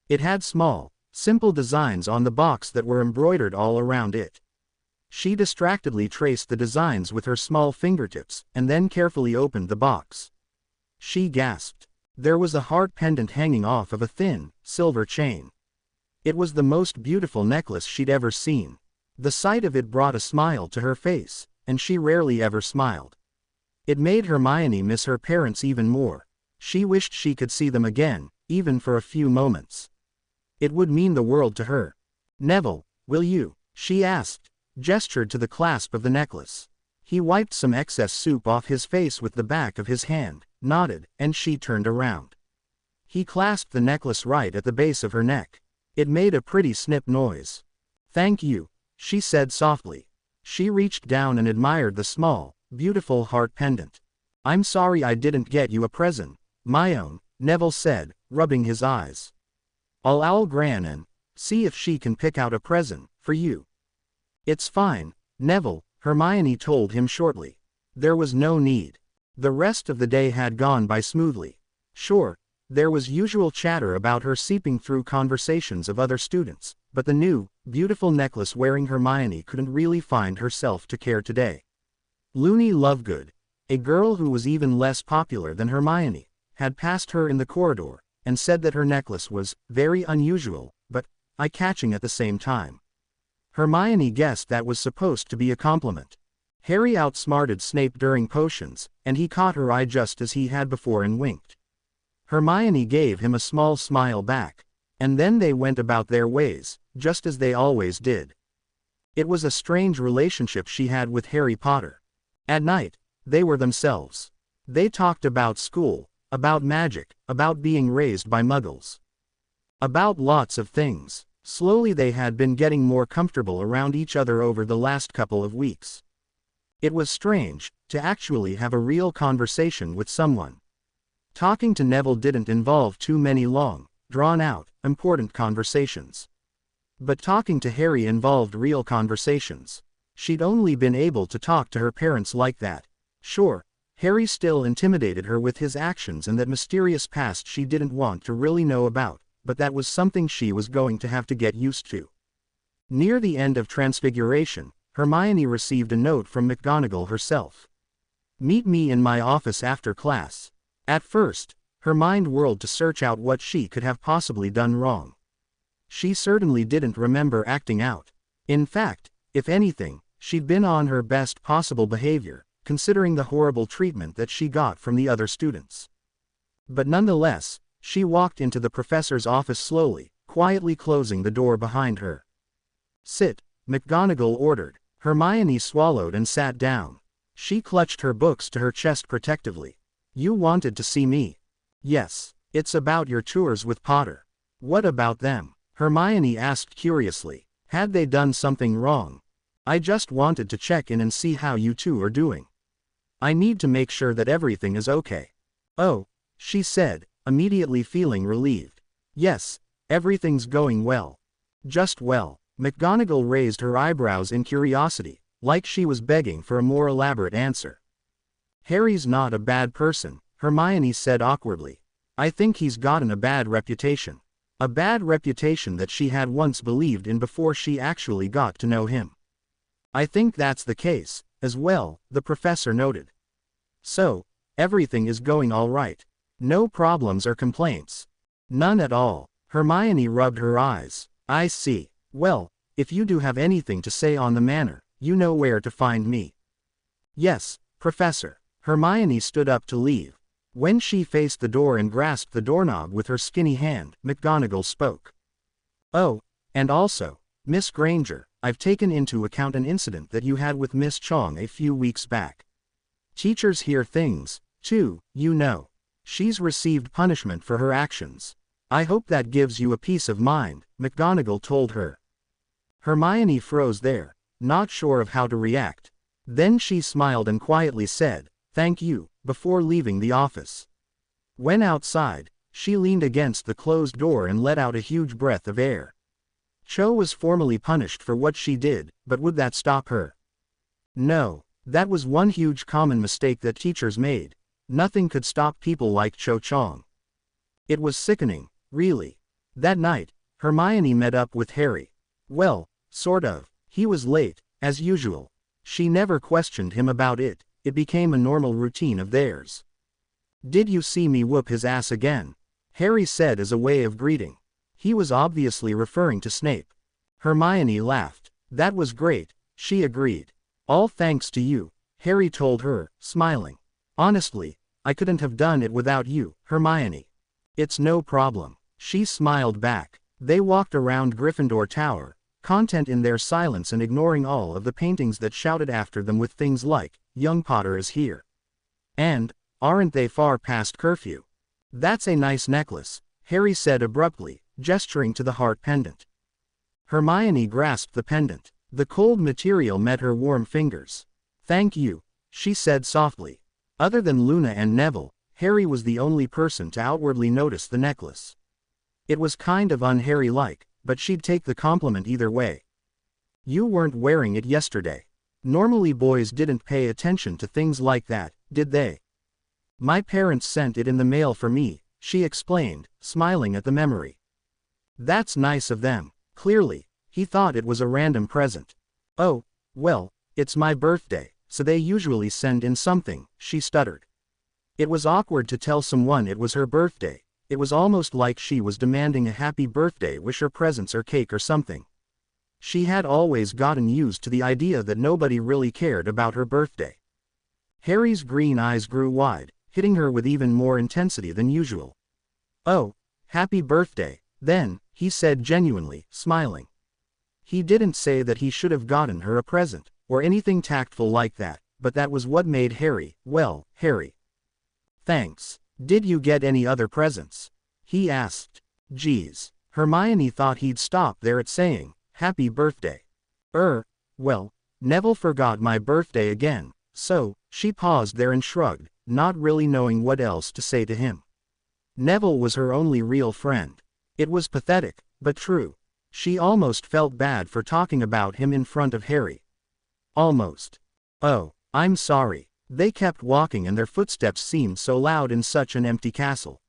It had small, simple designs on the box that were embroidered all around it. She distractedly traced the designs with her small fingertips, and then carefully opened the box. She gasped. There was a heart pendant hanging off of a thin, silver chain. It was the most beautiful necklace she'd ever seen. The sight of it brought a smile to her face, and she rarely ever smiled. It made Hermione miss her parents even more. She wished she could see them again, even for a few moments. It would mean the world to her. "Neville, will you?" she asked, gestured to the clasp of the necklace. He wiped some excess soup off his face with the back of his hand, nodded, and she turned around. He clasped the necklace right at the base of her neck. It made a pretty snip noise. "Thank you," she said softly. She reached down and admired the small, beautiful heart pendant. "I'm sorry I didn't get you a present, my own," Neville said, rubbing his eyes. I'll Gran and see if she can pick out a present for you." "It's fine, Neville," Hermione told him shortly. There was no need. The rest of the day had gone by smoothly. Sure, there was usual chatter about her seeping through conversations of other students, but the new, beautiful necklace-wearing Hermione couldn't really find herself to care today. Looney Lovegood, a girl who was even less popular than Hermione, had passed her in the corridor, and said that her necklace was very unusual, but eye-catching at the same time. Hermione guessed that was supposed to be a compliment. Harry outsmarted Snape during potions, and he caught her eye just as he had before and winked. Hermione gave him a small smile back, and then they went about their ways, just as they always did. It was a strange relationship she had with Harry Potter. At night, they were themselves. They talked about school, about magic, about being raised by muggles. About lots of things. Slowly they had been getting more comfortable around each other over the last couple of weeks. It was strange, to actually have a real conversation with someone. Talking to Neville didn't involve too many long, drawn-out, important conversations. But talking to Harry involved real conversations. She'd only been able to talk to her parents like that. Sure, Harry still intimidated her with his actions and that mysterious past she didn't want to really know about, but that was something she was going to have to get used to. Near the end of Transfiguration, Hermione received a note from McGonagall herself. "Meet me in my office after class." At first, her mind whirled to search out what she could have possibly done wrong. She certainly didn't remember acting out. In fact, if anything, she'd been on her best possible behavior, considering the horrible treatment that she got from the other students. But nonetheless, she walked into the professor's office slowly, quietly closing the door behind her. "Sit," McGonagall ordered. Hermione swallowed and sat down. She clutched her books to her chest protectively. "You wanted to see me?" "Yes. It's about your tours with Potter." "What about them?" Hermione asked curiously. "Had they done something wrong?" "I just wanted to check in and see how you two are doing. I need to make sure that everything is okay." "Oh," she said, immediately feeling relieved. "Yes, everything's going well." "Just well." McGonagall raised her eyebrows in curiosity, like she was begging for a more elaborate answer. "Harry's not a bad person," Hermione said awkwardly. "I think he's gotten a bad reputation." A bad reputation that she had once believed in before she actually got to know him. "I think that's the case, as well," the professor noted. "So, everything is going all right. No problems or complaints?" "None at all." Hermione rubbed her eyes. "I see. Well, if you do have anything to say on the matter, you know where to find me." "Yes, Professor." Hermione stood up to leave. When she faced the door and grasped the doorknob with her skinny hand, McGonagall spoke. "Oh, and also, Miss Granger, I've taken into account an incident that you had with Miss Chong a few weeks back. Teachers hear things, too, you know. She's received punishment for her actions. I hope that gives you a peace of mind," McGonagall told her. Hermione froze there, not sure of how to react. Then she smiled and quietly said, "Thank you," before leaving the office. When outside, she leaned against the closed door and let out a huge breath of air. Cho was formally punished for what she did, but would that stop her? No, that was one huge common mistake that teachers made. Nothing could stop people like Cho Chong. It was sickening, really. That night, Hermione met up with Harry. Well, sort of. He was late, as usual. She never questioned him about it. It became a normal routine of theirs. "Did you see me whoop his ass again?" Harry said as a way of greeting. He was obviously referring to Snape. Hermione laughed. "That was great," she agreed. "All thanks to you," Harry told her, smiling. "Honestly, I couldn't have done it without you, Hermione." "It's no problem," she smiled back. They walked around Gryffindor Tower, content in their silence and ignoring all of the paintings that shouted after them with things like, "Young Potter is here." And, "Aren't they far past curfew?" "That's a nice necklace," Harry said abruptly, gesturing to the heart pendant. Hermione grasped the pendant. The cold material met her warm fingers. "Thank you," she said softly. Other than Luna and Neville, Harry was the only person to outwardly notice the necklace. It was kind of un-Harry-like, but she'd take the compliment either way. "You weren't wearing it yesterday. Normally boys didn't pay attention to things like that, did they?" "My parents sent it in the mail for me," she explained, smiling at the memory. "That's nice of them." Clearly, he thought it was a random present. "Oh, well, it's my birthday, so they usually send in something," she stuttered. It was awkward to tell someone it was her birthday. It was almost like she was demanding a happy birthday wish or presents or cake or something. She had always gotten used to the idea that nobody really cared about her birthday. Harry's green eyes grew wide, hitting her with even more intensity than usual. "Oh, happy birthday, then," he said genuinely, smiling. He didn't say that he should have gotten her a present, or anything tactful like that, but that was what made Harry, well, Harry. "Thanks. Did you get any other presents?" he asked. Geez. Hermione thought he'd stop there at saying, "Happy birthday." Well, Neville forgot my birthday again, so," she paused there and shrugged, not really knowing what else to say to him. Neville was her only real friend. It was pathetic, but true. She almost felt bad for talking about him in front of Harry. Almost. "Oh, I'm sorry." They kept walking and their footsteps seemed so loud in such an empty castle.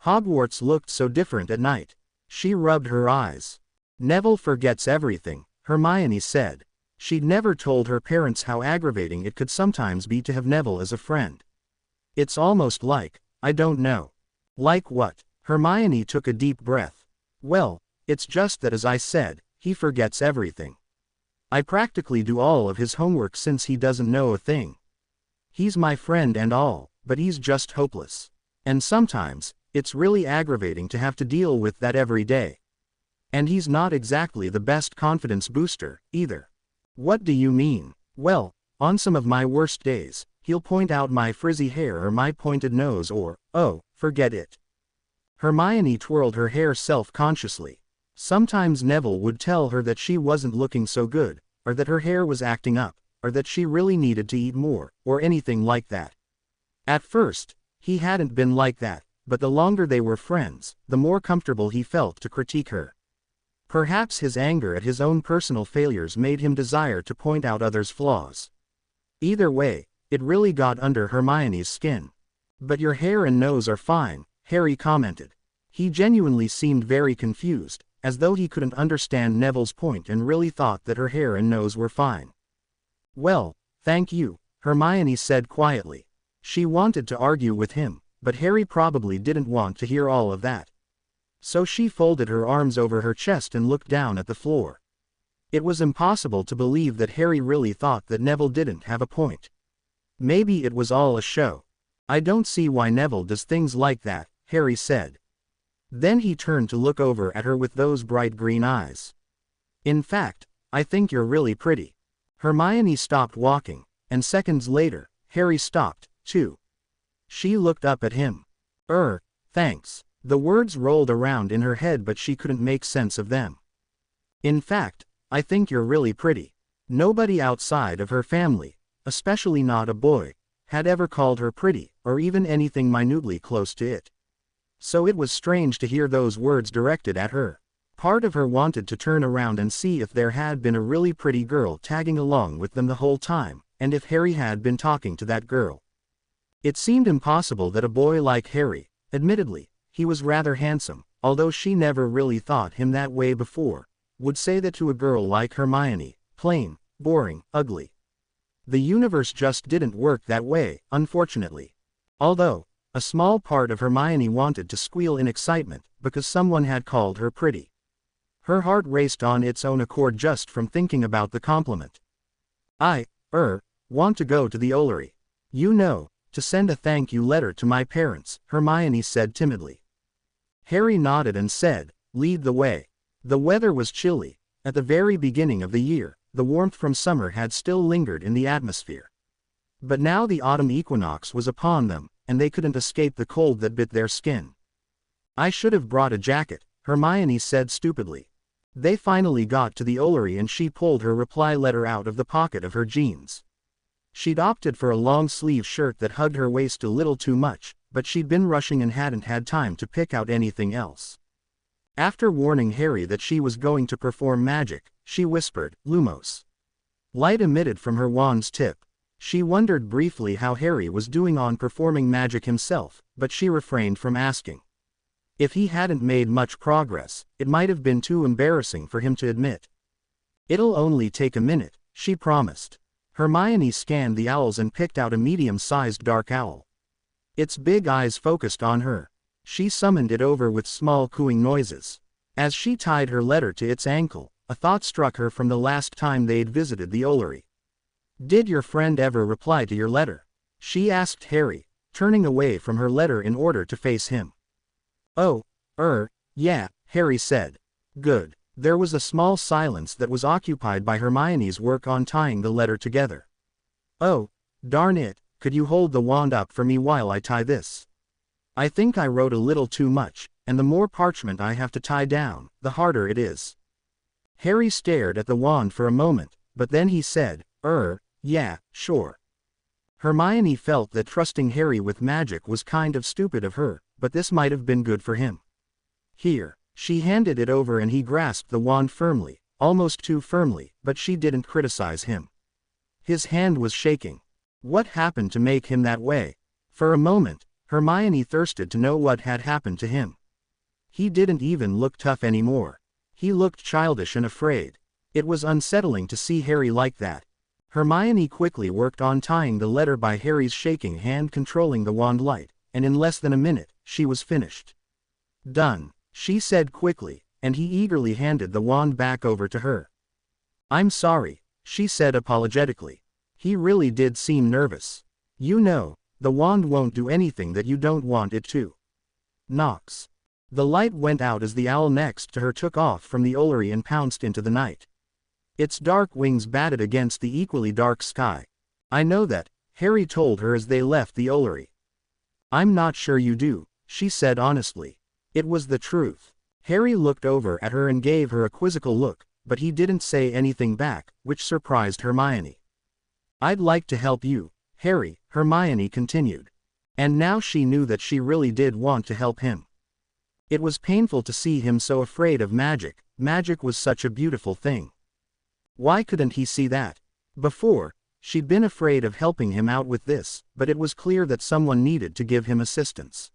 Hogwarts looked so different at night. She rubbed her eyes. "Neville forgets everything," Hermione said. She'd never told her parents how aggravating it could sometimes be to have Neville as a friend. "It's almost like, I don't know." "Like what?" Hermione took a deep breath. "Well, it's just that as I said, he forgets everything. I practically do all of his homework since he doesn't know a thing. He's my friend and all, but he's just hopeless. And sometimes, it's really aggravating to have to deal with that every day. And he's not exactly the best confidence booster, either." "What do you mean?" "Well, on some of my worst days, he'll point out my frizzy hair or my pointed nose or, oh, forget it." Hermione twirled her hair self-consciously. Sometimes Neville would tell her that she wasn't looking so good, or that her hair was acting up, or that she really needed to eat more, or anything like that. At first, he hadn't been like that, but the longer they were friends, the more comfortable he felt to critique her. Perhaps his anger at his own personal failures made him desire to point out others' flaws. Either way, it really got under Hermione's skin. "But your hair and nose are fine," Harry commented. He genuinely seemed very confused, as though he couldn't understand Neville's point and really thought that her hair and nose were fine. "Well, thank you," Hermione said quietly. She wanted to argue with him, but Harry probably didn't want to hear all of that. So she folded her arms over her chest and looked down at the floor. It was impossible to believe that Harry really thought that Neville didn't have a point. Maybe it was all a show. "I don't see why Neville does things like that," Harry said. Then he turned to look over at her with those bright green eyes. "In fact, I think you're really pretty." Hermione stopped walking, and seconds later, Harry stopped, too. She looked up at him. Thanks." The words rolled around in her head but she couldn't make sense of them. "In fact, I think you're really pretty." Nobody outside of her family, especially not a boy, had ever called her pretty, or even anything minutely close to it. So it was strange to hear those words directed at her. Part of her wanted to turn around and see if there had been a really pretty girl tagging along with them the whole time, and if Harry had been talking to that girl. It seemed impossible that a boy like Harry, admittedly, he was rather handsome, although she never really thought him that way before, would say that to a girl like Hermione, plain, boring, ugly. The universe just didn't work that way, unfortunately. Although, a small part of Hermione wanted to squeal in excitement, because someone had called her pretty. Her heart raced on its own accord just from thinking about the compliment. "I want to go to the Ollery. You know, to send a thank you letter to my parents," Hermione said timidly. Harry nodded and said, "Lead the way." The weather was chilly, At the very beginning of the year, the warmth from summer had still lingered in the atmosphere. But now the autumn equinox was upon them, and they couldn't escape the cold that bit their skin. "I should have brought a jacket," Hermione said stupidly. They finally got to the Ollery and she pulled her reply letter out of the pocket of her jeans. She'd opted for a long-sleeve shirt that hugged her waist a little too much, but she'd been rushing and hadn't had time to pick out anything else. After warning Harry that she was going to perform magic, she whispered, "Lumos." Light emitted from her wand's tip. She wondered briefly how Harry was doing on performing magic himself, but she refrained from asking. If he hadn't made much progress, it might have been too embarrassing for him to admit. "It'll only take a minute," she promised. Hermione scanned the owls and picked out a medium-sized dark owl. Its big eyes focused on her. She summoned it over with small cooing noises. As she tied her letter to its ankle, a thought struck her from the last time they'd visited the Ollery. "Did your friend ever reply to your letter?" she asked Harry, turning away from her letter in order to face him. "Oh, yeah," Harry said. "Good." There was a small silence that was occupied by Hermione's work on tying the letter together. "Oh, darn it, could you hold the wand up for me while I tie this? I think I wrote a little too much, and the more parchment I have to tie down, the harder it is." Harry stared at the wand for a moment, but then he said, "Yeah, sure." Hermione felt that trusting Harry with magic was kind of stupid of her, but this might have been good for him. "Here." She handed it over and he grasped the wand firmly, almost too firmly, but she didn't criticize him. His hand was shaking. What happened to make him that way? For a moment, Hermione thirsted to know what had happened to him. He didn't even look tough anymore. He looked childish and afraid. It was unsettling to see Harry like that. Hermione quickly worked on tying the letter by Harry's shaking hand controlling the wand light, and in less than a minute, she was finished. "Done," she said quickly, and he eagerly handed the wand back over to her. "I'm sorry," she said apologetically. He really did seem nervous. "You know, the wand won't do anything that you don't want it to." Knocks. The light went out as the owl next to her took off from the Ollery and pounced into the night. Its dark wings batted against the equally dark sky. "I know that," Harry told her as they left the Ollery. "I'm not sure you do," she said honestly. It was the truth. Harry looked over at her and gave her a quizzical look, but he didn't say anything back, which surprised Hermione. "I'd like to help you, Harry," Hermione continued. And now she knew that she really did want to help him. It was painful to see him so afraid of magic. Magic was such a beautiful thing. Why couldn't he see that? Before, she'd been afraid of helping him out with this, but it was clear that someone needed to give him assistance.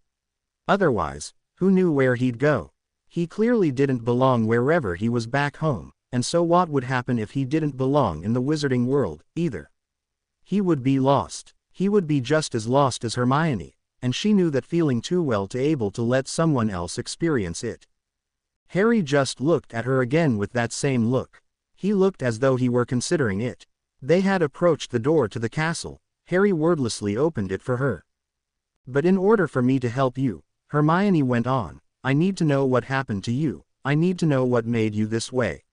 Otherwise, who knew where he'd go? He clearly didn't belong wherever he was back home, and so what would happen if he didn't belong in the wizarding world, either? He would be lost. He would be just as lost as Hermione, and she knew that feeling too well to able to let someone else experience it. Harry just looked at her again with that same look. He looked as though he were considering it. They had approached the door to the castle. Harry wordlessly opened it for her. "But in order for me to help you," Hermione went on, "I need to know what happened to you. I need to know what made you this way.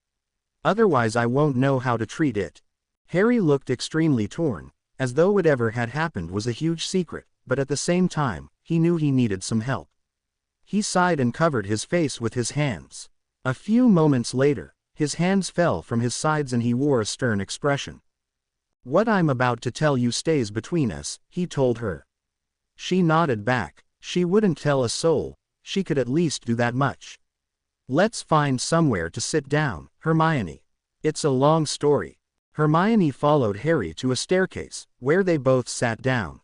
Otherwise I won't know how to treat it." Harry looked extremely torn, as though whatever had happened was a huge secret, but at the same time, he knew he needed some help. He sighed and covered his face with his hands. A few moments later, his hands fell from his sides and he wore a stern expression. "What I'm about to tell you stays between us," he told her. She nodded back. She wouldn't tell a soul. She could at least do that much. "Let's find somewhere to sit down, Hermione. It's a long story." Hermione followed Harry to a staircase, where they both sat down.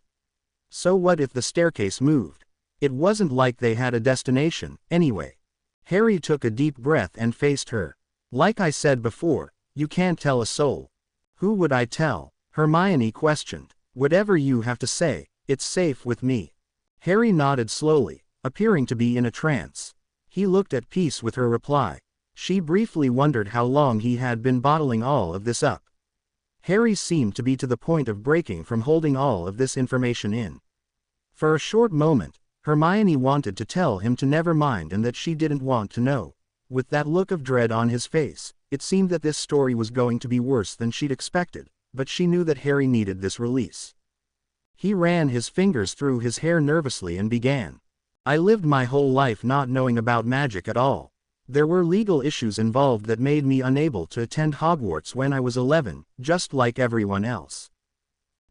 So what if the staircase moved? It wasn't like they had a destination, anyway. Harry took a deep breath and faced her. "Like I said before, you can't tell a soul." "Who would I tell?" Hermione questioned. "Whatever you have to say, it's safe with me." Harry nodded slowly, appearing to be in a trance. He looked at peace with her reply. She briefly wondered how long he had been bottling all of this up. Harry seemed to be to the point of breaking from holding all of this information in. For a short moment, Hermione wanted to tell him to never mind and that she didn't want to know. With that look of dread on his face, It seemed that this story was going to be worse than she'd expected, but she knew that Harry needed this release. He ran his fingers through his hair nervously and began. I lived my whole life not knowing about magic at all. There were legal issues involved that made me unable to attend Hogwarts when I was 11, just like everyone else.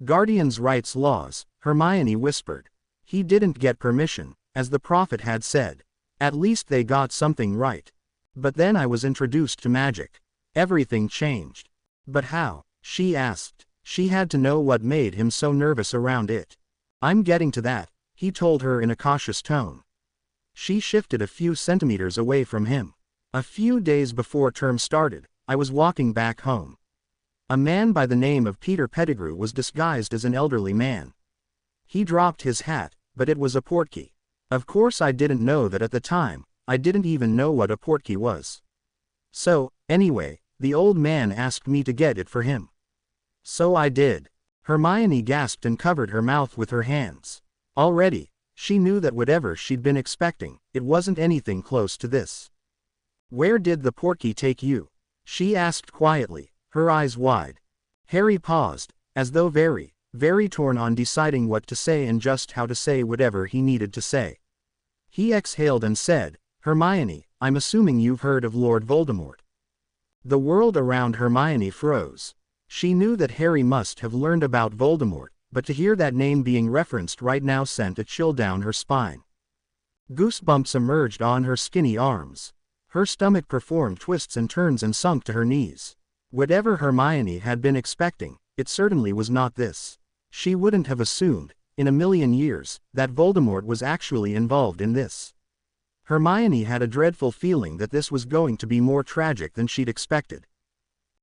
Guardians' rights laws, Hermione whispered. He didn't get permission, as the prophet had said. At least they got something right. But then I was introduced to magic. Everything changed. But how? She asked. She had to know what made him so nervous around it. I'm getting to that, he told her in a cautious tone. She shifted a few centimeters away from him. A few days before term started, I was walking back home. A man by the name of Peter Pettigrew was disguised as an elderly man. He dropped his hat, but it was a portkey. Of course I didn't know that at the time. I didn't even know what a portkey was. So, anyway, the old man asked me to get it for him. So I did. Hermione gasped and covered her mouth with her hands. Already, she knew that whatever she'd been expecting, it wasn't anything close to this. Where did the portkey take you? She asked quietly, her eyes wide. Harry paused, as though very, very torn on deciding what to say and just how to say whatever he needed to say. He exhaled and said, Hermione, I'm assuming you've heard of Lord Voldemort. The world around Hermione froze. She knew that Harry must have learned about Voldemort, but to hear that name being referenced right now sent a chill down her spine. Goosebumps emerged on her skinny arms. Her stomach performed twists and turns and sunk to her knees. Whatever Hermione had been expecting, it certainly was not this. She wouldn't have assumed, in a million years, that Voldemort was actually involved in this. Hermione had a dreadful feeling that this was going to be more tragic than she'd expected.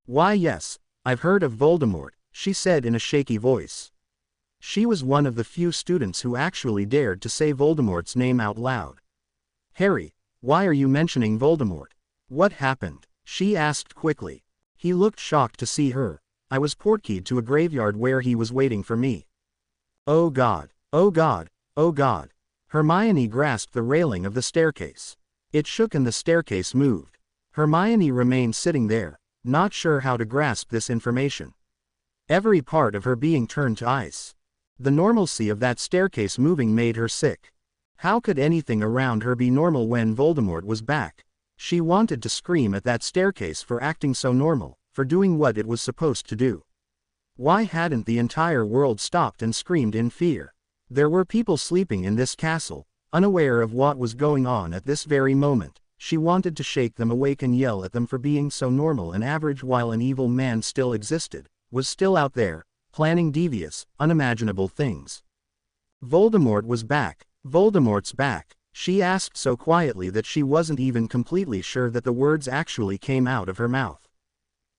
Why yes, I've heard of Voldemort, she said in a shaky voice. She was one of the few students who actually dared to say Voldemort's name out loud. Harry, why are you mentioning Voldemort? What happened? She asked quickly. He looked shocked to see her. I was portkeyed to a graveyard where he was waiting for me. Oh God, oh God, oh God. Hermione grasped the railing of the staircase. It shook and the staircase moved. Hermione remained sitting there, not sure how to grasp this information. Every part of her being turned to ice. The normalcy of that staircase moving made her sick. How could anything around her be normal when Voldemort was back? She wanted to scream at that staircase for acting so normal, for doing what it was supposed to do. Why hadn't the entire world stopped and screamed in fear? There were people sleeping in this castle, unaware of what was going on at this very moment. She wanted to shake them awake and yell at them for being so normal and average while an evil man still existed, was still out there, planning devious, unimaginable things. Voldemort was back. Voldemort's back. She asked so quietly that she wasn't even completely sure that the words actually came out of her mouth.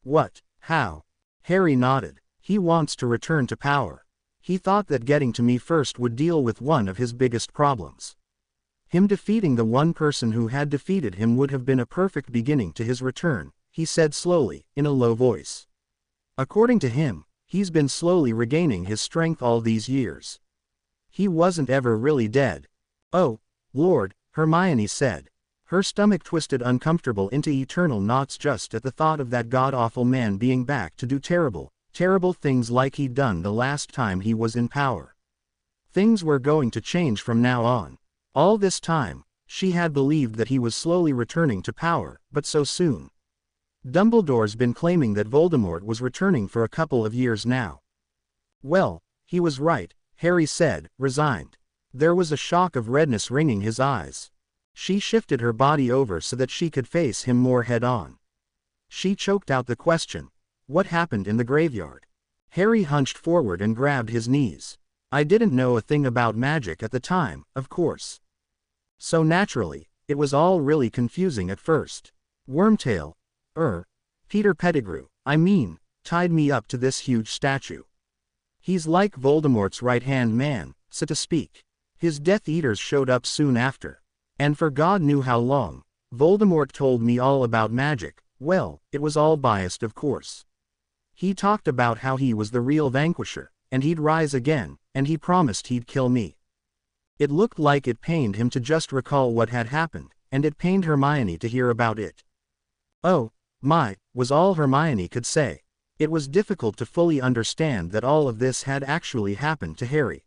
What? How? Harry nodded. He wants to return to power. He thought that getting to me first would deal with one of his biggest problems. Him defeating the one person who had defeated him would have been a perfect beginning to his return, he said slowly, in a low voice. According to him, he's been slowly regaining his strength all these years. He wasn't ever really dead. Oh, Lord, Hermione said. Her stomach twisted uncomfortable into eternal knots just at the thought of that god-awful man being back to do terrible, terrible things like he'd done the last time he was in power. Things were going to change from now on. All this time, she had believed that he was slowly returning to power, but so soon. Dumbledore's been claiming that Voldemort was returning for a couple of years now. Well, he was right, Harry said, resigned. There was a shock of redness ringing his eyes. She shifted her body over so that she could face him more head-on. She choked out the question. What happened in the graveyard? Harry hunched forward and grabbed his knees. I didn't know a thing about magic at the time, of course. So naturally, it was all really confusing at first. Wormtail, Peter Pettigrew, I mean, tied me up to this huge statue. He's like Voldemort's right-hand man, so to speak. His Death Eaters showed up soon after. And for God knew how long, Voldemort told me all about magic. Well, it was all biased of course. He talked about how he was the real vanquisher, and he'd rise again, and he promised he'd kill me. It looked like it pained him to just recall what had happened, and it pained Hermione to hear about it. Oh, my, was all Hermione could say. It was difficult to fully understand that all of this had actually happened to Harry.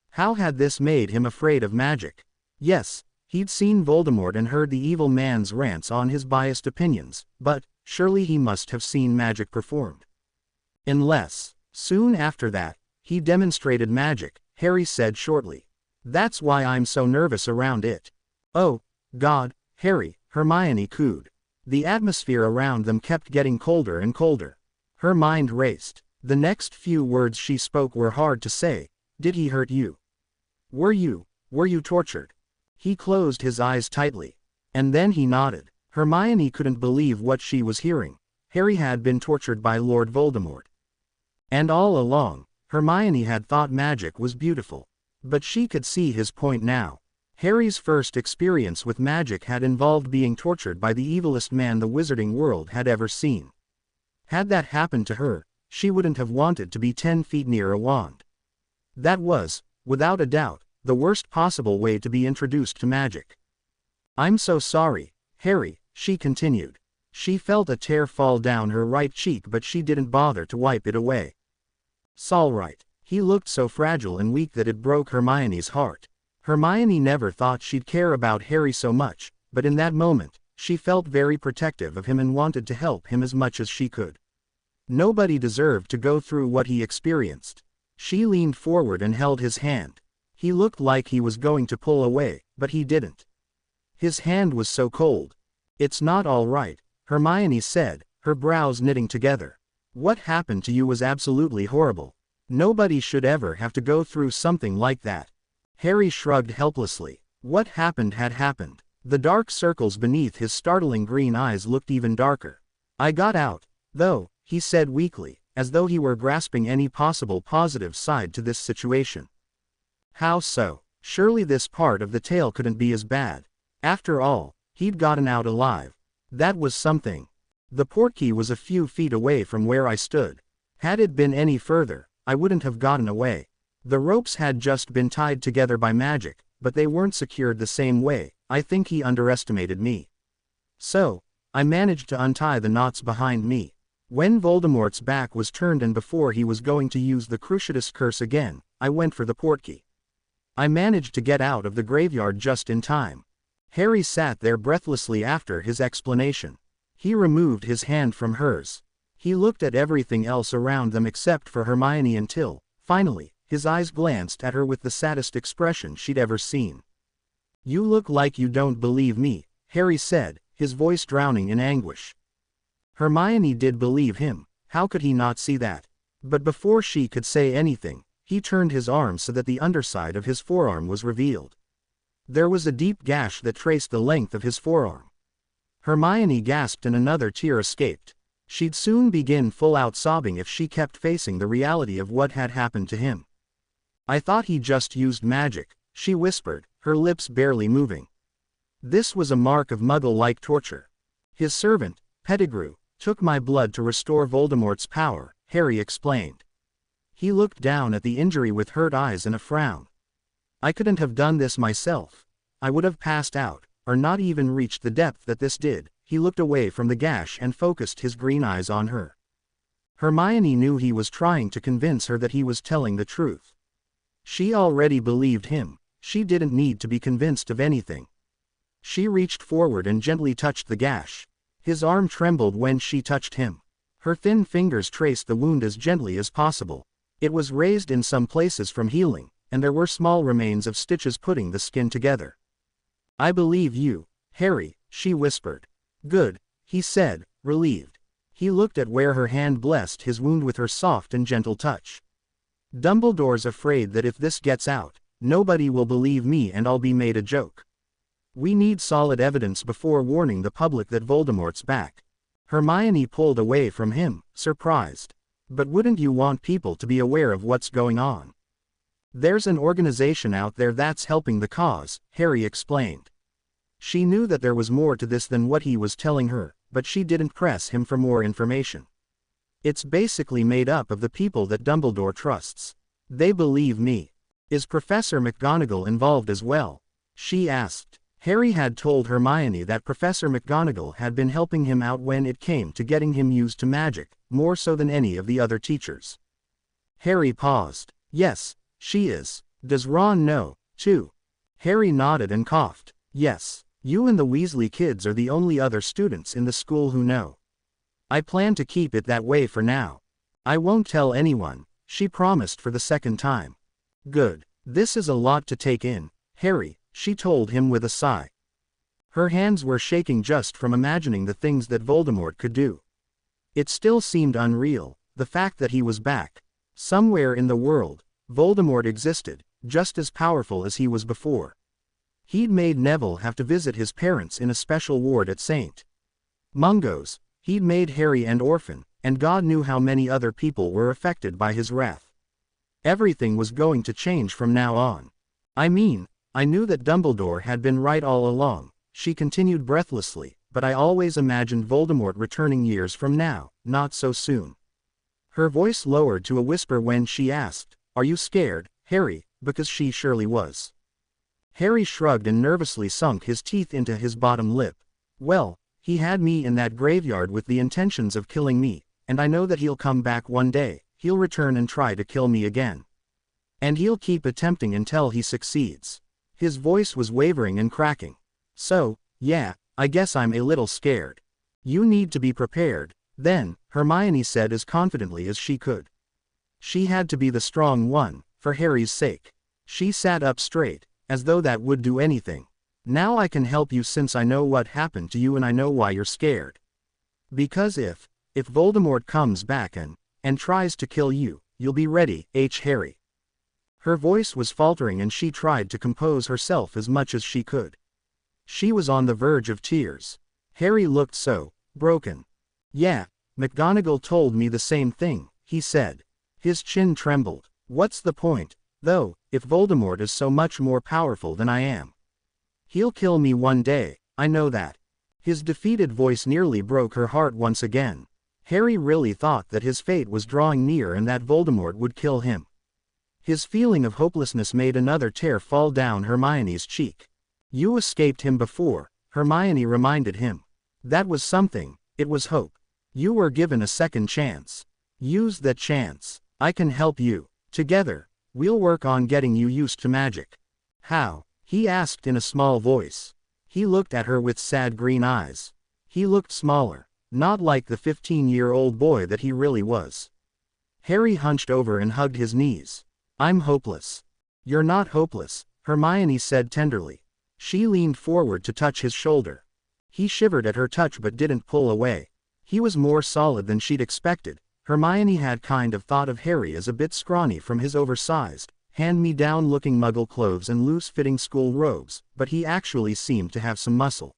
How had this made him afraid of magic? Yes, he'd seen Voldemort and heard the evil man's rants on his biased opinions, but surely he must have seen magic performed. Unless, soon after that, he demonstrated magic, Harry said shortly. That's why I'm so nervous around it. Oh, God, Harry, Hermione cooed. The atmosphere around them kept getting colder and colder. Her mind raced. The next few words she spoke were hard to say. Did he hurt you? Were you tortured? He closed his eyes tightly. And then he nodded. Hermione couldn't believe what she was hearing. Harry had been tortured by Lord Voldemort. And all along, Hermione had thought magic was beautiful. But she could see his point now. Harry's first experience with magic had involved being tortured by the evilest man the wizarding world had ever seen. Had that happened to her, she wouldn't have wanted to be 10 feet near a wand. That was, without a doubt, the worst possible way to be introduced to magic. I'm so sorry, Harry, she continued. She felt a tear fall down her right cheek, but she didn't bother to wipe it away. "'S'all right." He looked so fragile and weak that it broke Hermione's heart. Hermione never thought she'd care about Harry so much, but in that moment, she felt very protective of him and wanted to help him as much as she could. Nobody deserved to go through what he experienced. She leaned forward and held his hand. He looked like he was going to pull away, but he didn't. His hand was so cold. "It's not all right," Hermione said, her brows knitting together. "What happened to you was absolutely horrible. Nobody should ever have to go through something like that." Harry shrugged helplessly. What happened had happened. The dark circles beneath his startling green eyes looked even darker. "I got out, though," he said weakly, as though he were grasping any possible positive side to this situation. How so? Surely this part of the tale couldn't be as bad. After all, he'd gotten out alive. That was something. "The portkey was a few feet away from where I stood. Had it been any further, I wouldn't have gotten away. The ropes had just been tied together by magic, but they weren't secured the same way. I think he underestimated me. So, I managed to untie the knots behind me. When Voldemort's back was turned and before he was going to use the Cruciatus curse again, I went for the portkey. I managed to get out of the graveyard just in time." Harry sat there breathlessly after his explanation. He removed his hand from hers. He looked at everything else around them except for Hermione until, finally, his eyes glanced at her with the saddest expression she'd ever seen. "You look like you don't believe me," Harry said, his voice drowning in anguish. Hermione did believe him. How could he not see that? But before she could say anything, he turned his arm so that the underside of his forearm was revealed. There was a deep gash that traced the length of his forearm. Hermione gasped and another tear escaped. She'd soon begin full-out sobbing if she kept facing the reality of what had happened to him. "I thought he just used magic," she whispered, her lips barely moving. "This was a mark of Muggle-like torture. His servant, Pettigrew, took my blood to restore Voldemort's power," Harry explained. He looked down at the injury with hurt eyes and a frown. "I couldn't have done this myself. I would have passed out, or not even reached the depth that this did." He looked away from the gash and focused his green eyes on her. Hermione knew he was trying to convince her that he was telling the truth. She already believed him. She didn't need to be convinced of anything. She reached forward and gently touched the gash. His arm trembled when she touched him. Her thin fingers traced the wound as gently as possible. It was raised in some places from healing, and there were small remains of stitches putting the skin together. "I believe you, Harry," she whispered. "Good," he said, relieved. He looked at where her hand blessed his wound with her soft and gentle touch. "Dumbledore's afraid that if this gets out, nobody will believe me and I'll be made a joke. We need solid evidence before warning the public that Voldemort's back." Hermione pulled away from him, surprised. "But wouldn't you want people to be aware of what's going on?" "There's an organization out there that's helping the cause," Harry explained. She knew that there was more to this than what he was telling her, but she didn't press him for more information. "It's basically made up of the people that Dumbledore trusts. They believe me." "Is Professor McGonagall involved as well?" she asked. Harry had told Hermione that Professor McGonagall had been helping him out when it came to getting him used to magic, more so than any of the other teachers. Harry paused. Yes, she is. Does Ron know, too? Harry nodded and coughed. Yes, you and the Weasley kids are the only other students in the school who know. I plan to keep it that way for now. I won't tell anyone, she promised for the second time. Good. This is a lot to take in, Harry, she told him with a sigh. Her hands were shaking just from imagining the things that Voldemort could do. It still seemed unreal, the fact that he was back. Somewhere in the world, Voldemort existed, just as powerful as he was before. He'd made Neville have to visit his parents in a special ward at St. Mungo's. He'd made Harry an orphan, and God knew how many other people were affected by his wrath. Everything was going to change from now on. I mean, I knew that Dumbledore had been right all along, she continued breathlessly, but I always imagined Voldemort returning years from now, not so soon. Her voice lowered to a whisper when she asked, "Are you scared, Harry?" Because she surely was. Harry shrugged and nervously sunk his teeth into his bottom lip. Well, he had me in that graveyard with the intentions of killing me, and I know that he'll come back one day, he'll return and try to kill me again. And he'll keep attempting until he succeeds. His voice was wavering and cracking. So, yeah, I guess I'm a little scared. You need to be prepared, then, Hermione said as confidently as she could. She had to be the strong one, for Harry's sake. She sat up straight, as though that would do anything. Now I can help you since I know what happened to you and I know why you're scared. Because if Voldemort comes back and tries to kill you, you'll be ready, Harry. Her voice was faltering and she tried to compose herself as much as she could. She was on the verge of tears. Harry looked so broken. Yeah, McGonagall told me the same thing, he said. His chin trembled. What's the point, though, if Voldemort is so much more powerful than I am? He'll kill me one day, I know that. His defeated voice nearly broke her heart once again. Harry really thought that his fate was drawing near and that Voldemort would kill him. His feeling of hopelessness made another tear fall down Hermione's cheek. You escaped him before, Hermione reminded him. That was something, it was hope. You were given a second chance. Use that chance. I can help you. Together, we'll work on getting you used to magic. How? He asked in a small voice. He looked at her with sad green eyes. He looked smaller, not like the 15-year-old boy that he really was. Harry hunched over and hugged his knees. I'm hopeless. You're not hopeless, Hermione said tenderly. She leaned forward to touch his shoulder. He shivered at her touch but didn't pull away. He was more solid than she'd expected. Hermione had kind of thought of Harry as a bit scrawny from his oversized, hand-me-down looking muggle clothes and loose-fitting school robes, but he actually seemed to have some muscle.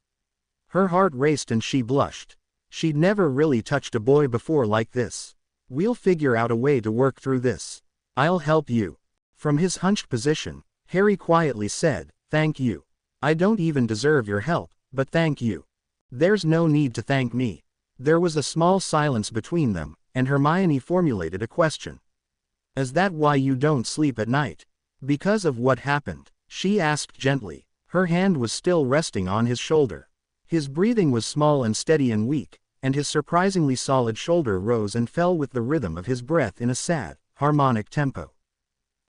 Her heart raced and she blushed. She'd never really touched a boy before like this. We'll figure out a way to work through this. I'll help you. From his hunched position, Harry quietly said, "Thank you. I don't even deserve your help, but thank you." There's no need to thank me. There was a small silence between them, and Hermione formulated a question. Is that why you don't sleep at night? Because of what happened? She asked gently. Her hand was still resting on his shoulder. His breathing was small and steady and weak, and his surprisingly solid shoulder rose and fell with the rhythm of his breath in a sad, harmonic tempo.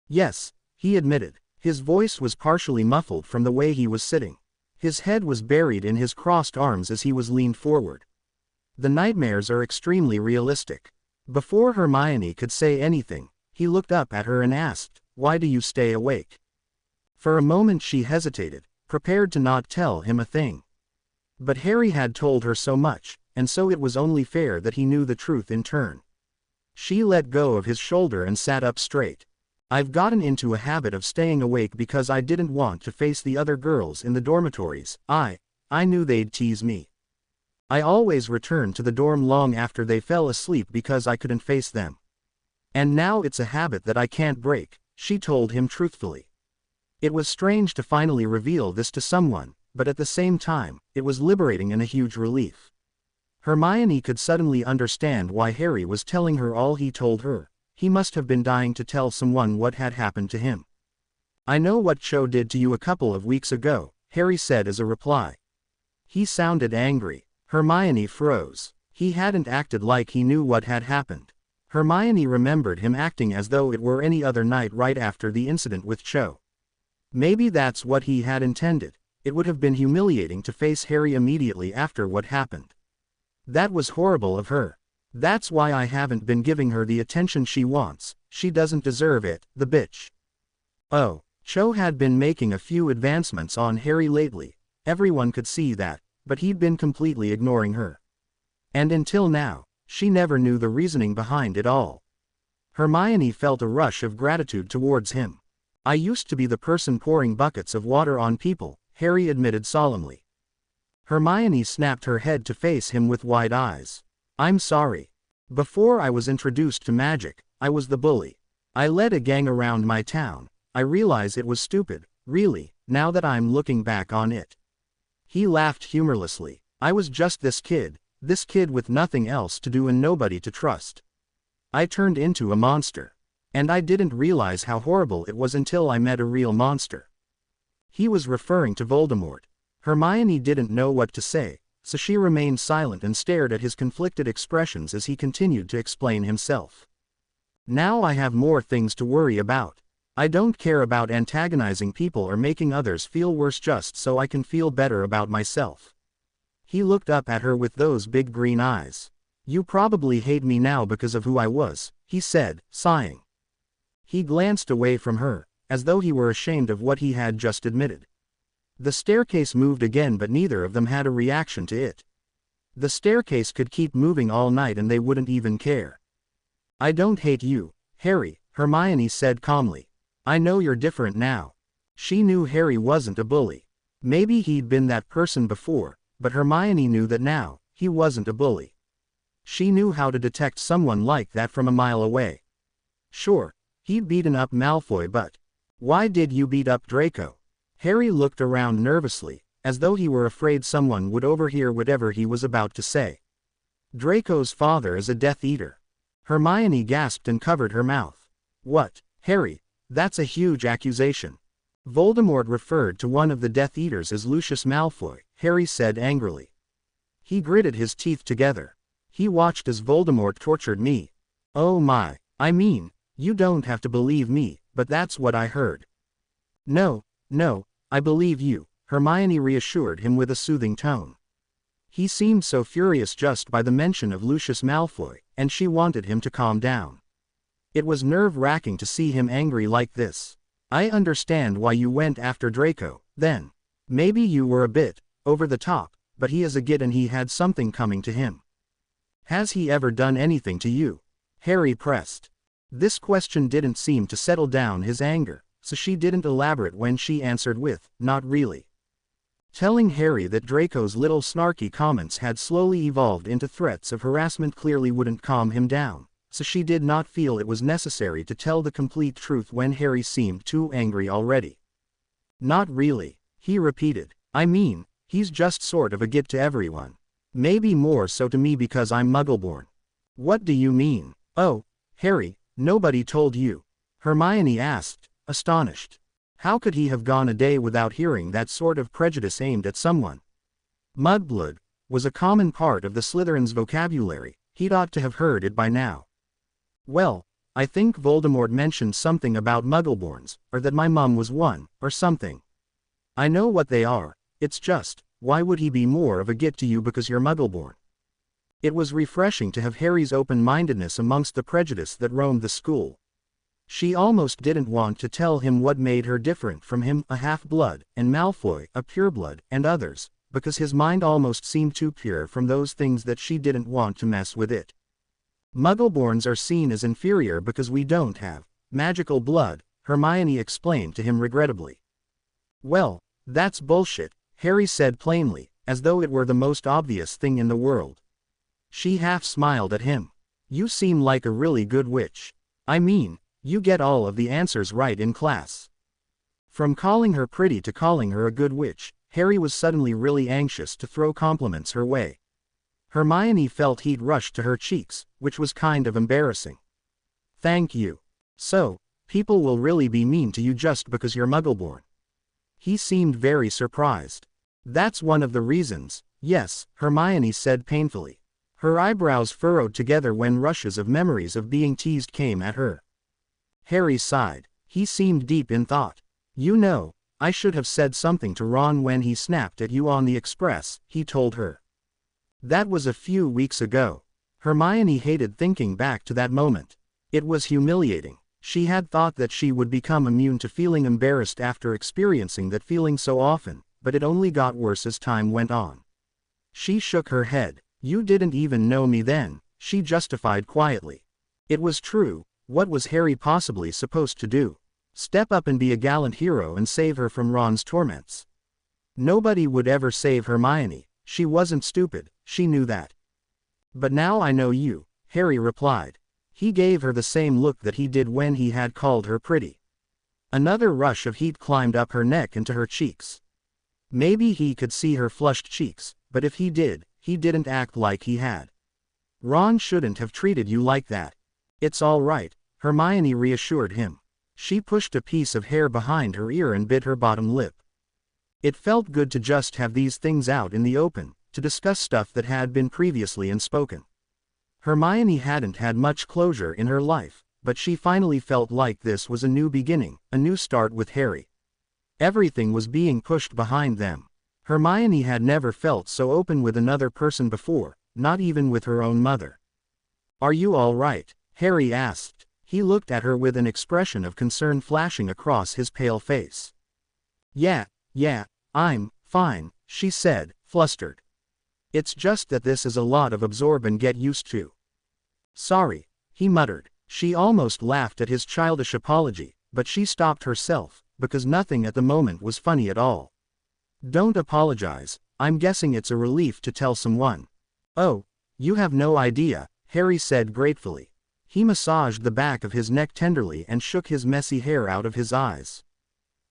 Yes, he admitted. His voice was partially muffled from the way he was sitting. His head was buried in his crossed arms as he was leaned forward. The nightmares are extremely realistic. Before Hermione could say anything, he looked up at her and asked, "Why do you stay awake?" For a moment she hesitated, prepared to not tell him a thing. But Harry had told her so much, and so it was only fair that he knew the truth in turn. She let go of his shoulder and sat up straight. I've gotten into a habit of staying awake because I didn't want to face the other girls in the dormitories. I knew they'd tease me. I always returned to the dorm long after they fell asleep because I couldn't face them. And now it's a habit that I can't break, she told him truthfully. It was strange to finally reveal this to someone, but at the same time, it was liberating and a huge relief. Hermione could suddenly understand why Harry was telling her all he told her. He must have been dying to tell someone what had happened to him. I know what Cho did to you a couple of weeks ago, Harry said as a reply. He sounded angry. Hermione froze. He hadn't acted like he knew what had happened. Hermione remembered him acting as though it were any other night right after the incident with Cho. Maybe that's what he had intended. It would have been humiliating to face Harry immediately after what happened. That was horrible of her. That's why I haven't been giving her the attention she wants. She doesn't deserve it, the bitch. Oh, Cho had been making a few advancements on Harry lately. Everyone could see that, but he'd been completely ignoring her. And until now, she never knew the reasoning behind it all. Hermione felt a rush of gratitude towards him. I used to be the person pouring buckets of water on people, Harry admitted solemnly. Hermione snapped her head to face him with wide eyes. I'm sorry. Before I was introduced to magic, I was the bully. I led a gang around my town. I realize it was stupid, really, now that I'm looking back on it. He laughed humorlessly. I was just this kid with nothing else to do and nobody to trust. I turned into a monster. And I didn't realize how horrible it was until I met a real monster. He was referring to Voldemort. Hermione didn't know what to say, so she remained silent and stared at his conflicted expressions as he continued to explain himself. Now I have more things to worry about. I don't care about antagonizing people or making others feel worse just so I can feel better about myself. He looked up at her with those big green eyes. You probably hate me now because of who I was, he said, sighing. He glanced away from her, as though he were ashamed of what he had just admitted. The staircase moved again, but neither of them had a reaction to it. The staircase could keep moving all night and they wouldn't even care. I don't hate you, Harry, Hermione said calmly. I know you're different now. She knew Harry wasn't a bully. Maybe he'd been that person before, but Hermione knew that now, he wasn't a bully. She knew how to detect someone like that from a mile away. Sure, he'd beaten up Malfoy, but why did you beat up Draco? Harry looked around nervously, as though he were afraid someone would overhear whatever he was about to say. Draco's father is a Death Eater. Hermione gasped and covered her mouth. What, Harry? That's a huge accusation. Voldemort referred to one of the Death Eaters as Lucius Malfoy, Harry said angrily. He gritted his teeth together. He watched as Voldemort tortured me. Oh my, I mean, you don't have to believe me, but that's what I heard. No, I believe you, Hermione reassured him with a soothing tone. He seemed so furious just by the mention of Lucius Malfoy, and she wanted him to calm down. It was nerve-wracking to see him angry like this. I understand why you went after Draco, then. Maybe you were a bit over the top, but he is a git and he had something coming to him. Has he ever done anything to you? Harry pressed. This question didn't seem to settle down his anger, so she didn't elaborate when she answered with, not really. Telling Harry that Draco's little snarky comments had slowly evolved into threats of harassment clearly wouldn't calm him down, so she did not feel it was necessary to tell the complete truth when Harry seemed too angry already. Not really, he repeated. I mean, he's just sort of a git to everyone. Maybe more so to me because I'm Muggleborn. What do you mean? Oh, Harry, nobody told you? Hermione asked, astonished. How could he have gone a day without hearing that sort of prejudice aimed at someone? Mudblood was a common part of the Slytherin's vocabulary. He'd ought to have heard it by now. Well, I think Voldemort mentioned something about Muggleborns, or that my mum was one, or something. I know what they are, it's just, why would he be more of a git to you because you're Muggleborn? It was refreshing to have Harry's open-mindedness amongst the prejudice that roamed the school. She almost didn't want to tell him what made her different from him, a half-blood, and Malfoy, a pureblood, and others, because his mind almost seemed too pure from those things that she didn't want to mess with it. Muggleborns are seen as inferior because we don't have magical blood, Hermione explained to him regrettably. Well, that's bullshit, Harry said plainly, as though it were the most obvious thing in the world. She half smiled at him. You seem like a really good witch. I mean, you get all of the answers right in class. From calling her pretty to calling her a good witch, Harry was suddenly really anxious to throw compliments her way. Hermione felt heat rush to her cheeks, which was kind of embarrassing. Thank you. So, people will really be mean to you just because you're Muggleborn? He seemed very surprised. That's one of the reasons. Yes, Hermione said painfully. Her eyebrows furrowed together when rushes of memories of being teased came at her. Harry sighed. He seemed deep in thought. You know, I should have said something to Ron when he snapped at you on the express, he told her. That was a few weeks ago. Hermione hated thinking back to that moment. It was humiliating. She had thought that she would become immune to feeling embarrassed after experiencing that feeling so often, but it only got worse as time went on. She shook her head. You didn't even know me then, she justified quietly. It was true. What was Harry possibly supposed to do? Step up and be a gallant hero and save her from Ron's torments? Nobody would ever save Hermione. She wasn't stupid, she knew that. But now I know you, Harry replied. He gave her the same look that he did when he had called her pretty. Another rush of heat climbed up her neck and to her cheeks. Maybe he could see her flushed cheeks, but if he did, he didn't act like he had. Ron shouldn't have treated you like that. It's all right, Hermione reassured him. She pushed a piece of hair behind her ear and bit her bottom lip. It felt good to just have these things out in the open, to discuss stuff that had been previously unspoken. Hermione hadn't had much closure in her life, but she finally felt like this was a new beginning, a new start with Harry. Everything was being pushed behind them. Hermione had never felt so open with another person before, not even with her own mother. Are you all right? Harry asked. He looked at her with an expression of concern flashing across his pale face. Yeah, I'm fine, she said, flustered. It's just that this is a lot of absorb and get used to. Sorry, he muttered. She almost laughed at his childish apology, but she stopped herself, because nothing at the moment was funny at all. Don't apologize, I'm guessing it's a relief to tell someone. Oh, you have no idea, Harry said gratefully. He massaged the back of his neck tenderly and shook his messy hair out of his eyes.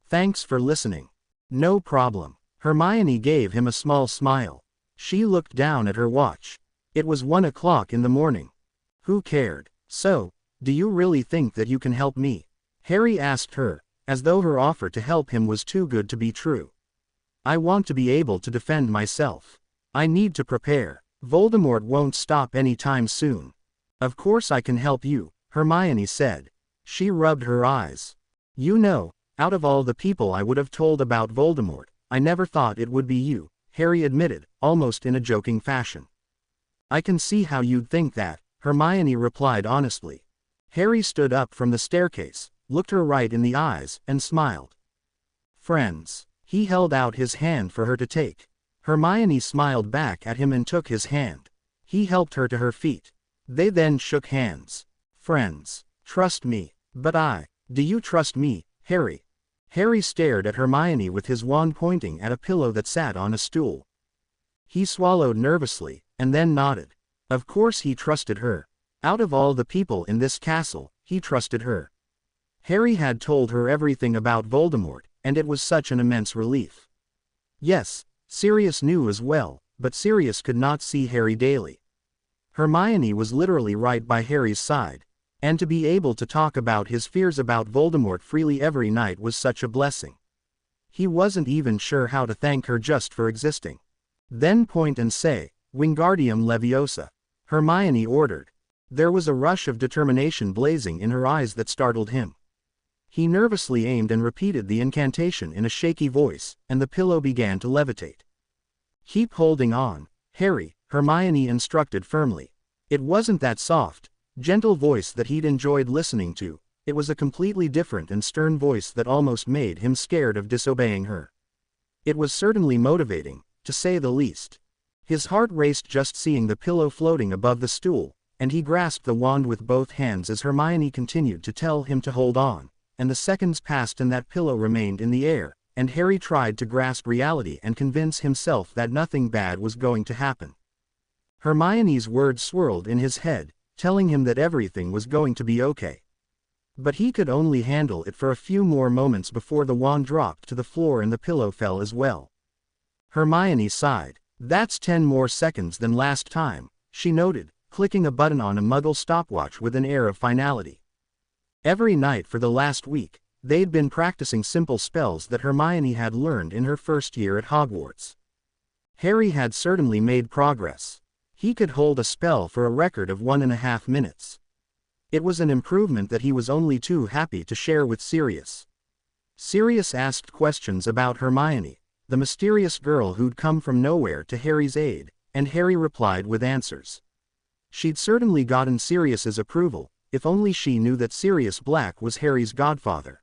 Thanks for listening. No problem. Hermione gave him a small smile. She looked down at her watch. It was 1 o'clock in the morning. Who cared? So, do you really think that you can help me? Harry asked her, as though her offer to help him was too good to be true. I want to be able to defend myself. I need to prepare. Voldemort won't stop anytime soon. Of course I can help you, Hermione said. She rubbed her eyes. You know, out of all the people I would have told about Voldemort, I never thought it would be you, Harry admitted, almost in a joking fashion. I can see how you'd think that, Hermione replied honestly. Harry stood up from the staircase, looked her right in the eyes, and smiled. Friends. He held out his hand for her to take. Hermione smiled back at him and took his hand. He helped her to her feet. They then shook hands. Friends. Trust me. But do you trust me, Harry? Harry stared at Hermione with his wand pointing at a pillow that sat on a stool. He swallowed nervously, and then nodded. Of course he trusted her. Out of all the people in this castle, he trusted her. Harry had told her everything about Voldemort, and it was such an immense relief. Yes, Sirius knew as well, but Sirius could not see Harry daily. Hermione was literally right by Harry's side, and to be able to talk about his fears about Voldemort freely every night was such a blessing. He wasn't even sure how to thank her just for existing. Then point and say, Wingardium Leviosa, Hermione ordered. There was a rush of determination blazing in her eyes that startled him. He nervously aimed and repeated the incantation in a shaky voice, and the pillow began to levitate. Keep holding on, Harry, Hermione instructed firmly. It wasn't that soft, gentle voice that he'd enjoyed listening to. It was a completely different and stern voice that almost made him scared of disobeying her. It was certainly motivating, to say the least. His heart raced just seeing the pillow floating above the stool, and he grasped the wand with both hands as Hermione continued to tell him to hold on. And the seconds passed and that pillow remained in the air, and Harry tried to grasp reality and convince himself that nothing bad was going to happen. Hermione's words swirled in his head, telling him that everything was going to be okay. But he could only handle it for a few more moments before the wand dropped to the floor and the pillow fell as well. Hermione sighed. That's 10 more seconds than last time, she noted, clicking a button on a Muggle stopwatch with an air of finality. Every night for the last week, They'd been practicing simple spells that Hermione had learned in her first year at Hogwarts. Harry had certainly made progress. He could hold a spell for a record of 1.5 minutes. It was an improvement that he was only too happy to share with Sirius. Sirius asked questions about Hermione, the mysterious girl who'd come from nowhere to Harry's aid, and Harry replied with answers. She'd certainly gotten Sirius's approval, if only she knew that Sirius Black was Harry's godfather.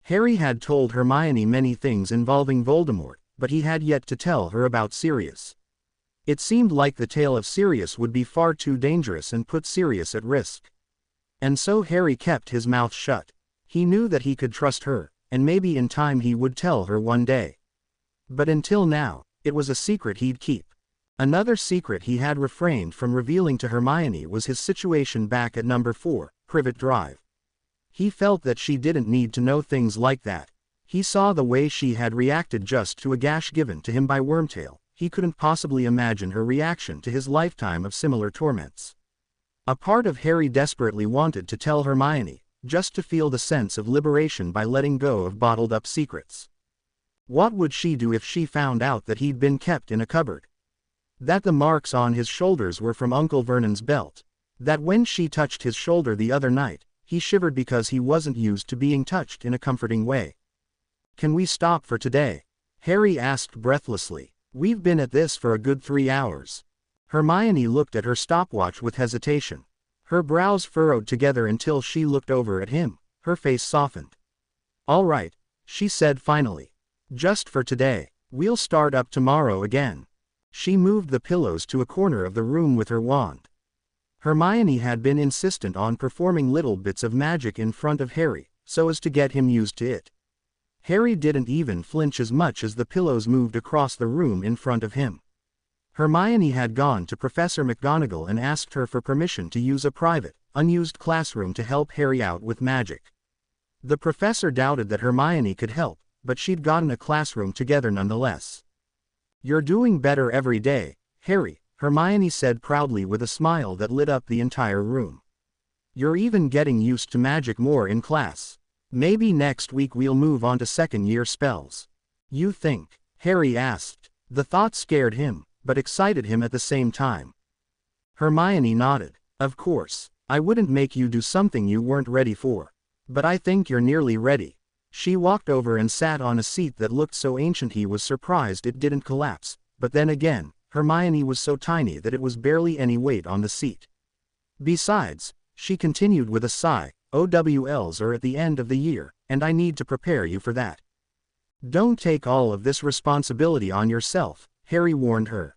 Harry had told Hermione many things involving Voldemort, but he had yet to tell her about Sirius. It seemed like the tale of Sirius would be far too dangerous and put Sirius at risk. And so Harry kept his mouth shut. He knew that he could trust her, and maybe in time he would tell her one day. But until now, it was a secret he'd keep. Another secret he had refrained from revealing to Hermione was his situation back at number 4, Privet Drive. He felt that she didn't need to know things like that. He saw the way she had reacted just to a gash given to him by Wormtail. He couldn't possibly imagine her reaction to his lifetime of similar torments. A part of Harry desperately wanted to tell Hermione, just to feel the sense of liberation by letting go of bottled-up secrets. What would she do if she found out that he'd been kept in a cupboard? That the marks on his shoulders were from Uncle Vernon's belt? That when she touched his shoulder the other night, he shivered because he wasn't used to being touched in a comforting way? "Can we stop for today?" Harry asked breathlessly. "We've been at this for a good 3 hours." Hermione looked at her stopwatch with hesitation. Her brows furrowed together until she looked over at him. Her face softened. "All right," she said finally. "Just for today. We'll start up tomorrow again." She moved the pillows to a corner of the room with her wand. Hermione had been insistent on performing little bits of magic in front of Harry, so as to get him used to it. Harry didn't even flinch as much as the pillows moved across the room in front of him. Hermione had gone to Professor McGonagall and asked her for permission to use a private, unused classroom to help Harry out with magic. The professor doubted that Hermione could help, but she'd gotten a classroom together nonetheless. "You're doing better every day, Harry," Hermione said proudly with a smile that lit up the entire room. "You're even getting used to magic more in class. Maybe next week we'll move on to second-year spells." "You think?" Harry asked. The thought scared him, but excited him at the same time. Hermione nodded. "Of course. I wouldn't make you do something you weren't ready for. But I think you're nearly ready." She walked over and sat on a seat that looked so ancient he was surprised it didn't collapse, but then again, Hermione was so tiny that it was barely any weight on the seat. "Besides," she continued with a sigh, "OWLs are at the end of the year, and I need to prepare you for that." "Don't take all of this responsibility on yourself," Harry warned her.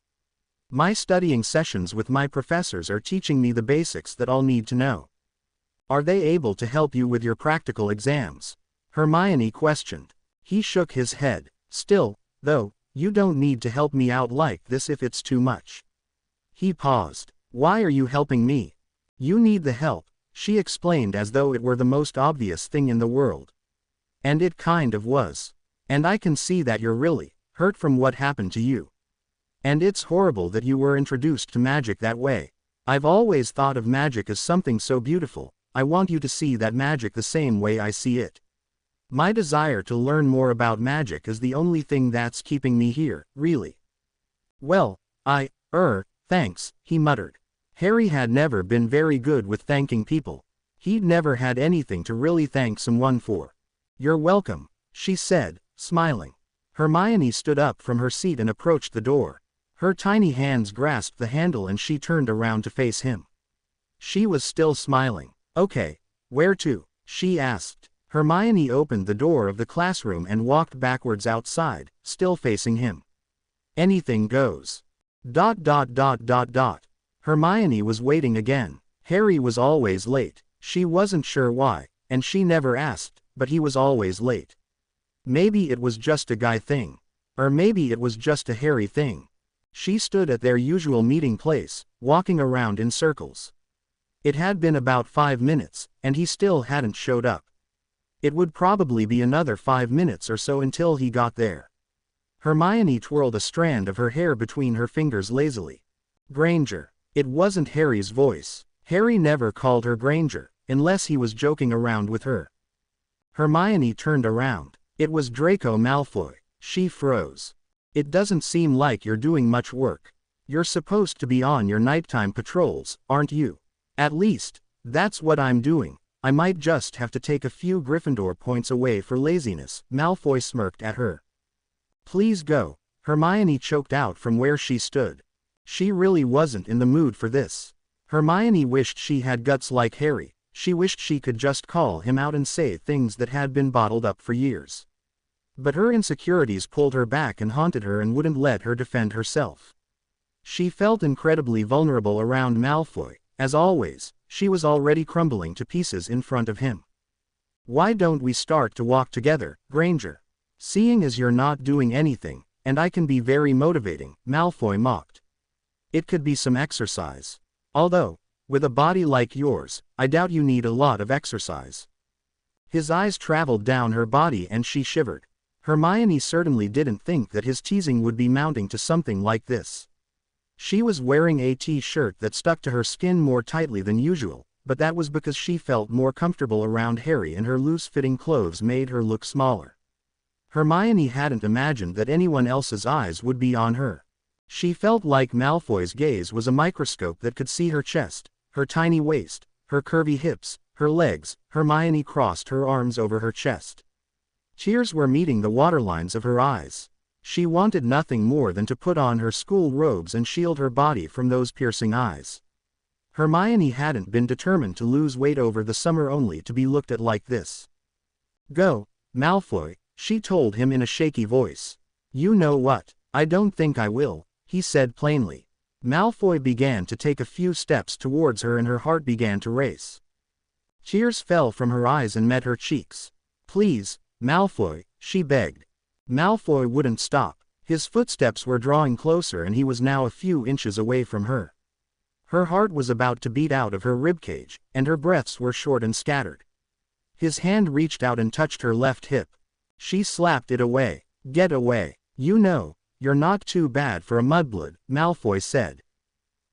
"My studying sessions with my professors are teaching me the basics that I'll need to know." "Are they able to help you with your practical exams?" Hermione questioned. He shook his head. "Still, though, you don't need to help me out like this if it's too much." He paused. "Why are you helping me?" "You need the help," she explained as though it were the most obvious thing in the world. "And it kind of was. And I can see that you're really hurt from what happened to you. And it's horrible that you were introduced to magic that way. I've always thought of magic as something so beautiful. I want you to see that magic the same way I see it. My desire to learn more about magic is the only thing that's keeping me here, really." "Well, thanks," he muttered. Harry had never been very good with thanking people. He'd never had anything to really thank someone for. "You're welcome," she said, smiling. Hermione stood up from her seat and approached the door. Her tiny hands grasped the handle and she turned around to face him. She was still smiling. "Okay, where to?" she asked. Hermione opened the door of the classroom and walked backwards outside, still facing him. "Anything goes." ... Hermione was waiting again. Harry was always late. She wasn't sure why, and she never asked, but he was always late. Maybe it was just a guy thing. Or maybe it was just a Harry thing. She stood at their usual meeting place, walking around in circles. It had been about 5 minutes, and he still hadn't showed up. It would probably be another 5 minutes or so until he got there. Hermione twirled a strand of her hair between her fingers lazily. "Granger." It wasn't Harry's voice. Harry never called her Granger, unless he was joking around with her. Hermione turned around. It was Draco Malfoy. She froze. It doesn't seem like you're doing much work. You're supposed to be on your nighttime patrols, aren't you? At least, that's what I'm doing. I might just have to take a few Gryffindor points away for laziness, Malfoy smirked at her. Please go. Hermione choked out from where she stood. She really wasn't in the mood for this. Hermione wished she had guts like Harry. She wished she could just call him out and say things that had been bottled up for years. But her insecurities pulled her back and haunted her and wouldn't let her defend herself. She felt incredibly vulnerable around Malfoy. As always, she was already crumbling to pieces in front of him. Why don't we start to walk together, Granger? Seeing as you're not doing anything, and I can be very motivating, Malfoy mocked. It could be some exercise. Although, with a body like yours, I doubt you need a lot of exercise. His eyes traveled down her body and she shivered. Hermione certainly didn't think that his teasing would be mounting to something like this. She was wearing a t-shirt that stuck to her skin more tightly than usual, but that was because she felt more comfortable around Harry and her loose-fitting clothes made her look smaller. Hermione hadn't imagined that anyone else's eyes would be on her. She felt like Malfoy's gaze was a microscope that could see her chest, her tiny waist, her curvy hips, her legs. Hermione crossed her arms over her chest. Tears were meeting the waterlines of her eyes. She wanted nothing more than to put on her school robes and shield her body from those piercing eyes. Hermione hadn't been determined to lose weight over the summer only to be looked at like this. Go, Malfoy, she told him in a shaky voice. You know what, I don't think I will, he said plainly. Malfoy began to take a few steps towards her and her heart began to race. Tears fell from her eyes and met her cheeks. Please, Malfoy, she begged. Malfoy wouldn't stop. His footsteps were drawing closer and he was now a few inches away from her. Her heart was about to beat out of her ribcage, and her breaths were short and scattered. His hand reached out and touched her left hip. She slapped it away. Get away. You know, you're not too bad for a mudblood, Malfoy said.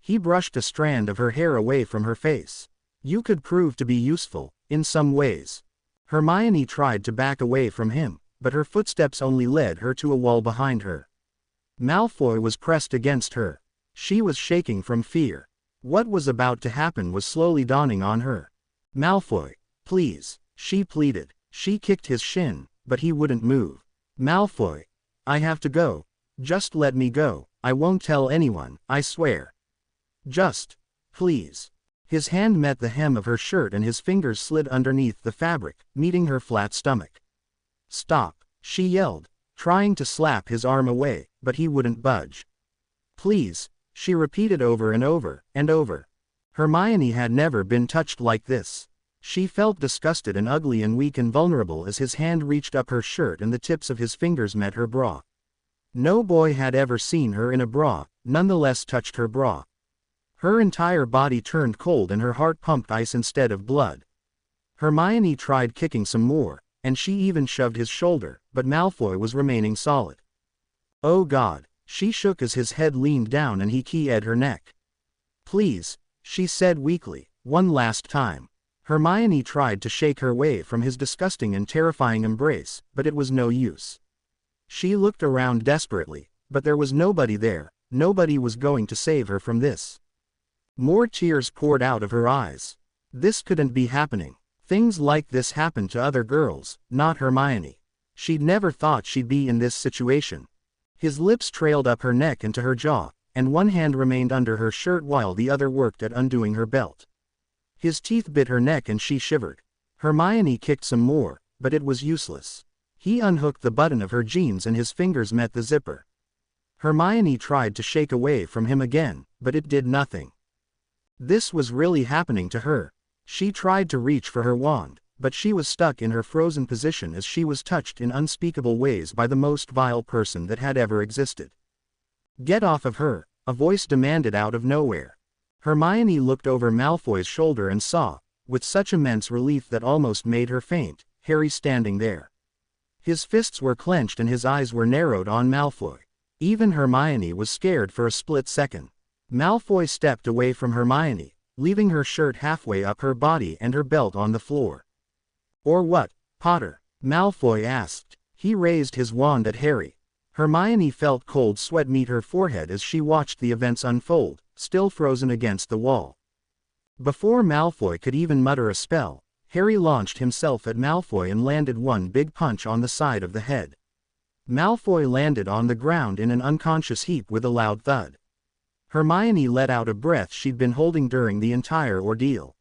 He brushed a strand of her hair away from her face. You could prove to be useful, in some ways. Hermione tried to back away from him, but her footsteps only led her to a wall behind her. Malfoy was pressed against her. She was shaking from fear. What was about to happen was slowly dawning on her. Malfoy, please, she pleaded. She kicked his shin, but he wouldn't move. Malfoy, I have to go. Just let me go. I won't tell anyone, I swear. Just, please. His hand met the hem of her shirt and his fingers slid underneath the fabric, meeting her flat stomach. Stop, she yelled, trying to slap his arm away, but he wouldn't budge. Please, she repeated over and over, and over. Hermione had never been touched like this. She felt disgusted and ugly and weak and vulnerable as his hand reached up her shirt and the tips of his fingers met her bra. No boy had ever seen her in a bra, nonetheless touched her bra. Her entire body turned cold and her heart pumped ice instead of blood. Hermione tried kicking some more, and she even shoved his shoulder, but Malfoy was remaining solid. Oh God, she shook as his head leaned down and he keyed her neck. Please, she said weakly, one last time. Hermione tried to shake her way from his disgusting and terrifying embrace, but it was no use. She looked around desperately, but there was nobody there. Nobody was going to save her from this. More tears poured out of her eyes. This couldn't be happening. Things like this happened to other girls, not Hermione. She'd never thought she'd be in this situation. His lips trailed up her neck and to her jaw, and one hand remained under her shirt while the other worked at undoing her belt. His teeth bit her neck and she shivered. Hermione kicked some more, but it was useless. He unhooked the button of her jeans and his fingers met the zipper. Hermione tried to shake away from him again, but it did nothing. This was really happening to her. She tried to reach for her wand, but she was stuck in her frozen position as she was touched in unspeakable ways by the most vile person that had ever existed. Get off of her, a voice demanded out of nowhere. Hermione looked over Malfoy's shoulder and saw, with such immense relief that almost made her faint, Harry standing there. His fists were clenched and his eyes were narrowed on Malfoy. Even Hermione was scared for a split second. Malfoy stepped away from Hermione, leaving her shirt halfway up her body and her belt on the floor. Or what? Potter?" Malfoy asked. He raised his wand at Harry. Hermione felt cold sweat meet her forehead as she watched the events unfold, still frozen against the wall. Before Malfoy could even mutter a spell, Harry launched himself at Malfoy and landed one big punch on the side of the head. Malfoy landed on the ground in an unconscious heap with a loud thud. Hermione let out a breath she'd been holding during the entire ordeal.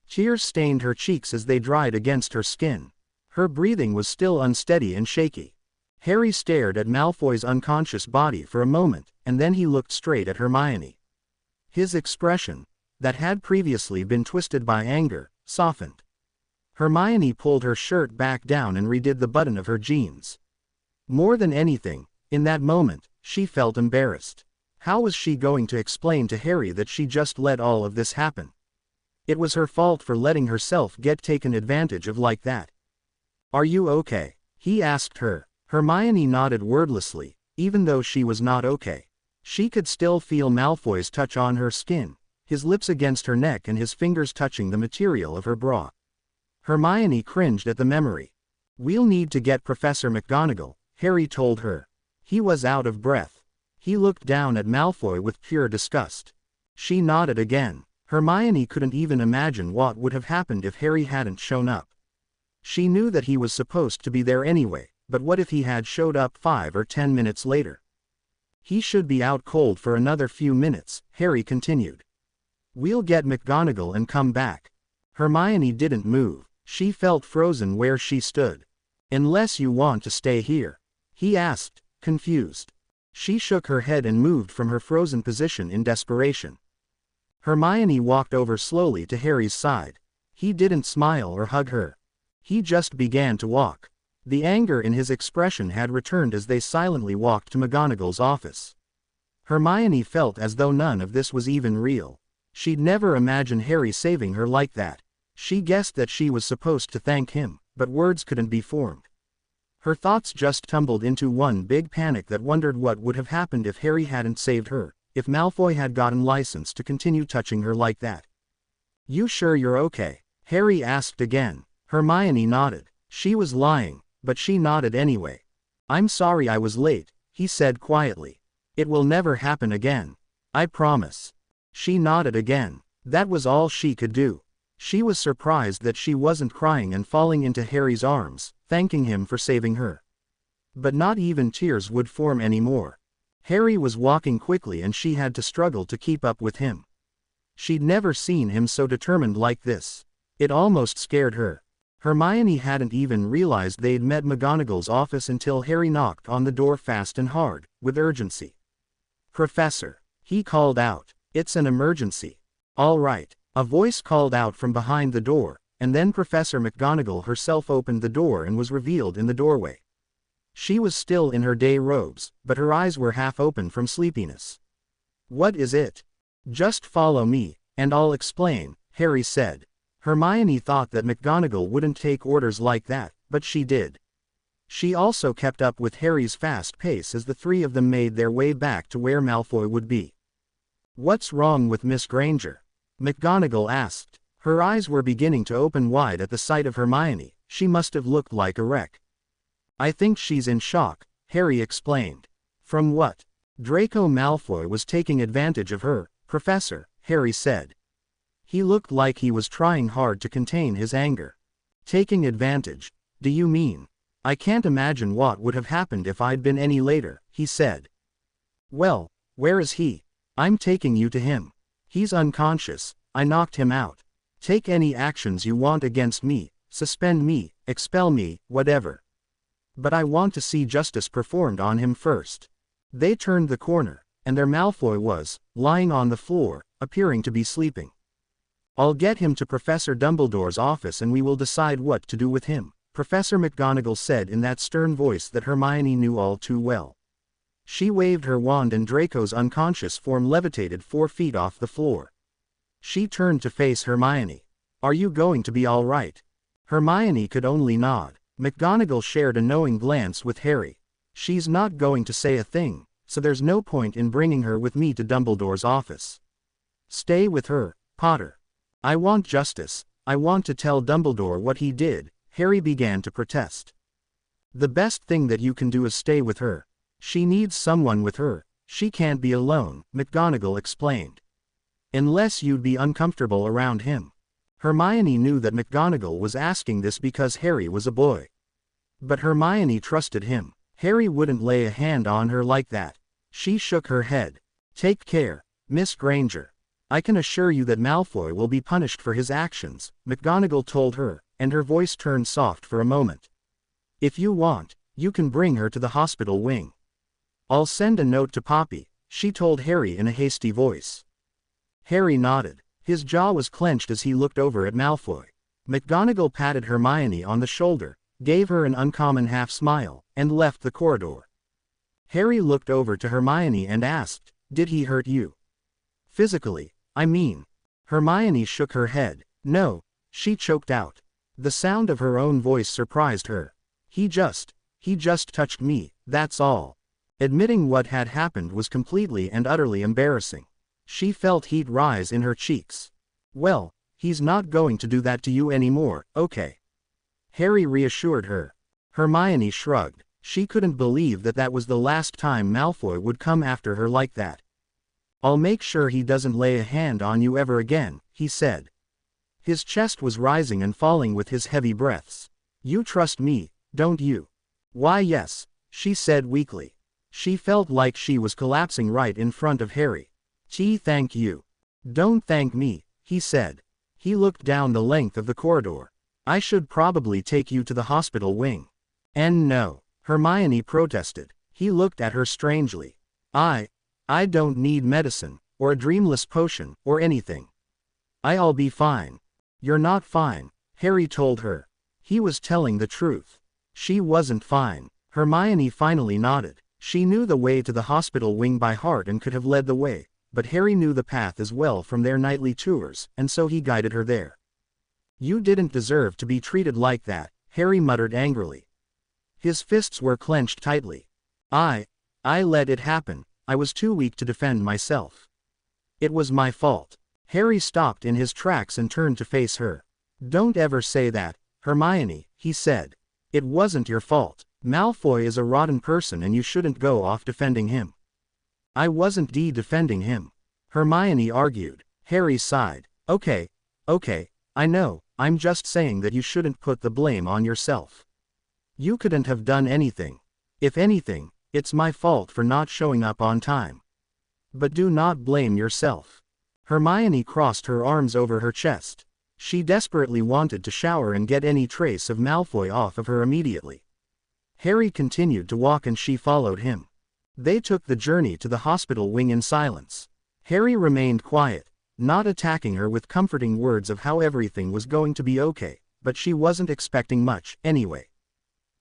Tears stained her cheeks as they dried against her skin. Her breathing was still unsteady and shaky. Harry stared at Malfoy's unconscious body for a moment, and then he looked straight at Hermione. His expression, that had previously been twisted by anger, softened. Hermione pulled her shirt back down and redid the button of her jeans. More than anything, in that moment, she felt embarrassed. How was she going to explain to Harry that she just let all of this happen? It was her fault for letting herself get taken advantage of like that. "Are you okay?" he asked her. Hermione nodded wordlessly, even though she was not okay. She could still feel Malfoy's touch on her skin, his lips against her neck and his fingers touching the material of her bra. Hermione cringed at the memory. "We'll need to get Professor McGonagall," Harry told her. He was out of breath. He looked down at Malfoy with pure disgust. She nodded again. Hermione couldn't even imagine what would have happened if Harry hadn't shown up. She knew that he was supposed to be there anyway, but what if he had showed up 5 or 10 minutes later? "He should be out cold for another few minutes," Harry continued. "We'll get McGonagall and come back." Hermione didn't move. She felt frozen where she stood. "Unless you want to stay here?" he asked, confused. She shook her head and moved from her frozen position in desperation. Hermione walked over slowly to Harry's side. He didn't smile or hug her. He just began to walk. The anger in his expression had returned as they silently walked to McGonagall's office. Hermione felt as though none of this was even real. She'd never imagined Harry saving her like that. She guessed that she was supposed to thank him, but words couldn't be formed. Her thoughts just tumbled into one big panic that wondered what would have happened if Harry hadn't saved her, if Malfoy had gotten license to continue touching her like that. "You sure you're okay?" Harry asked again. Hermione nodded. She was lying, but she nodded anyway. "I'm sorry I was late," he said quietly. "It will never happen again. I promise." She nodded again. That was all she could do. She was surprised that she wasn't crying and falling into Harry's arms, thanking him for saving her. But not even tears would form anymore. Harry was walking quickly and she had to struggle to keep up with him. She'd never seen him so determined like this. It almost scared her. Hermione hadn't even realized they'd met McGonagall's office until Harry knocked on the door fast and hard, with urgency. "Professor," he called out. "It's an emergency." "All right." A voice called out from behind the door, and then Professor McGonagall herself opened the door and was revealed in the doorway. She was still in her day robes, but her eyes were half open from sleepiness. "What is it?" "Just follow me, and I'll explain," Harry said. Hermione thought that McGonagall wouldn't take orders like that, but she did. She also kept up with Harry's fast pace as the three of them made their way back to where Malfoy would be. "What's wrong with Miss Granger?" McGonagall asked. Her eyes were beginning to open wide at the sight of Hermione. She must have looked like a wreck. "I think she's in shock," Harry explained. "From what?" "Draco Malfoy was taking advantage of her, Professor," Harry said. He looked like he was trying hard to contain his anger. "Taking advantage? Do you mean?" "I can't imagine what would have happened if I'd been any later," he said. "Well, where is he?" "I'm taking you to him. He's unconscious. I knocked him out. Take any actions you want against me, suspend me, expel me, whatever. But I want to see justice performed on him first." They turned the corner, and their Malfoy was, lying on the floor, appearing to be sleeping. "I'll get him to Professor Dumbledore's office and we will decide what to do with him," Professor McGonagall said in that stern voice that Hermione knew all too well. She waved her wand and Draco's unconscious form levitated 4 feet off the floor. She turned to face Hermione. "Are you going to be all right?" Hermione could only nod. McGonagall shared a knowing glance with Harry. "She's not going to say a thing, so there's no point in bringing her with me to Dumbledore's office. Stay with her, Potter. I want justice. I want to tell Dumbledore what he did," Harry began to protest. The best thing that you can do is stay with her. She needs someone with her. She can't be alone, McGonagall explained. Unless you'd be uncomfortable around him. Hermione knew that McGonagall was asking this because Harry was a boy. But Hermione trusted him. Harry wouldn't lay a hand on her like that. She shook her head. Take care, Miss Granger. I can assure you that Malfoy will be punished for his actions, McGonagall told her, and her voice turned soft for a moment. If you want, you can bring her to the hospital wing. I'll send a note to Poppy, she told Harry in a hasty voice. Harry nodded. His jaw was clenched as he looked over at Malfoy. McGonagall patted Hermione on the shoulder, gave her an uncommon half-smile, and left the corridor. Harry looked over to Hermione and asked, "Did he hurt you? Physically, I mean." Hermione shook her head. "No," she choked out. The sound of her own voice surprised her. He just touched me, that's all." Admitting what had happened was completely and utterly embarrassing. She felt heat rise in her cheeks. "Well, he's not going to do that to you anymore, okay?" Harry reassured her. Hermione shrugged. She couldn't believe that that was the last time Malfoy would come after her like that. "I'll make sure he doesn't lay a hand on you ever again," he said. His chest was rising and falling with his heavy breaths. "You trust me, don't you?" "Why yes," she said weakly. She felt like she was collapsing right in front of Harry. Thank you." "Don't thank me," he said. He looked down the length of the corridor. "I should probably take you to the hospital wing." "And no," Hermione protested. He looked at her strangely. I don't need medicine, or a dreamless potion, or anything. I'll be fine." "You're not fine," Harry told her. He was telling the truth. She wasn't fine. Hermione finally nodded. She knew the way to the hospital wing by heart and could have led the way, but Harry knew the path as well from their nightly tours, and so he guided her there. "You didn't deserve to be treated like that," Harry muttered angrily. His fists were clenched tightly. I let it happen. I was too weak to defend myself. It was my fault." Harry stopped in his tracks and turned to face her. "Don't ever say that, Hermione," he said. "It wasn't your fault. Malfoy is a rotten person and you shouldn't go off defending him." "I wasn't defending him," Hermione argued. Harry sighed. Okay, I know, I'm just saying that you shouldn't put the blame on yourself. You couldn't have done anything. If anything, it's my fault for not showing up on time. But do not blame yourself." Hermione crossed her arms over her chest. She desperately wanted to shower and get any trace of Malfoy off of her immediately. Harry continued to walk and she followed him. They took the journey to the hospital wing in silence. Harry remained quiet, not attacking her with comforting words of how everything was going to be okay, but she wasn't expecting much, anyway.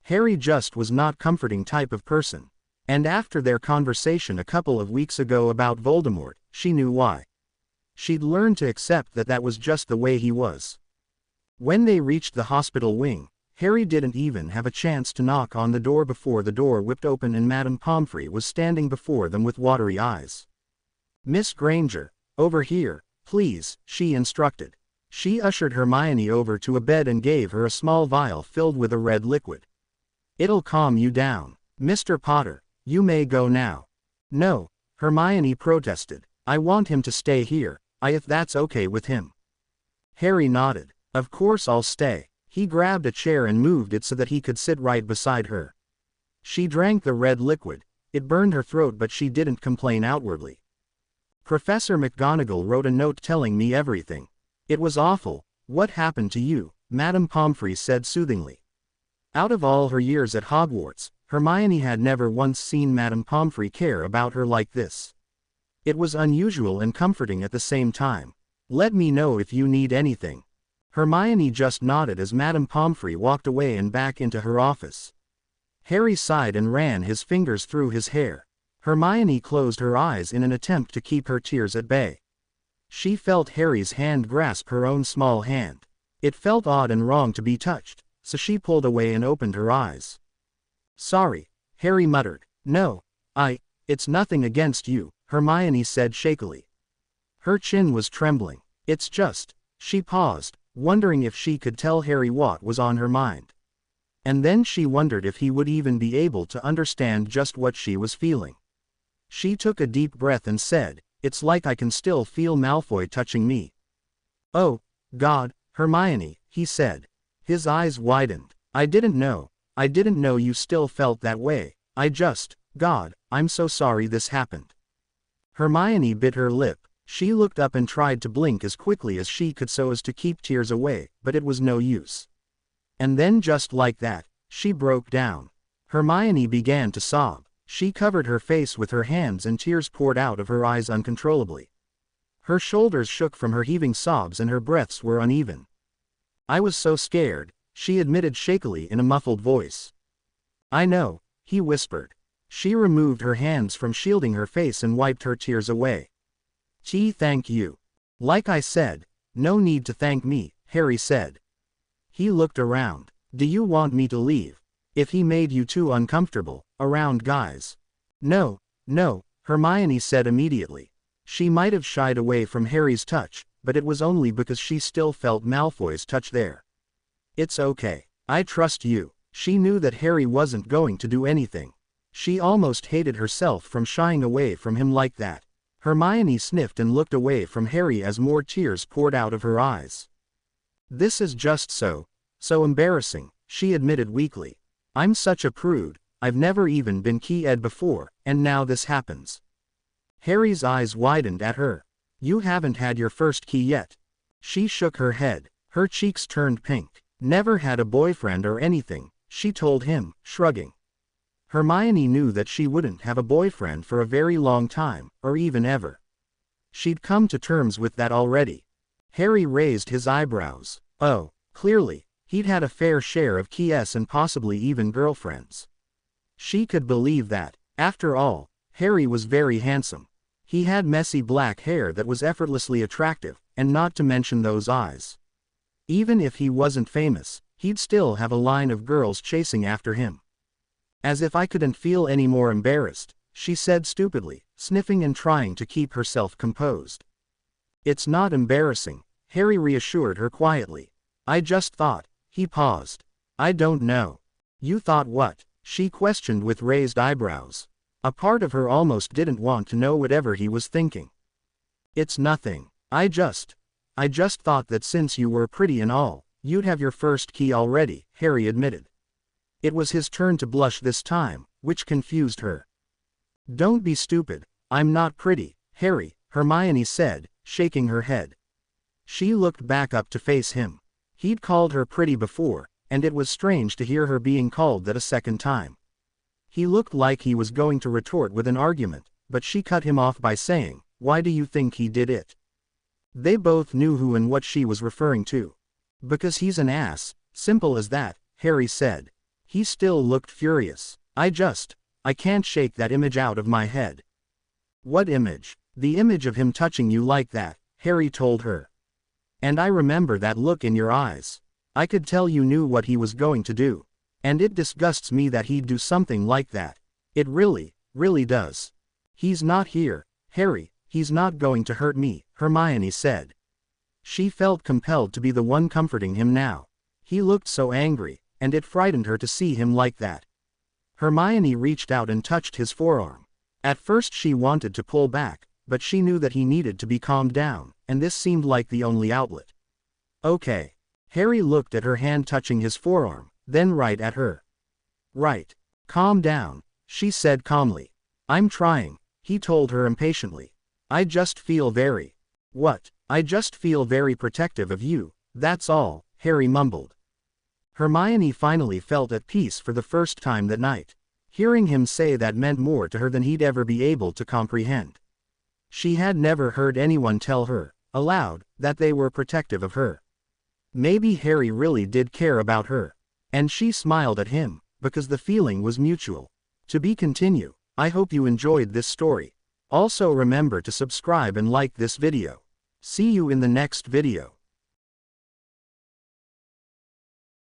Harry just was not comforting type of person. And after their conversation a couple of weeks ago about Voldemort, she knew why. She'd learned to accept that that was just the way he was. When they reached the hospital wing, Harry didn't even have a chance to knock on the door before the door whipped open and Madame Pomfrey was standing before them with watery eyes. "Miss Granger, over here, please," she instructed. She ushered Hermione over to a bed and gave her a small vial filled with a red liquid. "It'll calm you down. Mr. Potter, you may go now." "No," Hermione protested. "I want him to stay here, if that's okay with him." Harry nodded. "Of course I'll stay." He grabbed a chair and moved it so that he could sit right beside her. She drank the red liquid. It burned her throat but she didn't complain outwardly. "Professor McGonagall wrote a note telling me everything. It was awful. What happened to you?" Madame Pomfrey said soothingly. Out of all her years at Hogwarts, Hermione had never once seen Madame Pomfrey care about her like this. It was unusual and comforting at the same time. "Let me know if you need anything." Hermione just nodded as Madame Pomfrey walked away and back into her office. Harry sighed and ran his fingers through his hair. Hermione closed her eyes in an attempt to keep her tears at bay. She felt Harry's hand grasp her own small hand. It felt odd and wrong to be touched, so she pulled away and opened her eyes. "Sorry," Harry muttered. "No, it's nothing against you," Hermione said shakily. Her chin was trembling. "It's just," she paused, wondering if she could tell Harry what was on her mind. And then she wondered if he would even be able to understand just what she was feeling. She took a deep breath and said, "It's like I can still feel Malfoy touching me." "Oh, God, Hermione," he said. His eyes widened. I didn't know you still felt that way. God, I'm so sorry this happened." Hermione bit her lip. She looked up and tried to blink as quickly as she could so as to keep tears away, but it was no use. And then just like that, she broke down. Hermione began to sob. She covered her face with her hands and tears poured out of her eyes uncontrollably. Her shoulders shook from her heaving sobs and her breaths were uneven. "I was so scared," she admitted shakily in a muffled voice. "I know," he whispered. She removed her hands from shielding her face and wiped her tears away. Thank you." "Like I said, no need to thank me," Harry said. He looked around. "Do you want me to leave? If he made you too uncomfortable around guys?" No, Hermione said immediately. She might have shied away from Harry's touch, but it was only because she still felt Malfoy's touch there. "It's okay. I trust you." She knew that Harry wasn't going to do anything. She almost hated herself from shying away from him like that. Hermione sniffed and looked away from Harry as more tears poured out of her eyes. "This is just so embarrassing," she admitted weakly. "I'm such a prude, I've never even been key-ed before, and now this happens." Harry's eyes widened at her. "You haven't had your first key yet." She shook her head. Her cheeks turned pink. "Never had a boyfriend or anything," she told him, shrugging. Hermione knew that she wouldn't have a boyfriend for a very long time, or even ever. She'd come to terms with that already. Harry raised his eyebrows. Oh, clearly, he'd had a fair share of keys and possibly even girlfriends. She could believe that. After all, Harry was very handsome. He had messy black hair that was effortlessly attractive, and not to mention those eyes. Even if he wasn't famous, he'd still have a line of girls chasing after him. "As if I couldn't feel any more embarrassed," she said stupidly, sniffing and trying to keep herself composed. "It's not embarrassing," Harry reassured her quietly. "I just thought." He paused. "I don't know." "You thought what?" she questioned with raised eyebrows. A part of her almost didn't want to know whatever he was thinking. "It's nothing. I just thought that since you were pretty and all, you'd have your first key already," Harry admitted. It was his turn to blush this time, which confused her. "Don't be stupid, I'm not pretty, Harry," Hermione said, shaking her head. She looked back up to face him. He'd called her pretty before, and it was strange to hear her being called that a second time. He looked like he was going to retort with an argument, but she cut him off by saying, "Why do you think he did it?" They both knew who and what she was referring to. "Because he's an ass, simple as that," Harry said. He still looked furious. I can't shake that image out of my head." "What image?" "The image of him touching you like that," Harry told her. "And I remember that look in your eyes. I could tell you knew what he was going to do. And it disgusts me that he'd do something like that. It really does." "He's not here, Harry, he's not going to hurt me," Hermione said. She felt compelled to be the one comforting him now. He looked so angry, and it frightened her to see him like that. Hermione reached out and touched his forearm. At first she wanted to pull back, but she knew that he needed to be calmed down, and this seemed like the only outlet. "Okay." Harry looked at her hand touching his forearm, then right at her. "Right. Calm down," she said calmly. "I'm trying," he told her impatiently. I just feel very protective of you, that's all," Harry mumbled. Hermione finally felt at peace for the first time that night. Hearing him say that meant more to her than he'd ever be able to comprehend. She had never heard anyone tell her, aloud, that they were protective of her. Maybe Harry really did care about her. And she smiled at him, because the feeling was mutual. To be continued. I hope you enjoyed this story. Also remember to subscribe and like this video. See you in the next video.